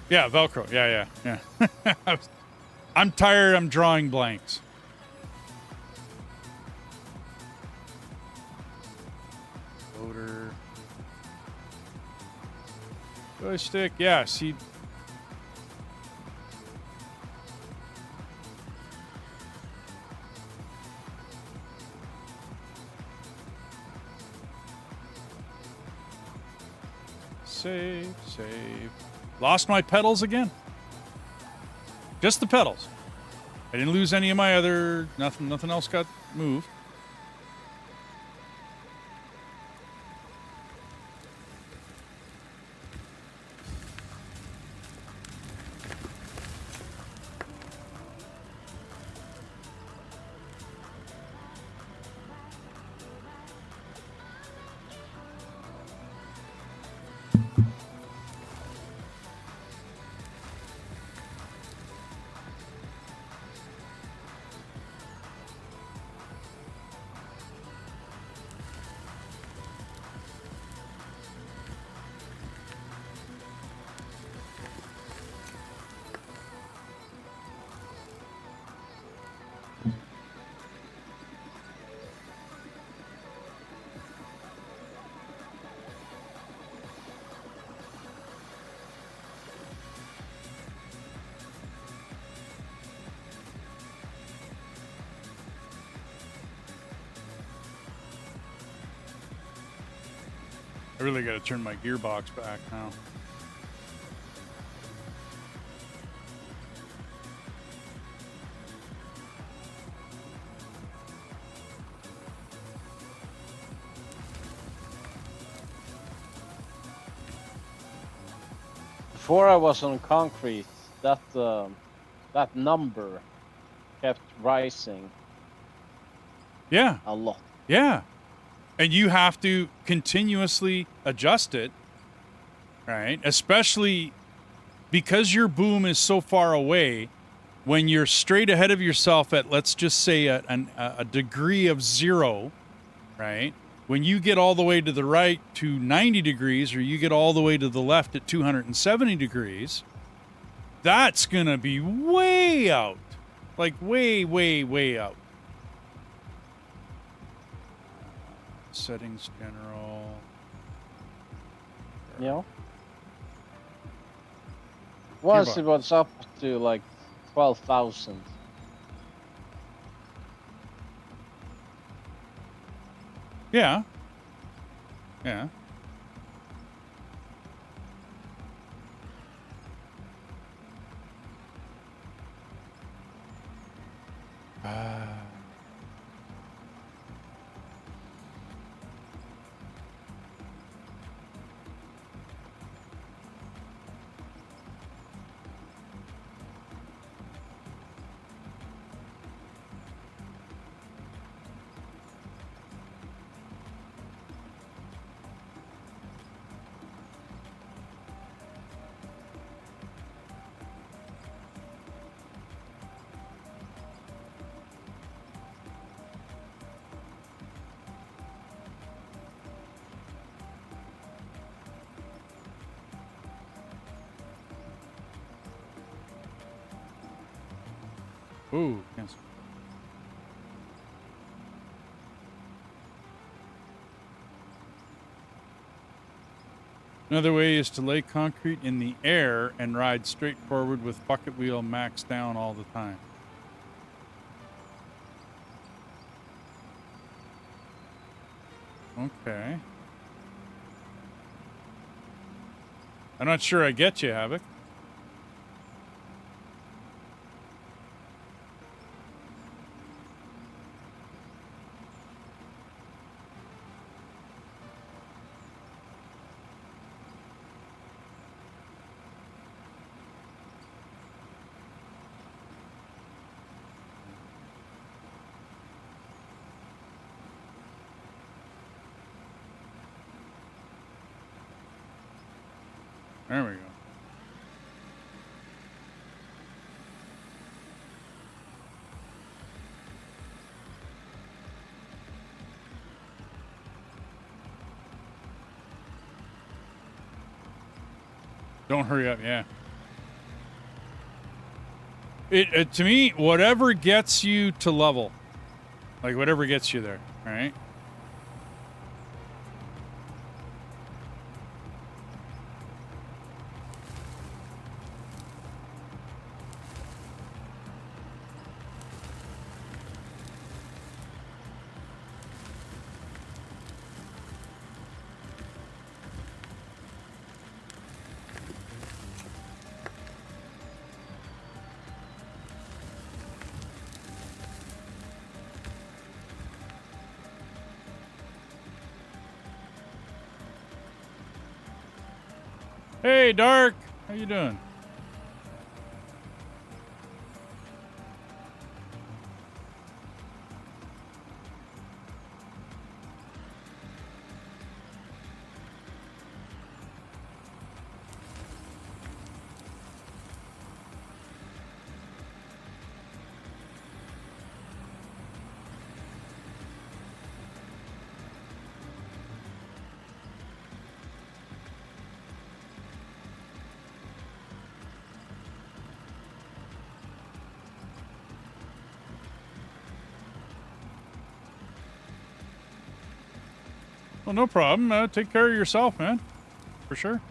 Yeah, Velcro. Yeah. I'm tired. I'm drawing blanks. Loader. Joystick. Yeah, see. Save. Lost my pedals again. Just the pedals. I didn't lose any of my other... Nothing else got moved. I really got to turn my gearbox back now. Before I was on concrete, that number kept rising. Yeah. A lot. Yeah. And you have to continuously adjust it, right? Especially because your boom is so far away, when you're straight ahead of yourself at, let's just say, a degree of 0, right? When you get all the way to the right to 90 degrees, or you get all the way to the left at 270 degrees, that's going to be way out. Like way, way, way out. Settings general. You know? Once Gearbox. it was up to like 12,000. Yeah. Yeah. Ooh, cancel. Another way is to lay concrete in the air and ride straight forward with bucket wheel maxed down all the time. Okay. I'm not sure I get you, Havoc. There we go. Don't hurry up, yeah. To me, whatever gets you to level, like whatever gets you there, right? Hey, Dark, how you doing? Well, no problem. Take care of yourself, man. For sure.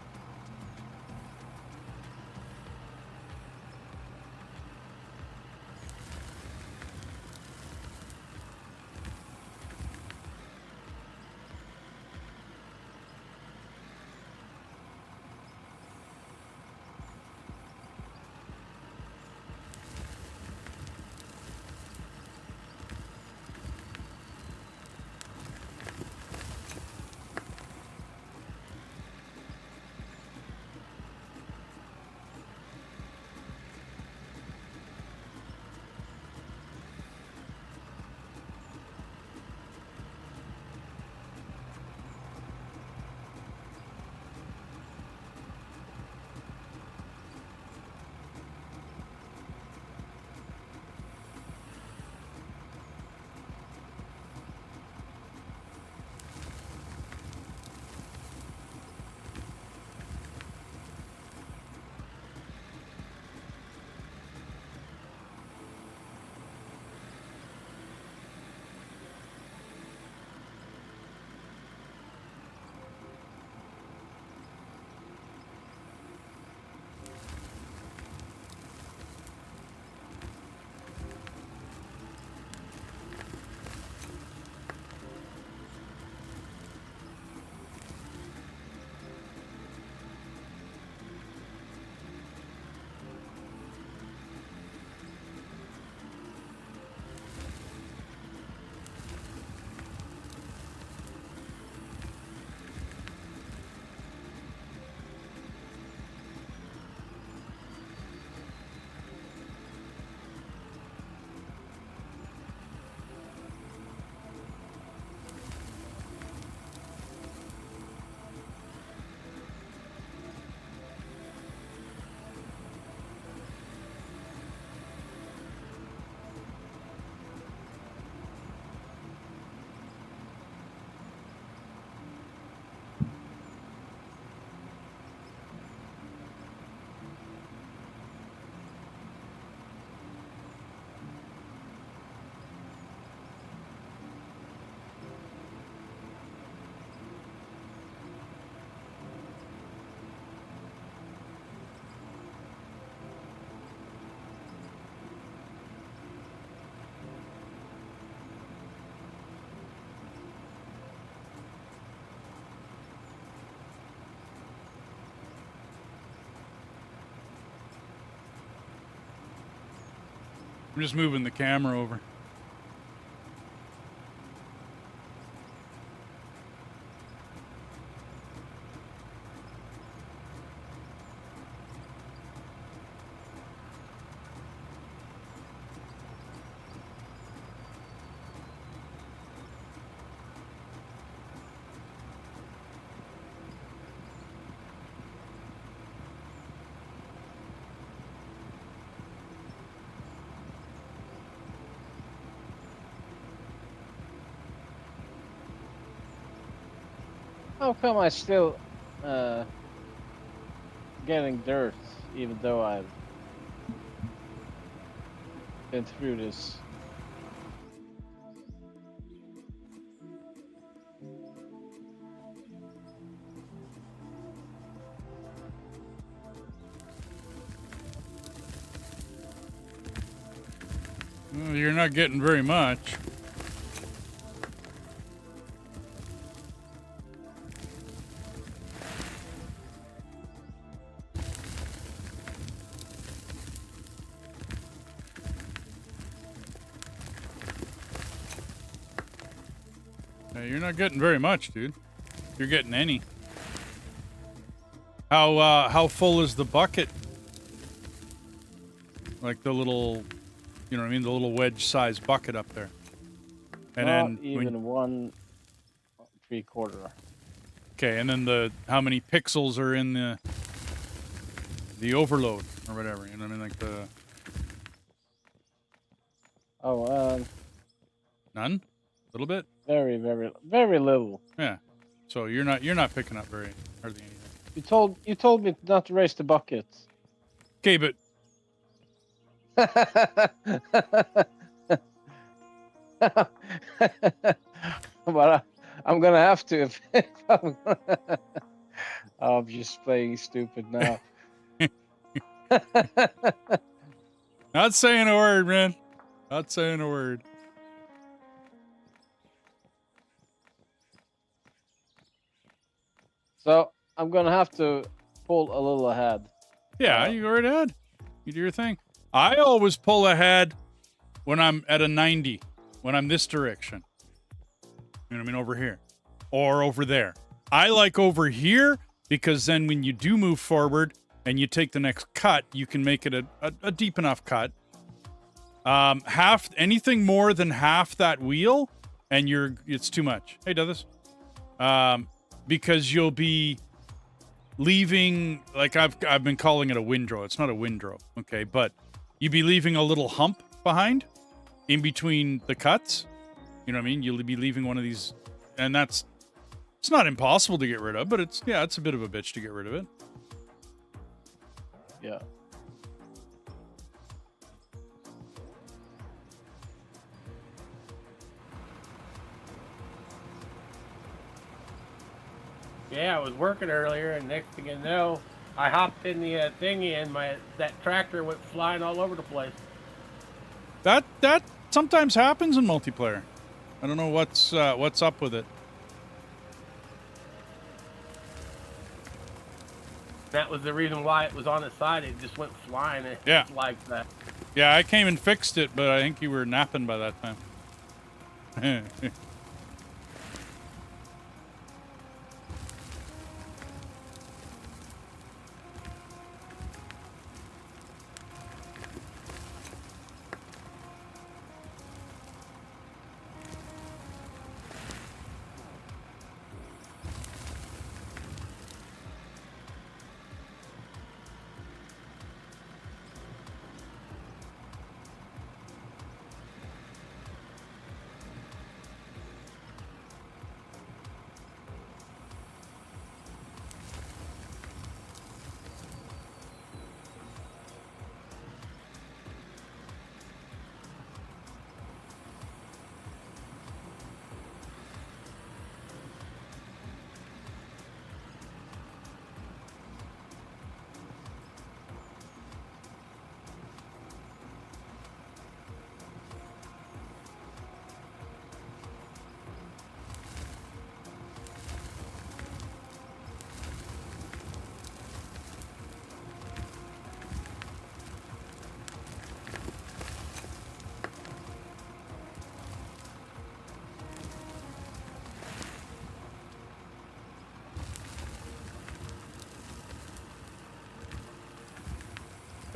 I'm just moving the camera over. How come I still getting dirt even though I've been through this? Well, you're not getting very much. You're not getting very much, dude. If you're getting any. How full is the bucket? Like the little, you know what I mean, the little wedge-sized bucket up there. And Not then even 1.75. okay, and then how many pixels are in the overload or whatever? You know what I mean, like the none, a little bit. Very, very, very little. Yeah. So you're not picking up very hardly anything. You told me not to raise the bucket. Okay, but But I'm gonna have to. If I'm just playing stupid now. not saying a word, man. Not saying a word. So I'm gonna have to pull a little ahead. Yeah, you go right ahead. You do your thing. I always pull ahead when I'm at a 90, when I'm this direction. You know what I mean? Over here. Or over there. I like over here because then when you do move forward and you take the next cut, you can make it a deep enough cut. Anything more than half that wheel, and it's too much. Hey, Dothis. Because you'll be leaving, like I've been calling it a windrow. It's not a windrow, okay? But you'd be leaving a little hump behind in between the cuts. You know what I mean? You'll be leaving one of these, and it's not impossible to get rid of, but it's a bit of a bitch to get rid of it. Yeah. Yeah, I was working earlier, and next thing you know, I hopped in the thingy, and that tractor went flying all over the place. That sometimes happens in multiplayer. I don't know what's up with it. That was the reason why it was on its side. It just went flying. Yeah. Like that. Yeah, I came and fixed it, but I think you were napping by that time.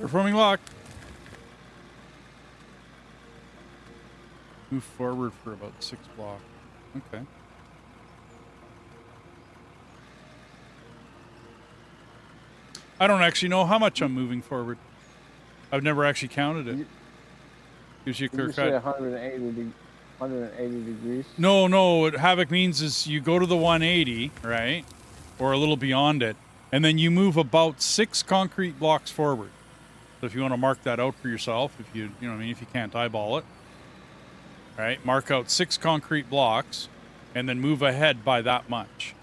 Performing lock. Move forward for about 6 blocks. Okay. I don't actually know how much I'm moving forward. I've never actually counted it. Gives you a Did clear you say cut. 180 degrees? No, what Havoc means is you go to the 180, right? Or a little beyond it. And then you move about 6 concrete blocks forward. So if you want to mark that out for yourself, if you know what I mean, if you can't eyeball it, right? Mark out 6 concrete blocks and then move ahead by that much.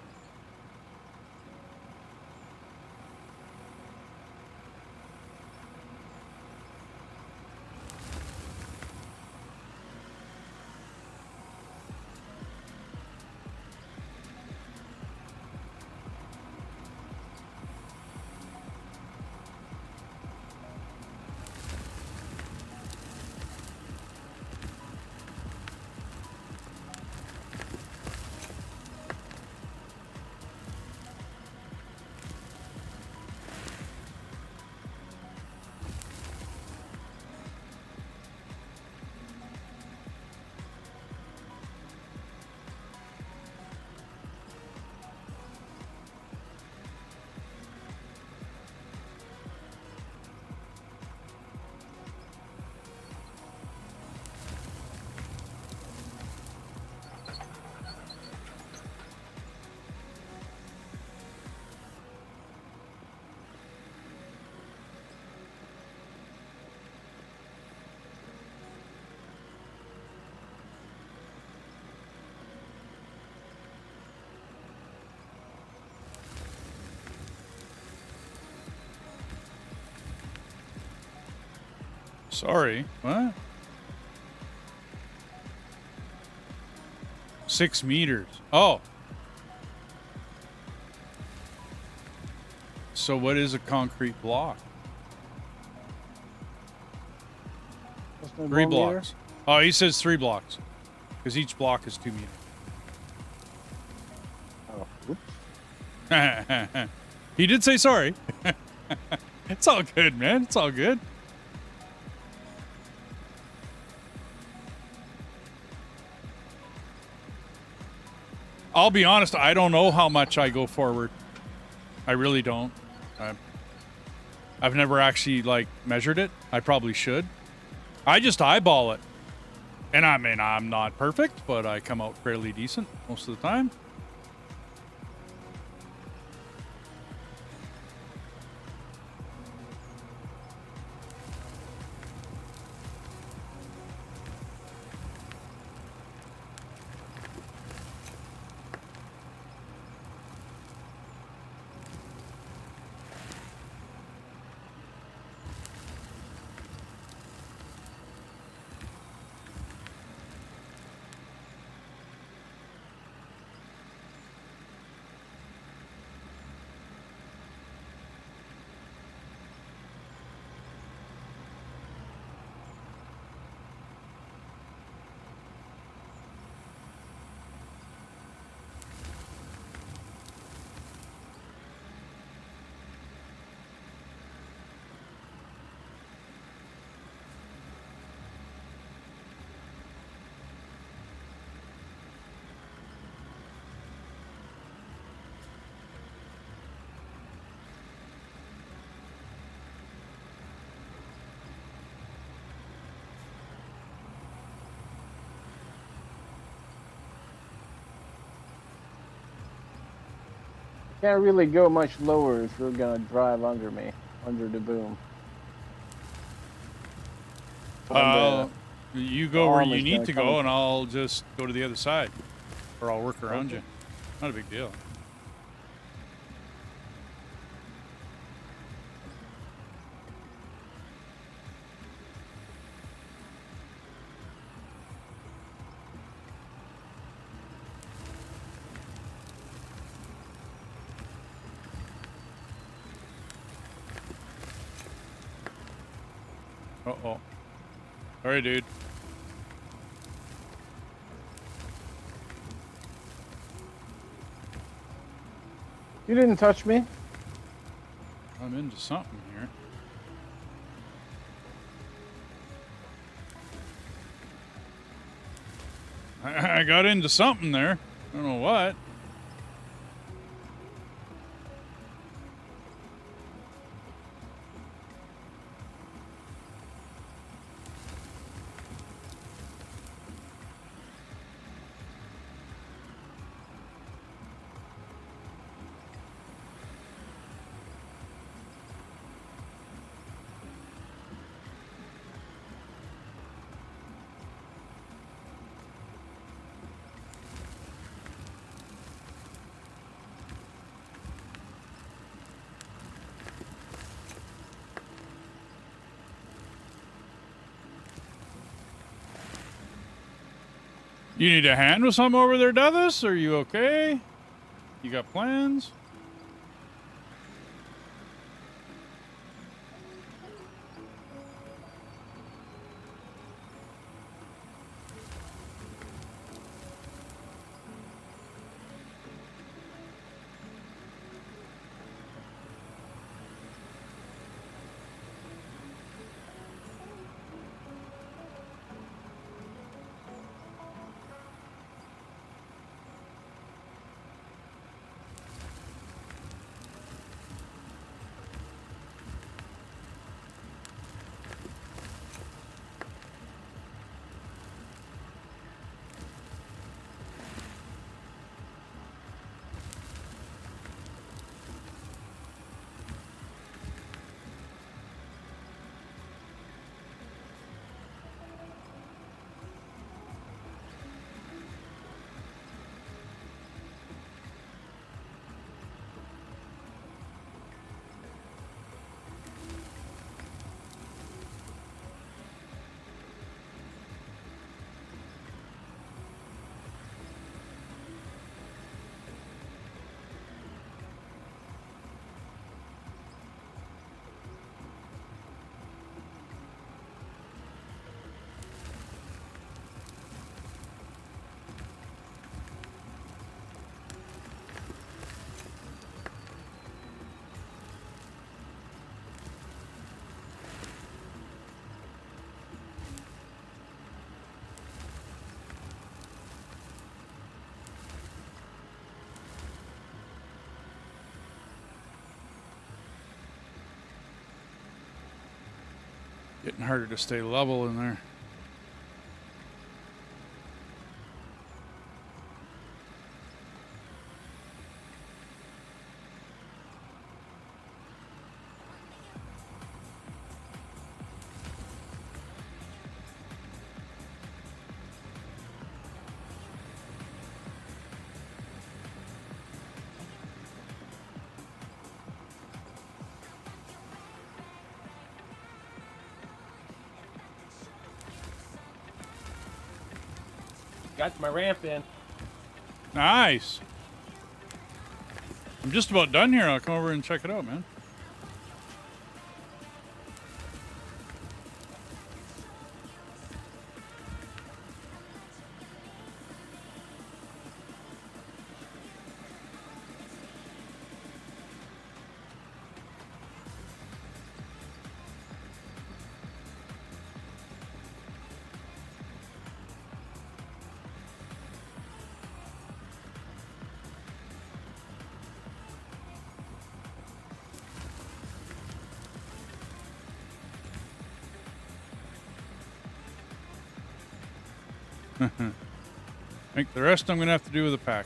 Sorry, what? 6 meters. Oh. So what is a concrete block? What's my 3 ball meter? blocks. Oh, he says 3 blocks. Because each block is 2 meters. Oh, oops. He did say sorry. It's all good, man. It's all good. I'll be honest, I don't know how much I go forward. I really don't. I've never actually, like, measured it. I probably should. I just eyeball it. And I mean, I'm not perfect, but I come out fairly decent most of the time. Can't really go much lower if you're gonna drive under me, under the boom. You go where arm you is need gonna to come go, in. and I'll just go to the other side. Or I'll work around Okay. you. Not a big deal. Uh-oh. Sorry, dude. You didn't touch me. I'm into something here. I got into something there. I don't know what. You need a hand with something over there, Dothis? Are you okay? You got plans? Getting harder to stay level in there. Got my ramp in. Nice. I'm just about done here. I'll come over and check it out, man. I think the rest I'm going to have to do with a pack.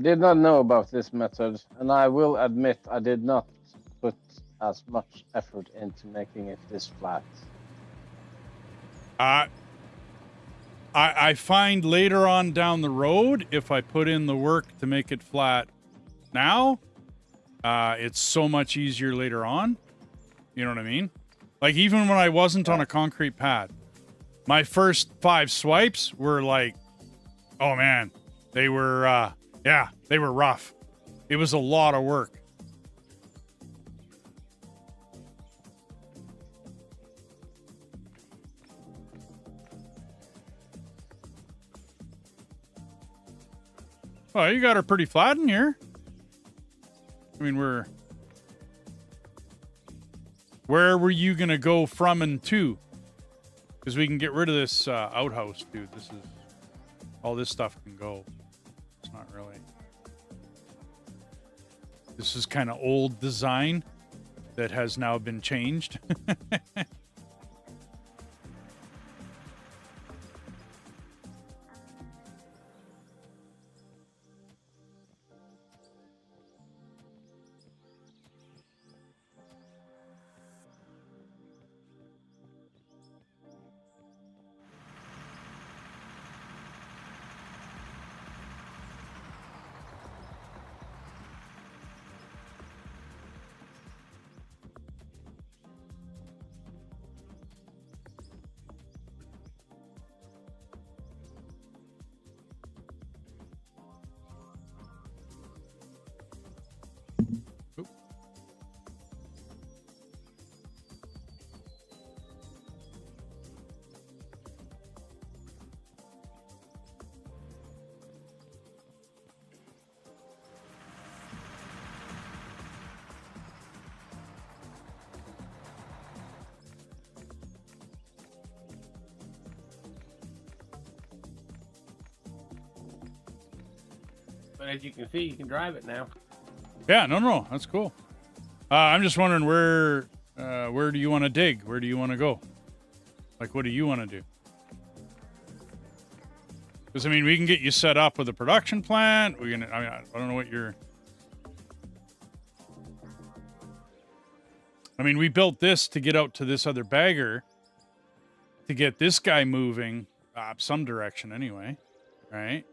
did not know about this method, and I will admit I did not put as much effort into making it this flat. I find later on down the road, if I put in the work to make it flat now, it's so much easier later on. You know what I mean? Like, even when I wasn't on a concrete pad, my first 5 swipes were like, oh man, they were, they were rough. It was a lot of work. Oh, you got her pretty flat in here. I mean, where were you going to go from and to? Because we can get rid of this outhouse, dude. This is... all this stuff can go. It's not really... This is kind of old design that has now been changed. But as you can see, you can drive it now. Yeah, no, that's cool. I'm just wondering where do you want to dig? Where do you want to go? Like, what do you want to do? Because, I mean, we can get you set up with a production plant. I don't know what you're... I mean, we built this to get out to this other bagger to get this guy moving some direction anyway, right?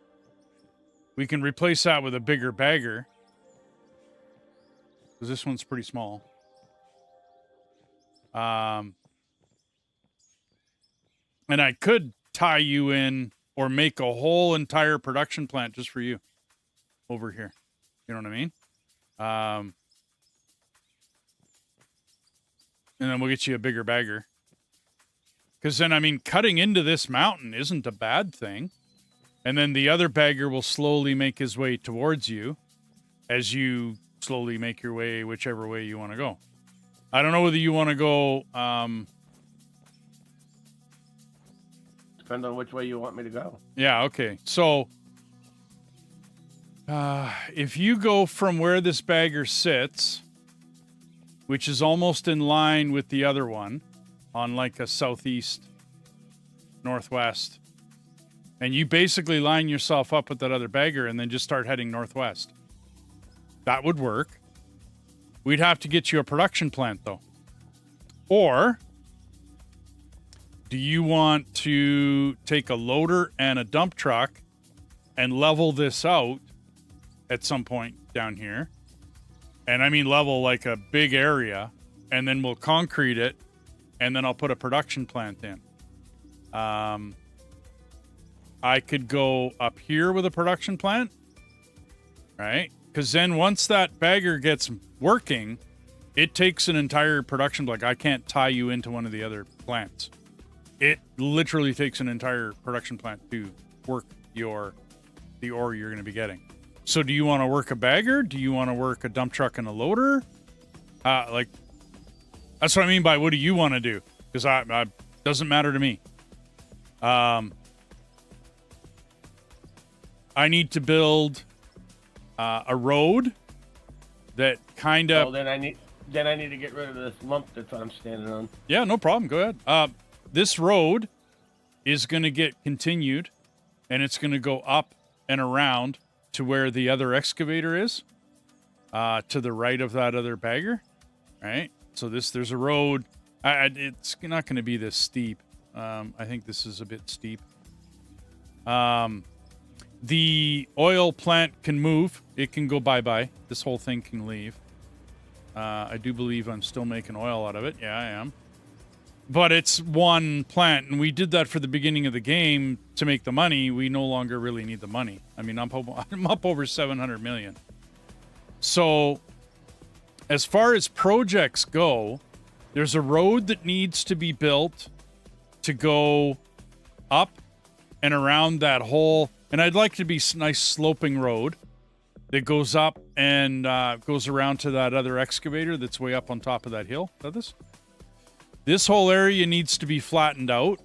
We can replace that with a bigger bagger because this one's pretty small. And I could tie you in or make a whole entire production plant just for you over here. You know what I mean? And then we'll get you a bigger bagger. Because then, I mean, cutting into this mountain isn't a bad thing. And then the other bagger will slowly make his way towards you as you slowly make your way whichever way you want to go. I don't know whether you want to go... Depends on which way you want me to go. Yeah, okay. So, if you go from where this bagger sits, which is almost in line with the other one, on like a southeast, northwest, and you basically line yourself up with that other bagger and then just start heading northwest. That would work. We'd have to get you a production plant, though. Or... do you want to take a loader and a dump truck and level this out at some point down here? And I mean level like a big area, and then we'll concrete it, and then I'll put a production plant in. I could go up here with a production plant, right? Because then once that bagger gets working, it takes an entire production, like I can't tie you into one of the other plants. It literally takes an entire production plant to work the ore you're going to be getting. So do you want to work a bagger? Do you want to work a dump truck and a loader? Like, that's what I mean by what do you want to do? Because I doesn't matter to me. I need to build a road that kind of... Oh, then I need to get rid of this lump that's I'm standing on. Yeah, no problem. Go ahead. This road is going to get continued, and it's going to go up and around to where the other excavator is, to the right of that other bagger, right? So there's a road. It's not going to be this steep. I think this is a bit steep. The oil plant can move. It can go bye-bye. This whole thing can leave. I do believe I'm still making oil out of it. Yeah, I am. But it's one plant, and we did that for the beginning of the game to make the money. We no longer really need the money. I mean, I'm up over 700 million. So, as far as projects go, there's a road that needs to be built to go up and around that whole, and I'd like to be nice sloping road that goes up and goes around to that other excavator that's way up on top of that hill. Is that this whole area needs to be flattened out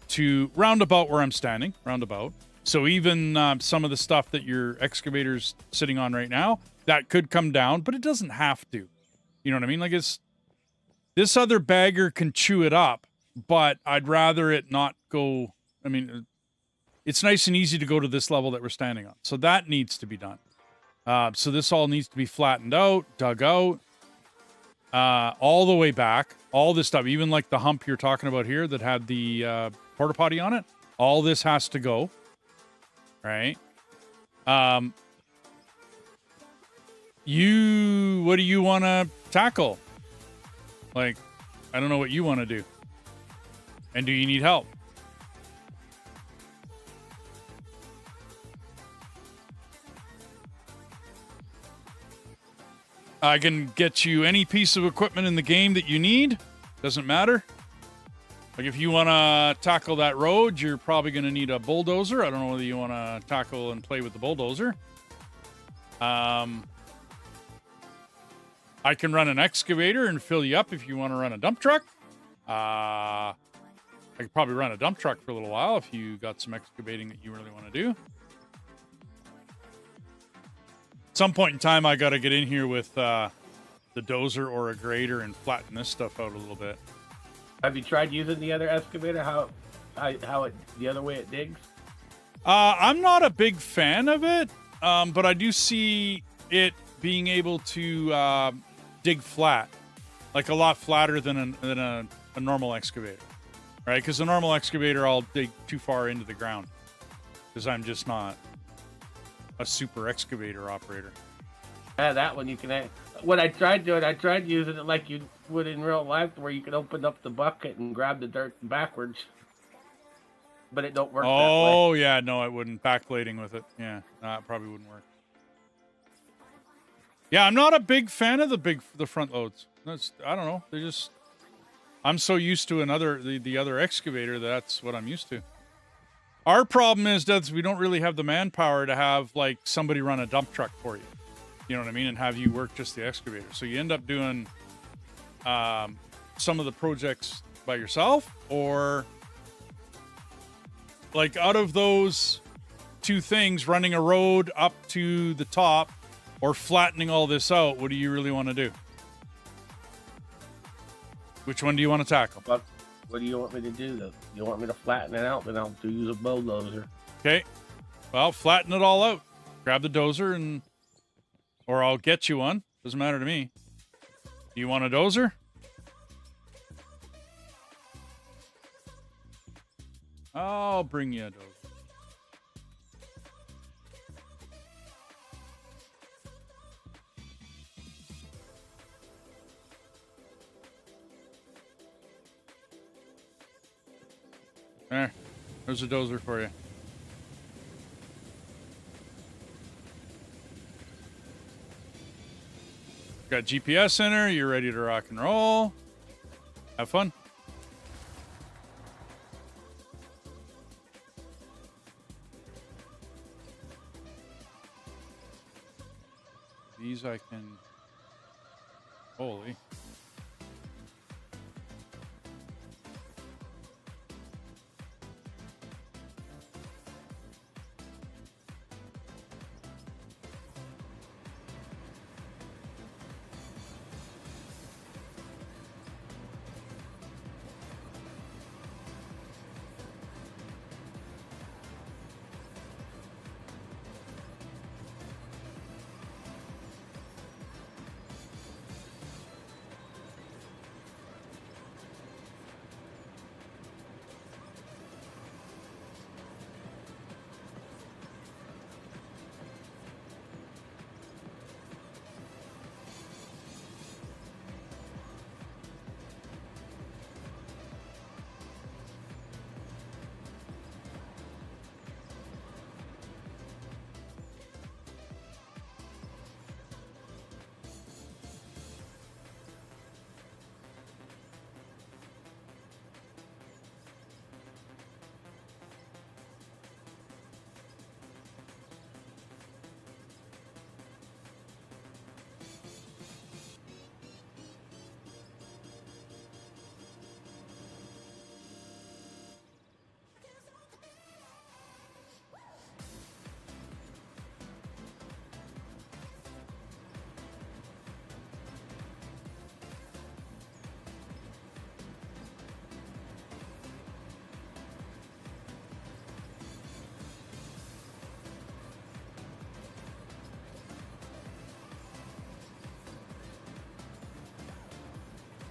to roundabout where I'm standing, roundabout. So even some of the stuff that your excavator's sitting on right now, that could come down, but it doesn't have to. You know what I mean? Like this other bagger can chew it up, but I'd rather it not go. I mean, it's nice and easy to go to this level that we're standing on. So that needs to be done. So this all needs to be flattened out, dug out, all the way back. All this stuff, even like the hump you're talking about here that had the porta potty on it, all this has to go, right? What do you want to tackle? Like, I don't know what you want to do. And do you need help? I can get you any piece of equipment in the game that you need. Doesn't matter. Like if you want to tackle that road, you're probably going to need a bulldozer. I don't know whether you want to tackle and play with the bulldozer. I can run an excavator and fill you up if you want to run a dump truck. I could probably run a dump truck for a little while if you got some excavating that you really want to do. Some point in time, I got to get in here with the dozer or a grader and flatten this stuff out a little bit. Have you tried using the other excavator? How it the other way it digs? I'm not a big fan of it, but I do see it being able to dig flat, like a lot flatter than a normal excavator, right? Because the normal excavator, I'll dig too far into the ground because I'm just not a super excavator operator. Yeah, that one you can. When I tried doing, I tried using it like you would in real life, where you can open up the bucket and grab the dirt backwards. But it don't work. Oh that way. yeah, no, it wouldn't. Backblading with it, yeah, no, it probably wouldn't work. Yeah, I'm not a big fan of the front loads. I don't know. I'm so used to the other excavator that's what I'm used to. Our problem is that we don't really have the manpower to have like somebody run a dump truck for you. You know what I mean? And have you work just the excavator. So you end up doing some of the projects by yourself, or like out of those two things, running a road up to the top or flattening all this out, what do you really want to do? Which one do you want to tackle? What do you want me to do, though? You want me to flatten it out, then I'll use a bulldozer. Okay. Well, flatten it all out. Grab the dozer or I'll get you one. Doesn't matter to me. Do you want a dozer? I'll bring you a dozer. There's a dozer for you. Got GPS in her. You're ready to rock and roll. Have fun. These I can... Holy...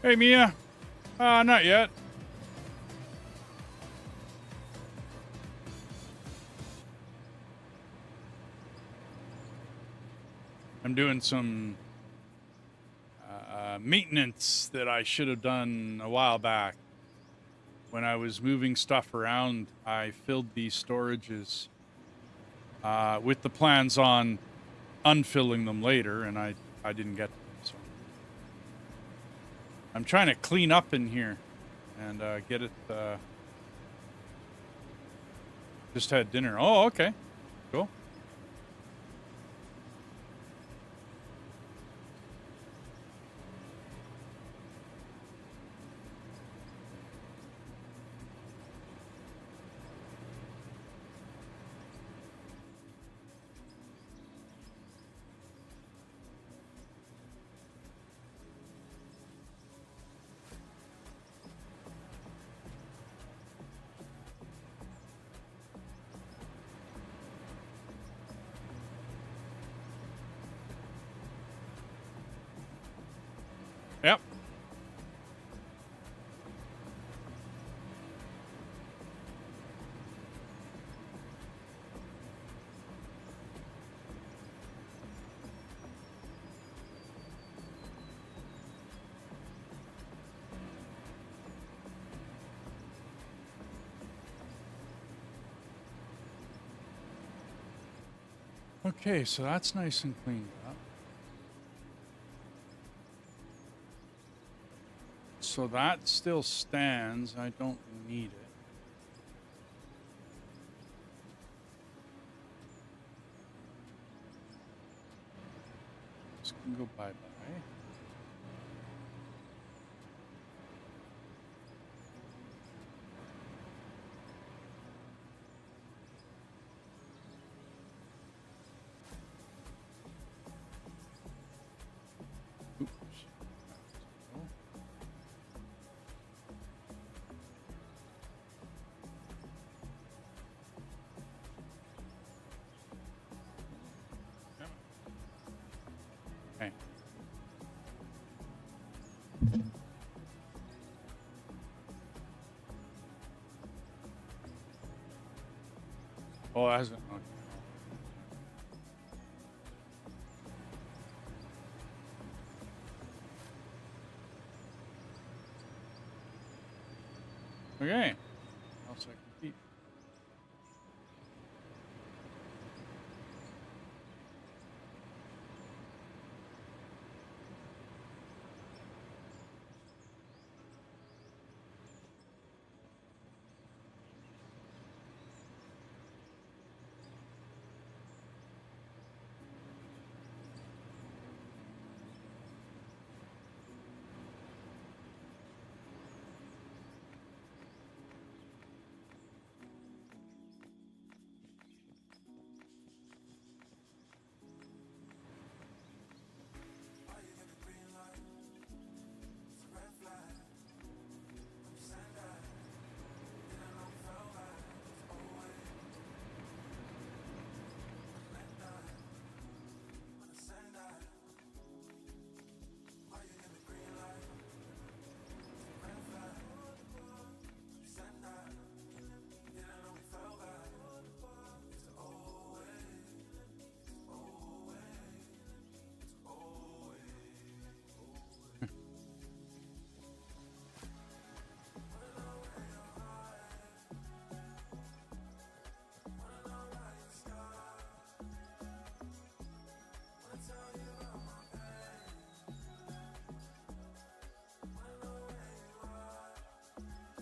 Hey, Mia. Not yet. I'm doing some maintenance that I should have done a while back. When I was moving stuff around, I filled these storages with the plans on unfilling them later, and I didn't get to them. So I'm trying to clean up in here and get it. Just had dinner. Oh, okay, cool. Yep. Okay, so that's nice and cleaned up. So that still stands. I don't need it. This can go bye-bye. Oops. Okay. Oh, it hasn't. Okay. Okay. Else I can keep.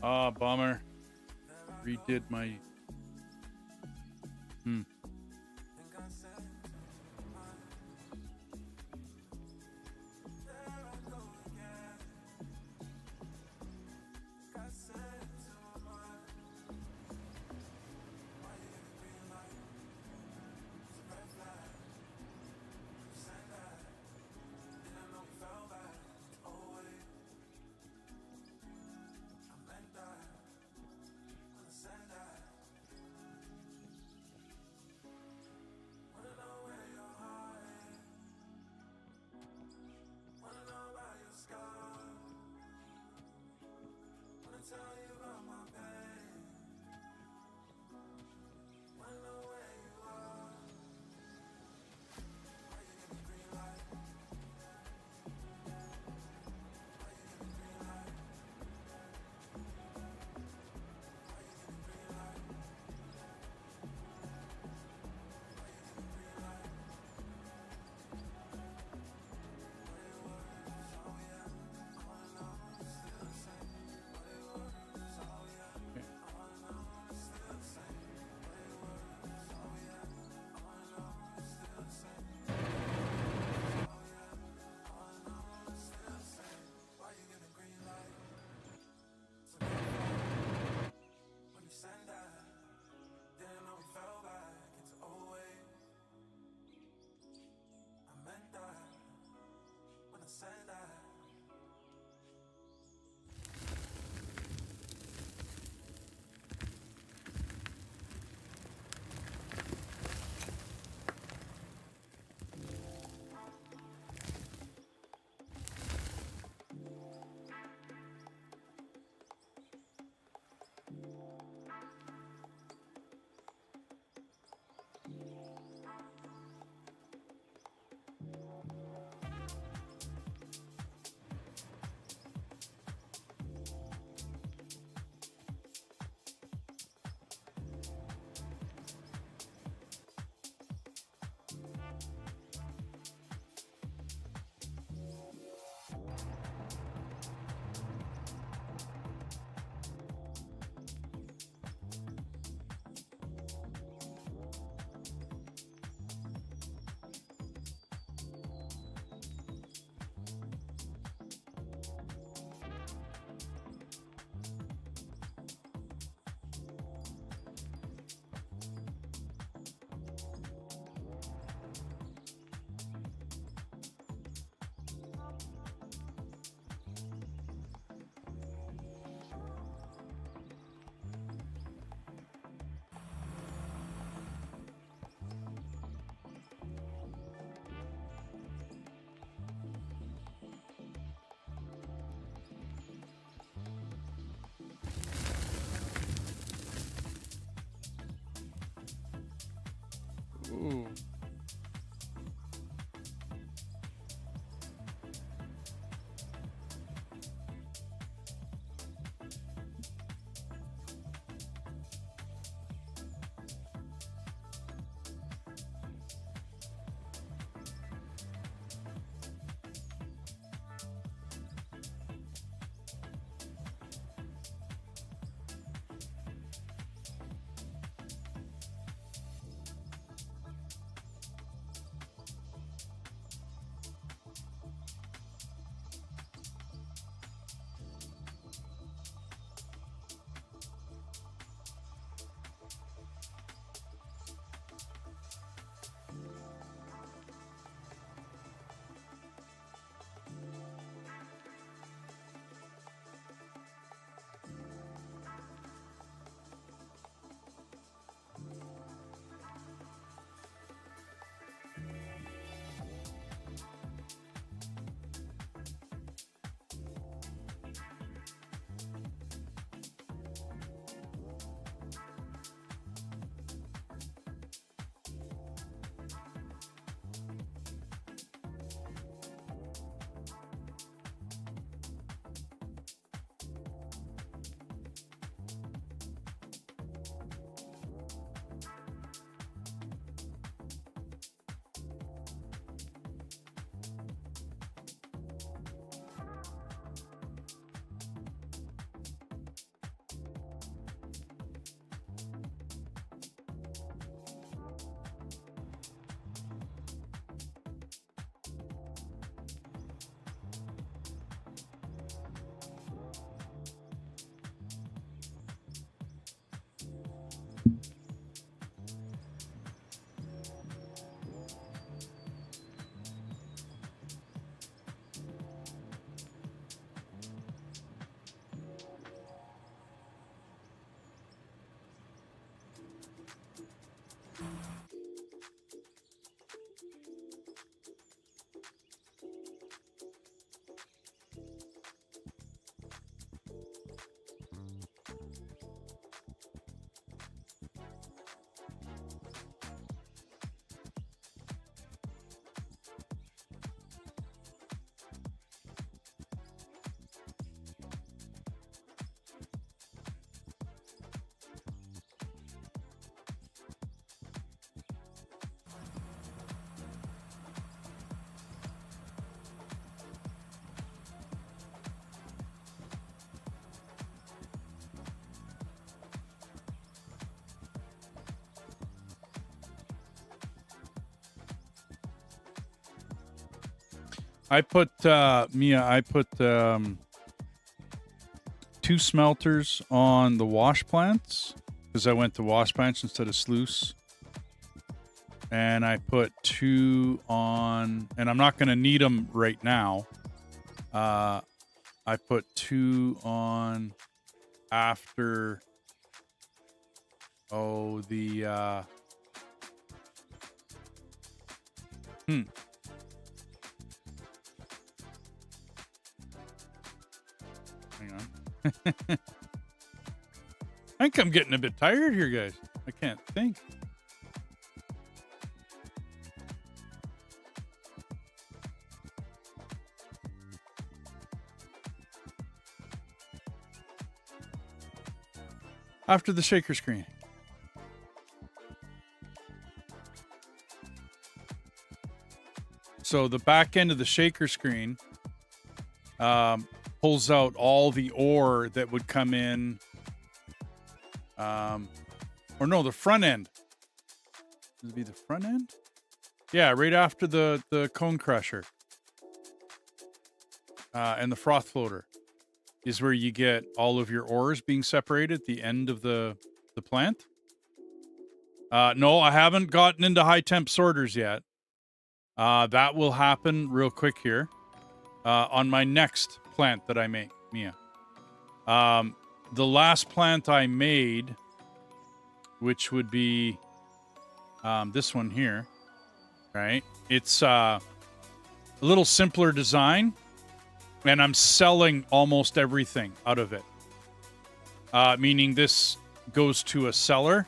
Ah, bummer. Redid my. Mm. I put Mia. I put 2 smelters on the wash plants because I went to wash plants instead of sluice. And I put 2 on, and I'm not going to need them right now. I put 2 on after. Oh, the. Hang on. I think I'm getting a bit tired here, guys. I can't think. After the shaker screen. So the back end of the shaker screen pulls out all the ore that would come in. Or no, the front end. Would it be the front end? Yeah, right after the cone crusher. And the froth floater is where you get all of your ores being separated at the end of the plant. No, I haven't gotten into high temp sorters yet. That will happen real quick here on my next plant that I make, Mia. The last plant I made, which would be this one here, right? It's a little simpler design, and I'm selling almost everything out of it. Meaning this goes to a seller.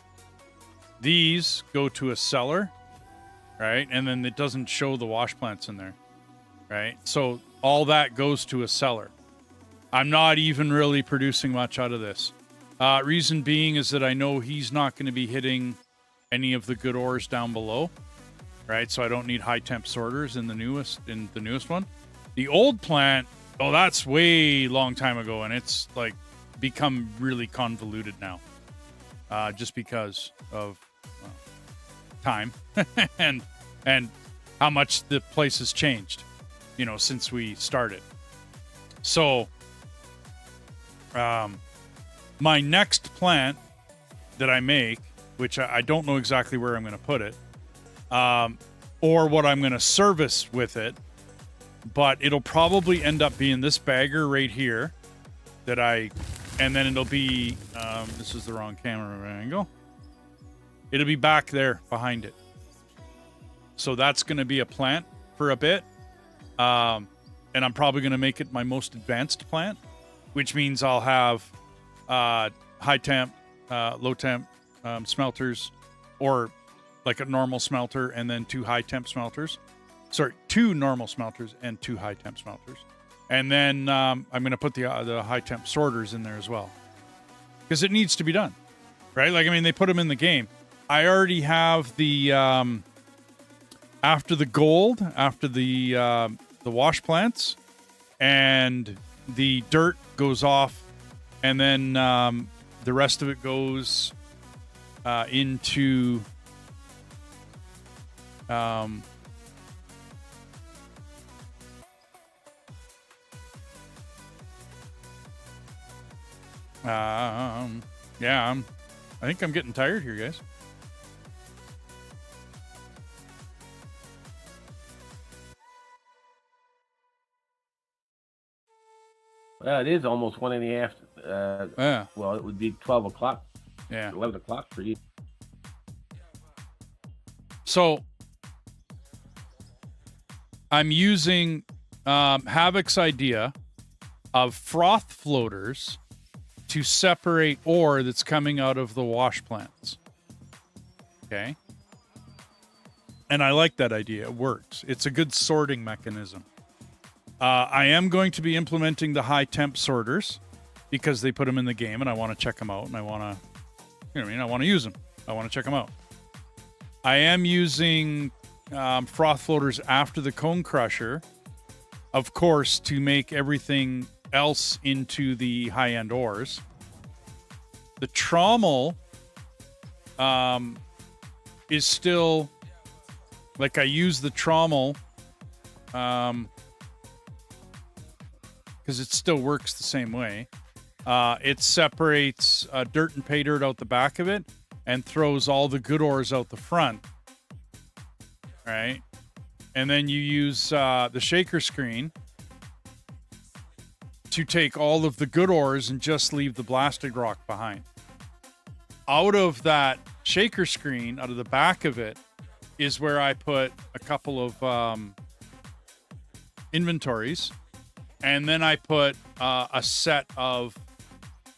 These go to a seller. right? And then it doesn't show the wash plants in there, right? So all that goes to a cellar. I'm not even really producing much out of this. Reason being is that I know he's not going to be hitting any of the good ores down below, right? So I don't need high temp sorters in the newest one. The old plant, oh, that's way long time ago, and it's like become really convoluted now, just because of time and how much the place has changed, you know, since we started. So my next plant that I make, which I don't know exactly where I'm going to put it, or what I'm going to service with it, but it'll probably end up being this bagger right here and then it'll be, this is the wrong camera angle. It'll be back there behind it. So that's going to be a plant for a bit. And I'm probably going to make it my most advanced plant, which means I'll have high temp, low temp smelters, or like a normal smelter and then 2 high temp smelters. Sorry, 2 normal smelters and 2 high temp smelters. And then I'm going to put the high temp sorters in there as well, because it needs to be done, right? Like, I mean, they put them in the game. I already have the after the gold, after the wash plants, and the dirt goes off, and then the rest of it goes into yeah, I think I'm getting tired here, guys. Well, it is almost 1 in the afternoon. Yeah. Well, it would be 12 o'clock. Yeah. 11 o'clock for you. So I'm using Havoc's idea of froth floaters to separate ore that's coming out of the wash plants. Okay. And I like that idea. It works. It's a good sorting mechanism. I am going to be implementing the high temp sorters because they put them in the game and I want to check them out and I want to, you know what I mean? I want to use them. I want to check them out. I am using froth floaters after the cone crusher, of course, to make everything else into the high-end ores. The trommel is still, like, I use the trommel because it still works the same way. It separates dirt and pay dirt out the back of it and throws all the good ores out the front, right? And then you use the shaker screen to take all of the good ores and just leave the blasted rock behind. Out of that shaker screen, out of the back of it, is where I put a couple of inventories, and then I put a set of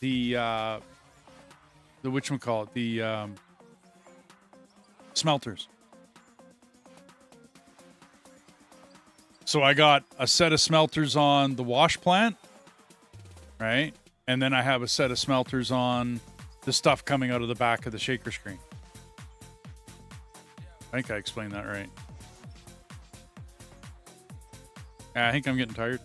the whatchamacallit, the smelters. So I got a set of smelters on the wash plant, right? And then I have a set of smelters on the stuff coming out of the back of the shaker screen. I think I explained that right. I think I'm getting tired.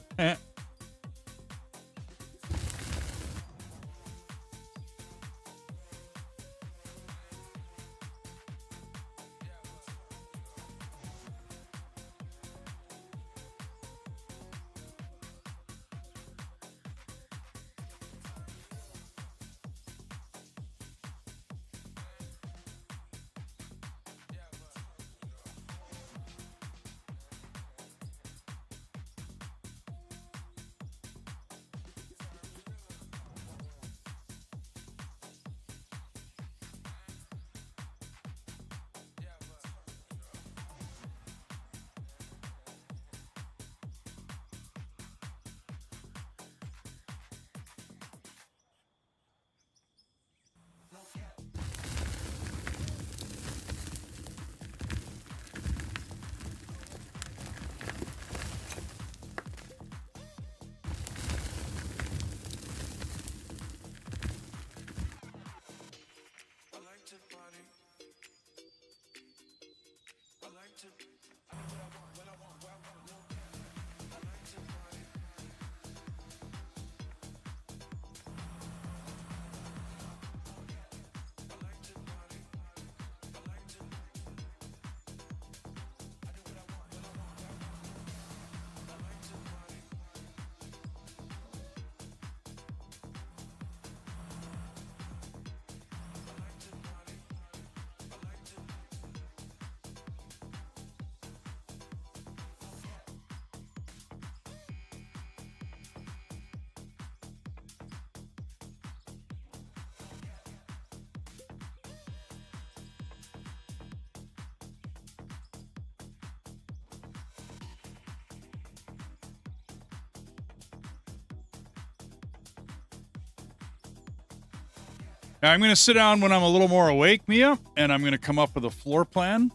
Now I'm going to sit down when I'm a little more awake, Mia, and I'm going to come up with a floor plan.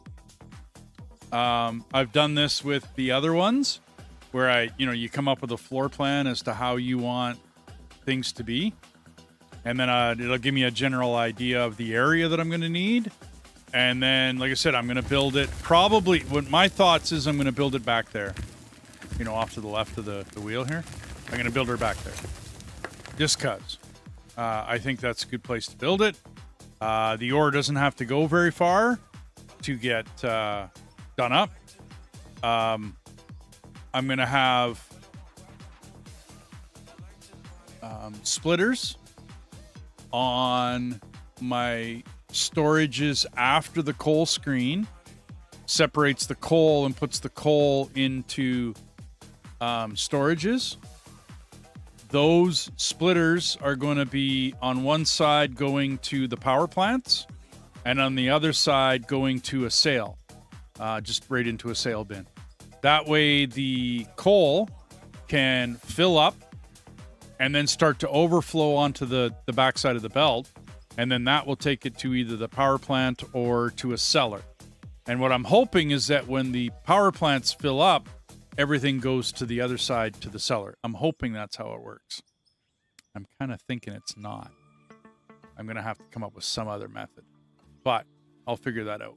I've done this with the other ones where you come up with a floor plan as to how you want things to be. And then it'll give me a general idea of the area that I'm going to need. And then, like I said, I'm going to build it probably, what my thoughts is I'm going to build it back there. Off to the left of the wheel here. I'm going to build her back there. Just because. I think that's a good place to build it. The ore doesn't have to go very far to get done up. I'm going to have splitters on my storages after the coal screen. Separates the coal and puts the coal into storages. Those splitters are going to be on one side going to the power plants and on the other side going to a sale, just right into a sale bin. That way the coal can fill up and then start to overflow onto the backside of the belt. And then that will take it to either the power plant or to a cellar. And what I'm hoping is that when the power plants fill up, everything goes to the other side to the cellar. I'm hoping that's how it works. I'm kind of thinking it's not. I'm going to have to come up with some other method. But I'll figure that out.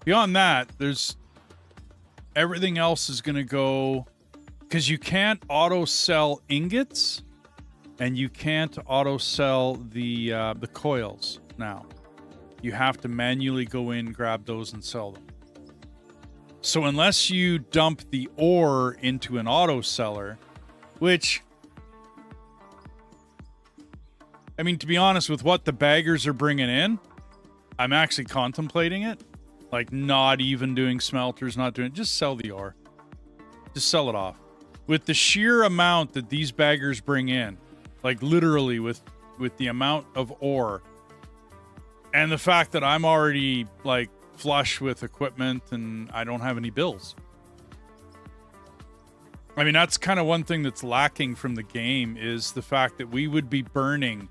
Beyond that, there's everything else is going to go, because you can't auto sell ingots and you can't auto sell the coils now. You have to manually go in, grab those and sell them. So unless you dump the ore into an auto seller, which, I mean, to be honest, with what the baggers are bringing in, I'm actually contemplating it. Like, not even doing smelters, not doing... Just sell the ore. Just sell it off. With the sheer amount that these baggers bring in, like, literally with the amount of ore, and the fact that I'm already, like, flush with equipment and I don't have any bills. I mean, that's kind of one thing that's lacking from the game, is the fact that we would be burning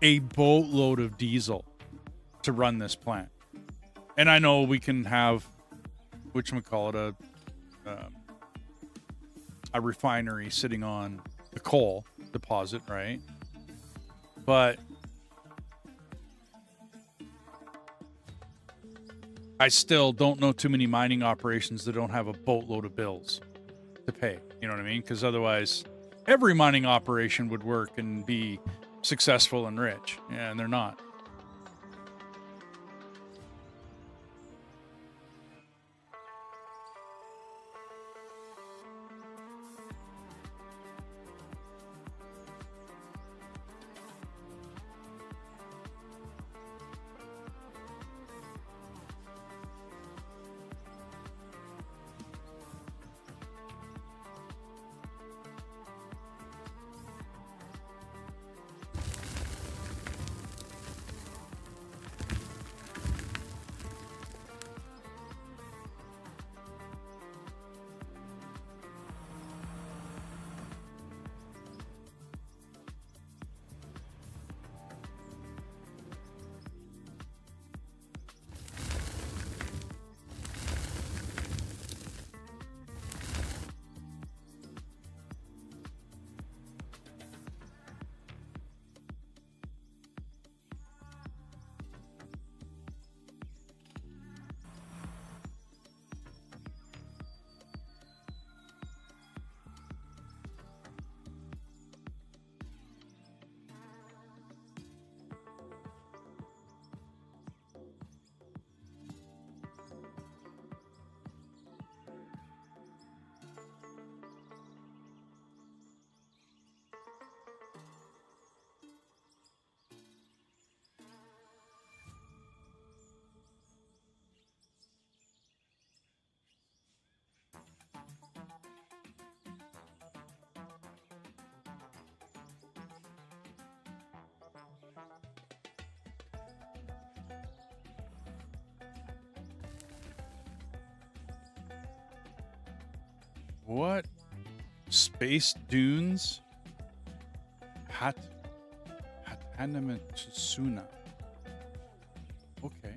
a boatload of diesel to run this plant. And I know we can have, whatchamacallit, a refinery sitting on the coal deposit, right? But I still don't know too many mining operations that don't have a boatload of bills to pay. You know what I mean? Because otherwise, every mining operation would work and be successful and rich. Yeah, and they're not. What? Space Dunes? Hatanamatsusuna. Okay.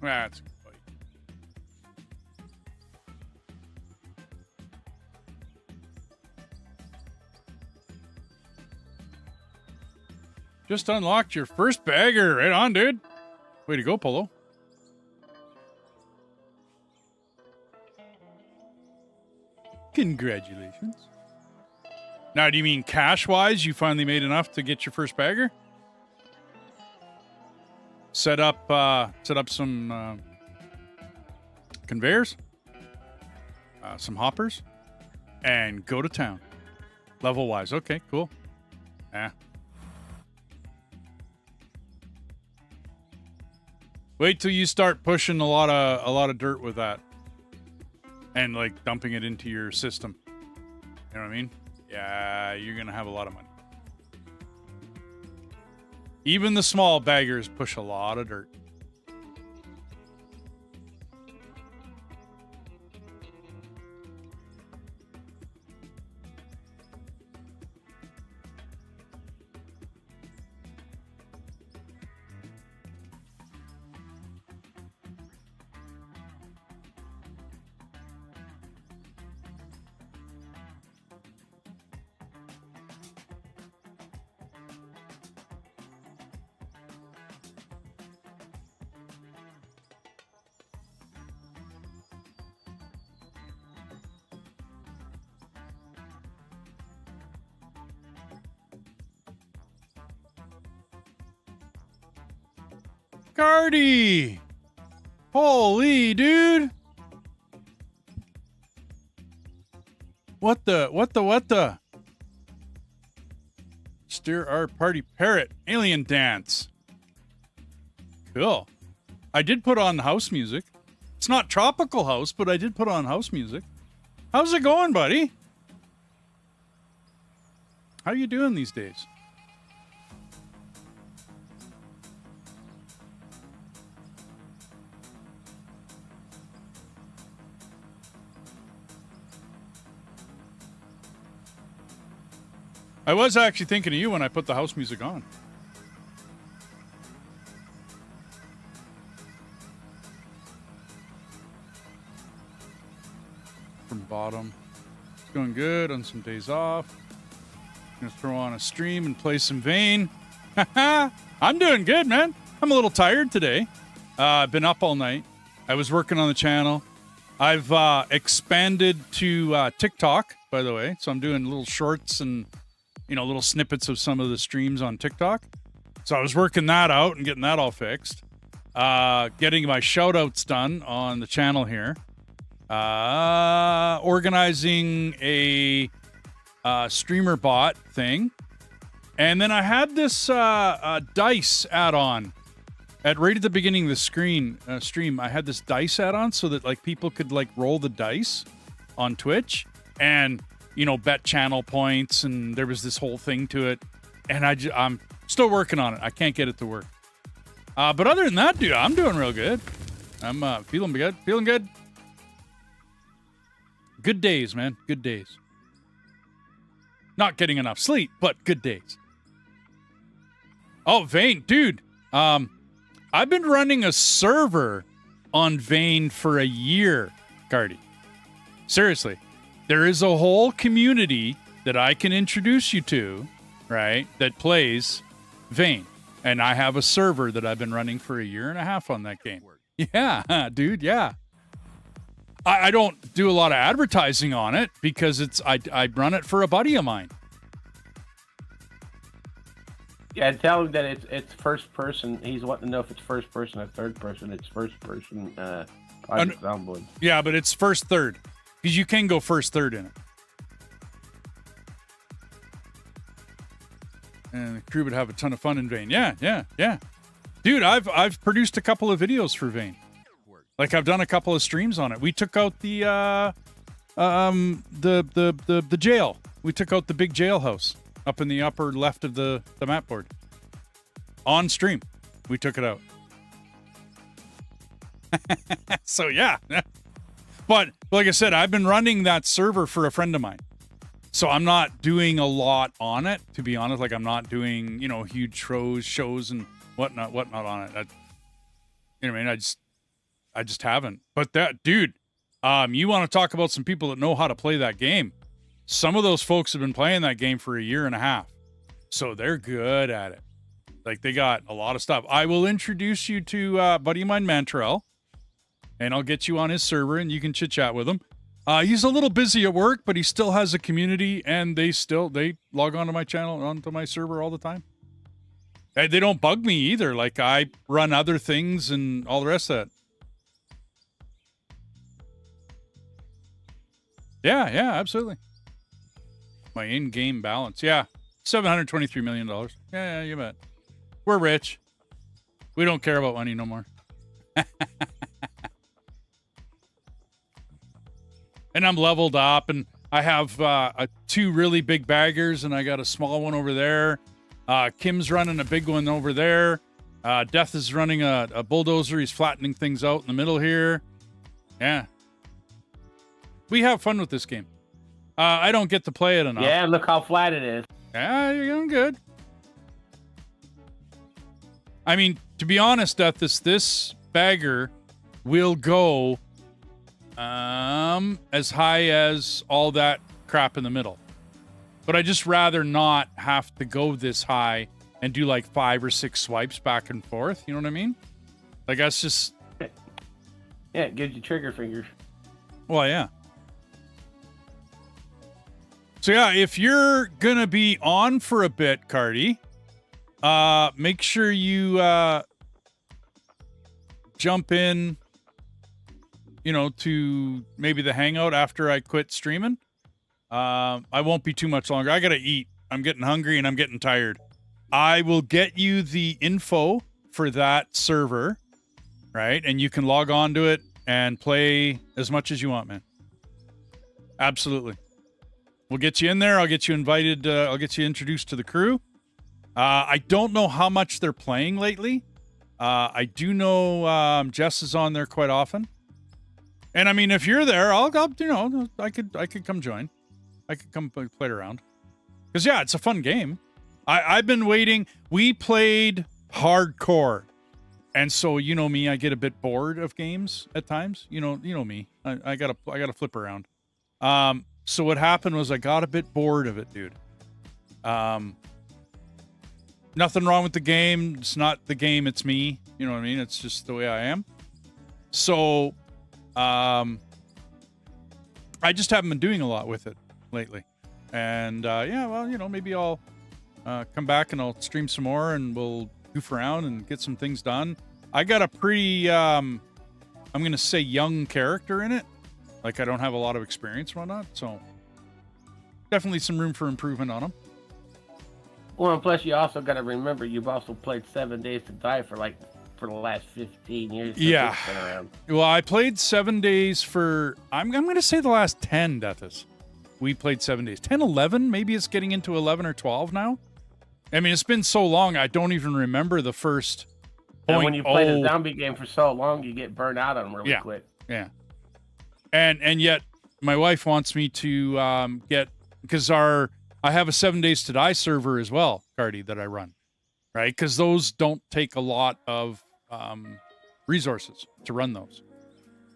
That's a good fight. Just unlocked your first bagger. Right on, dude. Way to go, Polo. Congratulations. Now, do you mean cash-wise? You finally made enough to get your first bagger? Set up some conveyors, some hoppers, and go to town. Level-wise. Okay, cool. Yeah. Wait till you start pushing a lot of dirt with that, and like dumping it into your system. You know what I mean? Yeah, you're gonna have a lot of money. Even the small baggers push a lot of dirt. Cardi! Holy dude! What the? Steer our party parrot. Alien dance. Cool. I did put on house music. It's not tropical house, but I did put on house music. How's it going, buddy? How you doing these days? I was actually thinking of you when I put the house music on. From bottom. It's going good on some days off. Gonna throw on a stream and play some Vane. I'm doing good, man. I'm a little tired today. I've been up all night. I was working on the channel. I've expanded to TikTok, by the way. So I'm doing little shorts and little snippets of some of the streams on TikTok. So I was working that out and getting that all fixed. Getting my shout outs done on the channel here. Organizing a streamer bot thing. And then I had this dice add-on right at the beginning of the stream. I had this dice add-on so that like people could like roll the dice on Twitch and bet channel points, and there was this whole thing to it. And I'm still working on it. I can't get it to work. But other than that, dude, I'm doing real good. I'm feeling good. Good days, man. Good days. Not getting enough sleep, but good days. Oh, Vane, dude. I've been running a server on Vane for a year, Cardi. Seriously. There is a whole community that I can introduce you to, right, that plays Vane. And I have a server that I've been running for a year and a half on that game. Yeah, dude, yeah. I don't do a lot of advertising on it because I run it for a buddy of mine. Yeah, tell him that it's first person. He's wanting to know if it's first person or third person. It's first person Project Soundboard. Yeah, but it's first third. Because you can go first third in it. And the crew would have a ton of fun in Vane. Yeah. Dude, I've produced a couple of videos for Vane. Like I've done a couple of streams on it. We took out the the jail. We took out the big jailhouse up in the upper left of the map board. On stream, we took it out. So yeah. But like I said, I've been running that server for a friend of mine. So I'm not doing a lot on it, to be honest. Like I'm not doing, huge shows and whatnot on it. You know what I mean? I just haven't. But that dude, you want to talk about some people that know how to play that game. Some of those folks have been playing that game for a year and a half. So they're good at it. Like they got a lot of stuff. I will introduce you to a buddy of mine, Mantrell, and I'll get you on his server and you can chit chat with him. He's a little busy at work, but he still has a community and they log onto my channel, onto my server all the time. And they don't bug me either. Like I run other things and all the rest of that. Yeah, absolutely. My in-game balance. Yeah. $723 million. Yeah, you bet. We're rich. We don't care about money no more. And I'm leveled up, and I have 2 really big baggers, and I got a small one over there. Kim's running a big one over there. Death is running a bulldozer. He's flattening things out in the middle here. Yeah. We have fun with this game. I don't get to play it enough. Yeah, look how flat it is. Yeah, you're doing good. I mean, to be honest, Death, this bagger will go as high as all that crap in the middle. But I just rather not have to go this high and do like 5 or 6 swipes back and forth. You know what I mean? Like that's just... Yeah, it gives you trigger fingers. Well, yeah. So yeah, if you're gonna be on for a bit, Cardi, make sure you jump in, to maybe the hangout after I quit streaming. I won't be too much longer. I gotta eat. I'm getting hungry and I'm getting tired. I will get you the info for that server, right? And you can log on to it and play as much as you want, man. Absolutely. We'll get you in there. I'll get you invited. I'll get you introduced to the crew. I don't know how much they're playing lately. I do know Jess is on there quite often. And I mean, if you're there, I could come join. I could come play around. Because yeah, it's a fun game. I've been waiting. We played hardcore. And so, you know me, I get a bit bored of games at times. You know me. I gotta flip around. So what happened was I got a bit bored of it, dude. Nothing wrong with the game. It's not the game, it's me. You know what I mean? It's just the way I am. So, I just haven't been doing a lot with it lately. And, yeah, well, maybe I'll come back and I'll stream some more and we'll goof around and get some things done. I got a pretty, I'm going to say young character in it. Like, I don't have a lot of experience and whatnot, so definitely some room for improvement on them. Well, and plus you also got to remember you've also played 7 Days to Die for the last 15 years. Yeah. Well, I played 7 days for, I'm going to say the last 10, Deathis. We played 7 days. 10, 11? Maybe it's getting into 11 or 12 now? I mean, it's been so long, I don't even remember the first point. And when you play the zombie game for so long, you get burned out on them really quick. Yeah. And yet my wife wants me to get, because I have a 7 Days to Die server as well, Cardi, that I run, right? Because those don't take a lot of resources to run those,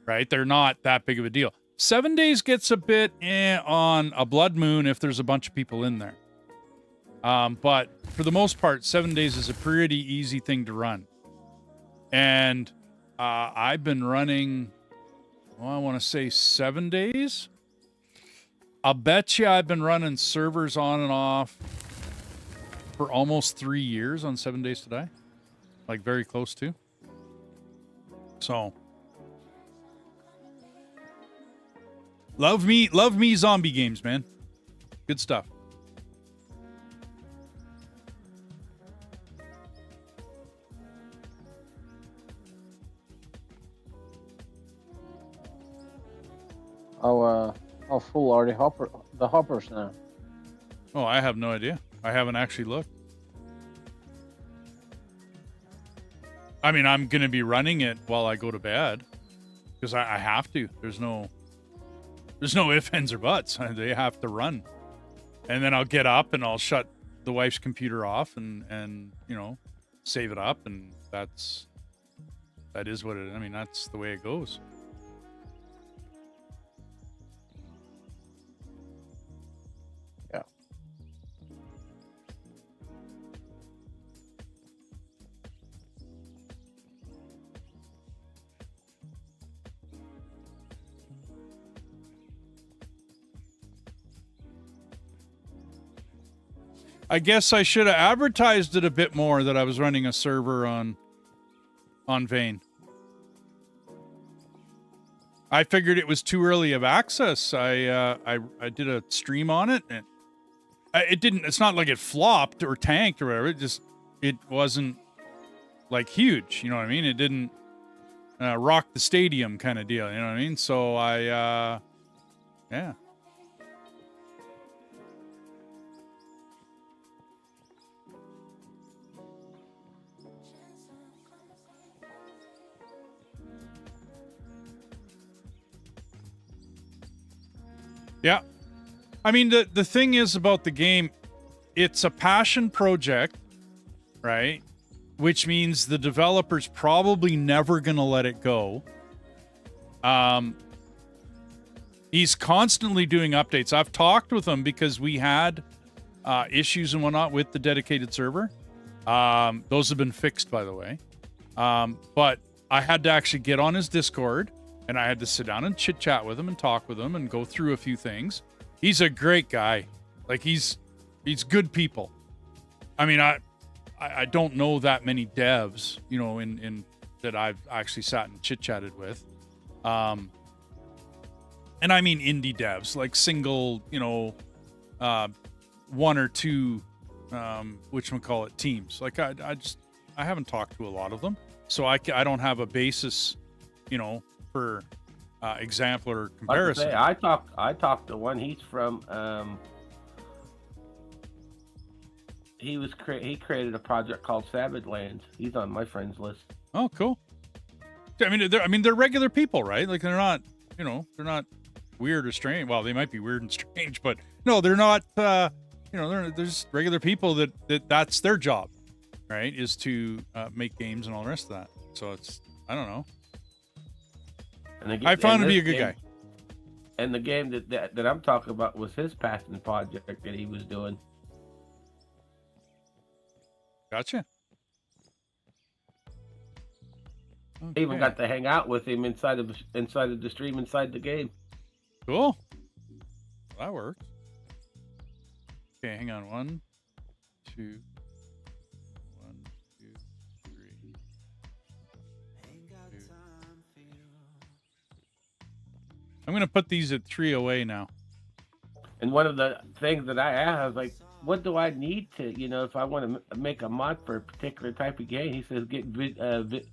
right? They're not that big of a deal. 7 days gets a bit on a blood moon if there's a bunch of people in there. But for the most part, 7 days is a pretty easy thing to run. And I've been running, I want to say 7 days. I'll bet you I've been running servers on and off for almost 3 years on 7 Days to Die. Like very close to. So. Love me zombie games, man. Good stuff. Oh, How full are the hoppers now? Oh, I have no idea. I haven't actually looked. I mean, I'm gonna be running it while I go to bed because I have to. There's no ifs, ands, or buts. They have to run, and then I'll get up and I'll shut the wife's computer off and you know, save it up, and that is what it. I mean, that's the way it goes. Yeah. I guess I should have advertised it a bit more that I was running a server on Vane. I figured it was too early of access. I did a stream on it, and it didn't. It's not like it flopped or tanked or whatever. It wasn't like huge. You know what I mean? It didn't rock the stadium kind of deal. You know what I mean? So yeah. Yeah. I mean, the thing is about the game, it's a passion project, right? Which means the developer's probably never going to let it go. He's constantly doing updates. I've talked with him because we had issues and whatnot with the dedicated server. Those have been fixed, by the way. But I had to actually get on his Discord, and I had to sit down and chit chat with him and talk with him and go through a few things. He's a great guy. Like he's good people. I mean, I don't know that many devs, you know, in that I've actually sat and chit chatted with. And I mean indie devs, like single, you know, one or two, whatchamacallit teams. Like I haven't talked to a lot of them, so I don't have a basis, you know, for example or comparison. I talked to one. He's from he created a project called Savage Lands. He's on my friends list. Oh, cool. I mean, they're regular people, right? Like they're not, you know, they're not weird or strange. Well, they might be weird and strange, but no, they're not. You know, they're just regular people that's their job, right? Is to make games and all the rest of that. So it's, I don't know. And again, I found him to be a good guy. And the game that I'm talking about was his passion project that he was doing. Gotcha. I even got to hang out with him inside of the stream, inside the game. Cool. That works. Okay, hang on. 1, 2, 1, 2, 3. 2. I'm gonna put these at 3 away now. And one of the things that I asked, I was like, what do I need to, you know, if I want to make a mod for a particular type of game? He says,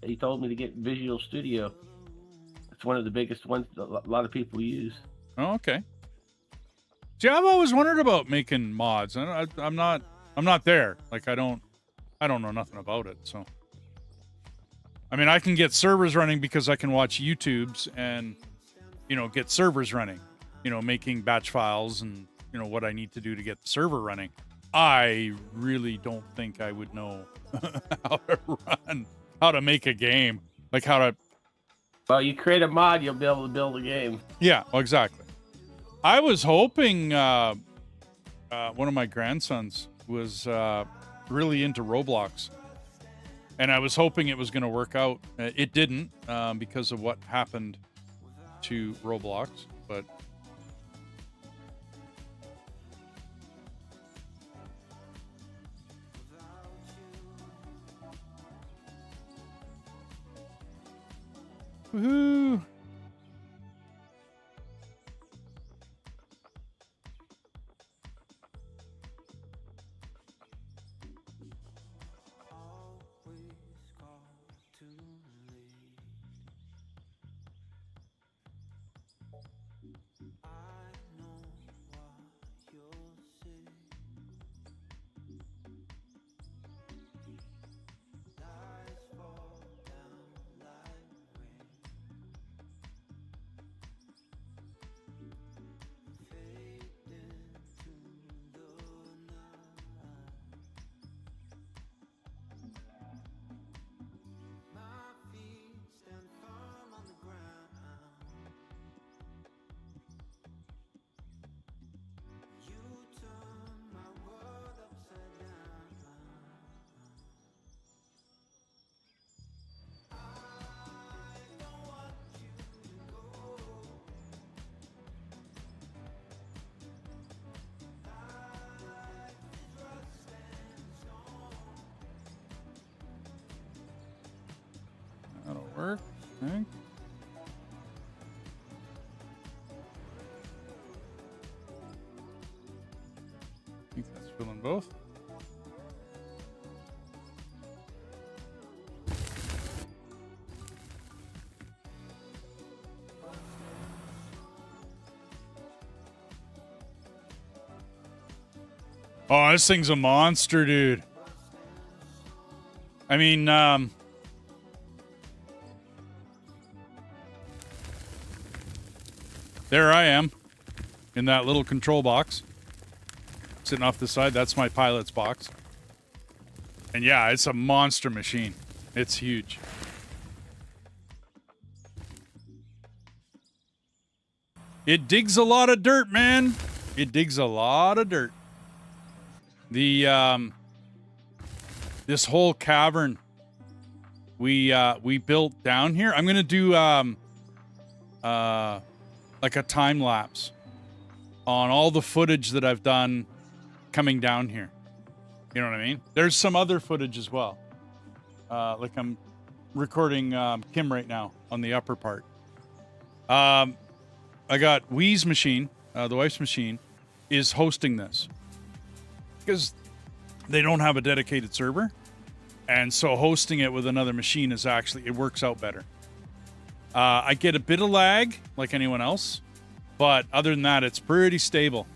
he told me to get Visual Studio. It's one of the biggest ones that a lot of people use. Oh, okay. See, I've always wondered about making mods. I'm not there. Like I don't know nothing about it. So, I mean, I can get servers running because I can watch YouTubes and, you know, get servers running, you know, making batch files and, you know, what I need to do to get the server running. I really don't think I would know how to make a game, like how to. Well, you create a mod, you'll be able to build a game. Yeah, well, exactly. I was hoping one of my grandsons was really into Roblox, and I was hoping it was going to work out. It didn't because of what happened to Roblox, but. Woohoo! work, I think. I think that's filling both. Oh, this thing's a monster, dude. I mean, there I am in that little control box. Sitting off the side, that's my pilot's box. And yeah, it's a monster machine. It's huge. It digs a lot of dirt, man. It digs a lot of dirt. The this whole cavern we built down here. I'm gonna do like a time lapse on all the footage that I've done coming down here. You know what I mean? There's some other footage as well. Like I'm recording Kim right now on the upper part. I got Wee's machine, the wife's machine, is hosting this. Because they don't have a dedicated server. And so hosting it with another machine is actually, it works out better. I get a bit of lag, like anyone else. But other than that, it's pretty stable.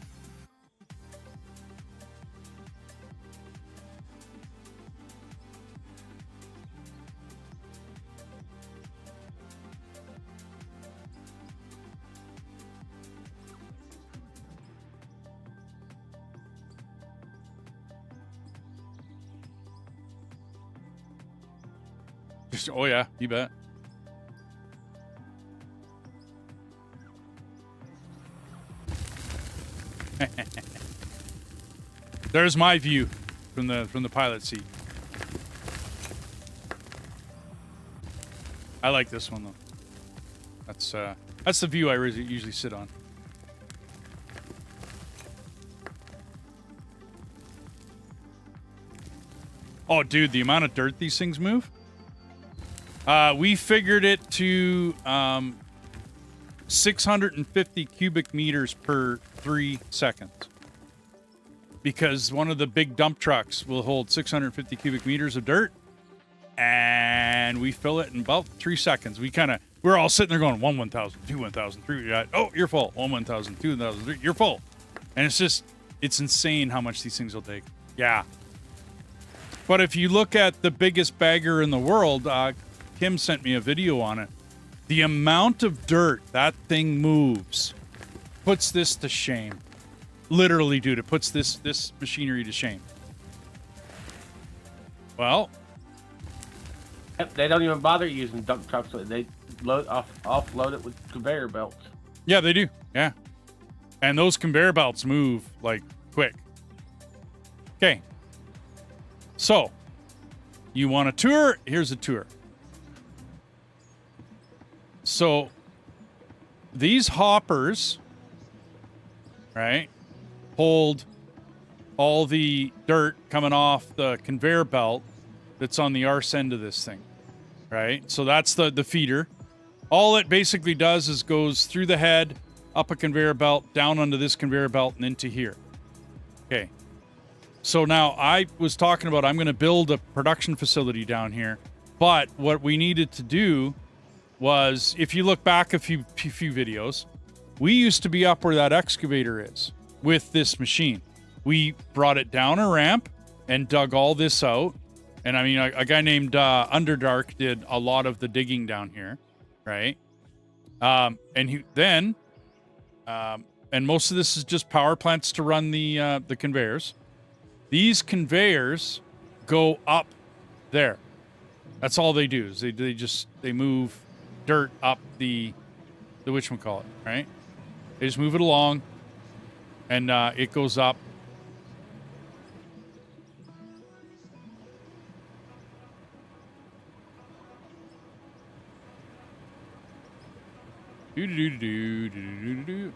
Oh yeah, you bet. There's my view from the pilot seat. I like this one though. That's the view I usually sit on. Oh, dude, the amount of dirt these things move. We figured it to 650 cubic meters per 3 seconds. Because one of the big dump trucks will hold 650 cubic meters of dirt. And we fill it in about 3 seconds. We're all sitting there going, 1,000, 2, 1,000, 3, oh, you're full. 1,000, 2, 1,000, 3, you're full. And it's insane how much these things will take. Yeah. But if you look at the biggest bagger in the world, Kim sent me a video on it. The amount of dirt that thing moves puts this to shame. Literally, dude, it puts this machinery to shame. Well, they don't even bother using dump trucks. They offload it with conveyor belts. Yeah, they do. Yeah. And those conveyor belts move like quick. Okay. So, you want a tour? Here's a tour. So, these hoppers, right, hold all the dirt coming off the conveyor belt that's on the arse end of this thing, right? So that's the feeder. All it basically does is goes through the head, up a conveyor belt, down onto this conveyor belt, and into here. Okay. So now I was talking about I'm going to build a production facility down here, but what we needed to do was, if you look back a few videos, we used to be up where that excavator is with this machine. We brought it down a ramp and dug all this out. And I mean, a guy named Underdark did a lot of the digging down here, right? And most of this is just power plants to run the conveyors. These conveyors go up there. That's all they do. Is they move dirt up the whatchamacallit, right? They just move it along, and it goes up.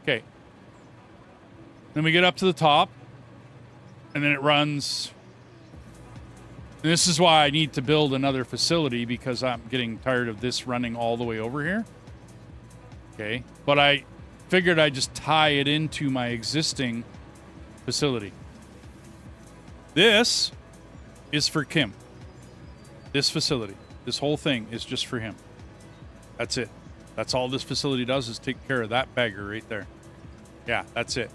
Okay. Then we get up to the top, and then it runs This is why I need to build another facility, because I'm getting tired of this running all the way over here. Okay, but I figured I'd just tie it into my existing facility. This is for Kim. This facility, this whole thing is just for him. That's it. That's all this facility does, is take care of that bagger right there. Yeah, that's it.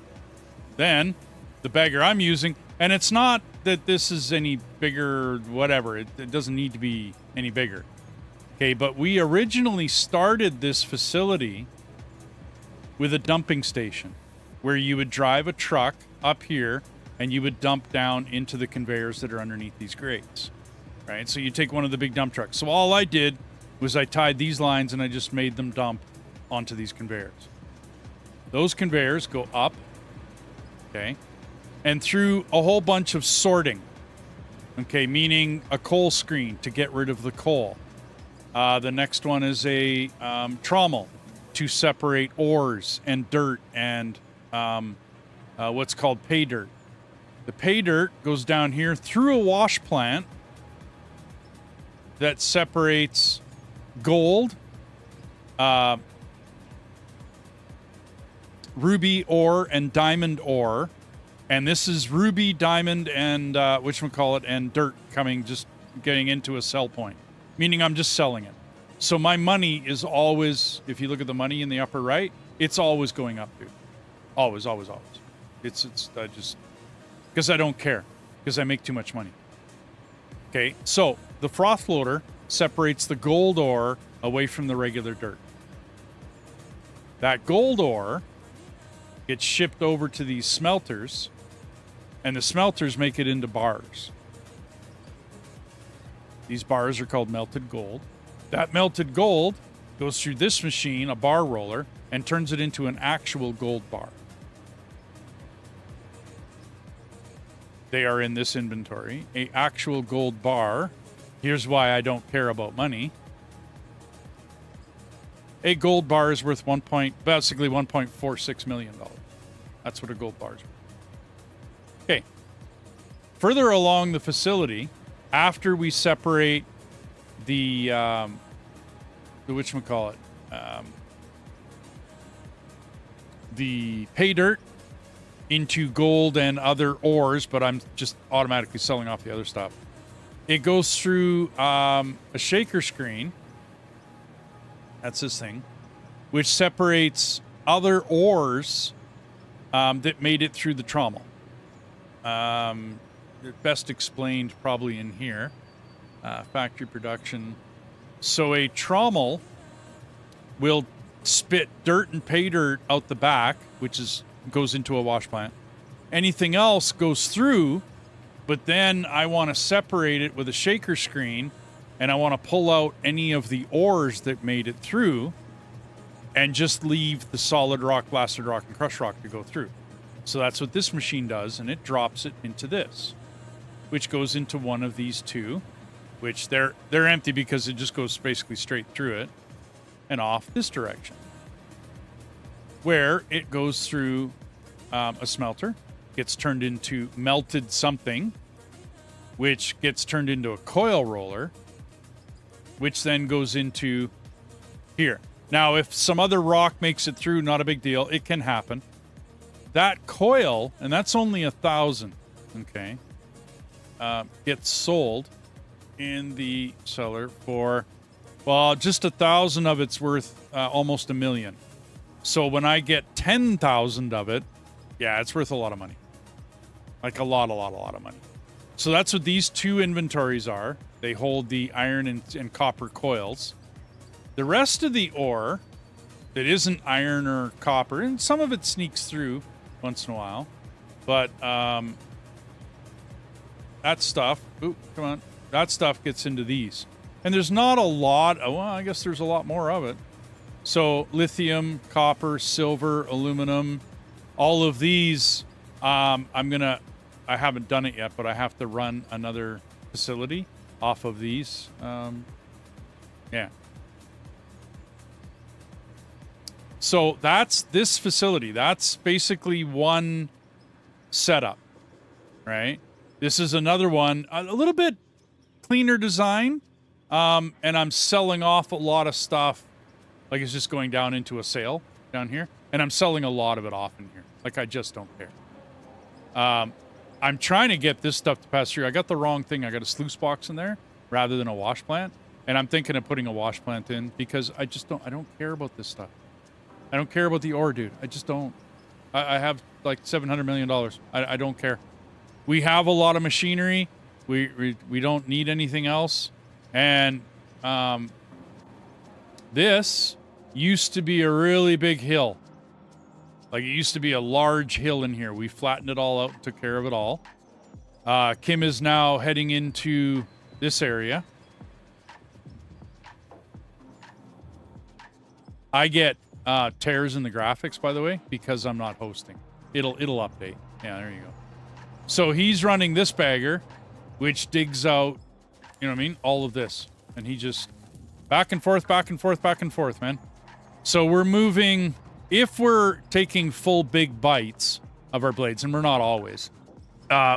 Then the bagger I'm using, and it's not that this is any bigger, whatever. It doesn't need to be any bigger. Okay, but we originally started this facility with a dumping station where you would drive a truck up here and you would dump down into the conveyors that are underneath these grates, right? So you take one of the big dump trucks. So all I did was I tied these lines and I just made them dump onto these conveyors. Those conveyors go up, okay, and through a whole bunch of sorting, okay, meaning a coal screen to get rid of the coal. The next one is a trommel to separate ores and dirt and what's called pay dirt. The pay dirt goes down here through a wash plant that separates gold, ruby ore, and diamond ore. And this is ruby, diamond, and whatchamacallit, and dirt coming, just getting into a sell point. Meaning I'm just selling it. So my money is always, if you look at the money in the upper right, it's always going up, dude. Always, always, always. It's I just, because I don't care, because I make too much money. Okay, so the froth loader separates the gold ore away from the regular dirt. That gold ore gets shipped over to these smelters, and the smelters make it into bars. These bars are called melted gold. That melted gold goes through this machine, a bar roller, and turns it into an actual gold bar. They are in this inventory. An actual gold bar. Here's why I don't care about money. A gold bar is worth basically $1.46 million. That's what a gold bar is worth. Okay. Further along the facility, after we separate the whatchamacallit, the pay dirt into gold and other ores, but I'm just automatically selling off the other stuff. It goes through a shaker screen. That's this thing, which separates other ores that made it through the trommel. Best explained probably in here. Factory production. So a trommel will spit dirt and pay dirt out the back, which goes into a wash plant. Anything else goes through, but then I want to separate it with a shaker screen, and I want to pull out any of the ores that made it through and just leave the solid rock, blasted rock, and crushed rock to go through. So that's what this machine does, and it drops it into this, which goes into one of these two, which they're empty because it just goes basically straight through it and off this direction, where it goes through a smelter, gets turned into melted something, which gets turned into a coil roller, which then goes into here. Now, if some other rock makes it through, not a big deal. It can happen. That coil, and that's only 1,000, okay, gets sold in the cellar for, well, just 1,000 of it's worth almost $1 million. So when I get 10,000 of it, yeah, it's worth a lot of money. Like a lot of money. So that's what these two inventories are. They hold the iron and copper coils. The rest of the ore that isn't iron or copper, and some of it sneaks through once in a while, but that stuff, that stuff gets into these. And there's not a lot, well, I guess there's a lot more of it. So lithium, copper, silver, aluminum, all of these, I haven't done it yet, but I have to run another facility off of these. Yeah. So that's this facility. That's basically one setup, right? This is another one, a little bit cleaner design, and I'm selling off a lot of stuff. Like it's just going down into a sale down here, and I'm selling a lot of it off in here. Like I just don't care. I'm trying to get this stuff to pass through. I got the wrong thing. I got a sluice box in there rather than a wash plant, and I'm thinking of putting a wash plant in because I don't care about this stuff. I don't care about the ore, dude. I just don't. I have like $700 million. I don't care. We have a lot of machinery. We don't need anything else. And this used to be a really big hill. Like it used to be a large hill in here. We flattened it all out and took care of it all. Kim is now heading into this area. I get tears in the graphics, by the way, because I'm not hosting. It'll update. Yeah, there you go. So he's running this bagger, which digs out, you know what I mean, all of this. And he just back and forth, back and forth, back and forth, man. So we're moving, if we're taking full big bites of our blades, and we're not always,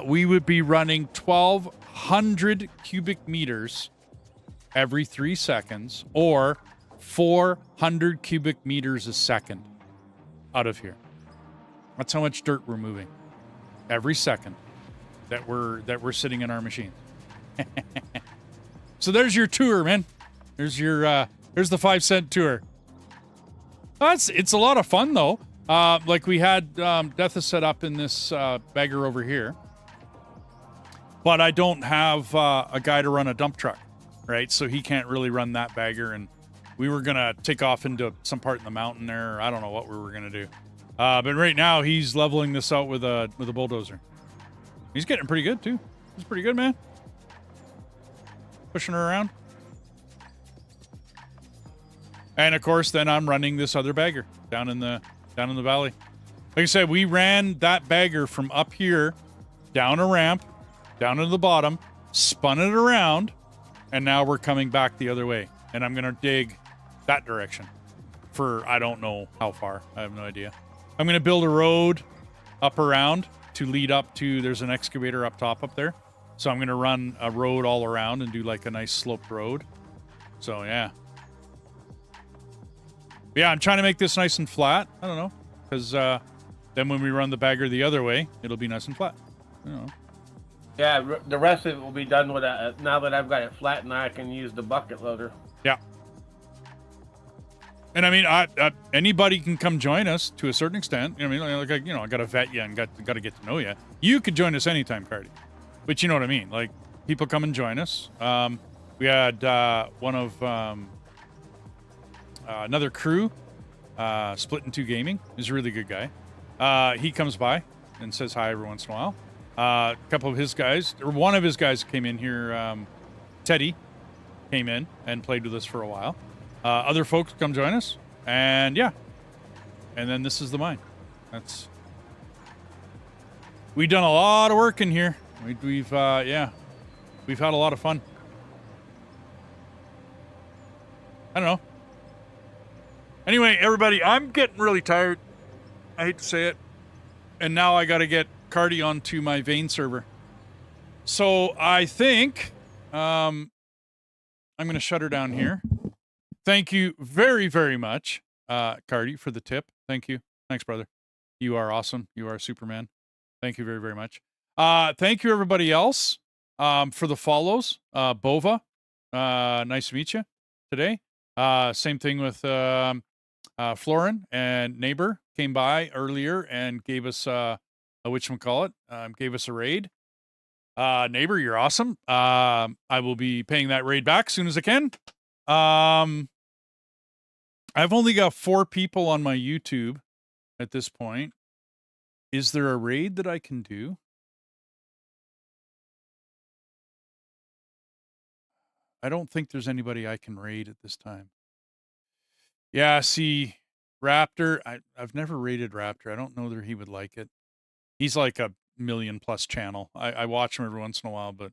we would be running 1,200 cubic meters every 3 seconds, or 400 cubic meters a second out of here. That's how much dirt we're moving every second that we're sitting in our machines. So there's your tour, man. There's your there's the 5-cent tour. It's a lot of fun though. Like we had Death is set up in this bagger over here, but I don't have a guy to run a dump truck, right? So he can't really run that bagger, and we were gonna take off into some part in the mountain there. I don't know what we were gonna do, but right now he's leveling this out with a bulldozer. He's getting pretty good too. He's pretty good, man. Pushing her around. And of course, then I'm running this other bagger down in the valley. Like I said, we ran that bagger from up here, down a ramp, down to the bottom, spun it around, and now we're coming back the other way. And I'm gonna dig that direction for I don't know how far. I have no idea. I'm gonna build a road up around to lead up to, there's an excavator up top up there. So I'm gonna run a road all around and do like a nice sloped road. So yeah. Yeah, I'm trying to make this nice and flat. I don't know, because then when we run the bagger the other way, it'll be nice and flat. I don't know. Yeah, the rest of it will be done with now that I've got it flat, and I can use the bucket loader. Yeah. And I mean, anybody can come join us to a certain extent. You know what I mean? Like, I got to vet you and got to get to know you. You could join us anytime, Cardi. But you know what I mean? Like, people come and join us. We had one of another crew, Split in Two Gaming. He's a really good guy. He comes by and says hi every once in a while. A couple of his guys, or one of his guys came in here, Teddy, came in and played with us for a while. Other folks come join us, and yeah. And then this is the mine. We've done a lot of work in here. We've had a lot of fun. I don't know. Anyway, everybody, I'm getting really tired. I hate to say it. And now I got to get Cardi onto my Vein server. So I think I'm going to shut her down here. Thank you very, very much, Cardi, for the tip. Thank you. Thanks, brother. You are awesome. You are Superman. Thank you very, very much. Thank you, everybody else, for the follows. Bova, nice to meet you today. Same thing with Florin and Neighbor came by earlier and gave us a whatchamacallit, gave us a raid. Neighbor, you're awesome. I will be paying that raid back as soon as I can. I've only got 4 people on my YouTube at this point. Is there a raid that I can do? I don't think there's anybody I can raid at this time. Yeah, see, Raptor, I've never raided Raptor. I don't know that he would like it. He's like a 1 million+ channel. I watch him every once in a while, but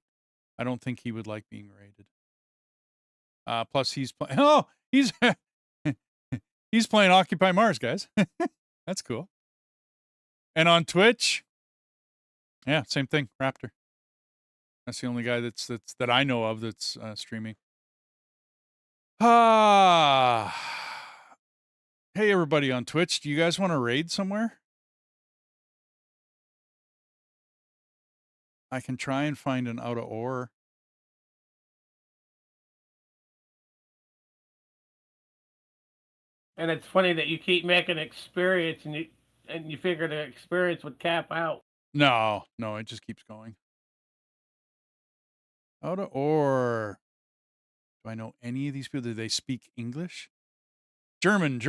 I don't think he would like being raided. Plus he's playing, he's playing Occupy Mars, guys. That's cool. And on Twitch, yeah, same thing, Raptor. That's the only guy that I know of that's streaming. Ah. Hey, everybody on Twitch. Do you guys want to raid somewhere? I can try and find an out of ore. And it's funny that you keep making experience, and you figure the experience would cap out. No, it just keeps going. Out of ore. Do I know any of these people? Do they speak English? German.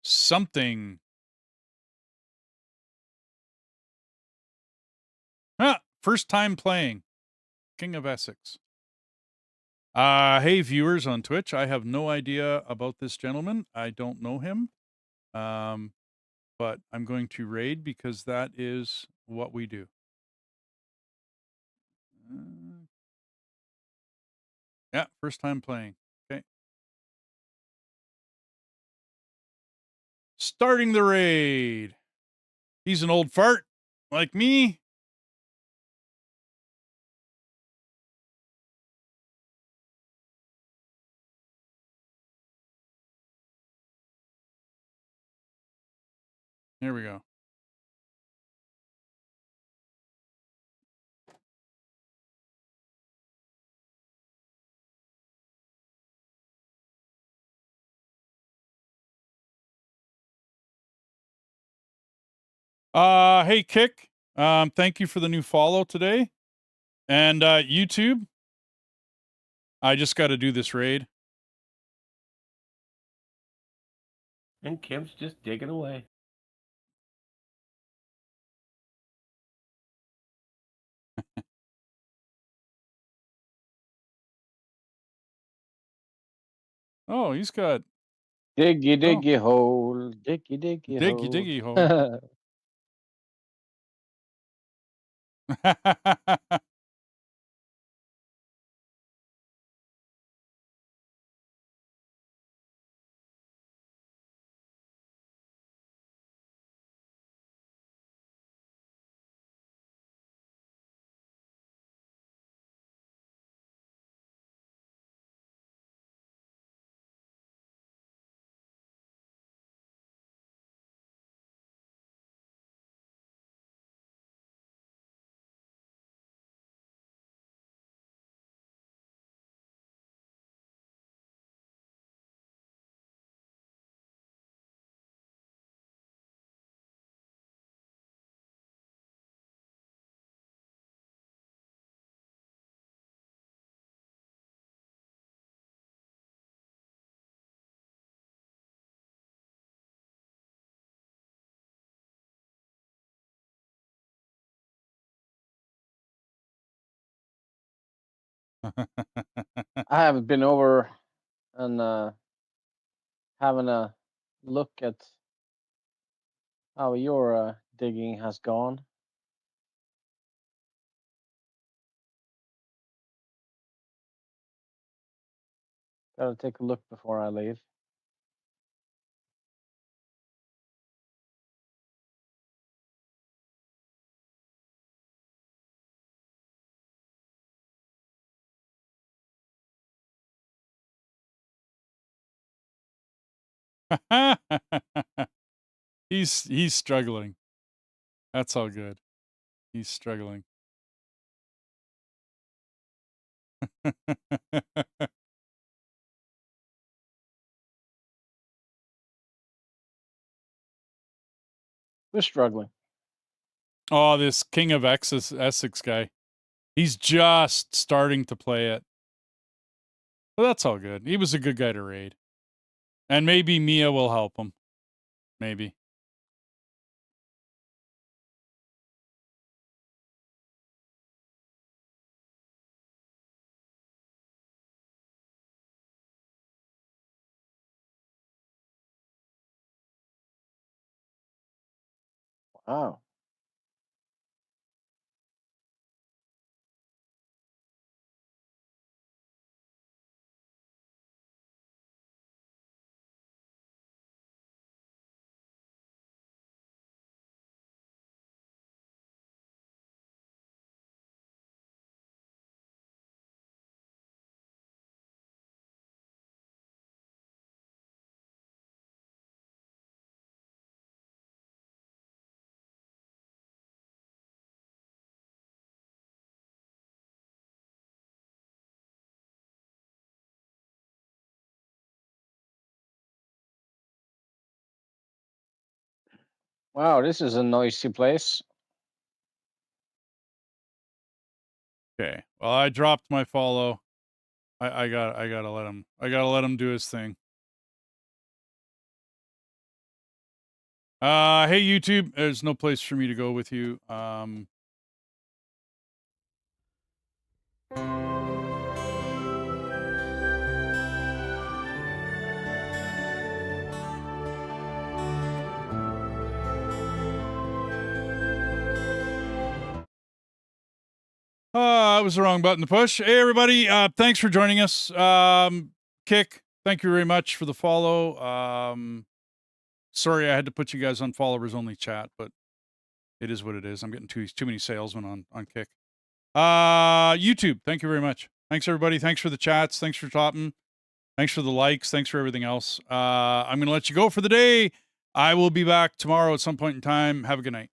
Something. First time playing. King of Essex. Hey, viewers on Twitch. I have no idea about this gentleman. I don't know him. But I'm going to raid because that is what we do. Yeah, first time playing. Okay. Starting the raid. He's an old fart like me. Here we go. Hey, Kick. Thank you for the new follow today. And YouTube. I just got to do this raid. And Kim's just digging away. Oh, he's got Diggy hole, diggy hole. hole. I haven't been over and having a look at how your digging has gone. Gotta take a look before I leave. He's struggling. That's all good. He's struggling. We're struggling. Oh, this King of Essex guy. He's just starting to play it. But that's all good. He was a good guy to raid. And maybe Mia will help him. Maybe. Wow. Wow, this is a noisy place. Okay. Well, I dropped my follow. I gotta let him do his thing. Hey YouTube, there's no place for me to go with you. That was the wrong button to push. Hey everybody, thanks for joining us. Kick, thank you very much for the follow. Sorry I had to put you guys on followers only chat, but it is what it is. I'm getting too many salesmen on Kick. YouTube, thank you very much. Thanks everybody. Thanks for the chats. Thanks for topping. Thanks for the likes. Thanks for everything else. I'm gonna let you go for the day. I will be back tomorrow at some point in time. Have a good night.